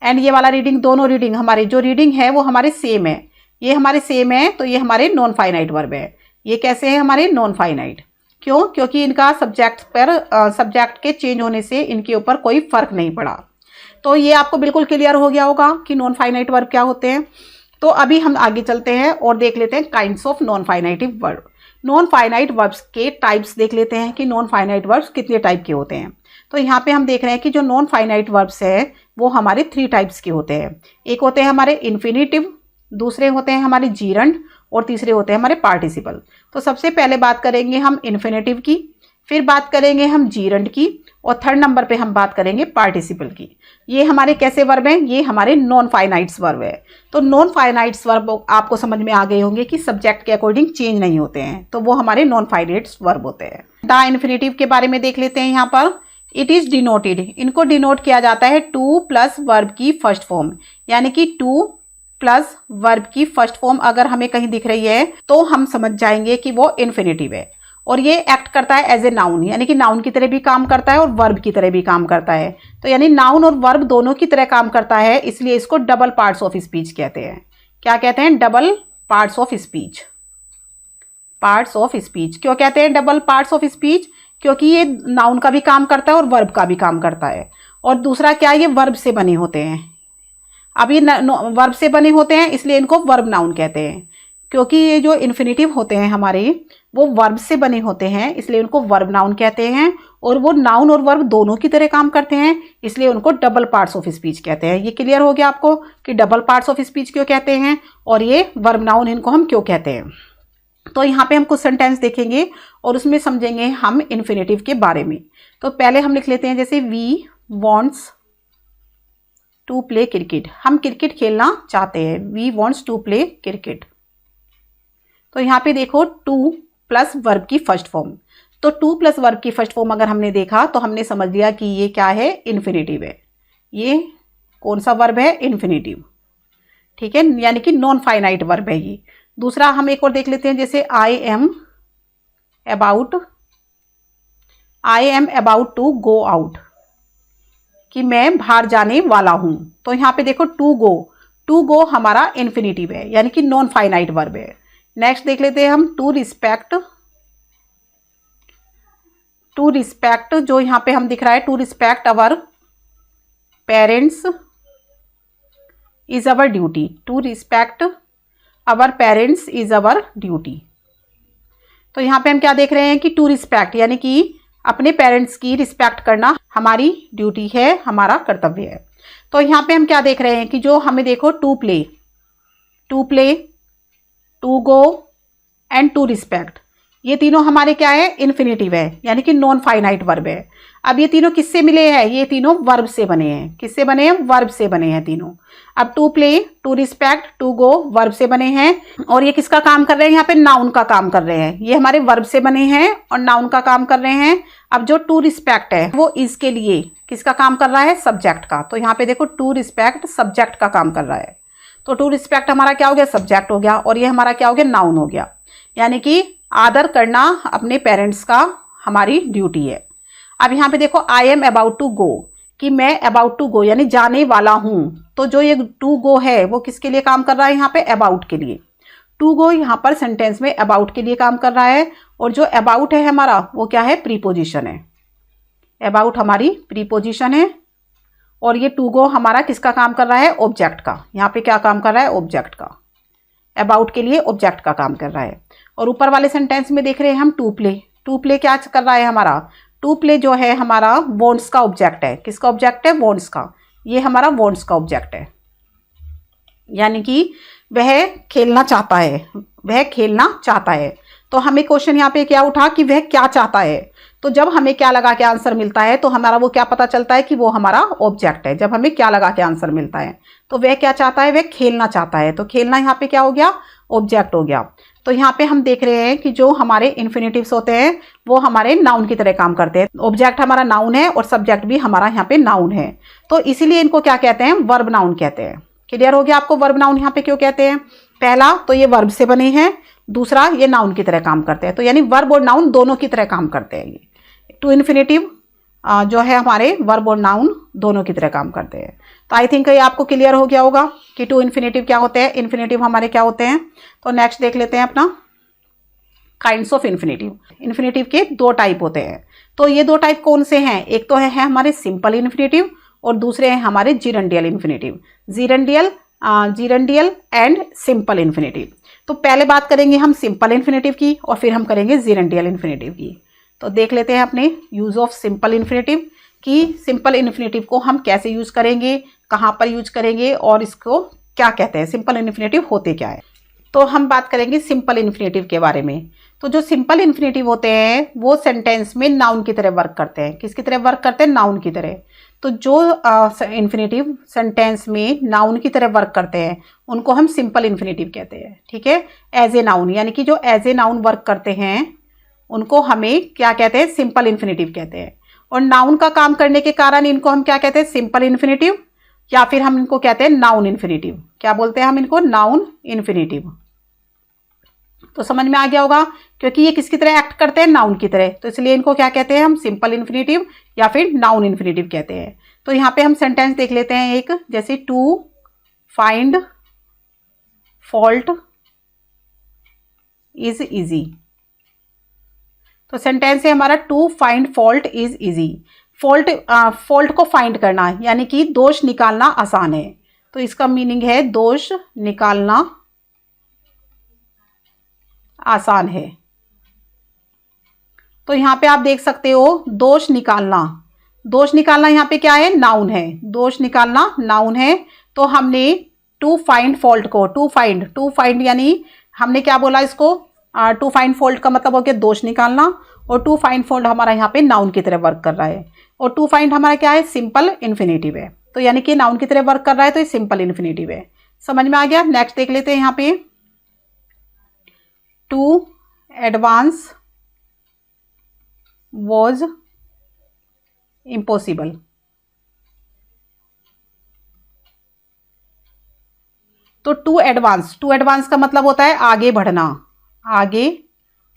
एंड ये वाला रीडिंग, दोनों रीडिंग हमारे जो रीडिंग है वो हमारे सेम है, ये हमारे सेम है, तो ये हमारे नॉन फाइनाइट वर्ब है। ये कैसे है हमारे नॉन फाइनाइट, क्यों, क्योंकि इनका सब्जेक्ट पर सब्जेक्ट के चेंज होने से इनके ऊपर कोई फर्क नहीं पड़ा। तो ये आपको बिल्कुल क्लियर हो गया होगा कि नॉन फाइनाइट वर्ब क्या होते हैं। तो अभी हम आगे चलते हैं और देख लेते हैं kinds of non finitive verb. Non finite verbs के टाइप्स देख लेते हैं कि नॉन फाइनाइट वर्ब्स कितने टाइप के होते हैं। तो यहाँ पे हम देख रहे हैं कि जो नॉन फाइनाइट वर्ब्स है वो हमारे 3 टाइप्स के होते हैं। एक होते हैं हमारे इन्फिनेटिव, दूसरे होते हैं हमारे जीरंड, और तीसरे होते हैं हमारे पार्टिसिपल। तो सबसे पहले बात करेंगे हम इन्फिनेटिव की, फिर बात करेंगे हम जीरंड की, और थर्ड नंबर पे हम बात करेंगे पार्टिसिपल की। ये हमारे कैसे वर्ब हैं, ये हमारे नॉन फाइनाइट्स वर्ब है। तो नॉन फाइनाइट्स वर्ब आपको समझ में आ गए होंगे कि सब्जेक्ट के अकॉर्डिंग चेंज नहीं होते हैं, तो वो हमारे नॉन फाइनाइट्स वर्ब होते हैं। द इन्फिनेटिव के बारे में देख लेते हैं यहाँ पर। इट इज डिनोटेड, इनको डिनोट किया जाता है टू प्लस वर्ब की फर्स्ट फॉर्म, यानी कि टू प्लस वर्ब की फर्स्ट फॉर्म अगर हमें कहीं दिख रही है तो हम समझ जाएंगे कि वो इन्फिनेटिव है। और ये एक्ट करता है एज ए नाउन, यानी कि नाउन की तरह भी काम करता है और वर्ब की तरह भी काम करता है। तो यानी नाउन और वर्ब दोनों की तरह काम करता है, इसलिए इसको डबल पार्ट्स ऑफ स्पीच कहते हैं। क्या कहते हैं, double parts of speech. Parts of speech क्यों कहते हैं डबल पार्ट्स ऑफ स्पीच, क्योंकि ये नाउन का भी काम करता है और वर्ब का भी काम करता है। और दूसरा क्या, ये वर्ब से बने होते हैं। अब ये वर्ब से बने होते हैं इसलिए इनको वर्ब नाउन कहते हैं। क्योंकि ये जो इन्फिनेटिव होते हैं हमारे, वो वर्ब से बने होते हैं इसलिए उनको वर्ब नाउन कहते हैं। और वो नाउन और वर्ब दोनों की तरह काम करते हैं इसलिए उनको डबल पार्ट्स ऑफ स्पीच कहते हैं। ये क्लियर हो गया आपको कि डबल पार्ट्स ऑफ स्पीच क्यों कहते हैं और ये वर्ब नाउन इनको हम क्यों कहते हैं। तो यहाँ पे हम कुछ सेंटेंस देखेंगे और उसमें समझेंगे हम इन्फिनेटिव के बारे में। तो पहले हम लिख लेते हैं, जैसे we wants to play cricket. हम क्रिकेट खेलना चाहते हैं, we wants to play cricket. तो यहाँ पे देखो टू प्लस वर्ब की फर्स्ट फॉर्म। तो टू प्लस वर्ब की फर्स्ट फॉर्म अगर हमने देखा तो हमने समझ लिया कि ये क्या है, इन्फिनेटिव है। ये कौन सा वर्ब है, इन्फिनेटिव, ठीक है, यानी कि नॉन फाइनाइट वर्ब है ये। दूसरा हम एक और देख लेते हैं, जैसे I am about to go out, कि मैं बाहर जाने वाला हूं। तो यहाँ पे देखो टू गो हमारा इन्फिनेटिव है यानी कि नॉन फाइनाइट वर्ब है। नेक्स्ट देख लेते हैं हम टू रिस्पेक्ट, जो यहाँ पे हम दिख रहा है, to respect our parents is our duty. To respect our parents is our duty. तो यहाँ पे हम क्या देख रहे हैं कि टू रिस्पेक्ट यानी कि अपने पेरेंट्स की रिस्पेक्ट करना हमारी ड्यूटी है, हमारा कर्तव्य है। तो यहाँ पे हम क्या देख रहे हैं कि जो हमें देखो to play, to go and to respect, ये तीनों हमारे क्या है, इन्फिनेटिव है यानी कि नॉन फाइनाइट वर्ब है। अब ये तीनों किससे मिले हैं, ये तीनों वर्ब से बने हैं। किससे बने हैं, वर्ब से बने हैं तीनों। अब to play, to respect, to go verb से बने हैं और ये किसका काम कर रहे हैं, यहाँ पे नाउन का काम कर रहे हैं। ये हमारे वर्ब से बने हैं और नाउन का काम कर रहे हैं। अब जो टू रिस्पेक्ट है वो इसके लिए किसका काम कर रहा है, सब्जेक्ट का। तो यहाँ पे देखो टू रिस्पेक्ट सब्जेक्ट का काम कर रहा है। तो टू रिस्पेक्ट हमारा क्या हो गया, सब्जेक्ट हो गया, और ये हमारा क्या हो गया, नाउन हो गया। यानी कि आदर करना अपने पेरेंट्स का हमारी ड्यूटी है। अब यहाँ पे देखो I am about to go, कि मैं अबाउट टू गो यानी जाने वाला हूं। तो जो ये टू गो है वो किसके लिए काम कर रहा है, यहाँ पे अबाउट के लिए। टू गो यहाँ पर सेंटेंस में अबाउट के लिए काम कर रहा है। और जो अबाउट है हमारा वो क्या है, प्रीपोजिशन है। अबाउट हमारी प्रीपोजिशन है और ये टू गो हमारा किसका काम कर रहा है, ऑब्जेक्ट का। यहाँ पे क्या काम कर रहा है, ऑब्जेक्ट का। अबाउट के लिए ऑब्जेक्ट का काम कर रहा है। और ऊपर वाले सेंटेंस में देख रहे हैं हम टू प्ले क्या कर रहा है हमारा, टू प्ले जो है हमारा वॉन्ट्स का ऑब्जेक्ट है। किसका ऑब्जेक्ट है, वॉन्ट्स का। ये हमारा वॉन्ट्स का ऑब्जेक्ट है यानी कि वह खेलना चाहता है। तो हमें क्वेश्चन यहाँ पे क्या उठा कि वह क्या चाहता है। तो जब हमें क्या लगा के आंसर मिलता है तो हमारा वो क्या पता चलता है कि वो हमारा ऑब्जेक्ट है। जब हमें क्या लगा के आंसर मिलता है तो वह क्या चाहता है, वह खेलना चाहता है। तो खेलना यहाँ पे क्या हो गया, ऑब्जेक्ट हो गया। तो यहाँ पे हम देख रहे हैं कि जो हमारे इन्फिनेटिव्स होते हैं वो हमारे नाउन की तरह काम करते हैं। ऑब्जेक्ट हमारा नाउन है और सब्जेक्ट भी हमारा यहाँ पे नाउन है। तो इसीलिए इनको क्या कहते हैं, वर्ब नाउन कहते हैं। क्लियर हो गया आपको वर्ब नाउन यहाँ पे क्यों कहते हैं। पहला तो ये वर्ब से बने हैं, दूसरा ये नाउन की तरह काम करते हैं। तो यानी वर्ब और नाउन दोनों की तरह काम करते हैं। ये टू इन्फिनेटिव जो है हमारे वर्ब और नाउन दोनों की तरह काम करते हैं। तो आई थिंक ये आपको क्लियर हो गया होगा कि टू इन्फिनेटिव क्या होते हैं, इन्फिनेटिव हमारे क्या होते हैं। तो नेक्स्ट देख लेते हैं अपना काइंड्स ऑफ इन्फिनेटिव। इन्फिनेटिव के दो टाइप होते हैं। तो ये दो टाइप कौन से हैं, एक तो है हमारे सिंपल इन्फिनेटिव और दूसरे हैं हमारे gerundial infinitive. Gerundial and simple infinitive. तो पहले बात करेंगे हम सिंपल इन्फिनेटिव की और फिर हम करेंगे जीरेंडियल इन्फिनेटिव की। तो देख लेते हैं अपने यूज ऑफ सिंपल इन्फिनेटिव कि सिंपल इन्फिनेटिव को हम कैसे यूज करेंगे, कहाँ पर यूज करेंगे और इसको क्या कहते हैं, सिंपल इन्फिनेटिव होते क्या है। तो हम बात करेंगे सिंपल इन्फिनेटिव के बारे में। तो जो सिंपल इन्फिनेटिव होते हैं वो सेंटेंस में नाउन की तरह वर्क करते हैं। किसकी तरह वर्क करते हैं, नाउन की तरह। तो जो इन्फिनेटिव सेंटेंस में नाउन की तरह वर्क करते हैं उनको हम सिंपल इन्फिनेटिव कहते हैं। ठीक है, एज ए नाउन, यानी कि जो एज ए नाउन वर्क करते हैं उनको हमें क्या कहते हैं, सिंपल इन्फिनेटिव कहते हैं। और नाउन का काम करने के कारण इनको हम क्या कहते हैं, सिंपल इन्फिनेटिव, या फिर हम इनको कहते हैं नाउन इन्फिनेटिव। क्या बोलते हैं हम इनको, नाउन इन्फिनेटिव। तो समझ में आ गया होगा, क्योंकि ये किसकी तरह एक्ट करते हैं, नाउन की तरह। तो इसलिए इनको क्या कहते हैं हम, सिंपल इन्फिनेटिव या फिर नाउन इन्फिनेटिव कहते हैं। तो यहाँ पे हम सेंटेंस देख लेते हैं एक, जैसे to find fault is easy. तो सेंटेंस है हमारा to find fault is easy. Fault को फाइंड करना यानी कि दोष निकालना आसान है, तो इसका मीनिंग है दोष निकालना आसान है। तो यहाँ पे आप देख सकते हो दोष निकालना, दोष निकालना यहाँ पे क्या है, नाउन है, दोष निकालना नाउन है। तो हमने टू फाइंड फॉल्ट को टू फाइंड यानी हमने क्या बोला इसको, टू फाइंड फॉल्ट का मतलब हो गया दोष निकालना, और टू फाइंड फॉल्ट हमारा यहाँ पे नाउन की तरह वर्क कर रहा है, और टू फाइंड हमारा क्या है, सिंपल इन्फिनेटिव है। तो यानी कि नाउन की तरह वर्क कर रहा है तो ये सिंपल इन्फिनेटिव है। समझ में आ गया। नेक्स्ट देख लेते हैं यहाँ पे, टू एडवांस वॉज इम्पॉसिबल। तो टू एडवांस का मतलब होता है आगे बढ़ना, आगे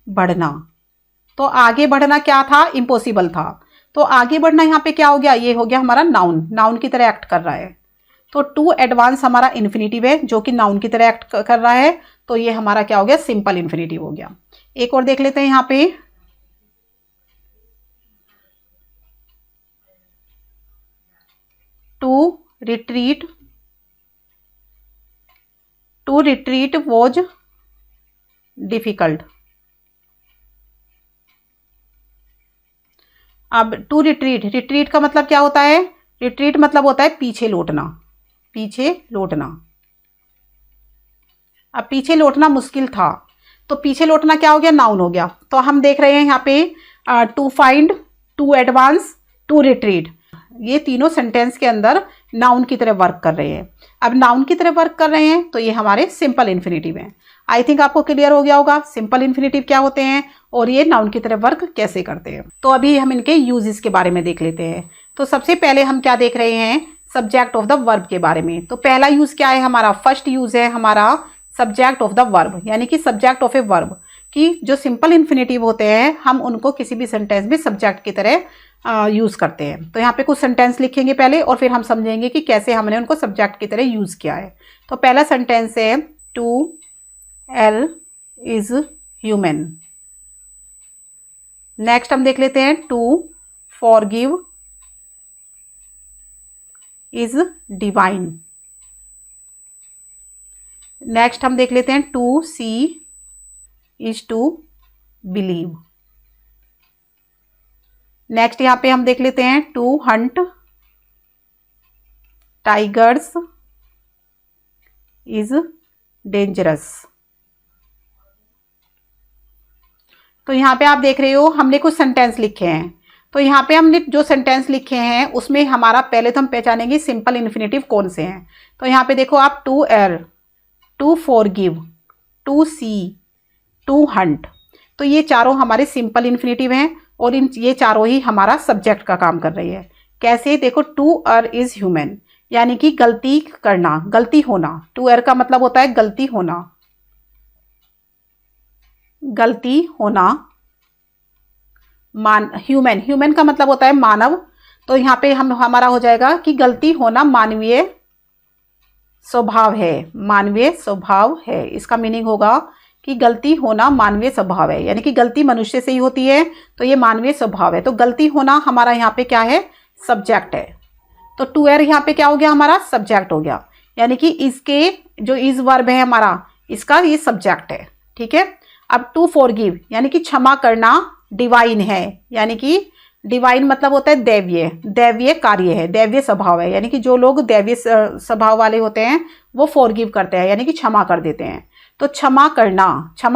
बढ़ना। तो आगे बढ़ना क्या था, इम्पॉसिबल था। तो आगे बढ़ना यहाँ पे क्या हो गया, ये हो गया हमारा नाउन की तरह एक्ट कर रहा है। तो टू एडवांस हमारा इन्फिनेटिव है जो कि नाउन की तरह एक्ट कर रहा है, तो ये हमारा क्या हो गया, सिंपल इन्फिनेटिव हो गया। एक और देख लेते हैं यहाँ पे, टू रिट्रीट वॉज डिफिकल्ट। अब टू रिट्रीट का मतलब क्या होता है, रिट्रीट मतलब होता है पीछे लौटना, पीछे लौटना। अब पीछे लौटना मुश्किल था, तो पीछे लौटना क्या हो गया, नाउन हो गया। तो हम देख रहे हैं यहाँ पे to find, to advance, to retreat, ये तीनों सेंटेंस के अंदर नाउन की तरह वर्क कर रहे हैं। अब नाउन की तरह वर्क कर रहे हैं तो ये हमारे सिंपल इन्फिनेटिव हैं। आई थिंक आपको क्लियर हो गया होगा सिंपल इन्फिनेटिव क्या होते हैं और ये नाउन की तरह वर्क कैसे करते हैं। तो अभी हम इनके यूजेस के बारे में देख लेते हैं। तो सबसे पहले हम क्या देख रहे हैं, सब्जेक्ट ऑफ द वर्ब के बारे में। तो पहला यूज क्या है हमारा, फर्स्ट यूज है हमारा सब्जेक्ट ऑफ द वर्ब, यानी कि सब्जेक्ट ऑफ ए वर्ब कि जो सिंपल इन्फिनेटिव होते हैं हम उनको किसी भी सेंटेंस में सब्जेक्ट की तरह यूज़ करते हैं। तो यहाँ पे कुछ सेंटेंस लिखेंगे पहले और फिर हम समझेंगे कि कैसे हमने उनको सब्जेक्ट की तरह यूज़ किया है। तो पहला सेंटेंस है to err is human. Next हम देख लेते हैं to forgive is divine. Next हम देख लेते हैं to see is to believe. Next यहाँ पे हम देख लेते हैं to hunt tigers is dangerous. तो यहाँ पे आप देख रहे हो हमने कुछ सेंटेंस लिखे हैं। तो यहाँ पे हमने जो सेंटेंस लिखे हैं उसमें हमारा पहले तो हम पहचानेंगे सिंपल इन्फिनेटिव कौन से हैं। तो यहाँ पे देखो आप to err, to forgive, to see, to hunt, तो ये चारों हमारे सिंपल इन्फिनेटिव हैं और ये चारों ही हमारा सब्जेक्ट का काम कर रही है। कैसे, देखो टू अर इज ह्यूमन यानी कि गलती करना, गलती होना। टू अर का मतलब होता है गलती होना, गलती होना। ह्यूमन का मतलब होता है मानव। तो यहाँ पे हमारा हो जाएगा कि गलती होना मानवीय स्वभाव है, मानवीय स्वभाव है। इसका मीनिंग होगा कि गलती होना मानवीय स्वभाव है, यानी कि गलती मनुष्य से ही होती है तो ये मानवीय स्वभाव है। तो गलती होना हमारा यहाँ पे क्या है, सब्जेक्ट है। तो टू एर यहाँ पे क्या हो गया, हमारा सब्जेक्ट हो गया, यानी कि इसके जो इज वर्ब है हमारा इसका ये सब्जेक्ट है। ठीक है। अब टू फॉरगिव यानी कि क्षमा करना डिवाइन है, यानी कि डिवाइन मतलब होता है दैवीय, दैवीय कार्य है, दैवीय स्वभाव है। यानी कि जो लोग दैवीय स्वभाव वाले होते हैं वो फॉरगिव करते हैं, यानी कि क्षमा कर देते हैं। तो क्षमा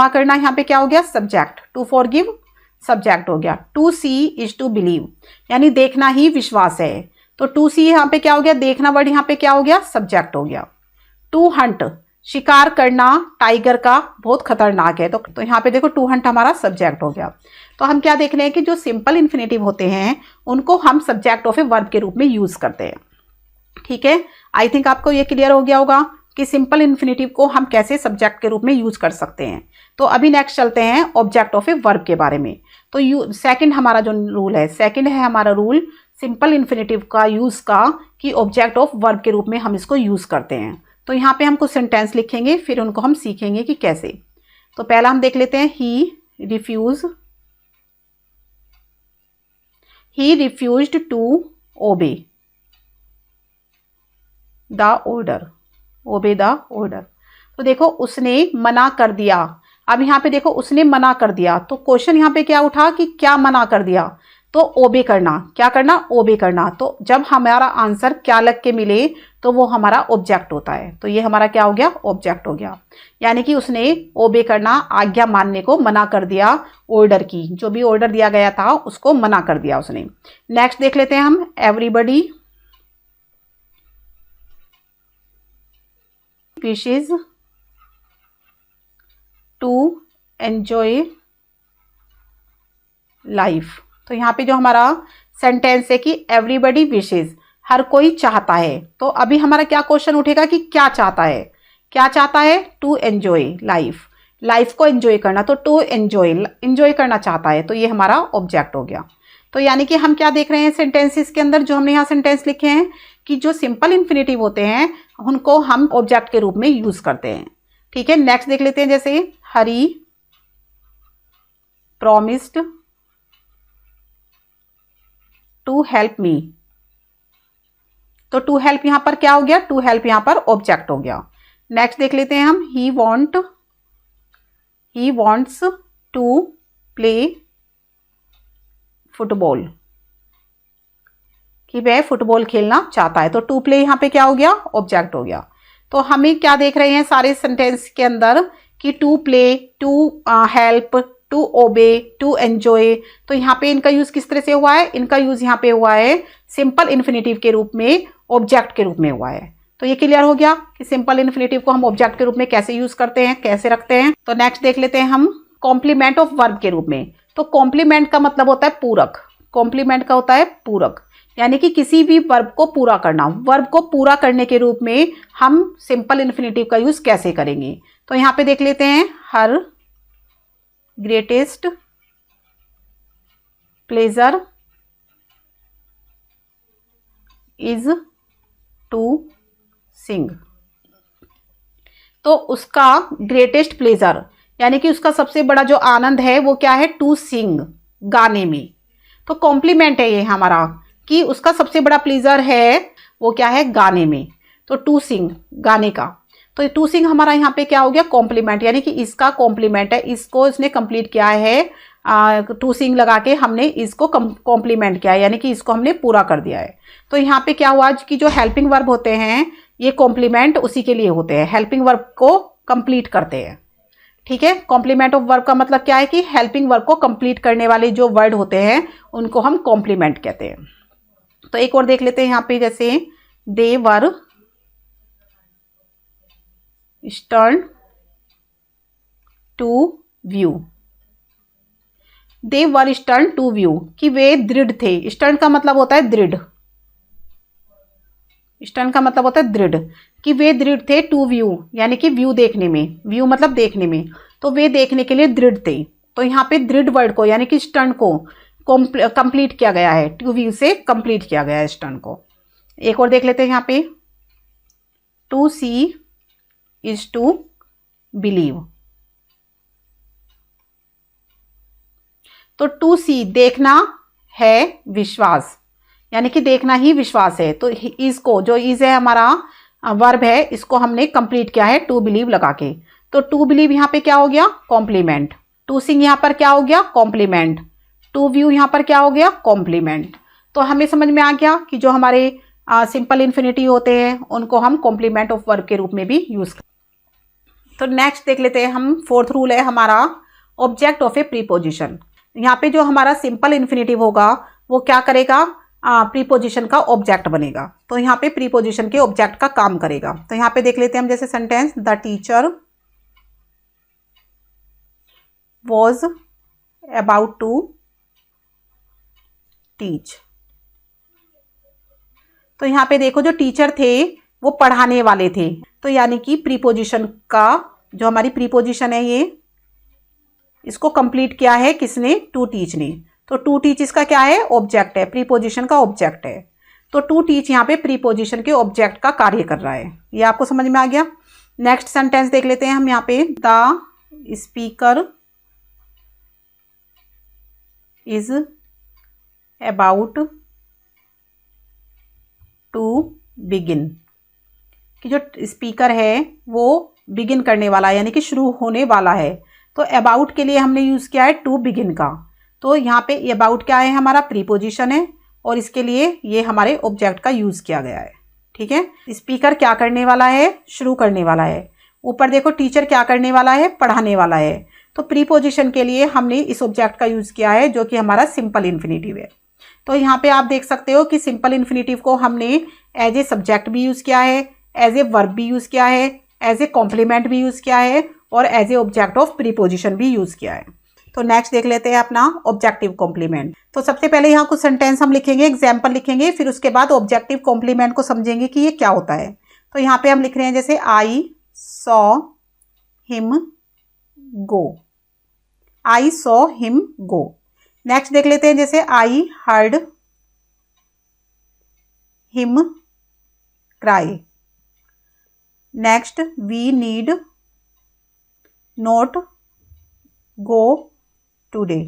करना यहाँ पे क्या हो गया, सब्जेक्ट। टू फॉरगिव सब्जेक्ट हो गया। To see is to believe यानी देखना ही विश्वास है। तो टू सी यहाँ पे क्या हो गया, देखना वर्ड यहाँ पे क्या हो गया, सब्जेक्ट हो गया। टू हंट शिकार करना टाइगर का बहुत खतरनाक है, तो यहाँ पे देखो टू हंट हमारा सब्जेक्ट हो गया। तो हम क्या देख रहे हैं कि जो सिंपल इन्फिनेटिव होते हैं उनको हम सब्जेक्ट ऑफ ए वर्ब के रूप में यूज करते हैं। ठीक है। आई थिंक आपको ये क्लियर हो गया होगा कि सिंपल इन्फिनेटिव को हम कैसे सब्जेक्ट के रूप में यूज कर सकते हैं। तो अभी नेक्स्ट चलते हैं ऑब्जेक्ट ऑफ ए वर्ब के बारे में। तो सेकंड हमारा जो रूल है, सेकंड है हमारा रूल सिंपल इन्फिनेटिव का यूज का कि ऑब्जेक्ट ऑफ वर्ब के रूप में हम इसको यूज करते हैं। तो यहाँ पे हम कुछ सेंटेंस लिखेंगे फिर उनको हम सीखेंगे कि कैसे। तो पहला हम देख लेते हैं he refuse he refused to obey the order, obey the order. तो देखो उसने मना कर दिया। अब यहाँ पे देखो उसने मना कर दिया, तो क्वेश्चन यहाँ पे क्या उठा कि क्या मना कर दिया, तो ओबे करना, क्या करना, ओबे करना। तो जब हमारा आंसर क्या लग के मिले तो वो हमारा ऑब्जेक्ट होता है, तो ये हमारा क्या हो गया, ऑब्जेक्ट हो गया। यानी कि उसने ओबे करना, आज्ञा मानने को मना कर दिया, ऑर्डर की, जो भी ऑर्डर दिया गया था उसको मना कर दिया उसने। नेक्स्ट देख लेते हैं हम, everybody wishes to enjoy life. तो यहाँ पे जो हमारा सेंटेंस है कि एवरीबडी विशेज, हर कोई चाहता है। तो अभी हमारा क्या क्वेश्चन उठेगा कि क्या चाहता है, क्या चाहता है, टू एंजॉय लाइफ, लाइफ को एंजॉय करना। तो टू एंजॉय, एंजॉय करना चाहता है, तो ये हमारा ऑब्जेक्ट हो गया। तो यानी कि हम क्या देख रहे हैं सेंटेंसेस के अंदर, जो हमने यहाँ सेंटेंस लिखे हैं कि जो सिंपल इन्फिनेटिव होते हैं उनको हम ऑब्जेक्ट के रूप में यूज करते हैं। ठीक है, नेक्स्ट देख लेते हैं, जैसे हरी प्रॉमिस्ड टू हेल्प मी। तो टू हेल्प यहां पर क्या हो गया, टू हेल्प यहां पर ऑब्जेक्ट हो गया। नेक्स्ट देख लेते हैं हम, he wants to play football, कि वह फुटबॉल खेलना चाहता है। तो टू प्ले यहां पे क्या हो गया, ऑब्जेक्ट हो गया। तो हमें क्या देख रहे हैं सारे सेंटेंस के अंदर कि to play, to help, to obey, to enjoy. तो यहाँ पे इनका यूज किस तरह से हुआ है, इनका यूज यहाँ पे हुआ है सिंपल इन्फिनेटिव के रूप में, ऑब्जेक्ट के रूप में हुआ है। तो ये क्लियर हो गया कि सिंपल इन्फिनेटिव को हम ऑब्जेक्ट के रूप में कैसे यूज करते हैं, कैसे रखते हैं। तो नेक्स्ट देख लेते हैं हम, कॉम्प्लीमेंट ऑफ वर्ब के रूप में। तो कॉम्प्लीमेंट का मतलब होता है पूरक, कॉम्प्लीमेंट का होता है पूरक, यानी कि किसी भी वर्ब को पूरा करना। वर्ब को पूरा करने के रूप में हम सिंपल इन्फिनेटिव का यूज कैसे करेंगे। तो यहाँ पे देख लेते हैं, her greatest pleasure is to sing. तो उसका ग्रेटेस्ट प्लेजर यानी कि उसका सबसे बड़ा जो आनंद है वो क्या है, टू सिंग, गाने में। तो कॉम्प्लीमेंट है ये हमारा कि उसका सबसे बड़ा प्लेजर है वो क्या है, गाने में। तो टू सिंग, गाने का। तो टू सिंग हमारा यहाँ पे क्या हो गया, कॉम्प्लीमेंट, यानी कि इसका कॉम्प्लीमेंट है, इसको इसने कंप्लीट किया है। टू सिंग लगा के हमने इसको कॉम्प्लीमेंट किया है, यानी कि इसको हमने पूरा कर दिया है। तो यहाँ पे क्या हुआ कि जो हेल्पिंग वर्ब होते हैं ये कॉम्प्लीमेंट उसी के लिए होते हैं, हेल्पिंग वर्ब को कंप्लीट करते हैं। ठीक है, कॉम्प्लीमेंट ऑफ वर्ब का मतलब क्या है कि हेल्पिंग वर्ब को कंप्लीट करने वाले जो वर्ड होते हैं उनको हम कॉम्प्लीमेंट कहते हैं। तो एक और देख लेते हैं यहाँ पे, जैसे they were stern to view. They were stern to view, कि वे दृढ़ थे। स्टर्न का मतलब होता है दृढ़, स्टर्न का मतलब होता है दृढ़, कि वे दृढ़ थे टू व्यू, यानी कि व्यू देखने में, व्यू मतलब देखने में। तो वे देखने के लिए दृढ़ थे। तो यहाँ पे दृढ़ वर्ड को यानी कि स्टर्न को कंप्लीट किया गया है, टू व्यू से कंप्लीट किया गया है स्टर्न को। एक और देख लेते हैं यहाँ पे, to see is to believe. तो टू सी देखना है विश्वास, यानी कि देखना ही विश्वास है। तो इसको जो इज है हमारा वर्ब है, इसको हमने कंप्लीट किया है टू बिलीव लगा के। तो टू बिलीव यहाँ पे क्या हो गया, कॉम्प्लीमेंट। टू सिंग यहाँ पर क्या हो गया, कॉम्प्लीमेंट। टू व्यू यहाँ पर क्या हो गया, कॉम्प्लीमेंट। तो हमें समझ में आ गया कि जो हमारे सिंपल इन्फिनिटी होते हैं उनको हम कॉम्प्लीमेंट ऑफ वर्ब के रूप में भी यूज करते हैं। तो नेक्स्ट देख लेते हैं हम, फोर्थ रूल है हमारा, ऑब्जेक्ट ऑफ ए प्रीपोजिशन। यहाँ पे जो हमारा सिंपल इन्फिनिटिव होगा वो क्या करेगा, प्रीपोजिशन का ऑब्जेक्ट बनेगा। तो यहाँ पे प्रीपोजिशन के ऑब्जेक्ट का काम करेगा। तो यहाँ पे देख लेते हैं हम, जैसे sentence, the teacher was about to teach. तो यहाँ पे देखो जो टीचर थे वो पढ़ाने वाले थे। तो यानी कि प्रीपोजिशन का जो हमारी प्रीपोजिशन है ये, इसको कंप्लीट किया है किसने, टू टीच ने। तो टू टीच इसका क्या है, ऑब्जेक्ट है, प्रीपोजिशन का ऑब्जेक्ट है। तो टू टीच यहाँ पे प्रीपोजिशन के ऑब्जेक्ट का कार्य कर रहा है। ये आपको समझ में आ गया। नेक्स्ट सेंटेंस देख लेते हैं हम यहाँ पे, the speaker is about to begin, कि जो स्पीकर है वो बिगिन करने वाला है यानी कि शुरू होने वाला है। तो अबाउट के लिए हमने यूज़ किया है टू बिगिन का। तो यहाँ पे अबाउट क्या है, हमारा प्रीपोजिशन है और इसके लिए ये हमारे ऑब्जेक्ट का यूज़ किया गया है। ठीक है, स्पीकर क्या करने वाला है, शुरू करने वाला है। ऊपर देखो टीचर क्या करने वाला है, पढ़ाने वाला है। तो प्रीपोजिशन के लिए हमने इस ऑब्जेक्ट का यूज़ किया है जो कि हमारा सिंपल इन्फिनेटिव है। तो यहाँ पे आप देख सकते हो कि सिंपल इन्फिनेटिव को हमने एज ए सब्जेक्ट भी यूज़ किया है, एज ए वर्ब भी यूज़ किया है, एज ए कॉम्प्लीमेंट भी यूज़ किया है और as an object of preposition भी यूज़ किया है। तो नेक्स्ट देख लेते हैं अपना ऑब्जेक्टिव कॉम्प्लीमेंट। तो सबसे पहले यहाँ कुछ सेंटेंस हम लिखेंगे, एग्जाम्पल लिखेंगे, फिर उसके बाद ऑब्जेक्टिव कॉम्प्लीमेंट को समझेंगे कि ये क्या होता है। तो यहाँ पे हम लिख रहे हैं जैसे I saw him go, I saw him go. Next देख लेते हैं जैसे I heard him cry. Next we need not go today.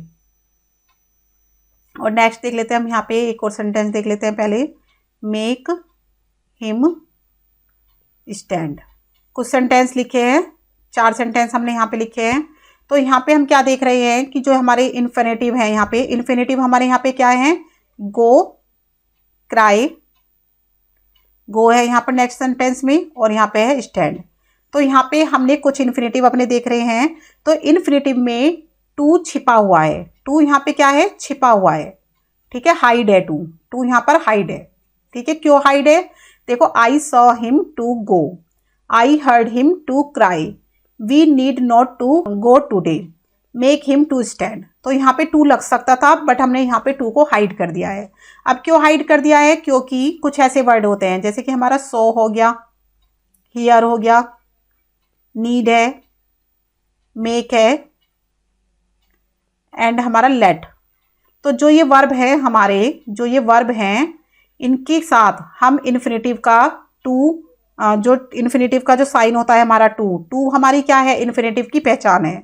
और नेक्स्ट देख लेते हैं हम यहाँ पे एक और सेंटेंस देख लेते हैं पहले, मेक हिम स्टैंड। कुछ सेंटेंस लिखे हैं, 4 सेंटेंस हमने यहाँ पे लिखे हैं। तो यहाँ पे हम क्या देख रहे हैं कि जो हमारे इन्फिनेटिव है, यहाँ पे इन्फिनेटिव हमारे यहाँ पे क्या है, गो, क्राई, गो है यहाँ पर नेक्स्ट सेंटेंस में और यहाँ पे है स्टैंड। तो यहाँ पे हमने कुछ इन्फिनेटिव अपने देख रहे हैं। तो इन्फिनेटिव में टू छिपा हुआ है, टू यहाँ पे क्या है, छिपा हुआ है। ठीक है, हाइड है टू, टू यहाँ पर हाइड है। ठीक है, क्यों हाइड है, देखो I saw him to go, I heard him to cry, we need not to go today, make him to stand. तो यहाँ पे टू लग सकता था बट हमने यहाँ पे टू को हाइड कर दिया है। अब क्यों हाइड कर दिया है, क्योंकि कुछ ऐसे वर्ड होते हैं जैसे कि हमारा सो हो गया, हियर हो गया, नीड है, मेक है एंड हमारा लेट। तो जो ये वर्ब है हमारे, जो ये वर्ब हैं इनके साथ हम इन्फिनेटिव का टू, जो इन्फिनेटिव का जो साइन होता है हमारा टू, टू हमारी क्या है, इन्फिनेटिव की पहचान है।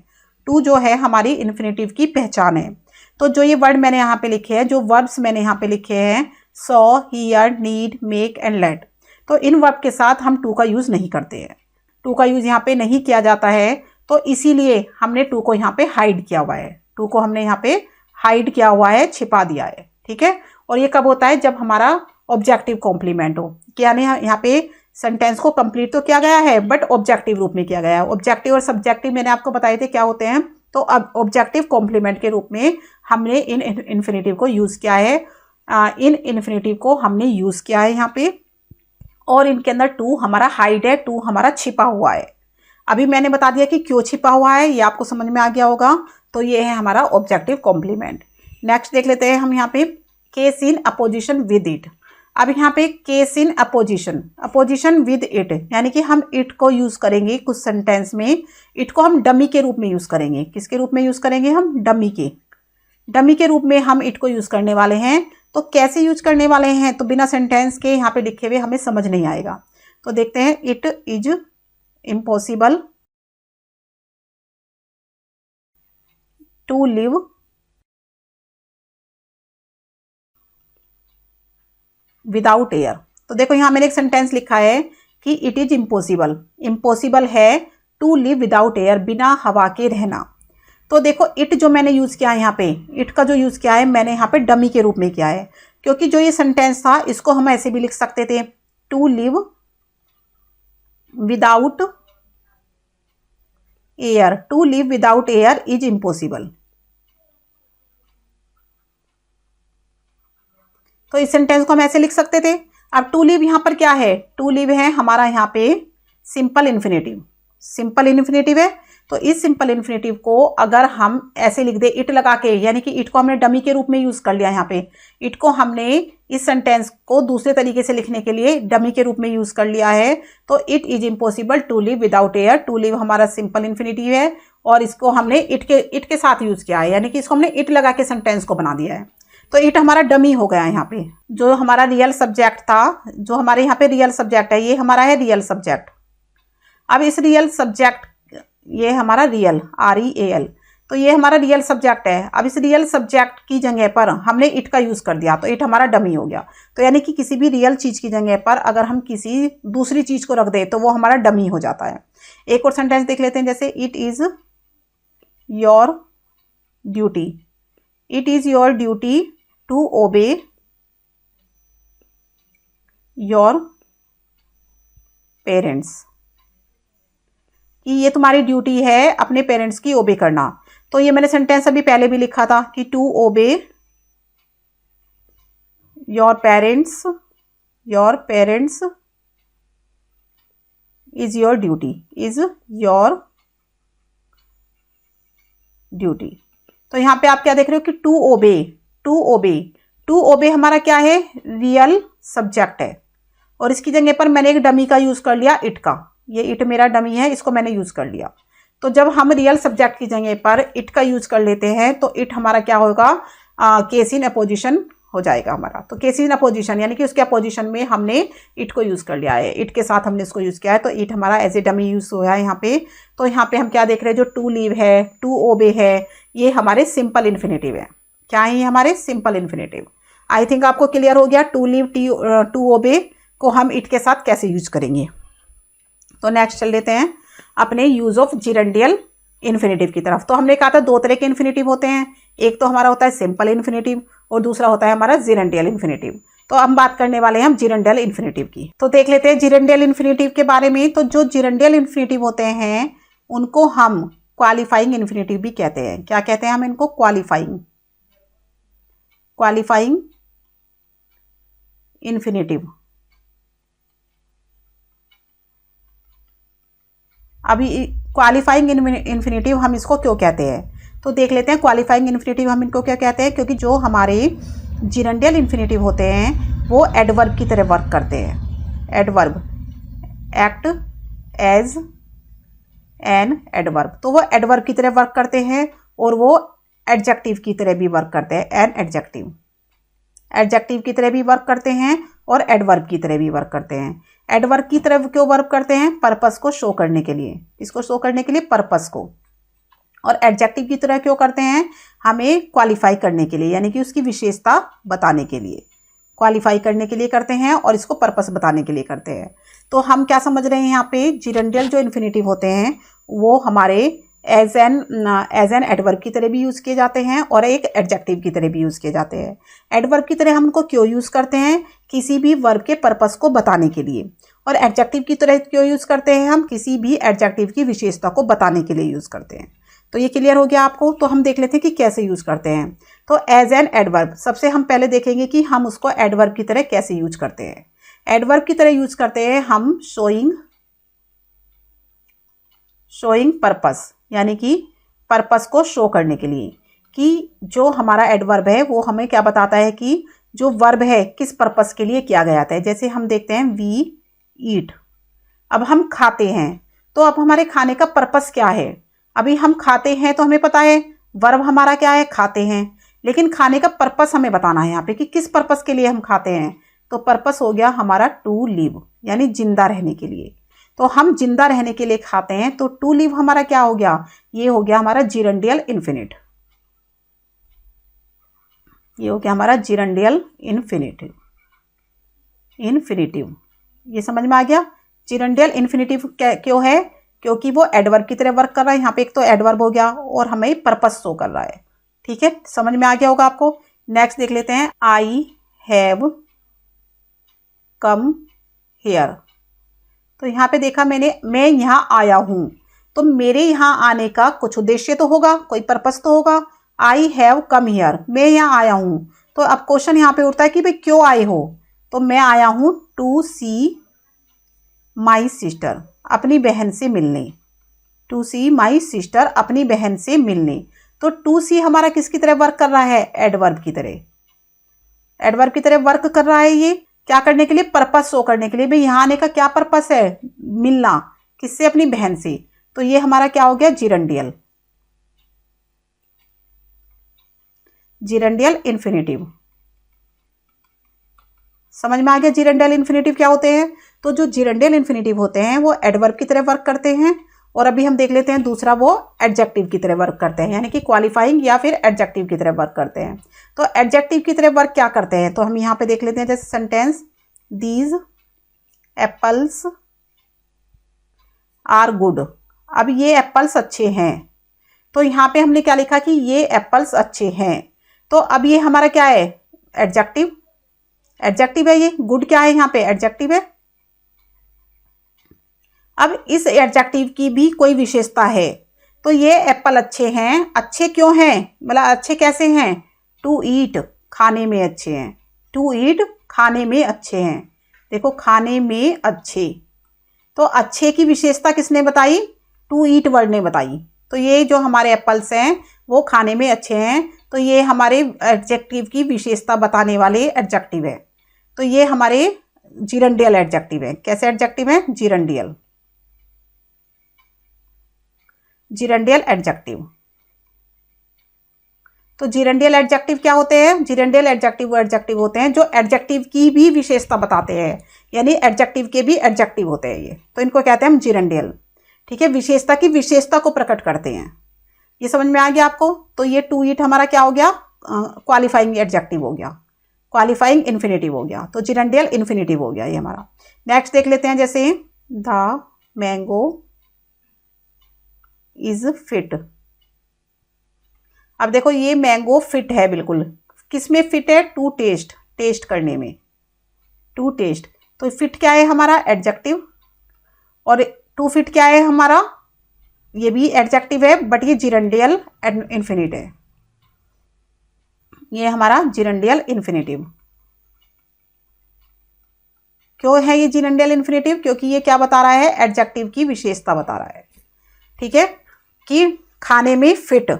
टू जो है हमारी इन्फिनेटिव की पहचान है। तो जो ये वर्ड मैंने यहाँ पे लिखे हैं, जो वर्ब्स मैंने यहाँ पे लिखे हैं, saw, here, need, make and let, तो इन वर्ब के साथ हम टू का यूज़ नहीं करते हैं, टू का यूज़ यहाँ पे नहीं किया जाता है। तो इसीलिए हमने टू को यहाँ पे हाइड किया हुआ है, टू को हमने यहाँ पे हाइड किया हुआ है, छिपा दिया है। ठीक है, और ये कब होता है, जब हमारा ऑब्जेक्टिव कॉम्प्लीमेंट हो, यानी यहाँ पे सेंटेंस को कंप्लीट तो किया गया है बट ऑब्जेक्टिव रूप में किया गया है। ऑब्जेक्टिव और सब्जेक्टिव मैंने आपको बताए थे क्या होते हैं। तो अब ऑब्जेक्टिव कॉम्प्लीमेंट के रूप में हमने इन इन्फिनेटिव को यूज़ किया है, इन इन्फिनेटिव को हमने यूज़ किया है यहाँ पे, और इनके अंदर टू हमारा हाइड है, टू हमारा छिपा हुआ है। अभी मैंने बता दिया कि क्यों छिपा हुआ है, ये आपको समझ में आ गया होगा। तो ये है हमारा ऑब्जेक्टिव कॉम्प्लीमेंट। नेक्स्ट देख लेते हैं हम यहाँ पे case in opposition with it. अब यहाँ पे case in opposition, opposition with it, यानी कि हम इट को यूज़ करेंगे कुछ सेंटेंस में। इट को हम डमी के रूप में यूज़ करेंगे। किसके रूप में यूज़ करेंगे, हम डमी के रूप में हम इट को यूज़ करने वाले हैं। तो कैसे यूज करने वाले हैं, तो बिना सेंटेंस के यहाँ पे लिखे हुए हमें समझ नहीं आएगा। तो देखते हैं, it is impossible to live without air. तो देखो यहाँ मैंने एक सेंटेंस लिखा है कि इट इज इम्पॉसिबल, इम्पॉसिबल है टू लिव विदाउट एयर, बिना हवा के रहना। तो देखो इट जो मैंने यूज़ किया है यहाँ पे, इट का जो यूज़ किया है मैंने यहाँ पे डमी के रूप में किया है, क्योंकि जो ये सेंटेंस था इसको हम ऐसे भी लिख सकते थे, to live without air, to live without air is impossible. तो इस सेंटेंस को हम ऐसे लिख सकते थे। अब टू लिव यहाँ पर क्या है, टू लिव है हमारा यहाँ पे सिंपल इन्फिनेटिव, सिंपल इन्फिनेटिव है। तो इस सिंपल इन्फिनेटिव को अगर हम ऐसे लिख दे इट लगा के, यानी कि इट को हमने डमी के रूप में यूज कर लिया। यहाँ पे इट को हमने इस सेंटेंस को दूसरे तरीके से लिखने के लिए डमी के रूप में यूज कर लिया है। तो it is impossible to live without air, to live हमारा सिंपल इन्फिनेटिव है और इसको हमने इट के साथ यूज किया है, यानी कि इसको हमने इट लगा के सेंटेंस को बना दिया है। तो इट हमारा डमी हो गया यहाँ पे। जो हमारा रियल सब्जेक्ट था, जो हमारे यहाँ पे रियल सब्जेक्ट है, ये हमारा है रियल सब्जेक्ट। अब इस रियल सब्जेक्ट, ये हमारा रियल REAL, तो ये हमारा रियल सब्जेक्ट है। अब इस रियल सब्जेक्ट की जगह पर हमने इट का यूज़ कर दिया तो इट हमारा डमी हो गया। तो यानी कि किसी भी रियल चीज़ की जगह पर अगर हम किसी दूसरी चीज़ को रख दें तो वो हमारा डमी हो जाता है। एक और सेंटेंस देख लेते हैं, जैसे it is your duty, it is your duty to obey your parents, कि ये तुम्हारी ड्यूटी है अपने पेरेंट्स की ओबे करना। तो ये मैंने सेंटेंस अभी पहले भी लिखा था कि to obey your parents is your duty, is your duty. तो यहां पे आप क्या देख रहे हो कि टू ओबे हमारा क्या है, रियल सब्जेक्ट है, और इसकी जगह पर मैंने एक डमी का यूज कर लिया, इट का। ये इट मेरा डमी है, इसको मैंने यूज कर लिया। तो जब हम रियल सब्जेक्ट की जगह पर इट का यूज कर लेते हैं तो इट हमारा क्या होगा, केस इन अपोजिशन हो जाएगा हमारा। तो केस इन अपोजिशन यानी कि उसके अपोजिशन में हमने इट को यूज कर लिया है, इट के साथ हमने इसको यूज किया है, तो इट हमारा एज ए डमी यूज हुआ है यहाँ पे। तो यहाँ पे हम क्या देख रहे हैं, जो टू लीव है, टू ओबे है, ये हमारे सिंपल इन्फिनेटिव है। क्या है ये हमारे सिंपल इन्फिनेटिव। आई थिंक आपको क्लियर हो गया टू लीव टू ओबे को हम इट के साथ कैसे यूज करेंगे। तो नेक्स्ट चल लेते हैं अपने यूज ऑफ जिरेंडियल इन्फिनेटिव की तरफ। तो हमने कहा था दो तरह के इन्फिनेटिव होते हैं, एक तो हमारा होता है सिंपल इन्फिनेटिव और दूसरा होता है हमारा जिरेंडियल इन्फिनेटिव। तो हम बात करने वाले हैं हम जिरेंडियल इन्फिनेटिव की। तो देख लेते हैं जिरेंडियल इन्फिनेटिव के बारे में। तो जो जिरेंडियल इन्फिनेटिव होते हैं उनको हम क्वालिफाइंग इन्फिनेटिव भी कहते हैं। क्या कहते हैं हम इनको, क्वालिफाइंग इन्फिनेटिव। अभी क्वालिफाइंग इन्फिनेटिव हम इसको क्यों कहते हैं, तो देख लेते हैं क्वालिफाइंग इन्फिनेटिव हम इनको क्या कहते हैं। क्योंकि जो हमारे जिरेंडियल इन्फिनेटिव होते हैं वो एडवर्ब की तरह वर्क करते हैं। Adverb, act as an adverb, तो वो एडवर्ब की तरह वर्क करते हैं और वो एडजेक्टिव की तरह भी वर्क करते हैं। एन एडजेक्टिव की तरह भी वर्क करते हैं और एडवर्ब की तरह भी वर्क करते हैं। एडवर्ब की तरह क्यों वर्क करते हैं, पर्पस को शो करने के लिए। किसको शो करने के लिए, पर्पस को। और एडजेक्टिव की तरह क्यों करते हैं, हमें क्वालिफाई करने के लिए, यानी कि उसकी विशेषता बताने के लिए, क्वालिफाई करने के लिए करते हैं और इसको पर्पस बताने के लिए करते हैं। तो हम क्या समझ रहे हैं यहाँ पे, जिरेंडियल जो इन्फिनेटिव होते हैं वो हमारे एज एन एडवर्ब की तरह भी यूज़ किए जाते हैं और एक एडजेक्टिव की तरह भी यूज़ किए जाते हैं। एडवर्ब की तरह हम उनको क्यों यूज़ करते हैं, किसी भी वर्ब के पर्पस को बताने के लिए। और एडजेक्टिव की तरह क्यों यूज़ करते हैं, हम किसी भी एडजेक्टिव की विशेषता को बताने के लिए यूज़ करते हैं। तो ये क्लियर हो गया आपको। तो हम देख लेते हैं कि कैसे यूज़ करते हैं। तो एज एन एडवर्ब, सबसे हम पहले देखेंगे कि हम उसको एडवर्ब की तरह कैसे यूज करते हैं। एडवर्ब की तरह यूज करते हैं हम शोइंग पर्पस, यानी कि पर्पस को शो करने के लिए, कि जो हमारा एडवर्ब है वो हमें क्या बताता है कि जो वर्ब है किस पर्पस के लिए किया गया था। जैसे हम देखते हैं वी ईट, अब हम खाते हैं, तो अब हमारे खाने का पर्पस क्या है। अभी हम खाते हैं तो हमें पता है वर्ब हमारा क्या है, खाते हैं, लेकिन खाने का पर्पस हमें बताना है यहाँ पे कि किस पर्पस के लिए हम खाते हैं। तो पर्पस हो गया हमारा टू लिव, यानी जिंदा रहने के लिए। तो हम जिंदा रहने के लिए खाते हैं, तो टू लिव हमारा क्या हो गया, ये हो गया हमारा जिरेंडियल इन्फिनिट, ये हो गया हमारा जिरेंडियल इन्फिनिटिव। ये समझ में आ गया। जिरेंडियल इन्फिनिटिव क्यों है, क्योंकि वो एडवर्ब की तरह वर्क कर रहा है। यहाँ पे एक तो एडवर्ब हो गया और हमें पर्पस शो कर रहा है। ठीक है, समझ में आ गया होगा आपको। नेक्स्ट देख लेते हैं, आई हैव कम हियर। तो यहाँ पे देखा मैंने, मैं यहाँ आया हूँ, तो मेरे यहाँ आने का कुछ उद्देश्य तो होगा, कोई पर्पस तो होगा। आई हैव कम हियर, मैं यहाँ आया हूँ। तो अब क्वेश्चन यहाँ पे उठता है कि भाई क्यों आए हो, तो मैं आया हूँ टू सी माई सिस्टर, अपनी बहन से मिलने। टू सी माई सिस्टर, अपनी बहन से मिलने। तो टू सी हमारा किसकी तरह वर्क कर रहा है, एडवर्ब की तरह, एडवर्ब की तरह वर्क कर रहा है। ये क्या करने के लिए, पर्पस शो करने के लिए। भाई यहाँ आने का क्या पर्पस है, मिलना, किससे, अपनी बहन से। तो ये हमारा क्या हो गया, जिरेंडियल इन्फिनिटिव। समझ में आ गया जिरेंडियल इन्फिनिटिव क्या होते हैं। तो जो जिरेंडियल इन्फिनिटिव होते हैं वो एडवर्ब की तरह वर्क करते हैं और अभी हम देख लेते हैं दूसरा, वो एडजेक्टिव की तरह वर्क करते हैं, यानी कि क्वालिफाइंग या फिर एडजेक्टिव की तरह वर्क करते हैं। तो एडजेक्टिव की तरह वर्क क्या करते हैं, तो हम यहाँ पे देख लेते हैं, जैसे sentence these apples are good. अब ये एप्पल्स अच्छे हैं, तो यहाँ पे हमने क्या लिखा कि ये एप्पल्स अच्छे हैं। तो अब ये हमारा क्या है, एडजेक्टिव, एडजेक्टिव है ये। गुड क्या है यहाँ पे, एडजेक्टिव है। अब इस एडजेक्टिव की भी कोई विशेषता है, तो ये एप्पल अच्छे हैं। अच्छे क्यों हैं, मतलब अच्छे कैसे हैं, टू ईट, खाने में अच्छे हैं। टू ईट, खाने में अच्छे हैं। देखो, खाने में अच्छे, तो अच्छे की विशेषता किसने बताई, टू ईट वर्ड ने बताई। तो ये जो हमारे एप्पल्स हैं वो खाने में अच्छे हैं, तो ये हमारे एडजेक्टिव की विशेषता बताने वाले एडजेक्टिव है। तो ये हमारे जिरंडियल एडजेक्टिव है। कैसे एडजेक्टिव है, जिरंडियल, जिरंडियल एडजेक्टिव। तो जिरंडियल एडजेक्टिव क्या होते हैं, जिरंडियल एडजेक्टिव वो एडजेक्टिव होते हैं जो एडजेक्टिव की भी विशेषता बताते हैं, यानी एडजेक्टिव के भी एडजेक्टिव होते हैं ये, तो इनको कहते हैं हम जिरंडियल। ठीक है, विशेषता की विशेषता को प्रकट करते हैं। ये समझ में आ गया आपको। तो ये टू ईट हमारा क्या हो गया, क्वालिफाइंग एडजेक्टिव हो गया, क्वालिफाइंग इन्फिनेटिव हो गया, तो जिरंडियल इन्फिनेटिव हो गया ये हमारा। नेक्स्ट देख लेते हैं, जैसे द मैंगो इज फिट। अब देखो, ये मैंगो फिट है, बिल्कुल किस में फिट है, टू टेस्ट, टेस्ट करने में, टू टेस्ट। तो फिट क्या है हमारा, एडजेक्टिव। और टू फिट क्या है हमारा, ये भी एडजेक्टिव है, बट ये जिरंडियल इन्फिनिट है, ये हमारा जिरंडियल इन्फिनेटिव। क्यों है ये जिरंडियल इन्फिनेटिव, क्योंकि ये क्या बता रहा है, एडजेक्टिव की विशेषता बता रहा है। ठीक है, कि खाने में फिट,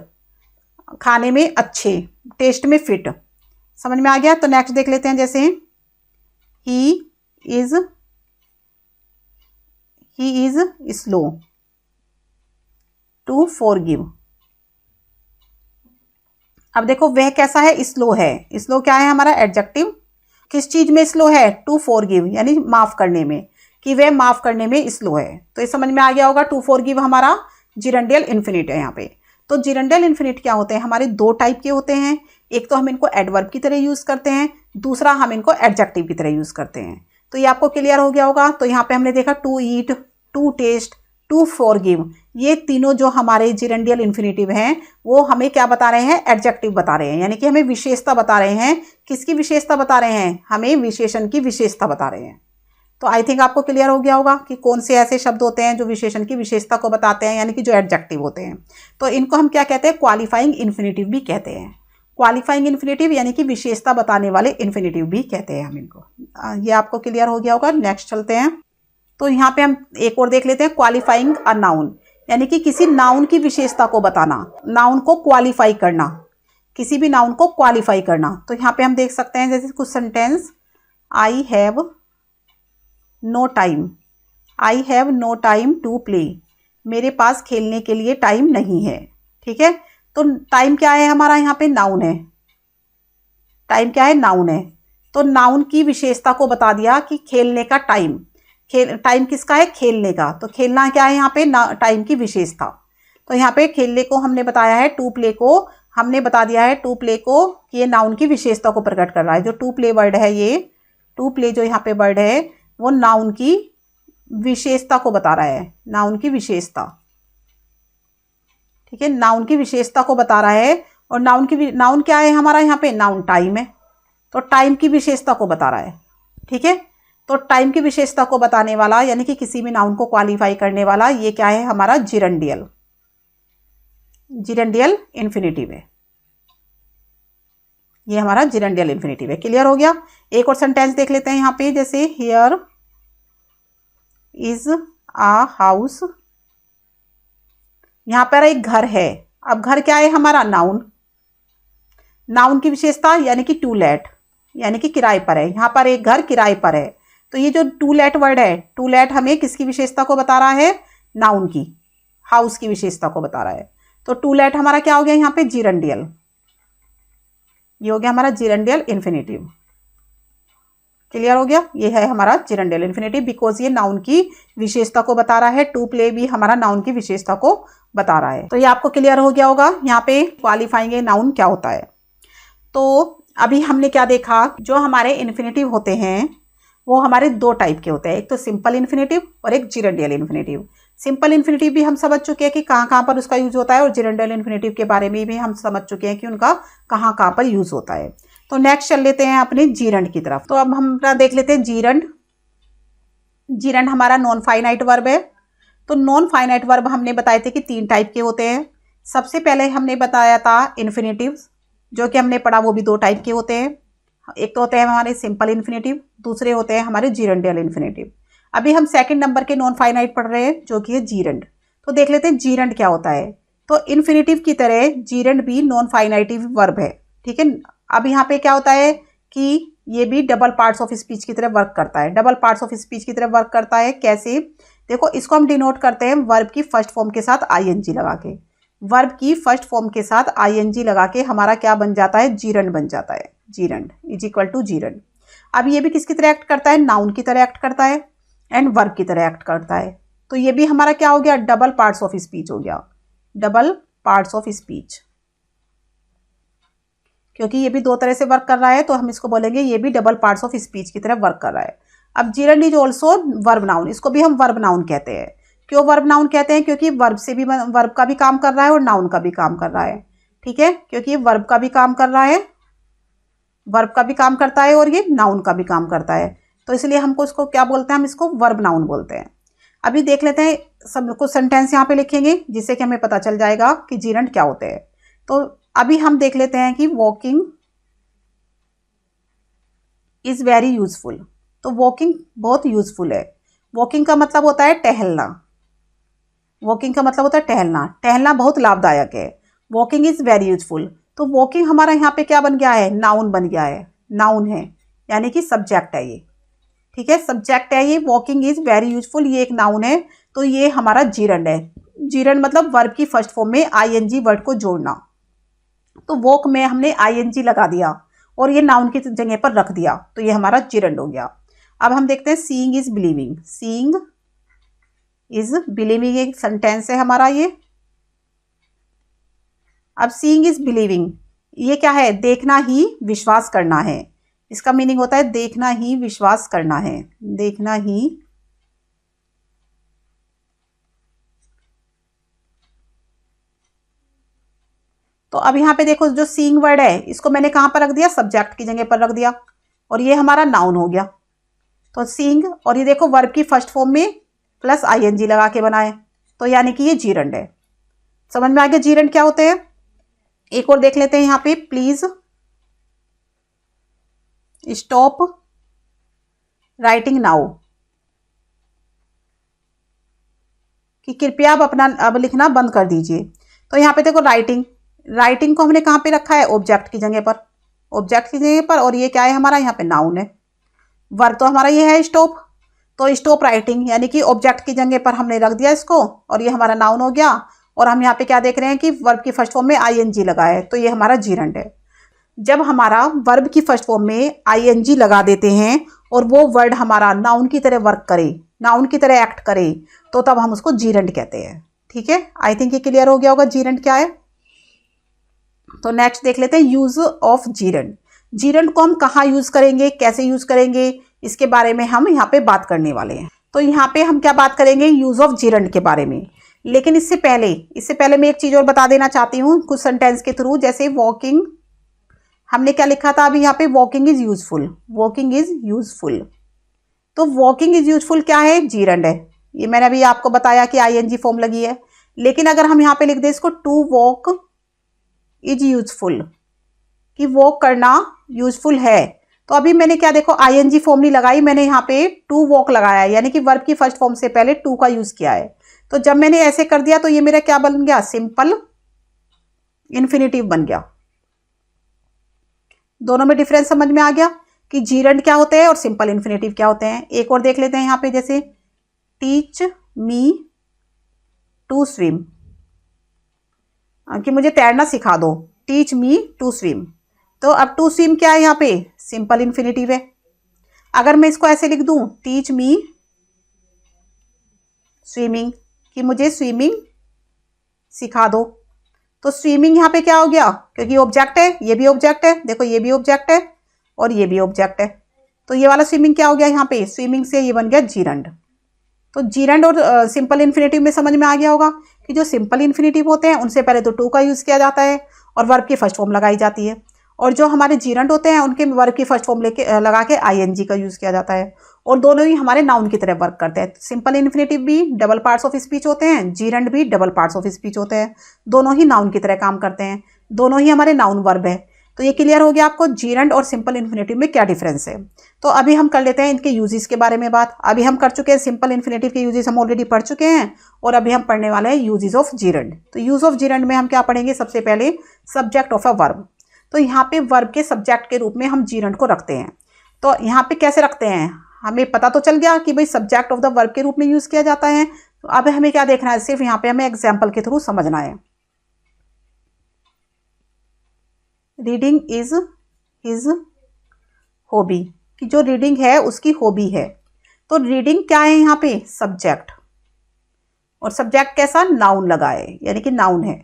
खाने में अच्छे, टेस्ट में फिट। समझ में आ गया। तो नेक्स्ट देख लेते हैं, जैसे he is slow to forgive. अब देखो, वह कैसा है, स्लो है। स्लो क्या है हमारा, एडजेक्टिव। किस चीज में स्लो है, टू फॉरगिव, यानी माफ करने में, कि वह माफ करने में स्लो है। तो ये समझ में आ गया होगा, टू फॉरगिव हमारा जिरंडियल इन्फिनिट है यहाँ पे। तो जिरंडियल इन्फिनिट क्या होते हैं, हमारे दो टाइप के होते हैं। एक तो हम इनको एडवर्ब की तरह यूज करते हैं, दूसरा हम इनको एडजेक्टिव की तरह यूज करते हैं। तो ये आपको क्लियर हो गया होगा। तो यहाँ पे हमने देखा to eat, to taste, to forgive, ये तीनों जो हमारे जिरंडियल इन्फिनेटिव हैं वो हमें क्या बता रहे हैं, एडजेक्टिव बता रहे हैं, यानी कि हमें विशेषता बता रहे हैं। किसकी विशेषता बता रहे हैं, हमें विशेषण की विशेषता बता रहे हैं। तो आई थिंक आपको क्लियर हो गया होगा कि कौन से ऐसे शब्द होते हैं जो विशेषण की विशेषता को बताते हैं, यानी कि जो एडजेक्टिव होते हैं। तो इनको हम क्या कहते हैं, क्वालिफाइंग इन्फिनेटिव भी कहते हैं। क्वालिफाइंग इन्फिनेटिव यानी कि विशेषता बताने वाले इन्फिनेटिव भी कहते हैं हम इनको। ये आपको क्लियर हो गया होगा। नेक्स्ट चलते हैं। तो यहाँ पे हम एक और देख लेते हैं, क्वालिफाइंग अ नाउन, यानी कि किसी नाउन की विशेषता को बताना, नाउन को क्वालिफाई करना, किसी भी नाउन को क्वालिफाई करना। तो यहाँ पे हम देख सकते हैं, जैसे कुछ sentence, I have no time, I have no time to play, मेरे पास खेलने के लिए टाइम नहीं है। ठीक है, तो टाइम क्या है हमारा, यहाँ पे नाउन है। टाइम क्या है, नाउन है। तो नाउन की विशेषता को बता दिया कि खेलने का टाइम, टाइम किसका है, खेलने का। तो खेलना क्या है यहाँ पे, टाइम की विशेषता। तो यहाँ पे खेलने को हमने बताया है, टू प्ले को हमने बता दिया है, टू प्ले को कि ये नाउन की विशेषता को प्रकट कर रहा है। जो टू प्ले वर्ड है, ये टू प्ले जो यहाँ पे वर्ड है वो नाउन की विशेषता को बता रहा है, नाउन की विशेषता। ठीक है, नाउन की विशेषता को बता रहा है। और नाउन क्या है हमारा, यहाँ पे नाउन टाइम है, तो टाइम की विशेषता को बता रहा है। ठीक है, तो टाइम की विशेषता को बताने वाला, यानी कि किसी भी नाउन को क्वालिफाई करने वाला, ये क्या है हमारा, जिरंडियल, जिरंडियल इन्फिनेटिव है। ये हमारा जिरंडियल इन्फिनेटिव है। क्लियर हो गया। एक और सेंटेंस देख लेते हैं यहाँ पे, जैसे हियर इज आ हाउस, यहाँ पर एक घर है। अब घर क्या है हमारा, नाउन, नाउन की विशेषता यानी कि टू लेट, यानी कि किराए पर है। यहाँ पर एक घर किराए पर है। तो ये जो टू लेट वर्ड है, टू लेट हमें किसकी विशेषता को बता रहा है, नाउन की, हाउस की विशेषता को बता रहा है। तो टू लेट हमारा क्या हो गया यहाँ पे, जिरंडियल, ये हो गया हमारा जिरंडियल इन्फिनेटिव। क्लियर हो गया। ये है हमारा जिरेंडियल इन्फिनेटिव, बिकॉज ये नाउन की विशेषता को बता रहा है। टू प्ले भी हमारा नाउन की विशेषता को बता रहा है। तो ये आपको क्लियर हो गया होगा यहाँ पे क्वालिफाइंग नाउन क्या होता है। तो अभी हमने क्या देखा, जो हमारे इन्फिनेटिव होते हैं वो हमारे दो टाइप के होते हैं, एक तो सिंपल इन्फिनेटिव और एक जिरेंडियल इन्फिनेटिव। सिंपल इन्फिनेटिव भी हम समझ चुके हैं कि कहाँ कहाँ पर उसका यूज होता है, और जिरेंडियल इन्फिनेटिव के बारे में भी हम समझ चुके हैं कि उनका कहाँ कहाँ पर यूज होता है। तो नेक्स्ट चल लेते हैं अपने जीरंड की तरफ। तो अब हम देख लेते हैं जीरंड। जीरंड हमारा नॉन फाइनाइट वर्ब है। तो नॉन फाइनाइट वर्ब हमने बताए थे कि 3 टाइप के होते हैं। सबसे पहले हमने बताया था इन्फिनेटिव, जो कि हमने पढ़ा, वो भी 2 टाइप के होते हैं। एक तो होते हैं हमारे सिंपल इन्फिनेटिव, दूसरे होते हैं हमारे जिरेंडियल इन्फिनेटिव। अभी हम सेकंड नंबर के नॉन फाइनाइट पढ़ रहे हैं, जो कि है जीरंड। तो देख लेते हैं जीरंड क्या होता है। तो इन्फिनेटिव की तरह जीरंड भी नॉन फाइनाइटिव वर्ब है, ठीक है। अब यहाँ पे क्या होता है कि ये भी डबल पार्ट्स ऑफ स्पीच की तरह वर्क करता है। डबल पार्ट्स ऑफ स्पीच की तरह वर्क करता है कैसे, देखो इसको हम डिनोट करते हैं वर्ब की फर्स्ट फॉर्म के साथ आईएनजी लगा के। वर्ब की फर्स्ट फॉर्म के साथ आईएनजी लगा के हमारा क्या बन जाता है, जीरंड बन जाता है। Gerund is equal to gerund. अब ये भी किसकी तरह एक्ट करता है, नाउन की तरह एक्ट करता है एंड वर्ब की तरह एक्ट करता है। तो ये भी हमारा क्या हो गया, डबल पार्ट्स ऑफ स्पीच हो गया। डबल पार्ट्स ऑफ स्पीच, क्योंकि ये भी 2 तरह से वर्क कर रहा है, तो हम इसको बोलेंगे ये भी डबल पार्ट्स ऑफ स्पीच की तरह वर्क कर रहा है। अब gerund is also verb noun, इसको भी हम वर्ब नाउन कहते हैं। क्यों वर्ब नाउन कहते हैं, क्योंकि वर्ब से भी वर्ब का भी काम कर रहा है और नाउन का भी काम कर रहा है, ठीक है। क्योंकि वर्ब का भी काम कर रहा है, वर्ब का भी काम करता है और ये नाउन का भी काम करता है, तो इसलिए हमको इसको क्या बोलते हैं, हम इसको वर्ब नाउन बोलते हैं। अभी देख लेते हैं, सब कुछ सेंटेंस यहाँ पे लिखेंगे जिससे कि हमें पता चल जाएगा कि जीरंड क्या होते हैं। तो अभी हम देख लेते हैं कि वॉकिंग इज वेरी यूजफुल। तो वॉकिंग बहुत यूजफुल है। वॉकिंग का मतलब होता है टहलना। वॉकिंग का मतलब होता है टहलना। टहलना बहुत लाभदायक है। Walking is very useful. तो वॉकिंग हमारा यहाँ पे क्या बन गया है, नाउन बन गया है। नाउन है यानी कि सब्जेक्ट है ये, ठीक है, सब्जेक्ट है ये। वॉकिंग इज वेरी यूजफुल, ये एक नाउन है। तो ये हमारा जीरंड है। जीरंड मतलब वर्ब की फर्स्ट फॉर्म में आईएनजी वर्ड को जोड़ना। तो वॉक में हमने आईएनजी लगा दिया और ये नाउन की जगह पर रख दिया, तो ये हमारा जीरंड हो गया। अब हम देखते हैं seeing is believing. Seeing is believing एक सेंटेंस है हमारा ये। अब सीइंग इज बिलीविंग ये क्या है, देखना ही विश्वास करना है। इसका मीनिंग होता है देखना ही विश्वास करना है। देखना ही तो अब यहाँ पे देखो, जो सीइंग वर्ड है इसको मैंने कहाँ पर रख दिया, सब्जेक्ट की जगह पर रख दिया, और ये हमारा नाउन हो गया। तो सीइंग, और ये देखो वर्ब की फर्स्ट फॉर्म में प्लस आईएनजी लगा के बनाए, तो यानी कि ये जीरंड है। समझ में आ गया जीरंड क्या होते हैं। एक और देख लेते हैं यहाँ पे, प्लीज स्टॉप राइटिंग नाउ, कि कृपया आप अपना अब लिखना बंद कर दीजिए। तो यहाँ पे देखो राइटिंग, राइटिंग को हमने कहाँ पे रखा है, ऑब्जेक्ट की जगह पर। ऑब्जेक्ट की जगह पर, और ये क्या है हमारा, यहाँ पे नाउन है। वर्ब तो हमारा ये है स्टॉप, तो स्टॉप राइटिंग यानी कि ऑब्जेक्ट की जगह पर हमने रख दिया इसको, और ये हमारा नाउन हो गया। और हम यहाँ पे क्या देख रहे हैं कि वर्ब की फर्स्ट फॉर्म में आईएनजी लगा है, तो ये हमारा जीरंड है। जब हमारा वर्ब की फर्स्ट फॉर्म में आईएनजी लगा देते हैं और वो वर्ड हमारा नाउन की तरह वर्क करे, नाउन की तरह एक्ट करे, तो तब हम उसको जीरंड कहते हैं, ठीक है। आई थिंक ये क्लियर हो गया होगा जीरंड क्या है। तो नेक्स्ट देख लेते हैं यूज ऑफ जीरंड। जीरंड को हम कहाँ यूज करेंगे, कैसे यूज करेंगे, इसके बारे में हम यहाँ पे बात करने वाले हैं। तो यहाँ पे हम क्या बात करेंगे, यूज ऑफ जीरंड के बारे में। लेकिन इससे पहले मैं एक चीज और बता देना चाहती हूँ कुछ सेंटेंस के थ्रू। जैसे वॉकिंग, हमने क्या लिखा था अभी यहाँ पे, walking is useful. Walking is useful, तो वॉकिंग इज यूजफुल क्या है, जीरंड है। ये मैंने अभी आपको बताया कि आईएनजी फॉर्म लगी है। लेकिन अगर हम यहाँ पे लिख दें इसको, टू वॉक इज यूजफुल, कि वॉक करना यूजफुल है, तो अभी मैंने क्या देखो आईएनजी फॉर्म नहीं लगाई, मैंने यहाँ पे टू वॉक लगाया, यानी कि वर्ब की फर्स्ट फॉर्म से पहले टू का यूज किया है। तो जब मैंने ऐसे कर दिया तो ये मेरा क्या बन गया, सिंपल इन्फिनेटिव बन गया। दोनों में डिफरेंस समझ में आ गया कि जीरंड क्या होते हैं और सिंपल इन्फिनेटिव क्या होते हैं। एक और देख लेते हैं यहाँ पे, जैसे टीच मी टू स्विम, कि मुझे तैरना सिखा दो, टीच मी टू स्विम। तो अब टू स्विम क्या है यहाँ पे, सिंपल इन्फिनेटिव है। अगर मैं इसको ऐसे लिख दूं, टीच मी स्विमिंग, कि मुझे स्विमिंग सिखा दो, तो स्विमिंग यहाँ पे क्या हो गया, क्योंकि ऑब्जेक्ट है, ये भी ऑब्जेक्ट है, देखो ये भी ऑब्जेक्ट है और ये भी ऑब्जेक्ट है, तो ये वाला स्विमिंग क्या हो गया यहाँ पे, स्विमिंग से ये बन गया जीरंड। तो जीरंड और सिंपल इन्फिनेटिव में समझ में आ गया होगा कि जो सिंपल इन्फिनेटिव होते हैं उनसे पहले तो टू का यूज़ किया जाता है और वर्ब की फर्स्ट फॉर्म लगाई जाती है, और जो हमारे जीरंड होते हैं उनके वर्ब की फर्स्ट फॉर्म लेके लगा के आईएनजी का यूज़ किया जाता है, और दोनों ही हमारे नाउन की तरह वर्क करते हैं। सिंपल इन्फिनेटिव भी डबल पार्ट्स ऑफ स्पीच होते हैं, जीरंड भी डबल पार्ट्स ऑफ स्पीच होते हैं, दोनों ही नाउन की तरह काम करते हैं, दोनों ही हमारे नाउन वर्ब है। तो ये क्लियर हो गया आपको जीरंड और सिंपल इन्फिनेटिव में क्या डिफरेंस है। तो अभी हम कर लेते हैं इनके यूजेस के बारे में बात। अभी हम कर चुके हैं सिंपल इन्फिनेटिव के यूजेस, हम ऑलरेडी पढ़ चुके हैं, और अभी हम पढ़ने वाले हैं यूजेस ऑफ जीरंड। तो यूज ऑफ जीरंड में हम क्या पढ़ेंगे, सबसे पहले सब्जेक्ट ऑफ अ वर्ब। तो यहाँ पे वर्ब के सब्जेक्ट के रूप में हम जीरंड को रखते हैं। तो यहाँ पे कैसे रखते हैं, हमें पता तो चल गया कि भाई सब्जेक्ट ऑफ द वर्ब के रूप में यूज किया जाता है। तो अब हमें क्या देखना है, सिर्फ यहाँ पे हमें एग्जाम्पल के थ्रू समझना है। रीडिंग इज हिज हॉबी, कि जो रीडिंग है उसकी हॉबी है। तो रीडिंग क्या है यहाँ पे, सब्जेक्ट, और सब्जेक्ट कैसा, नाउन लगा है, यानी कि नाउन है।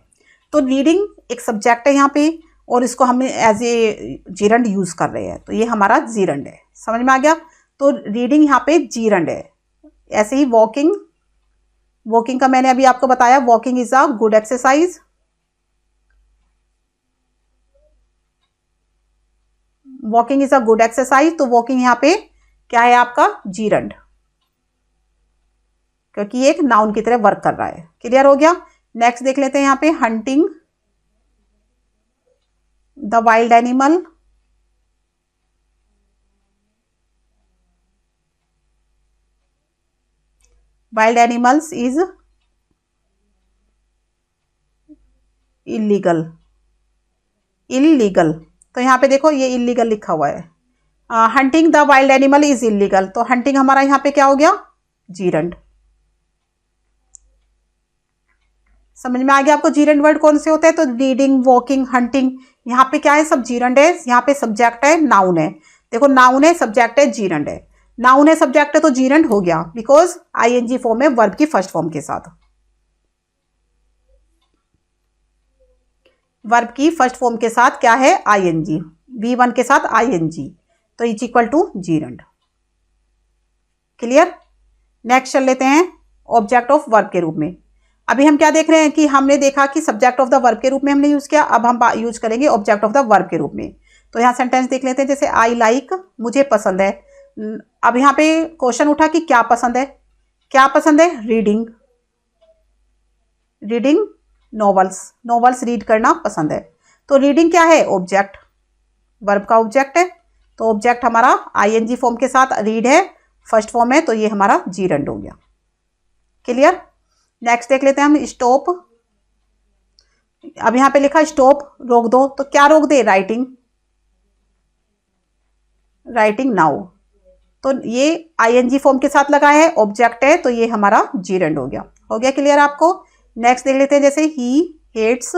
तो रीडिंग एक सब्जेक्ट है यहाँ पे, और इसको हम एज ए जीरंड यूज कर रहे हैं, तो ये हमारा जीरंड है। समझ में आ गया। तो रीडिंग यहाँ पे जीरंड है। ऐसे ही वॉकिंग, वॉकिंग का मैंने अभी आपको बताया, walking is a good exercise, walking is a good exercise. तो वॉकिंग यहाँ पे क्या है आपका, जीरंड, क्योंकि ये एक नाउन की तरह वर्क कर रहा है। क्लियर हो गया। नेक्स्ट देख लेते हैं यहाँ पे, hunting the wild animal, wild animals is illegal, illegal. तो यहाँ पे देखो ये इलीगल लिखा हुआ है, hunting the wild animal is illegal. तो हंटिंग हमारा यहाँ पे क्या हो गया, जीरंड। समझ में आ गया आपको जीरंड वर्ड कौन से होते हैं। तो रीडिंग, वॉकिंग, हंटिंग, यहाँ पे क्या है, सब जीरंड है। यहाँ पे सब्जेक्ट है, नाउन है। देखो नाउन है, सब्जेक्ट है, जीरंड है। नाउन है, सब्जेक्ट है, तो जीरंड हो गया, बिकॉज आईएनजी फॉर्म है वर्ब की फर्स्ट फॉर्म के साथ, वर्ब की फर्स्ट फॉर्म के साथ क्या है, आईएनजी, V1 के साथ आईएनजी, तो is equal to gerund. Clear. Next चल लेते हैं ऑब्जेक्ट ऑफ वर्ब के रूप में। अभी हम क्या देख रहे हैं कि हमने देखा कि सब्जेक्ट ऑफ द वर्ब के रूप में हमने यूज किया, अब हम यूज करेंगे ऑब्जेक्ट ऑफ द वर्ब के रूप में। तो यहाँ सेंटेंस देख लेते हैं, जैसे आई लाइक, मुझे पसंद है। अब यहाँ पे क्वेश्चन उठा कि क्या पसंद है, क्या पसंद है, reading, reading novels, novels read करना पसंद है। तो रीडिंग क्या है, ऑब्जेक्ट, वर्ब का ऑब्जेक्ट है। तो ऑब्जेक्ट हमारा आईएनजी फॉर्म के साथ, रीड है फर्स्ट फॉर्म है, तो ये हमारा जीरंड हो गया। क्लियर। नेक्स्ट देख लेते हैं हम, स्टॉप। अब यहाँ पे लिखा स्टॉप, रोक दो, तो क्या रोक दे, राइटिंग, राइटिंग नाउ। तो ये आईएनजी फॉर्म के साथ लगा है, ऑब्जेक्ट है, तो ये हमारा जीरंड हो गया। हो गया क्लियर आपको। नेक्स्ट देख लेते हैं, जैसे ही हेट्स,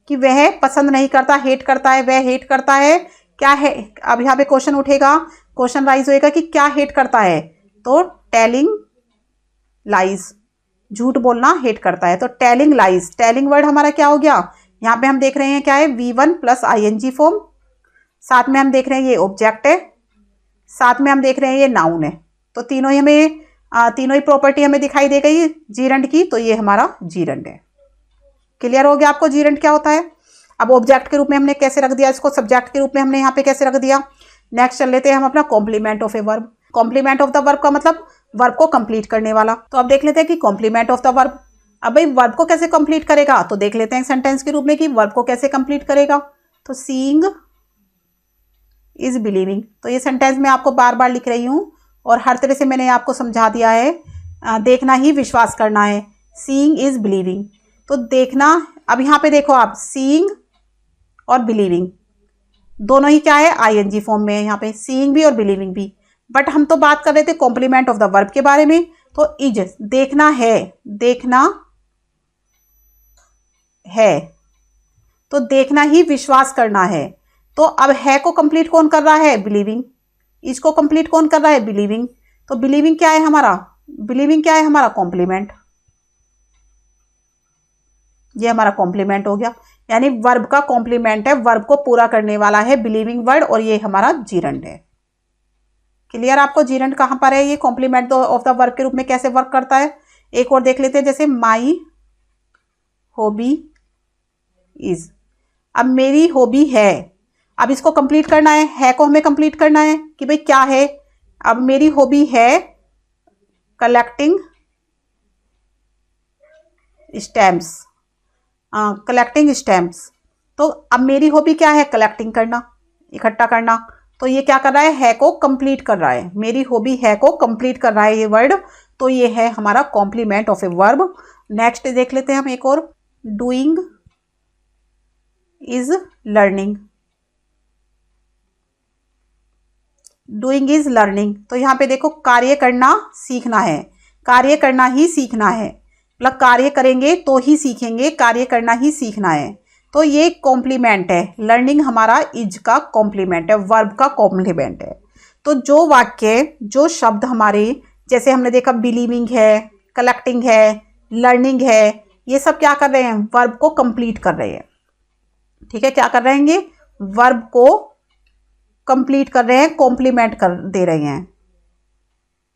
कि वह पसंद नहीं करता, हेट करता है, वह हेट करता है, क्या है। अब यहाँ पे क्वेश्चन उठेगा, क्वेश्चन राइज होएगा कि क्या हेट करता है, तो टेलिंग लाइज, झूठ बोलना हेट करता है। तो टेलिंग लाइज, टेलिंग वर्ड हमारा क्या हो गया, यहाँ पे हम देख रहे हैं क्या है, V1 प्लस आईएनजी फॉर्म, साथ में हम देख रहे हैं ये ऑब्जेक्ट है, साथ में हम देख रहे हैं ये नाउन है। तो तीनों ही हमें तीनों ही प्रॉपर्टी हमें दिखाई दे गई जीरंड की, तो ये हमारा जीरंड है। क्लियर हो गया आपको जीरंड क्या होता है। अब ऑब्जेक्ट के रूप में हमने कैसे रख दिया इसको, सब्जेक्ट के रूप में हमने यहाँ पे कैसे रख दिया। नेक्स्ट चल लेते हैं हम अपना complement of a verb. Complement of the verb का मतलब वर्ब को कंप्लीट करने वाला। तो अब देख लेते हैं कि कॉम्प्लीमेंट ऑफ द वर्ब, अब भाई वर्ब को कैसे कंप्लीट करेगा, तो देख लेते हैं सेंटेंस के रूप में कि वर्ब को कैसे कंप्लीट करेगा। तो सीइंग इज बिलीविंग, तो ये सेंटेंस मैं आपको बार बार लिख रही हूँ और हर तरह से मैंने आपको समझा दिया है, देखना ही विश्वास करना है। सीइंग इज बिलीविंग, तो देखना, अब यहाँ पे देखो आप, सीइंग और बिलीविंग दोनों ही क्या है, आईएनजी फॉर्म में है यहाँ पे, सीइंग भी और बिलीविंग भी। बट हम तो बात कर रहे थे कॉम्प्लीमेंट ऑफ द वर्ब के बारे में। तो इज, देखना है, देखना है, तो देखना ही विश्वास करना है। तो अब है को कंप्लीट कौन कर रहा है, बिलीविंग। इसको कंप्लीट कौन कर रहा है? बिलीविंग। तो बिलीविंग क्या है हमारा? बिलीविंग क्या है हमारा? कॉम्प्लीमेंट। ये हमारा कॉम्प्लीमेंट हो गया, यानी वर्ब का कॉम्प्लीमेंट है, वर्ब को पूरा करने वाला है बिलीविंग वर्ड, और ये हमारा जीरंड है। क्लियर आपको जीरंड कहाँ पर है? ये कॉम्प्लीमेंट ऑफ द वर्ब के रूप में कैसे वर्क करता है। एक और देख लेते हैं, जैसे माई हॉबी इज। अब मेरी हॉबी है, अब इसको कंप्लीट करना है को हमें कंप्लीट करना है कि भाई क्या है। अब मेरी हॉबी है कलेक्टिंग स्टैम्प्स, कलेक्टिंग स्टैम्प्स। तो अब मेरी हॉबी क्या है? कलेक्टिंग करना, इकट्ठा करना। तो ये क्या कर रहा है को कंप्लीट कर रहा है, मेरी हॉबी है को कंप्लीट कर रहा है ये वर्ड, तो ये है हमारा complement of a verb. Next देख लेते हैं हम एक और, doing is learning. Doing is learning, तो यहाँ पे देखो कार्य करना सीखना है, कार्य करना ही सीखना है, मतलब कार्य करेंगे तो ही सीखेंगे, कार्य करना ही सीखना है। तो ये कॉम्प्लीमेंट है, लर्निंग हमारा इज का कॉम्प्लीमेंट है, वर्ब का कॉम्प्लीमेंट है। तो जो वाक्य, जो शब्द हमारे, जैसे हमने देखा बिलीविंग है, कलेक्टिंग है, लर्निंग है, ये सब क्या कर रहे हैं? वर्ब को कंप्लीट कर रहे हैं। ठीक है, क्या कर रहे हैं? ये वर्ब को कंप्लीट कर रहे हैं, कॉम्प्लीमेंट कर दे रहे हैं,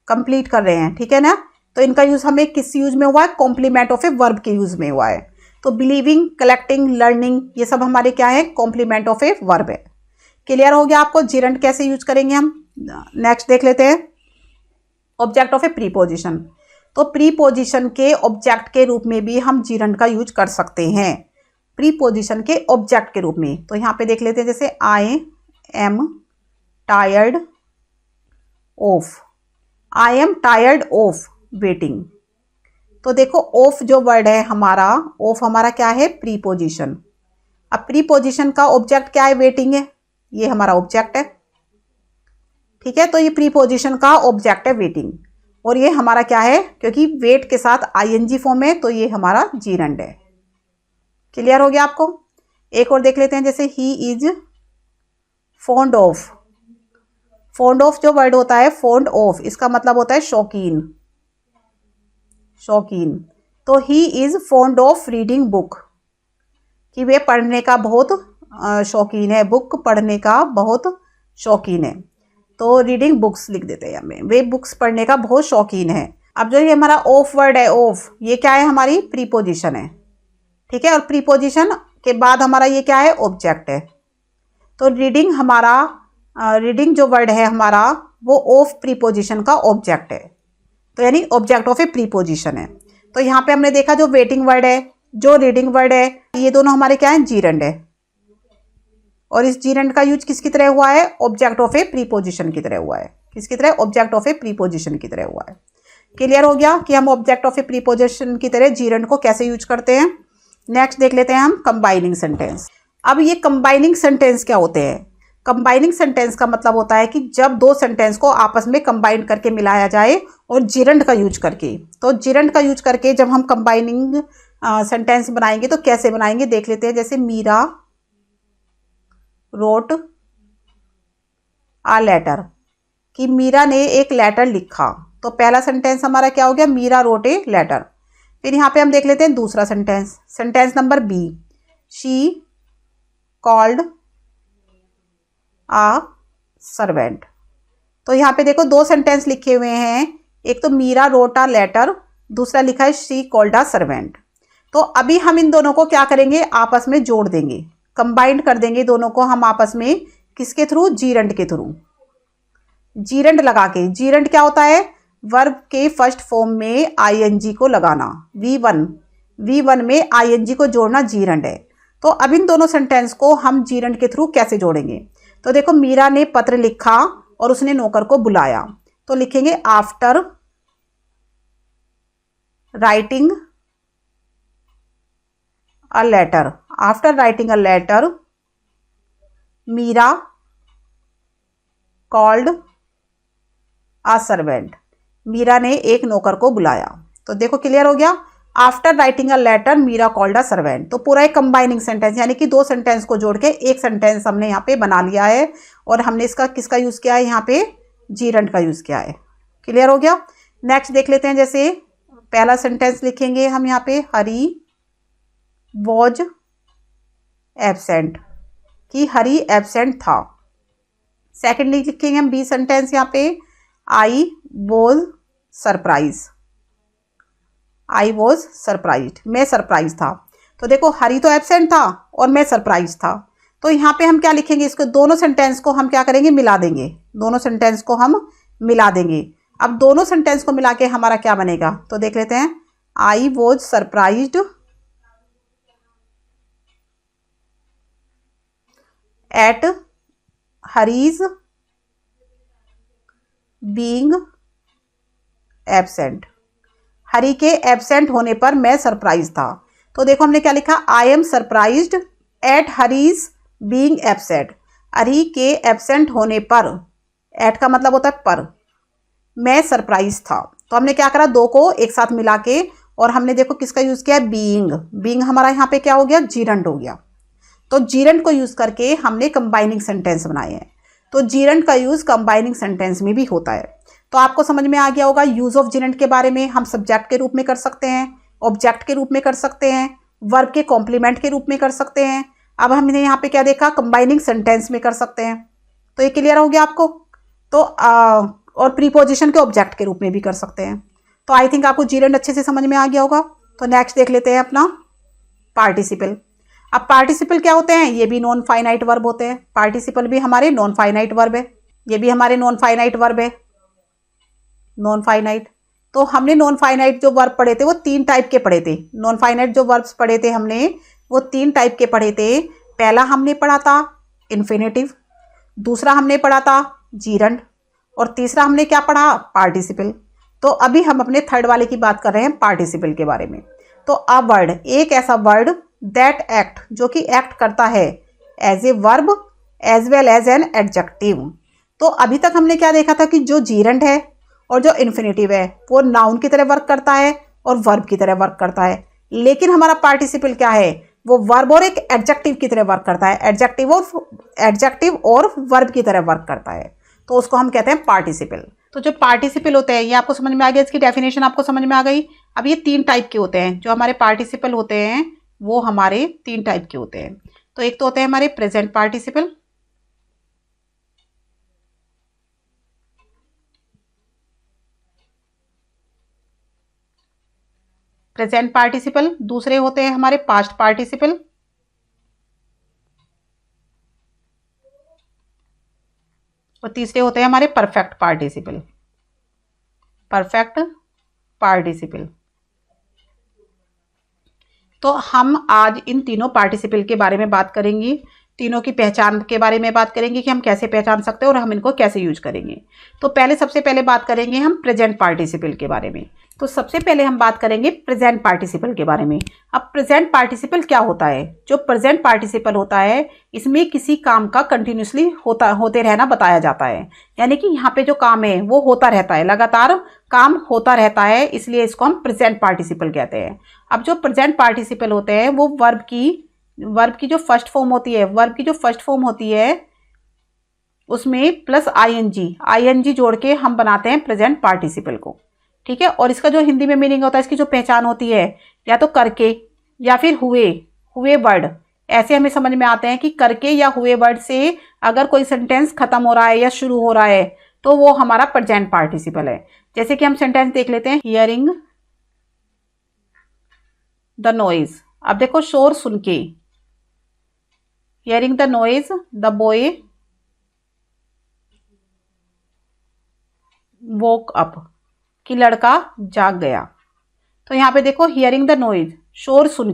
कंप्लीट कर रहे हैं। ठीक है ना। तो इनका यूज हमें किस यूज में हुआ है? कॉम्प्लीमेंट ऑफ ए वर्ब के यूज में हुआ है। तो बिलीविंग, कलेक्टिंग, लर्निंग, ये सब हमारे क्या है? कॉम्प्लीमेंट ऑफ ए वर्ब है। क्लियर हो गया आपको जीरंड कैसे यूज करेंगे हम। नेक्स्ट देख लेते हैं, ऑब्जेक्ट ऑफ ए प्रीपोजिशन। तो प्रीपोजिशन के ऑब्जेक्ट के रूप में भी हम जीरंड का यूज कर सकते हैं, प्रीपोजिशन के ऑब्जेक्ट के रूप में। तो यहाँ पे देख लेते हैं, जैसे I am tired of, I am tired of waiting. तो देखो ऑफ जो वर्ड है हमारा, ऑफ हमारा क्या है? प्रीपोजिशन। अब प्रीपोजिशन का ऑब्जेक्ट क्या है? वेटिंग है, ये हमारा ऑब्जेक्ट है। ठीक है, तो ये प्रीपोजिशन का ऑब्जेक्ट है वेटिंग, और ये हमारा क्या है? क्योंकि वेट के साथ आईएनजी फॉर्म है, तो ये हमारा जीरंड है। क्लियर हो गया आपको। एक और देख लेते हैं, जैसे he is fond of. Fond of जो वर्ड होता है, फॉन्ड ऑफ, इसका मतलब होता है शौकीन, शौकीन। तो he is fond of reading book, कि वे पढ़ने का बहुत शौकीन है, बुक पढ़ने का बहुत शौकीन है। तो रीडिंग बुक्स लिख देते हैं हमें, वे बुक्स पढ़ने का बहुत शौकीन है। अब जो ये हमारा ऑफ वर्ड है, ऑफ, ये क्या है? हमारी प्रीपोजिशन है। ठीक है, और प्रीपोजिशन के बाद हमारा ये क्या है? ऑब्जेक्ट है। तो रीडिंग हमारा, रीडिंग जो वर्ड है हमारा, वो ऑफ प्रीपोजिशन का ऑब्जेक्ट है, तो यानी ऑब्जेक्ट ऑफ ए प्रीपोजिशन है। तो यहाँ पे हमने देखा जो वेटिंग वर्ड है, जो रीडिंग वर्ड है, ये दोनों हमारे क्या है? जीरंड है। और इस जीरंड का यूज किसकी तरह हुआ है? ऑब्जेक्ट ऑफ ए प्रीपोजिशन की तरह हुआ है। किसकी तरह? ऑब्जेक्ट ऑफ ए प्रीपोजिशन की तरह हुआ है। क्लियर हो गया कि हम ऑब्जेक्ट ऑफ ए प्रीपोजिशन की तरह जीरंड को कैसे यूज करते हैं। नेक्स्ट देख लेते हैं हम कंबाइनिंग सेंटेंस। अब ये कंबाइनिंग सेंटेंस क्या होते हैं? कंबाइनिंग सेंटेंस का मतलब होता है कि जब दो सेंटेंस को आपस में कंबाइन करके मिलाया जाए, और जीरंड का यूज करके। तो जीरंड का यूज करके जब हम कंबाइनिंग सेंटेंस बनाएंगे तो कैसे बनाएंगे देख लेते हैं। जैसे मीरा रोट आ लेटर, कि मीरा ने एक लेटर लिखा। तो पहला सेंटेंस हमारा क्या हो गया? Meera wrote a letter. फिर यहाँ पे हम देख लेते हैं दूसरा sentence, sentence number B, she called a servant. तो यहाँ पे देखो दो सेंटेंस लिखे हुए हैं, एक तो मीरा रोट आ लेटर, दूसरा लिखा है शी कॉल्ड आ सर्वेंट। तो अभी हम इन दोनों को क्या करेंगे? आपस में जोड़ देंगे, कंबाइंड कर देंगे दोनों को हम आपस में। किसके थ्रू? जीरंड के थ्रू। जीरंड लगा के, जीरंड क्या होता है? वर्ब के फर्स्ट फॉर्म में आईएनजी को लगाना, V1 में आईएनजी को जोड़ना जीरंड है। तो अब इन दोनों सेंटेंस को हम जीरंड के थ्रू कैसे जोड़ेंगे? तो देखो मीरा ने पत्र लिखा और उसने नौकर को बुलाया, तो लिखेंगे after writing a letter. After writing a letter Meera called a servant. Meera ने एक नौकर को बुलाया। तो देखो क्लियर हो गया, after writing a letter Meera called a servant. तो पूरा एक कंबाइनिंग सेंटेंस, यानी कि दो सेंटेंस को जोड़ के एक सेंटेंस हमने यहाँ पे बना लिया है, और हमने इसका किसका यूज़ किया है, यहाँ पे जीरंड का यूज़ किया है। क्लियर हो गया। नेक्स्ट देख लेते हैं, जैसे पहला सेंटेंस लिखेंगे हम यहाँ पे, हरी वॉज एबसेंट, कि हरी एबसेंट था। सेकेंडली लिखेंगे हम बी सेंटेंस यहाँ पे, I was surprise, I was surprise, मैं सरप्राइज था। तो देखो हरी तो एबसेंट था और मैं सरप्राइज था, तो यहाँ पे हम क्या लिखेंगे, इसको दोनों सेंटेंस को हम क्या करेंगे, मिला देंगे। दोनों सेंटेंस को हम मिला देंगे। अब दोनों सेंटेंस को मिला के हमारा क्या बनेगा, तो देख लेते हैं। I was surprised at Hari's being absent, Hari के एबसेंट होने पर मैं सरप्राइज था। तो देखो हमने क्या लिखा, I am surprised at Hari's being absent, Hari के एबसेंट होने पर, एट का मतलब होता है पर, मैं सरप्राइज था। तो हमने क्या करा, दो को एक साथ मिला के, और हमने देखो किसका यूज़ किया है, बीइंग। बीइंग हमारा यहाँ पे क्या हो गया, जीरंड हो गया। तो जीरंड को यूज़ करके हमने कंबाइनिंग सेंटेंस बनाए हैं। तो जीरंड का यूज़ कंबाइनिंग सेंटेंस में भी होता है। तो आपको समझ में आ गया होगा यूज़ ऑफ जीरंड के बारे में। हम सब्जेक्ट के रूप में कर सकते हैं, ऑब्जेक्ट के रूप में कर सकते हैं, वर्ब के कॉम्प्लीमेंट के रूप में कर सकते हैं। अब हमने यहाँ पे क्या देखा, कंबाइनिंग सेंटेंस में कर सकते हैं। तो ये क्लियर हो गया आपको। तो और प्रीपोजिशन के ऑब्जेक्ट के रूप में भी कर सकते हैं। तो आई थिंक आपको जीरंड अच्छे से समझ में आ गया होगा। तो नेक्स्ट देख लेते हैं अपना पार्टिसिपल। अब पार्टिसिपल क्या होते हैं, ये भी नॉन फाइनाइट वर्ब होते हैं। पार्टिसिपल भी हमारे नॉन फाइनाइट वर्ब है, ये भी हमारे नॉन फाइनाइट वर्ब है, नॉन फाइनाइट। तो हमने नॉन फाइनाइट जो वर्ब पढ़े थे वो 3 टाइप के पढ़े थे। नॉन फाइनाइट जो वर्ब्स पढ़े थे हमने वो 3 टाइप के पढ़े थे। पहला हमने पढ़ा था इन्फिनेटिव, दूसरा हमने पढ़ा था जीरंड, और तीसरा हमने क्या पढ़ा, पार्टिसिपल। तो अभी हम अपने थर्ड वाले की बात कर रहे हैं, पार्टिसिपल के बारे में। तो अ वर्ड, एक ऐसा वर्ड दैट एक्ट, जो कि एक्ट करता है as a verb as well as an adjective. तो अभी तक हमने क्या देखा था कि जो जीरंड है और जो इन्फिनेटिव है वो नाउन की तरह वर्क करता है और वर्ब की तरह वर्क करता है। लेकिन हमारा पार्टिसिपल क्या है, वो वर्ब और एक एडजेक्टिव की तरह वर्क करता है, एडजेक्टिव और वर्ब की तरह वर्क करता है। तो उसको हम कहते हैं पार्टिसिपल। तो जो पार्टिसिपल होते हैं ये आपको समझ में आ गया, इसकी डेफिनेशन आपको समझ में आ गई। अब ये 3 टाइप के होते हैं जो हमारे पार्टिसिपल होते हैं, वो हमारे 3 टाइप के होते हैं। तो एक तो होते हैं हमारे प्रेजेंट पार्टिसिपल, प्रेजेंट पार्टिसिपल, दूसरे होते हैं हमारे पास्ट पार्टिसिपल, और तीसरे होते हैं हमारे परफेक्ट पार्टिसिपल, परफेक्ट पार्टिसिपल। तो हम आज इन तीनों पार्टिसिपल के बारे में बात करेंगे, तीनों की पहचान के बारे में बात करेंगे कि हम कैसे पहचान सकते हैं और हम इनको कैसे यूज करेंगे। तो सबसे पहले बात करेंगे हम प्रेजेंट पार्टिसिपल के बारे में। तो सबसे पहले हम बात करेंगे प्रेजेंट पार्टिसिपल के बारे में। अब प्रेजेंट पार्टिसिपल क्या होता है, जो प्रेजेंट पार्टिसिपल होता है इसमें किसी काम का कंटिन्यूसली होते रहना बताया जाता है। यानी कि यहाँ पे जो काम है वो होता रहता है, लगातार काम होता रहता है, इसलिए इसको हम प्रेजेंट पार्टिसिपल कहते हैं। अब जो प्रेजेंट पार्टिसिपल होते हैं वो वर्ब की जो फर्स्ट फॉर्म होती है, उसमें प्लस आईएनजी जोड़ के हम बनाते हैं प्रेजेंट पार्टिसिपल को। ठीक है। और इसका जो हिंदी में मीनिंग होता है, इसकी जो पहचान होती है, या तो करके या फिर हुए वर्ड। ऐसे हमें समझ में आते हैं कि करके या हुए वर्ड से अगर कोई सेंटेंस खत्म हो रहा है या शुरू हो रहा है तो वो हमारा प्रेजेंट पार्टिसिपल है। जैसे कि हम सेंटेंस देख लेते हैं, हियरिंग द नॉइज। अब देखो शोर सुन के, hearing the noise the boy woke up, कि लड़का जाग गया। तो यहाँ पे देखो हियरिंग द नॉइज, शोर सुन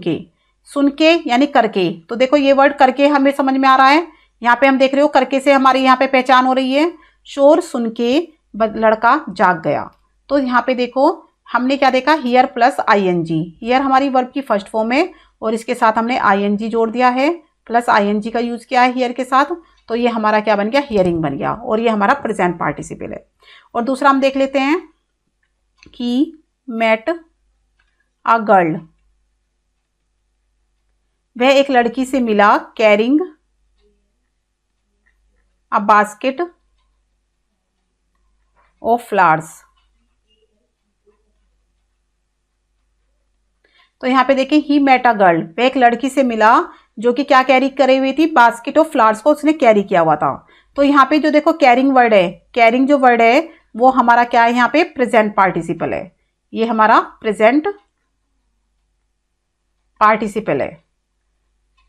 के यानी करके। तो देखो ये वर्ड करके हमें समझ में आ रहा है, यहाँ पे हम देख रहे हो करके से हमारी यहाँ पे पहचान हो रही है, शोर सुन के लड़का जाग गया। तो यहाँ पे देखो हमने क्या देखा, हियर प्लस आईएनजी। हियर हमारी वर्ब की फर्स्ट फॉर्म है और इसके साथ हमने आईएनजी जोड़ दिया है, प्लस आईएनजी का यूज किया है हियर के साथ। तो ये हमारा क्या बन गया, हियरिंग बन गया, और ये हमारा प्रेजेंट पार्टिसिपल है। और दूसरा हम देख लेते हैं कि मेट अ गर्ल, वह एक लड़की से मिला carrying a basket of flowers. तो यहाँ पे देखिए ही मेट अ गर्ल, वह एक लड़की से मिला जो कि क्या कैरी करे हुई थी, बास्केट ऑफ फ्लावर्स को उसने कैरी किया हुआ था। तो यहाँ पे जो देखो कैरिंग वर्ड है, कैरिंग जो वर्ड है वो हमारा क्या है, यहाँ पे प्रेजेंट पार्टिसिपल है, ये हमारा प्रेजेंट पार्टिसिपल है।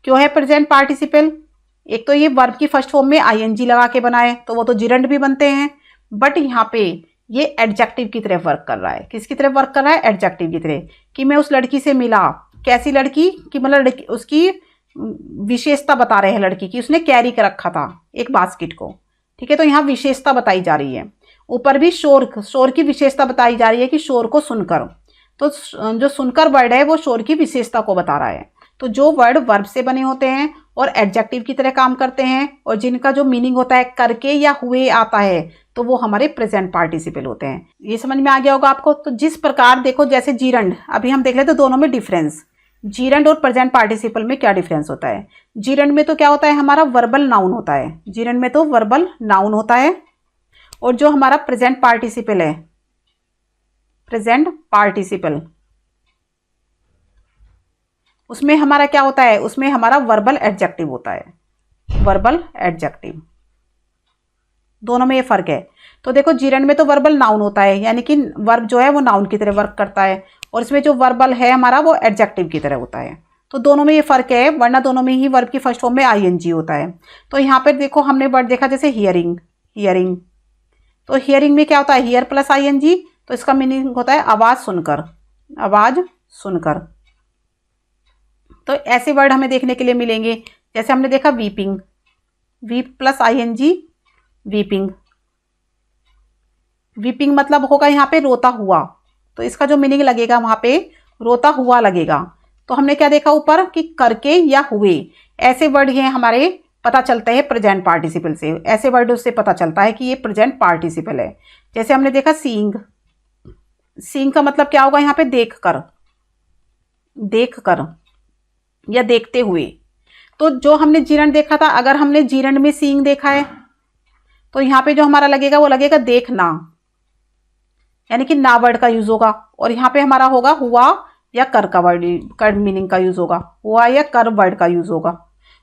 क्यों है प्रेजेंट पार्टिसिपल? एक तो ये वर्ब की फर्स्ट फॉर्म में आईएनजी लगा के बनाए तो वो तो जिरंड भी बनते हैं, बट यहाँ पे ये एडजेक्टिव की तरह वर्क कर रहा है। किसकी तरह वर्क कर रहा है? एडजेक्टिव की तरह, कि मैं उस लड़की से मिला। कैसी लड़की? कि मतलब उसकी विशेषता बता रहे हैं लड़की की, उसने कैरी कर रखा था एक बास्केट को, ठीक है। तो यहाँ विशेषता बताई जा रही है। ऊपर भी शोर की विशेषता बताई जा रही है कि शोर को सुनकर, तो जो सुनकर वर्ड है वो शोर की विशेषता को बता रहा है। तो जो वर्ड वर्ब से बने होते हैं और एडजेक्टिव की तरह काम करते हैं और जिनका जो मीनिंग होता है करके या हुए आता है, तो वो हमारे प्रेजेंट पार्टिसिपल होते हैं। ये समझ में आ गया होगा आपको। तो जिस प्रकार देखो, जैसे जीरंड, अभी हम देख लेते दोनों में डिफरेंस, जीरंड और प्रेजेंट पार्टिसिपल में क्या डिफरेंस होता है। जीरंड में तो क्या होता है, हमारा वर्बल नाउन होता है, जीरंड में तो वर्बल नाउन होता है। और जो हमारा प्रेजेंट पार्टिसिपल है, प्रेजेंट पार्टिसिपल, उसमें हमारा क्या होता है, उसमें हमारा वर्बल एडजेक्टिव होता है, वर्बल एडजेक्टिव। दोनों में ये फर्क है। तो देखो जीरंड में तो वर्बल नाउन होता है, यानी कि वर्ब जो है वो नाउन की तरह वर्क करता है, और इसमें जो वर्बल है हमारा वो एडजेक्टिव की तरह होता है। तो दोनों में ये फर्क है, वरना दोनों में ही वर्ब की फर्स्ट फॉर्म में आईएनजी होता है। तो यहाँ पर देखो हमने वर्ड देखा जैसे हियरिंग, हियरिंग, तो हियरिंग में क्या होता है, हियर प्लस आईएनजी, तो इसका मीनिंग होता है आवाज सुनकर, आवाज सुनकर। तो ऐसे वर्ड हमें देखने के लिए मिलेंगे, जैसे हमने देखा weeping, weep plus I N G, weeping. Weeping मतलब होगा यहाँ पे रोता हुआ, तो इसका जो मीनिंग लगेगा वहाँ पे रोता हुआ लगेगा। तो हमने क्या देखा ऊपर कि करके या हुए, ऐसे वर्ड हैं हमारे पता चलते हैं प्रेजेंट पार्टिसिपल से, ऐसे वर्ड उससे पता चलता है कि ये प्रेजेंट पार्टिसिपल है। जैसे हमने देखा सीइंग, सीइंग का मतलब क्या होगा यहाँ पे, देख कर, देख कर या देखते हुए। तो जो हमने जीरंड देखा था, अगर हमने जीरंड में सीइंग देखा है तो यहाँ पे जो हमारा लगेगा वो लगेगा देखना, यानी कि ना वर्ड का यूज होगा, और यहाँ पे हमारा होगा हुआ या कर का वर्ड, कर मीनिंग का यूज होगा, हुआ या कर वर्ड का यूज होगा।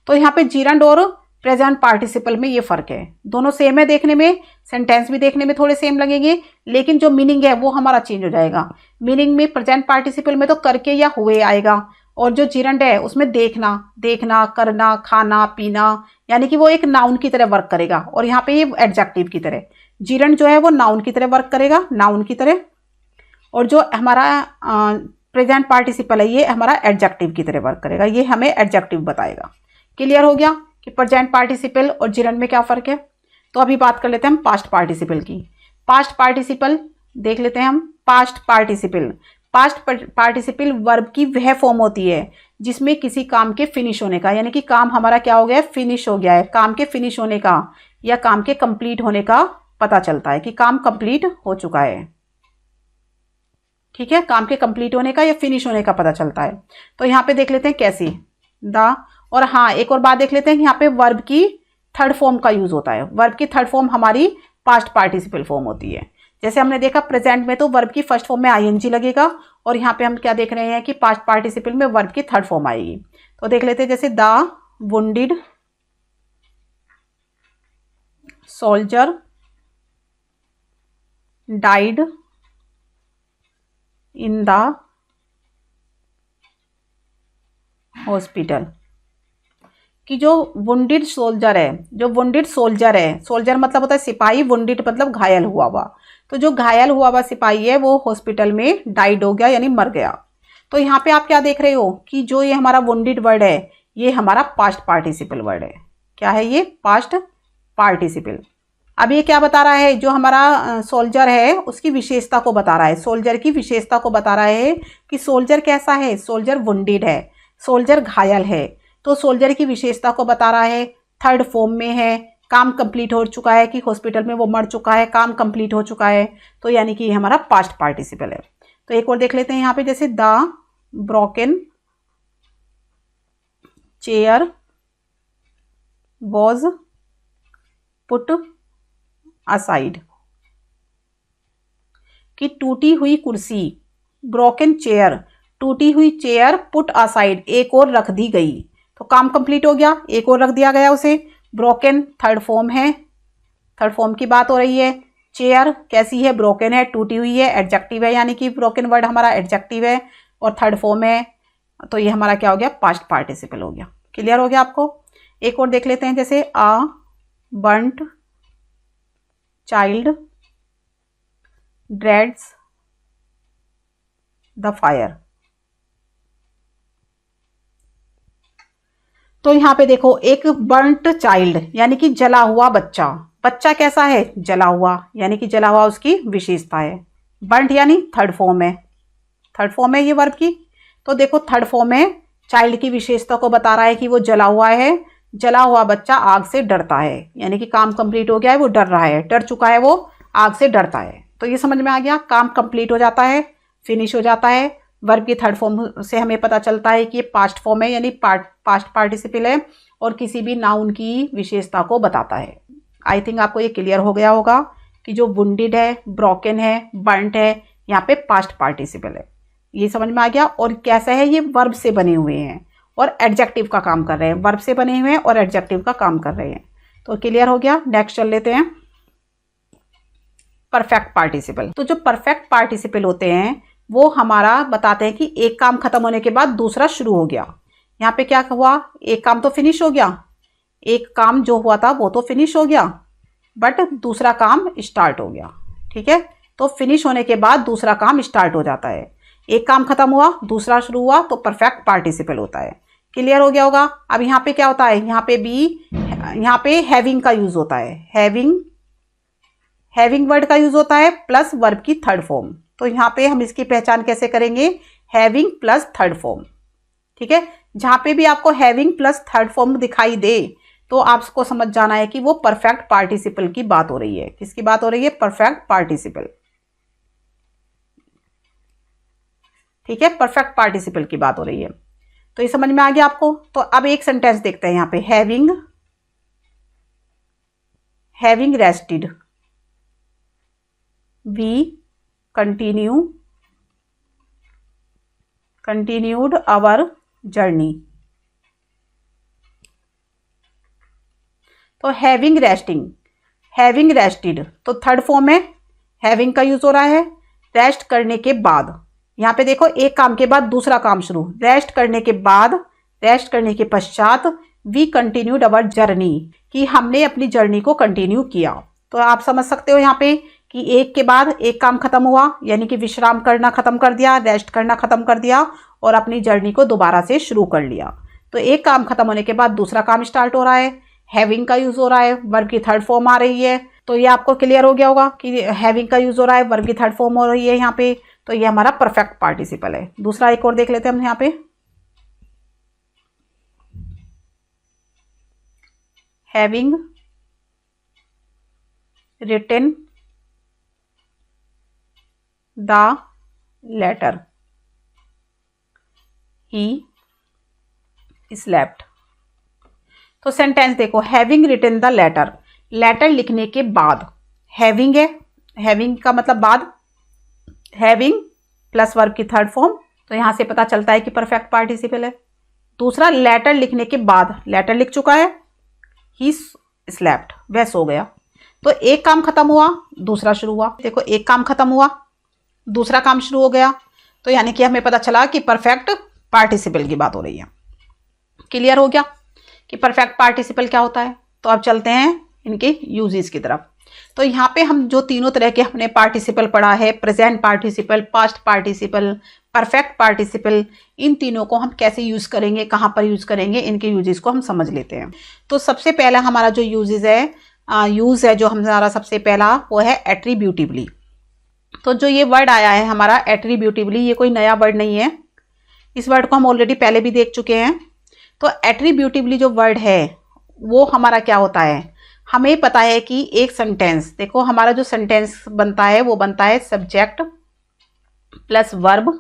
तो यहाँ पे जीरंड और प्रेजेंट पार्टिसिपल में ये फर्क है। दोनों सेम है देखने में, सेंटेंस भी देखने में थोड़े सेम लगेंगे, लेकिन जो मीनिंग है वो हमारा चेंज हो जाएगा। मीनिंग में प्रेजेंट पार्टिसिपल में तो करके या हुए आएगा, और जो जीरंड है उसमें देखना, देखना, करना, खाना, पीना, यानी कि वो एक नाउन की तरह वर्क करेगा, और यहाँ पे ये एडजेक्टिव की तरह। जीरंड जो है वो नाउन की तरह वर्क करेगा, नाउन की तरह, और जो हमारा प्रेजेंट पार्टिसिपल है ये हमारा एडजेक्टिव की तरह वर्क करेगा, ये हमें एडजेक्टिव बताएगा। क्लियर हो गया कि प्रेजेंट पार्टिसिपल और जीरंड में क्या फर्क है। तो अभी बात कर लेते हैं हम पास्ट पार्टिसिपल की। पास्ट पार्टिसिपल देख लेते हैं हम। Past participle, past participle verb की वह फॉर्म होती है जिसमें किसी काम के फिनिश होने का, यानी कि काम हमारा क्या हो गया है, फिनिश हो गया है, काम के फिनिश होने का या काम के कंप्लीट होने का पता चलता है कि काम कंप्लीट हो चुका है। ठीक है, काम के कंप्लीट होने का या फिनिश होने का पता चलता है। तो यहाँ पे देख लेते हैं कैसे, द। और हाँ, एक और बात देख लेते हैं, यहाँ पे वर्ब की थर्ड फॉर्म का यूज होता है। वर्ब की थर्ड फॉर्म हमारी पास्ट पार्टिसिपल फॉर्म होती है। जैसे हमने देखा प्रेजेंट में तो वर्ब की फर्स्ट फॉर्म में आईएनजी लगेगा, और यहाँ पे हम क्या देख रहे हैं कि पास्ट पार्टिसिपल में वर्ब की थर्ड फॉर्म आएगी। तो देख लेते हैं जैसे the wounded soldier died in the hospital. कि जो वुंडेड सोल्जर है, जो वुंडेड सोल्जर है, सोल्जर मतलब होता है सिपाही, वुंडेड मतलब घायल हुआ हुआ, तो जो घायल हुआ हुआ सिपाही है वो हॉस्पिटल में डाइड हो गया, यानी मर गया। तो यहाँ पे आप क्या देख रहे हो कि जो ये हमारा वुंडेड वर्ड है ये हमारा पास्ट पार्टिसिपल वर्ड है। क्या है ये? Past participle. अब ये क्या बता रहा है, जो हमारा सोल्जर है उसकी विशेषता को बता रहा है, सोल्जर की विशेषता को बता रहा है कि सोल्जर कैसा है, सोल्जर वुंडेड है, सोल्जर घायल है। तो सोल्जर की विशेषता को बता रहा है, थर्ड फॉर्म में है, काम कंप्लीट हो चुका है, कि हॉस्पिटल में वो मर चुका है, काम कंप्लीट हो चुका है, तो यानी कि ये हमारा पास्ट पार्टिसिपल है। तो एक और देख लेते हैं यहाँ पे, जैसे the broken chair was put aside, कि टूटी हुई कुर्सी, ब्रोकन चेयर, टूटी हुई चेयर पुट असाइड, एक और रख दी गई। तो काम कंप्लीट हो गया, एक और रख दिया गया उसे। ब्रोकन थर्ड फॉर्म है, थर्ड फॉर्म की बात हो रही है। चेयर कैसी है, ब्रोकन है, टूटी हुई है, एडजेक्टिव है, यानी कि ब्रोकन वर्ड हमारा एडजेक्टिव है और थर्ड फॉर्म है। तो ये हमारा क्या हो गया, पास्ट पार्टिसिपल हो गया। क्लियर हो गया आपको। एक और देख लेते हैं, जैसे a burnt child dreads the fire. तो यहाँ पे देखो, एक बर्न्ट चाइल्ड यानी कि जला हुआ बच्चा। बच्चा कैसा है, जला हुआ, यानी कि जला हुआ उसकी विशेषता है। बर्न्ट यानी थर्ड फॉर्म है, थर्ड फॉर्म है ये वर्ब की। तो देखो थर्ड फॉर्म है, चाइल्ड की विशेषता को बता रहा है कि वो जला हुआ है। जला हुआ बच्चा आग से डरता है, यानी कि काम कंप्लीट हो गया है, वो डर रहा है, डर चुका है, वो आग से डरता है। तो ये समझ में आ गया, काम कंप्लीट हो जाता है, फिनिश हो जाता है। वर्ब की थर्ड फॉर्म से हमें पता चलता है कि ये पास्ट फॉर्म है, यानी पास्ट पार्टिसिपल है और किसी भी नाउन की विशेषता को बताता है। आई थिंक आपको ये क्लियर हो गया होगा कि जो वुंडेड है, ब्रोकन है, बर्न्ट है, यहाँ पे पास्ट पार्टिसिपल है। ये समझ में आ गया। और कैसा है, ये वर्ब से बने हुए हैं और एडजेक्टिव का काम कर रहे हैं। वर्ब से बने हुए हैं और एडजेक्टिव का काम कर रहे हैं। तो क्लियर हो गया। नेक्स्ट चल लेते हैं, परफेक्ट पार्टिसिपल। तो जो परफेक्ट पार्टिसिपल होते हैं वो हमारा बताते हैं कि एक काम खत्म होने के बाद दूसरा शुरू हो गया। यहाँ पे क्या हुआ, एक काम तो फिनिश हो गया, एक काम जो हुआ था वो तो फिनिश हो गया, बट दूसरा काम स्टार्ट हो गया। ठीक है, तो फिनिश होने के बाद दूसरा काम स्टार्ट हो जाता है। एक काम खत्म हुआ, दूसरा शुरू हुआ, तो परफेक्ट पार्टिसिपल होता है। क्लियर हो गया होगा। अब यहाँ पे क्या होता है, यहाँ पे भी, यहाँ पे हैविंग का यूज होता है। हैविंग वर्ड का यूज होता है प्लस वर्ब की थर्ड फॉर्म। तो यहाँ पे हम इसकी पहचान कैसे करेंगे, हैविंग प्लस थर्ड फॉर्म। ठीक है, जहाँ पे भी आपको हैविंग प्लस थर्ड फॉर्म दिखाई दे तो आपको समझ जाना है कि वो परफेक्ट पार्टिसिपल की बात हो रही है। किसकी बात हो रही है, परफेक्ट पार्टिसिपल। ठीक है, परफेक्ट पार्टिसिपल की बात हो रही है। तो ये समझ में आ गया आपको। तो अब एक सेंटेंस देखते हैं यहाँ पे, having rested we continued our journey. तो हैविंग रेस्टेड तो थर्ड फॉर्म में हैविंग का यूज हो रहा है। रेस्ट करने के बाद, यहाँ पे देखो एक काम के बाद दूसरा काम शुरू। रेस्ट करने के बाद, रेस्ट करने के पश्चात वी कंटिन्यूड अवर जर्नी, कि हमने अपनी जर्नी को कंटिन्यू किया। तो आप समझ सकते हो यहाँ पे कि एक के बाद एक काम खत्म हुआ, यानी कि विश्राम करना खत्म कर दिया, रेस्ट करना खत्म कर दिया और अपनी जर्नी को दोबारा से शुरू कर लिया। तो एक काम खत्म होने के बाद दूसरा काम स्टार्ट हो रहा है, हैविंग का यूज हो रहा है, वर्ब की थर्ड फॉर्म आ रही है। तो ये आपको क्लियर हो गया होगा कि हैविंग का यूज हो रहा है, वर्ब की थर्ड फॉर्म हो रही है यहाँ पे। तो ये हमारा परफेक्ट पार्टिसिपल है। दूसरा एक और देख लेते हैं हम यहाँ पे, having written the letter he slept. तो सेंटेंस देखो, having written the letter, letter लिखने के बाद, हैविंग है, हैविंग का मतलब बाद, हैविंग प्लस वर्ब की थर्ड फॉर्म। तो यहां से पता चलता है कि परफेक्ट पार्टिसिपल है। दूसरा, लेटर लिखने के बाद, लेटर लिख चुका है, ही स्लेप्ट, वह सो गया। तो एक काम खत्म हुआ, दूसरा शुरू हुआ। देखो एक काम खत्म हुआ, दूसरा काम शुरू हो गया। तो यानी कि हमें पता चला कि परफेक्ट पार्टिसिपल की बात हो रही है। क्लियर हो गया कि परफेक्ट पार्टिसिपल क्या होता है। तो अब चलते हैं इनके यूजेस की तरफ। तो यहाँ पे हम जो तीनों तरह के हमने पार्टिसिपल पढ़ा है, present participle, past participle, perfect participle, इन तीनों को हम कैसे यूज करेंगे, कहाँ पर यूज करेंगे, इनके यूजेस को हम समझ लेते हैं। तो सबसे पहला हमारा जो यूज है जो हमारा सबसे पहला, वो है एट्रीब्यूटिवली। तो जो ये वर्ड आया है हमारा एट्रीब्यूटिवली, ये कोई नया वर्ड नहीं है, इस वर्ड को हम ऑलरेडी पहले भी देख चुके हैं। तो एट्रीब्यूटिवली जो वर्ड है वो हमारा क्या होता है, हमें पता है कि एक सेंटेंस, देखो हमारा जो सेंटेंस बनता है वो बनता है subject plus verb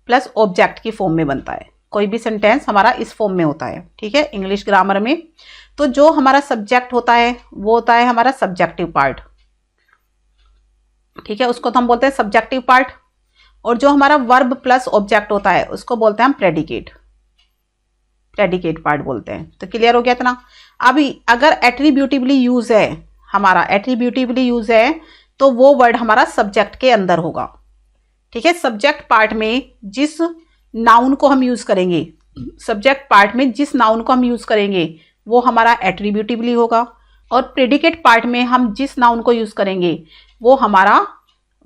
plus object की फॉर्म में बनता है। कोई भी सेंटेंस हमारा इस फॉर्म में होता है, ठीक है, इंग्लिश ग्रामर में। तो जो हमारा सब्जेक्ट होता है वो होता है हमारा सब्जेक्टिव पार्ट, ठीक है, उसको तो हम बोलते हैं सब्जेक्टिव पार्ट। और जो हमारा वर्ब प्लस ऑब्जेक्ट होता है उसको बोलते हैं हम प्रेडिकेट, प्रेडिकेट पार्ट बोलते हैं। तो क्लियर हो गया इतना। अभी अगर एट्रीब्यूटिवली यूज है, हमारा एट्रीब्यूटिवली यूज है, तो वो वर्ड हमारा सब्जेक्ट के अंदर होगा, ठीक है। सब्जेक्ट पार्ट में जिस नाउन को हम यूज करेंगे, सब्जेक्ट पार्ट में जिस नाउन को हम यूज करेंगे वो हमारा एट्रीब्यूटिवली होगा, और प्रेडिकेट पार्ट में हम जिस नाउन को यूज करेंगे वो हमारा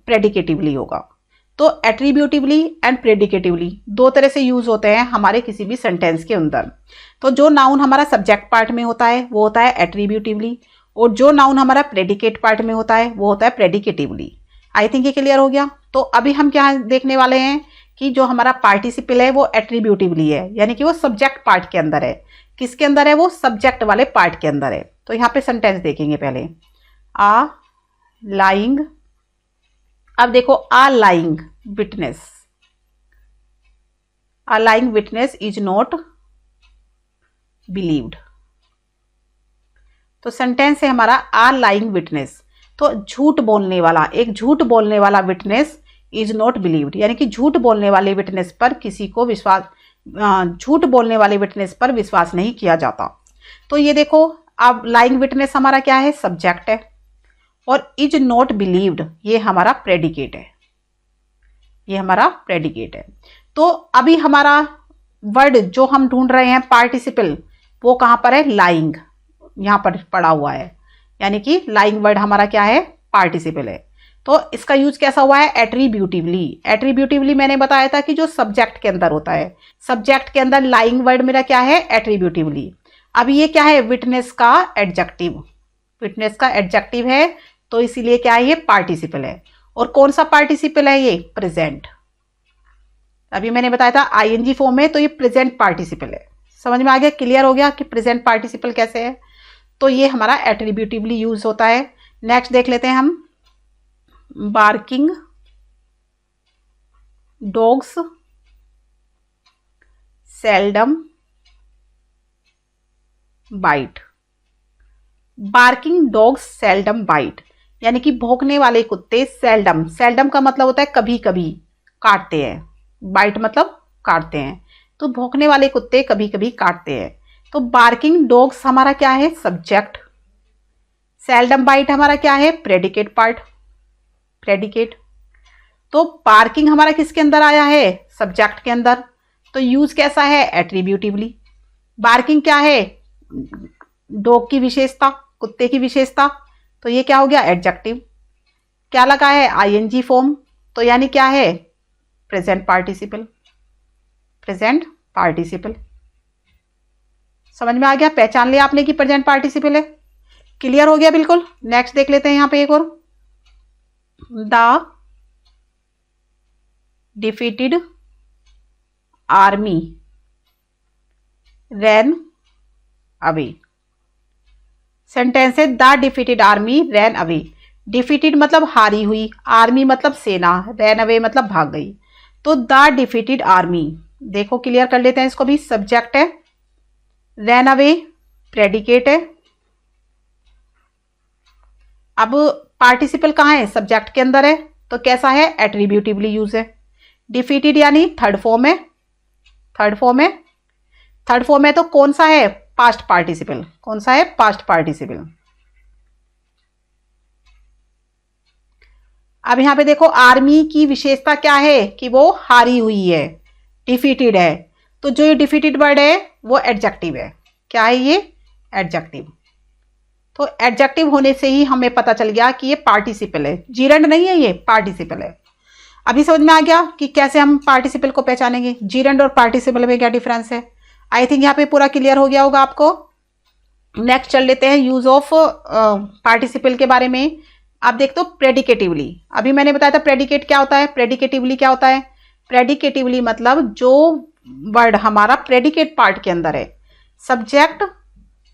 प्रेडिकेटिवली होगा। तो एट्रीब्यूटिवली एंड प्रेडिकेटिवली दो तरह से यूज होते हैं हमारे किसी भी सेंटेंस के अंदर। तो जो नाउन हमारा सब्जेक्ट पार्ट में होता है वो होता है एट्रीब्यूटिवली, और जो नाउन हमारा प्रेडिकेट पार्ट में होता है वो होता है प्रेडिकेटिवली। आई थिंक ये क्लियर हो गया। तो अभी हम क्या देखने वाले हैं कि जो हमारा पार्टिसिपल है वो एट्रीब्यूटिवली है, यानी कि वो सब्जेक्ट पार्ट के अंदर है। किसके अंदर है? वो सब्जेक्ट वाले पार्ट के अंदर है। तो यहाँ पे सेंटेंस देखेंगे पहले, आ लाइंग। अब देखो, a lying witness, a lying witness is not believed. तो सेंटेंस है हमारा आ लाइंग विटनेस। तो झूठ बोलने वाला, एक झूठ बोलने वाला विटनेस इज नॉट बिलीव्ड, यानी कि झूठ बोलने वाले विटनेस पर किसी को विश्वास, झूठ बोलने वाले विटनेस पर विश्वास नहीं किया जाता। तो ये देखो, अब लाइंग विटनेस हमारा क्या है? सब्जेक्ट है, और इज नॉट बिलीव्ड ये हमारा प्रेडिकेट है, ये हमारा प्रेडिकेट है। तो अभी हमारा वर्ड जो हम ढूंढ रहे हैं पार्टिसिपल, वो कहां पर है? लाइंग, यहां पर पड़ा हुआ है, यानी कि लाइंग वर्ड हमारा क्या है? पार्टिसिपल है। तो इसका यूज कैसा हुआ है? एट्रीब्यूटिवली। एट्रीब्यूटिवली मैंने बताया था कि जो सब्जेक्ट के अंदर होता है, सब्जेक्ट के अंदर लाइंग वर्ड मेरा क्या है? एट्रीब्यूटिवली। अब ये क्या है? विटनेस का एडजेक्टिव, विटनेस का एडजेक्टिव है, तो इसीलिए क्या है? ये पार्टिसिपल है। और कौन सा पार्टिसिपल है? ये प्रेजेंट। अभी मैंने बताया था आईएनजी फॉर्म में, तो ये प्रेजेंट पार्टिसिपल है। समझ में आ गया? क्लियर हो गया कि प्रेजेंट पार्टिसिपल कैसे है। तो ये हमारा एट्रीब्यूटिवली यूज होता है। नेक्स्ट देख लेते हैं हम, barking dogs seldom bite. Barking dogs seldom bite, यानी कि भौंकने वाले कुत्ते सेल्डम, सेल्डम का मतलब होता है कभी कभी काटते हैं, बाइट मतलब काटते हैं। तो भौंकने वाले कुत्ते कभी कभी काटते हैं। तो बार्किंग डॉग्स हमारा क्या है? सब्जेक्ट। सेल्डम बाइट हमारा क्या है? Predicate part, predicate. तो बार्किंग हमारा किसके अंदर आया है? सब्जेक्ट के अंदर। तो यूज कैसा है? एट्रीब्यूटिवली। बार्किंग क्या है? डॉग की विशेषता, कुत्ते की विशेषता, तो ये क्या हो गया? एडजेक्टिव। क्या लगा है? आईएनजी फॉर्म, तो यानी क्या है? Present participle, present participle. समझ में आ गया? पहचान लिया आपने कि प्रेजेंट पार्टिसिपल है। क्लियर हो गया बिल्कुल। नेक्स्ट देख लेते हैं यहां पे एक और, the defeated army ran away. Sentence है, the defeated army ran away. Defeated मतलब हारी हुई, आर्मी मतलब सेना, रैन अवे मतलब भाग गई। तो द डिफीटेड आर्मी, देखो क्लियर कर लेते हैं इसको भी। सब्जेक्ट है, रैन अवे प्रेडिकेट है। अब पार्टिसिपल कहां है? सब्जेक्ट के अंदर है, तो कैसा है? एट्रीब्यूटिवली यूज है। डिफीटेड यानी थर्ड फॉर्म है, थर्ड फॉर्म है, थर्ड फॉर्म है। तो कौन सा है? Past participle. कौन सा है? Past participle. अब यहां पे देखो, आर्मी की विशेषता क्या है? कि वो हारी हुई है, डिफीटेड है। तो जो ये डिफीटेड वर्ड है वो एडजेक्टिव है। क्या है ये? एडजेक्टिव। तो एडजेक्टिव होने से ही हमें पता चल गया कि ये पार्टिसिपल है, जीरेंड नहीं है, ये पार्टिसिपल है। अभी समझ में आ गया कि कैसे हम पार्टिसिपल को पहचानेंगे, जीरेंड और पार्टिसिपल में क्या डिफरेंस है। आई थिंक यहाँ पे पूरा क्लियर हो गया होगा आपको। नेक्स्ट चल लेते हैं यूज ऑफ पार्टिसिपल के बारे में। आप देखते हो प्रेडिकेटिवली, अभी मैंने बताया था प्रेडिकेट क्या होता है, प्रेडिकेटिवली क्या होता है। प्रेडिकेटिवली मतलब जो वर्ड हमारा प्रेडिकेट पार्ट के अंदर है, सब्जेक्ट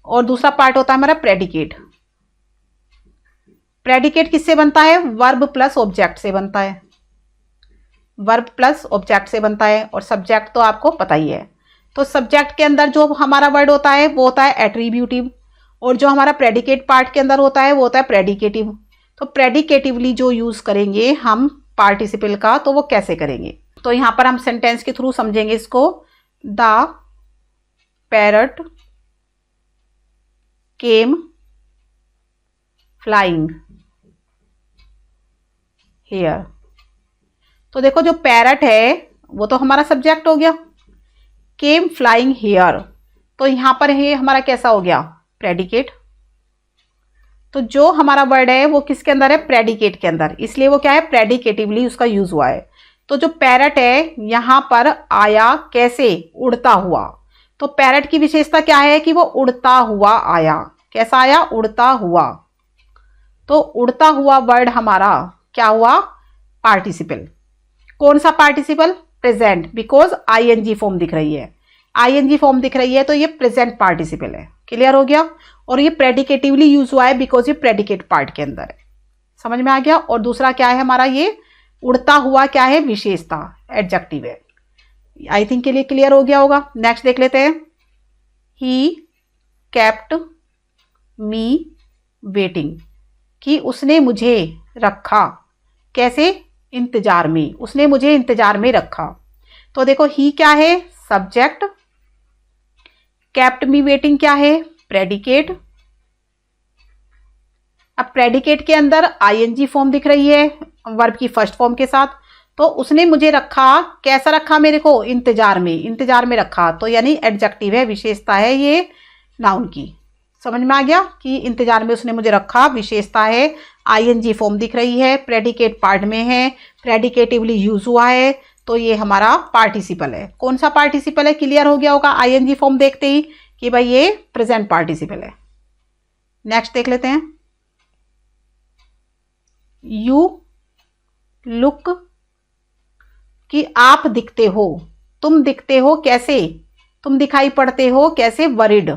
और दूसरा पार्ट होता है हमारा प्रेडिकेट। प्रेडिकेट किससे बनता है? वर्ब प्लस ऑब्जेक्ट से बनता है। वर्ब प्लस ऑब्जेक्ट से बनता है, और सब्जेक्ट तो आपको पता ही है। तो सब्जेक्ट के अंदर जो हमारा वर्ड होता है वो होता है एट्रीब्यूटिव, और जो हमारा प्रेडिकेट पार्ट के अंदर होता है वो होता है प्रेडिकेटिव। तो प्रेडिकेटिवली जो यूज़ करेंगे हम पार्टिसिपल का, तो वो कैसे करेंगे, तो यहाँ पर हम सेंटेंस के थ्रू समझेंगे इसको। The parrot came flying here. तो देखो जो पैरट है वो तो हमारा सब्जेक्ट हो गया, केम फ्लाइंग हेयर, तो यहां पर है हमारा कैसा हो गया, प्रेडिकेट। तो जो हमारा वर्ड है वो किसके अंदर है, प्रेडिकेट के अंदर, इसलिए वो क्या है, प्रेडिकेटिवली उसका यूज हुआ है। तो जो पैरट है यहां पर आया कैसे, उड़ता हुआ। तो पैरट की विशेषता क्या है कि वो उड़ता हुआ आया। कैसा आया, उड़ता हुआ। तो उड़ता हुआ वर्ड हमारा क्या हुआ, पार्टिसिपल। कौन सा participle, present, because I N G form दिख रही है, आईएनजी फॉर्म दिख रही है तो ये प्रेजेंट पार्टिसिपल है। क्लियर हो गया। और ये प्रेडिकेटिवली यूज हुआ है बिकॉज ये प्रेडिकेट पार्ट के अंदर है। समझ में आ गया। और दूसरा क्या है हमारा, ये उड़ता हुआ क्या है, विशेषता, एडजेक्टिव है। आई थिंक के लिए क्लियर हो गया होगा। नेक्स्ट देख लेते हैं। ही केप्ट मी वेटिंग, कि उसने मुझे रखा कैसे, इंतजार में, उसने मुझे इंतजार में रखा। तो देखो ही क्या है, सब्जेक्ट, केप्ट मी वेटिंग क्या है, प्रेडिकेट। अब प्रेडिकेट के अंदर आईएनजी फॉर्म दिख रही है वर्ब की फर्स्ट फॉर्म के साथ। तो उसने मुझे रखा, कैसा रखा मेरे को, इंतजार में, इंतजार में रखा, तो यानी एडजेक्टिव है, विशेषता है ये नाउन की। समझ में आ गया कि इंतजार में उसने मुझे रखा विशेषता है, आईएनजी फॉर्म दिख रही है, प्रेडिकेट पार्ट में है, प्रेडिकेटिवली यूज हुआ है, तो ये हमारा पार्टिसिपल है। कौन सा पार्टिसिपल है, क्लियर हो गया होगा आईएनजी फॉर्म देखते ही कि भाई ये प्रेजेंट पार्टिसिपल है। नेक्स्ट देख लेते हैं। यू लुक, कि आप दिखते हो, तुम दिखते हो कैसे, तुम दिखाई पड़ते हो कैसे, वरिड,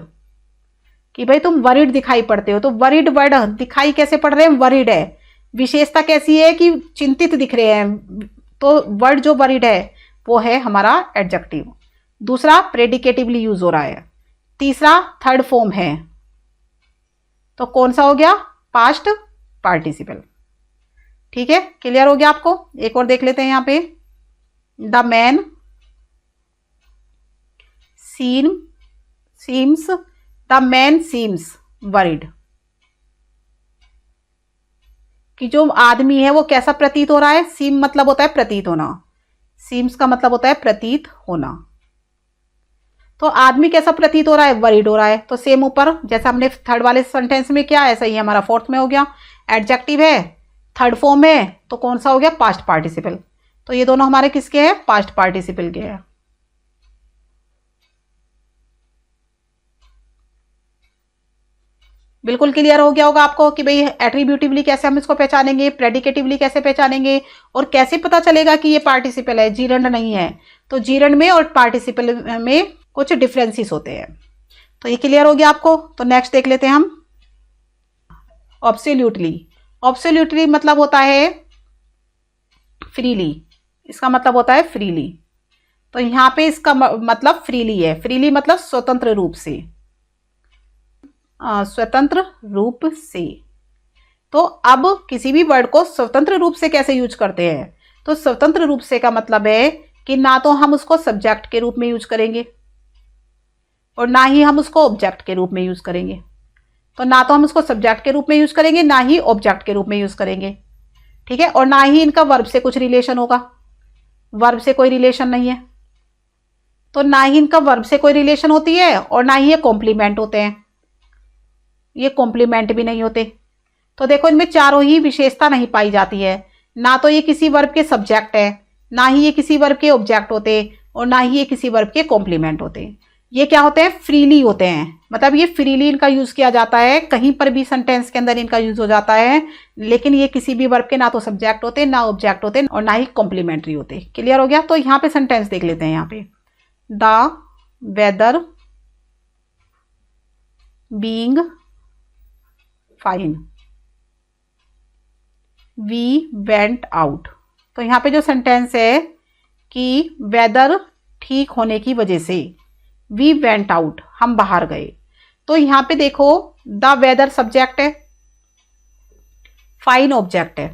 कि भाई तुम वरिड दिखाई पड़ते हो। तो वरिड वर्ड दिखाई कैसे पड़ रहे हैं, वरिड है। विशेषता कैसी है कि चिंतित दिख रहे हैं, तो वर्ड जो वरिड है वो है हमारा एडजेक्टिव। दूसरा प्रेडिकेटिवली यूज हो रहा है। तीसरा थर्ड फॉर्म है, तो कौन सा हो गया, पास्ट पार्टिसिपल। ठीक है, क्लियर हो गया आपको। एक और देख लेते हैं यहां पे। The man seems, the man seems worried, कि जो आदमी है वो कैसा प्रतीत हो रहा है। सीम मतलब होता है प्रतीत होना, सीम्स का मतलब होता है प्रतीत होना। तो आदमी कैसा प्रतीत हो रहा है, वरिड हो रहा है। तो सेम ऊपर जैसा हमने थर्ड वाले सेंटेंस में किया, ऐसा ही हमारा फोर्थ में हो गया। एडजेक्टिव है, थर्ड फॉर्म है, तो कौन सा हो गया, पास्ट पार्टिसिपल। तो ये दोनों हमारे किसके हैं, पास्ट पार्टिसिपल के हैं। बिल्कुल क्लियर हो गया होगा आपको कि भाई एट्रीब्यूटिवली कैसे हम इसको पहचानेंगे, प्रेडिकेटिवली कैसे पहचानेंगे, और कैसे पता चलेगा कि ये पार्टिसिपल है, जीरंड नहीं है। तो जीरंड में और पार्टिसिपल में कुछ डिफरेंसेस होते हैं। तो ये क्लियर हो गया आपको। तो नेक्स्ट देख लेते हैं हम। ऑब्सोल्यूटली, ऑब्सोल्यूटली मतलब होता है फ्रीली, इसका मतलब होता है फ्रीली। तो यहां पे इसका मतलब फ्रीली है। फ्रीली मतलब स्वतंत्र रूप से, स्वतंत्र रूप से। तो अब किसी भी वर्ड को स्वतंत्र रूप से कैसे यूज करते हैं, तो स्वतंत्र रूप से का मतलब है कि ना तो हम उसको सब्जेक्ट के रूप में यूज करेंगे और ना ही हम उसको ऑब्जेक्ट के रूप में यूज करेंगे। तो ना तो हम उसको सब्जेक्ट के रूप में यूज करेंगे, ना ही ऑब्जेक्ट के रूप में यूज करेंगे। ठीक है, और ना ही इनका वर्ब से कुछ रिलेशन होगा, वर्ब से कोई रिलेशन नहीं है। तो ना ही इनका वर्ब से कोई रिलेशन होती है और ना ही ये कॉम्प्लीमेंट होते हैं, ये कॉम्प्लीमेंट भी नहीं होते। तो देखो इनमें चारों ही विशेषता नहीं पाई जाती है। ना तो ये किसी वर्ब के सब्जेक्ट है, ना ही ये किसी वर्ब के ऑब्जेक्ट होते, और ना ही ये किसी वर्ब के कॉम्प्लीमेंट होते। ये क्या होते हैं, फ्रीली होते हैं। मतलब ये फ्रीली इनका यूज किया जाता है, कहीं पर भी सेंटेंस के अंदर इनका यूज हो जाता है, लेकिन ये किसी भी वर्ब के ना तो सब्जेक्ट होते, ना ऑब्जेक्ट होते, और ना ही कॉम्प्लीमेंट्री होते। क्लियर हो गया। तो यहाँ पे सेंटेंस देख लेते हैं। यहाँ पे the weather being fine, we went out. तो यहाँ पे जो सेंटेंस है कि वेदर ठीक होने की वजह से, वी वेंट आउट, हम बाहर गए। तो यहाँ पे देखो द वेदर सब्जेक्ट है, फाइन ऑब्जेक्ट है,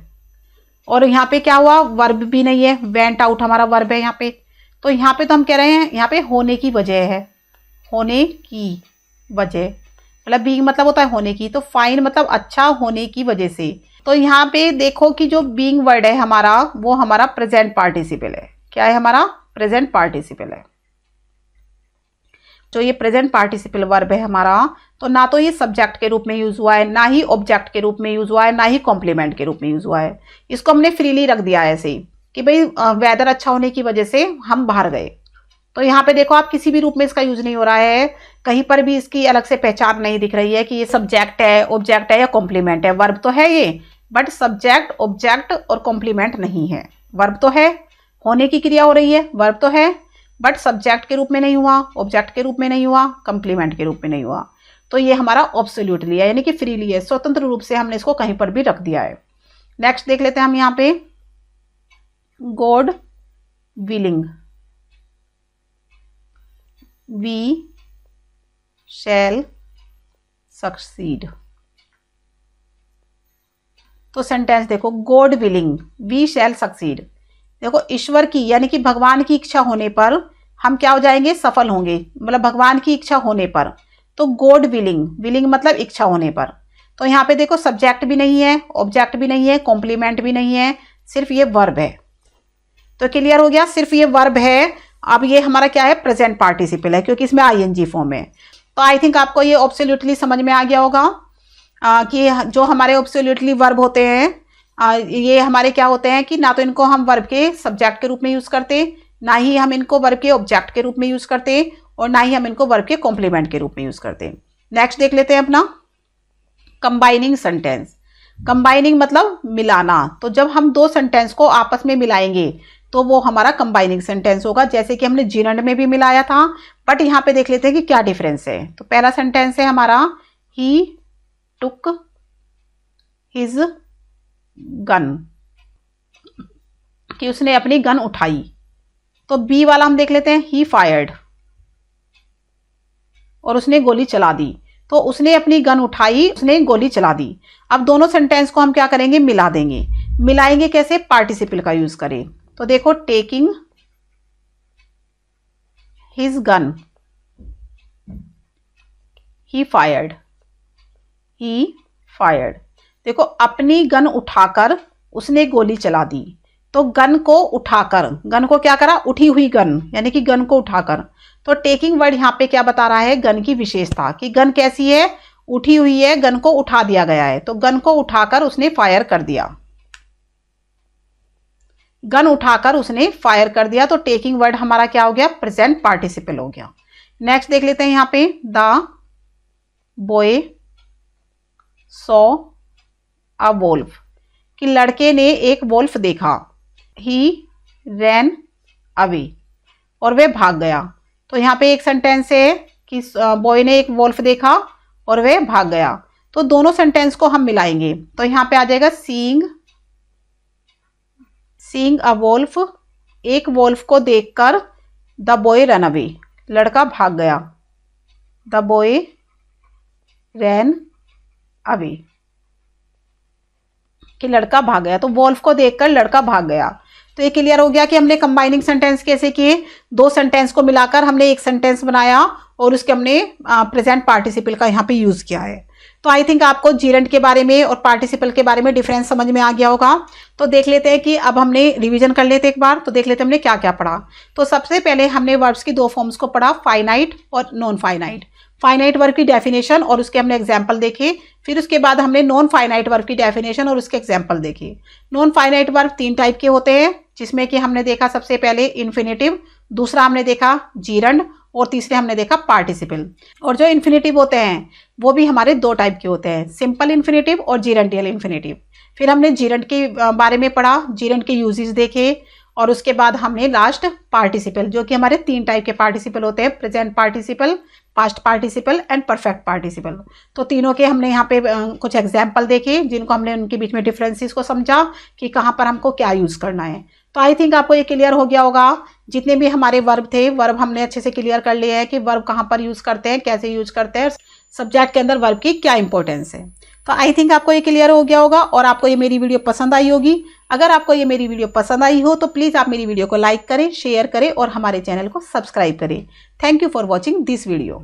और यहाँ पे क्या हुआ, वर्ब भी नहीं है, वेंट आउट हमारा वर्ब है यहाँ पे। तो यहाँ पे तो हम कह रहे हैं यहाँ पे होने की वजह है, होने की वजह, मतलब बीइंग मतलब होता है होने की, तो फाइन मतलब अच्छा होने की वजह से। तो यहाँ पे देखो कि जो बीइंग वर्ड है हमारा वो हमारा प्रेजेंट पार्टिसिपल है। क्या है हमारा? प्रेजेंट पार्टिसिपल है। जो ये प्रेजेंट पार्टिसिपल वर्ब है हमारा, तो ना तो ये सब्जेक्ट के रूप में यूज हुआ है, ना ही ऑब्जेक्ट के रूप में यूज हुआ है, ना ही कॉम्प्लीमेंट के रूप में यूज हुआ है। इसको हमने फ्रीली रख दिया है ऐसे ही कि भाई वेदर अच्छा होने की वजह से हम बाहर गए। तो यहाँ पे देखो आप किसी भी रूप में इसका यूज नहीं हो रहा है, कहीं पर भी इसकी अलग से पहचान नहीं दिख रही है कि ये सब्जेक्ट है, ऑब्जेक्ट है या कॉम्प्लीमेंट है। वर्ब तो है ये, बट सब्जेक्ट, ऑब्जेक्ट और कॉम्प्लीमेंट नहीं है। वर्ब तो है, होने की क्रिया हो रही है, वर्ब तो है, बट सब्जेक्ट के रूप में नहीं हुआ, ऑब्जेक्ट के रूप में नहीं हुआ, कॉम्प्लीमेंट के रूप में नहीं हुआ। तो ये हमारा ऑब्सोल्यूटली है, यानी कि फ्रीली है, स्वतंत्र रूप से हमने इसको कहीं पर भी रख दिया है। नेक्स्ट देख लेते हैं हम यहाँ पे, God willing, we shall succeed. तो सेंटेंस देखो, God willing we shall succeed. देखो ईश्वर की यानी कि भगवान की इच्छा होने पर हम क्या हो जाएंगे? सफल होंगे, मतलब भगवान की इच्छा होने पर। तो गॉड विलिंग, विलिंग मतलब इच्छा होने पर। तो यहाँ पे देखो सब्जेक्ट भी नहीं है, ऑब्जेक्ट भी नहीं है, कॉम्प्लीमेंट भी नहीं है, सिर्फ ये वर्ब है। तो क्लियर हो गया, सिर्फ ये वर्ब है। अब ये हमारा क्या है? प्रेजेंट पार्टिसिपल है, क्योंकि इसमें आईएनजी फॉर्म है। तो आई थिंक आपको ये एब्सोल्युटली समझ में आ गया होगा कि जो हमारे एब्सोल्युटली वर्ब होते हैं ये हमारे क्या होते हैं कि ना तो इनको हम वर्ब के सब्जेक्ट के रूप में यूज करते, ना ही हम इनको वर्ब के ऑब्जेक्ट के रूप में यूज करते, और ना ही हम इनको वर्ब के कॉम्प्लीमेंट के रूप में यूज करते। नेक्स्ट देख लेते हैं अपना कंबाइनिंग सेंटेंस। कंबाइनिंग मतलब मिलाना। तो जब हम दो सेंटेंस को आपस में मिलाएंगे तो वो हमारा कंबाइनिंग सेंटेंस होगा, जैसे कि हमने जीरंड में भी मिलाया था। बट यहाँ पे देख लेते हैं कि क्या डिफरेंस है। तो पहला सेंटेंस है हमारा, ही टुक हिज गन, कि उसने अपनी गन उठाई। तो बी वाला हम देख लेते हैं, ही फायर्ड, और उसने गोली चला दी। तो उसने अपनी गन उठाई, उसने गोली चला दी। अब दोनों सेंटेंस को हम क्या करेंगे? मिला देंगे। मिलाएंगे कैसे? पार्टिसिपल का यूज करें। तो देखो, टेकिंग हिज गन, ही फायर्ड, ही फायर्ड। देखो अपनी गन उठाकर उसने गोली चला दी। तो गन को उठाकर, गन को क्या करा? उठी हुई गन, यानी कि गन को उठाकर। तो टेकिंग वर्ड यहाँ पे क्या बता रहा है? गन की विशेषता, कि गन कैसी है? उठी हुई है, गन को उठा दिया गया है। तो गन को उठाकर उसने फायर कर दिया, गन उठाकर उसने फायर कर दिया। तो टेकिंग वर्ड हमारा क्या हो गया? प्रेजेंट पार्टिसिपल हो गया। नेक्स्ट देख लेते हैं यहाँ पे, the boy saw a wolf, कि लड़के ने एक वोल्फ देखा। ही रैन अवे, और वह भाग गया। तो यहाँ पे एक सेंटेंस है कि बॉय ने एक वोल्फ देखा और वह भाग गया। तो दोनों सेंटेंस को हम मिलाएंगे। तो यहाँ पे आ जाएगा, सीइंग अ वोल्फ, एक वोल्फ को देखकर, द बॉय रन अवे, लड़का भाग गया। द बॉय रैन अवे, कि लड़का भाग गया। तो वोल्फ को देखकर लड़का भाग गया। तो ये क्लियर हो गया कि हमने कंबाइनिंग सेंटेंस कैसे किए। दो सेंटेंस को मिलाकर हमने एक सेंटेंस बनाया और उसके हमने प्रेजेंट पार्टिसिपल का यहाँ पे यूज किया है। तो आई थिंक आपको जीरेंट के बारे में और पार्टिसिपल के बारे में डिफरेंस समझ में आ गया होगा। तो देख लेते हैं कि अब हमने रिवीजन कर लेते एक बार। तो देख लेते हैं हमने क्या क्या पढ़ा। तो सबसे पहले हमने वर्ब्स की दो फॉर्म्स को पढ़ा, फाइनाइट और नॉन फाइनाइट। फाइनाइट वर्ब की डेफिनेशन और उसके हमने एग्जाम्पल देखे। फिर उसके बाद हमने नॉन फाइनाइट वर्ब की डेफिनेशन और उसके एग्जाम्पल देखे। नॉन फाइनाइट वर्ब 3 टाइप के होते हैं, जिसमें कि हमने देखा सबसे पहले इन्फिनेटिव, दूसरा हमने देखा जीरंड, और तीसरे हमने देखा पार्टिसिपल। और जो इन्फिनेटिव होते हैं वो भी हमारे 2 टाइप के होते हैं, सिंपल इन्फिनेटिव और जीरंडियल इन्फिनेटिव। फिर हमने जीरंड के बारे में पढ़ा, जीरंड के यूजेस देखे, और उसके बाद हमने लास्ट पार्टिसिपल, जो कि हमारे 3 टाइप के पार्टिसिपल होते हैं, present participle, past participle and perfect participle. तो तीनों के हमने यहाँ पे कुछ एग्जाम्पल देखे, जिनको हमने उनके बीच में डिफरेंसेस को समझा कि कहाँ पर हमको क्या यूज़ करना है। तो आई थिंक आपको ये क्लियर हो गया होगा। जितने भी हमारे वर्ब थे, वर्ब हमने अच्छे से क्लियर कर लिए हैं कि वर्ब कहाँ पर यूज़ करते हैं, कैसे यूज़ करते हैं, सब्जेक्ट के अंदर वर्ब की क्या इंपॉर्टेंस है। तो आई थिंक आपको ये क्लियर हो गया होगा और आपको ये मेरी वीडियो पसंद आई होगी। अगर आपको ये मेरी वीडियो पसंद आई हो तो प्लीज़ आप मेरी वीडियो को लाइक करें, शेयर करें और हमारे चैनल को सब्सक्राइब करें। Thank you for watching this video.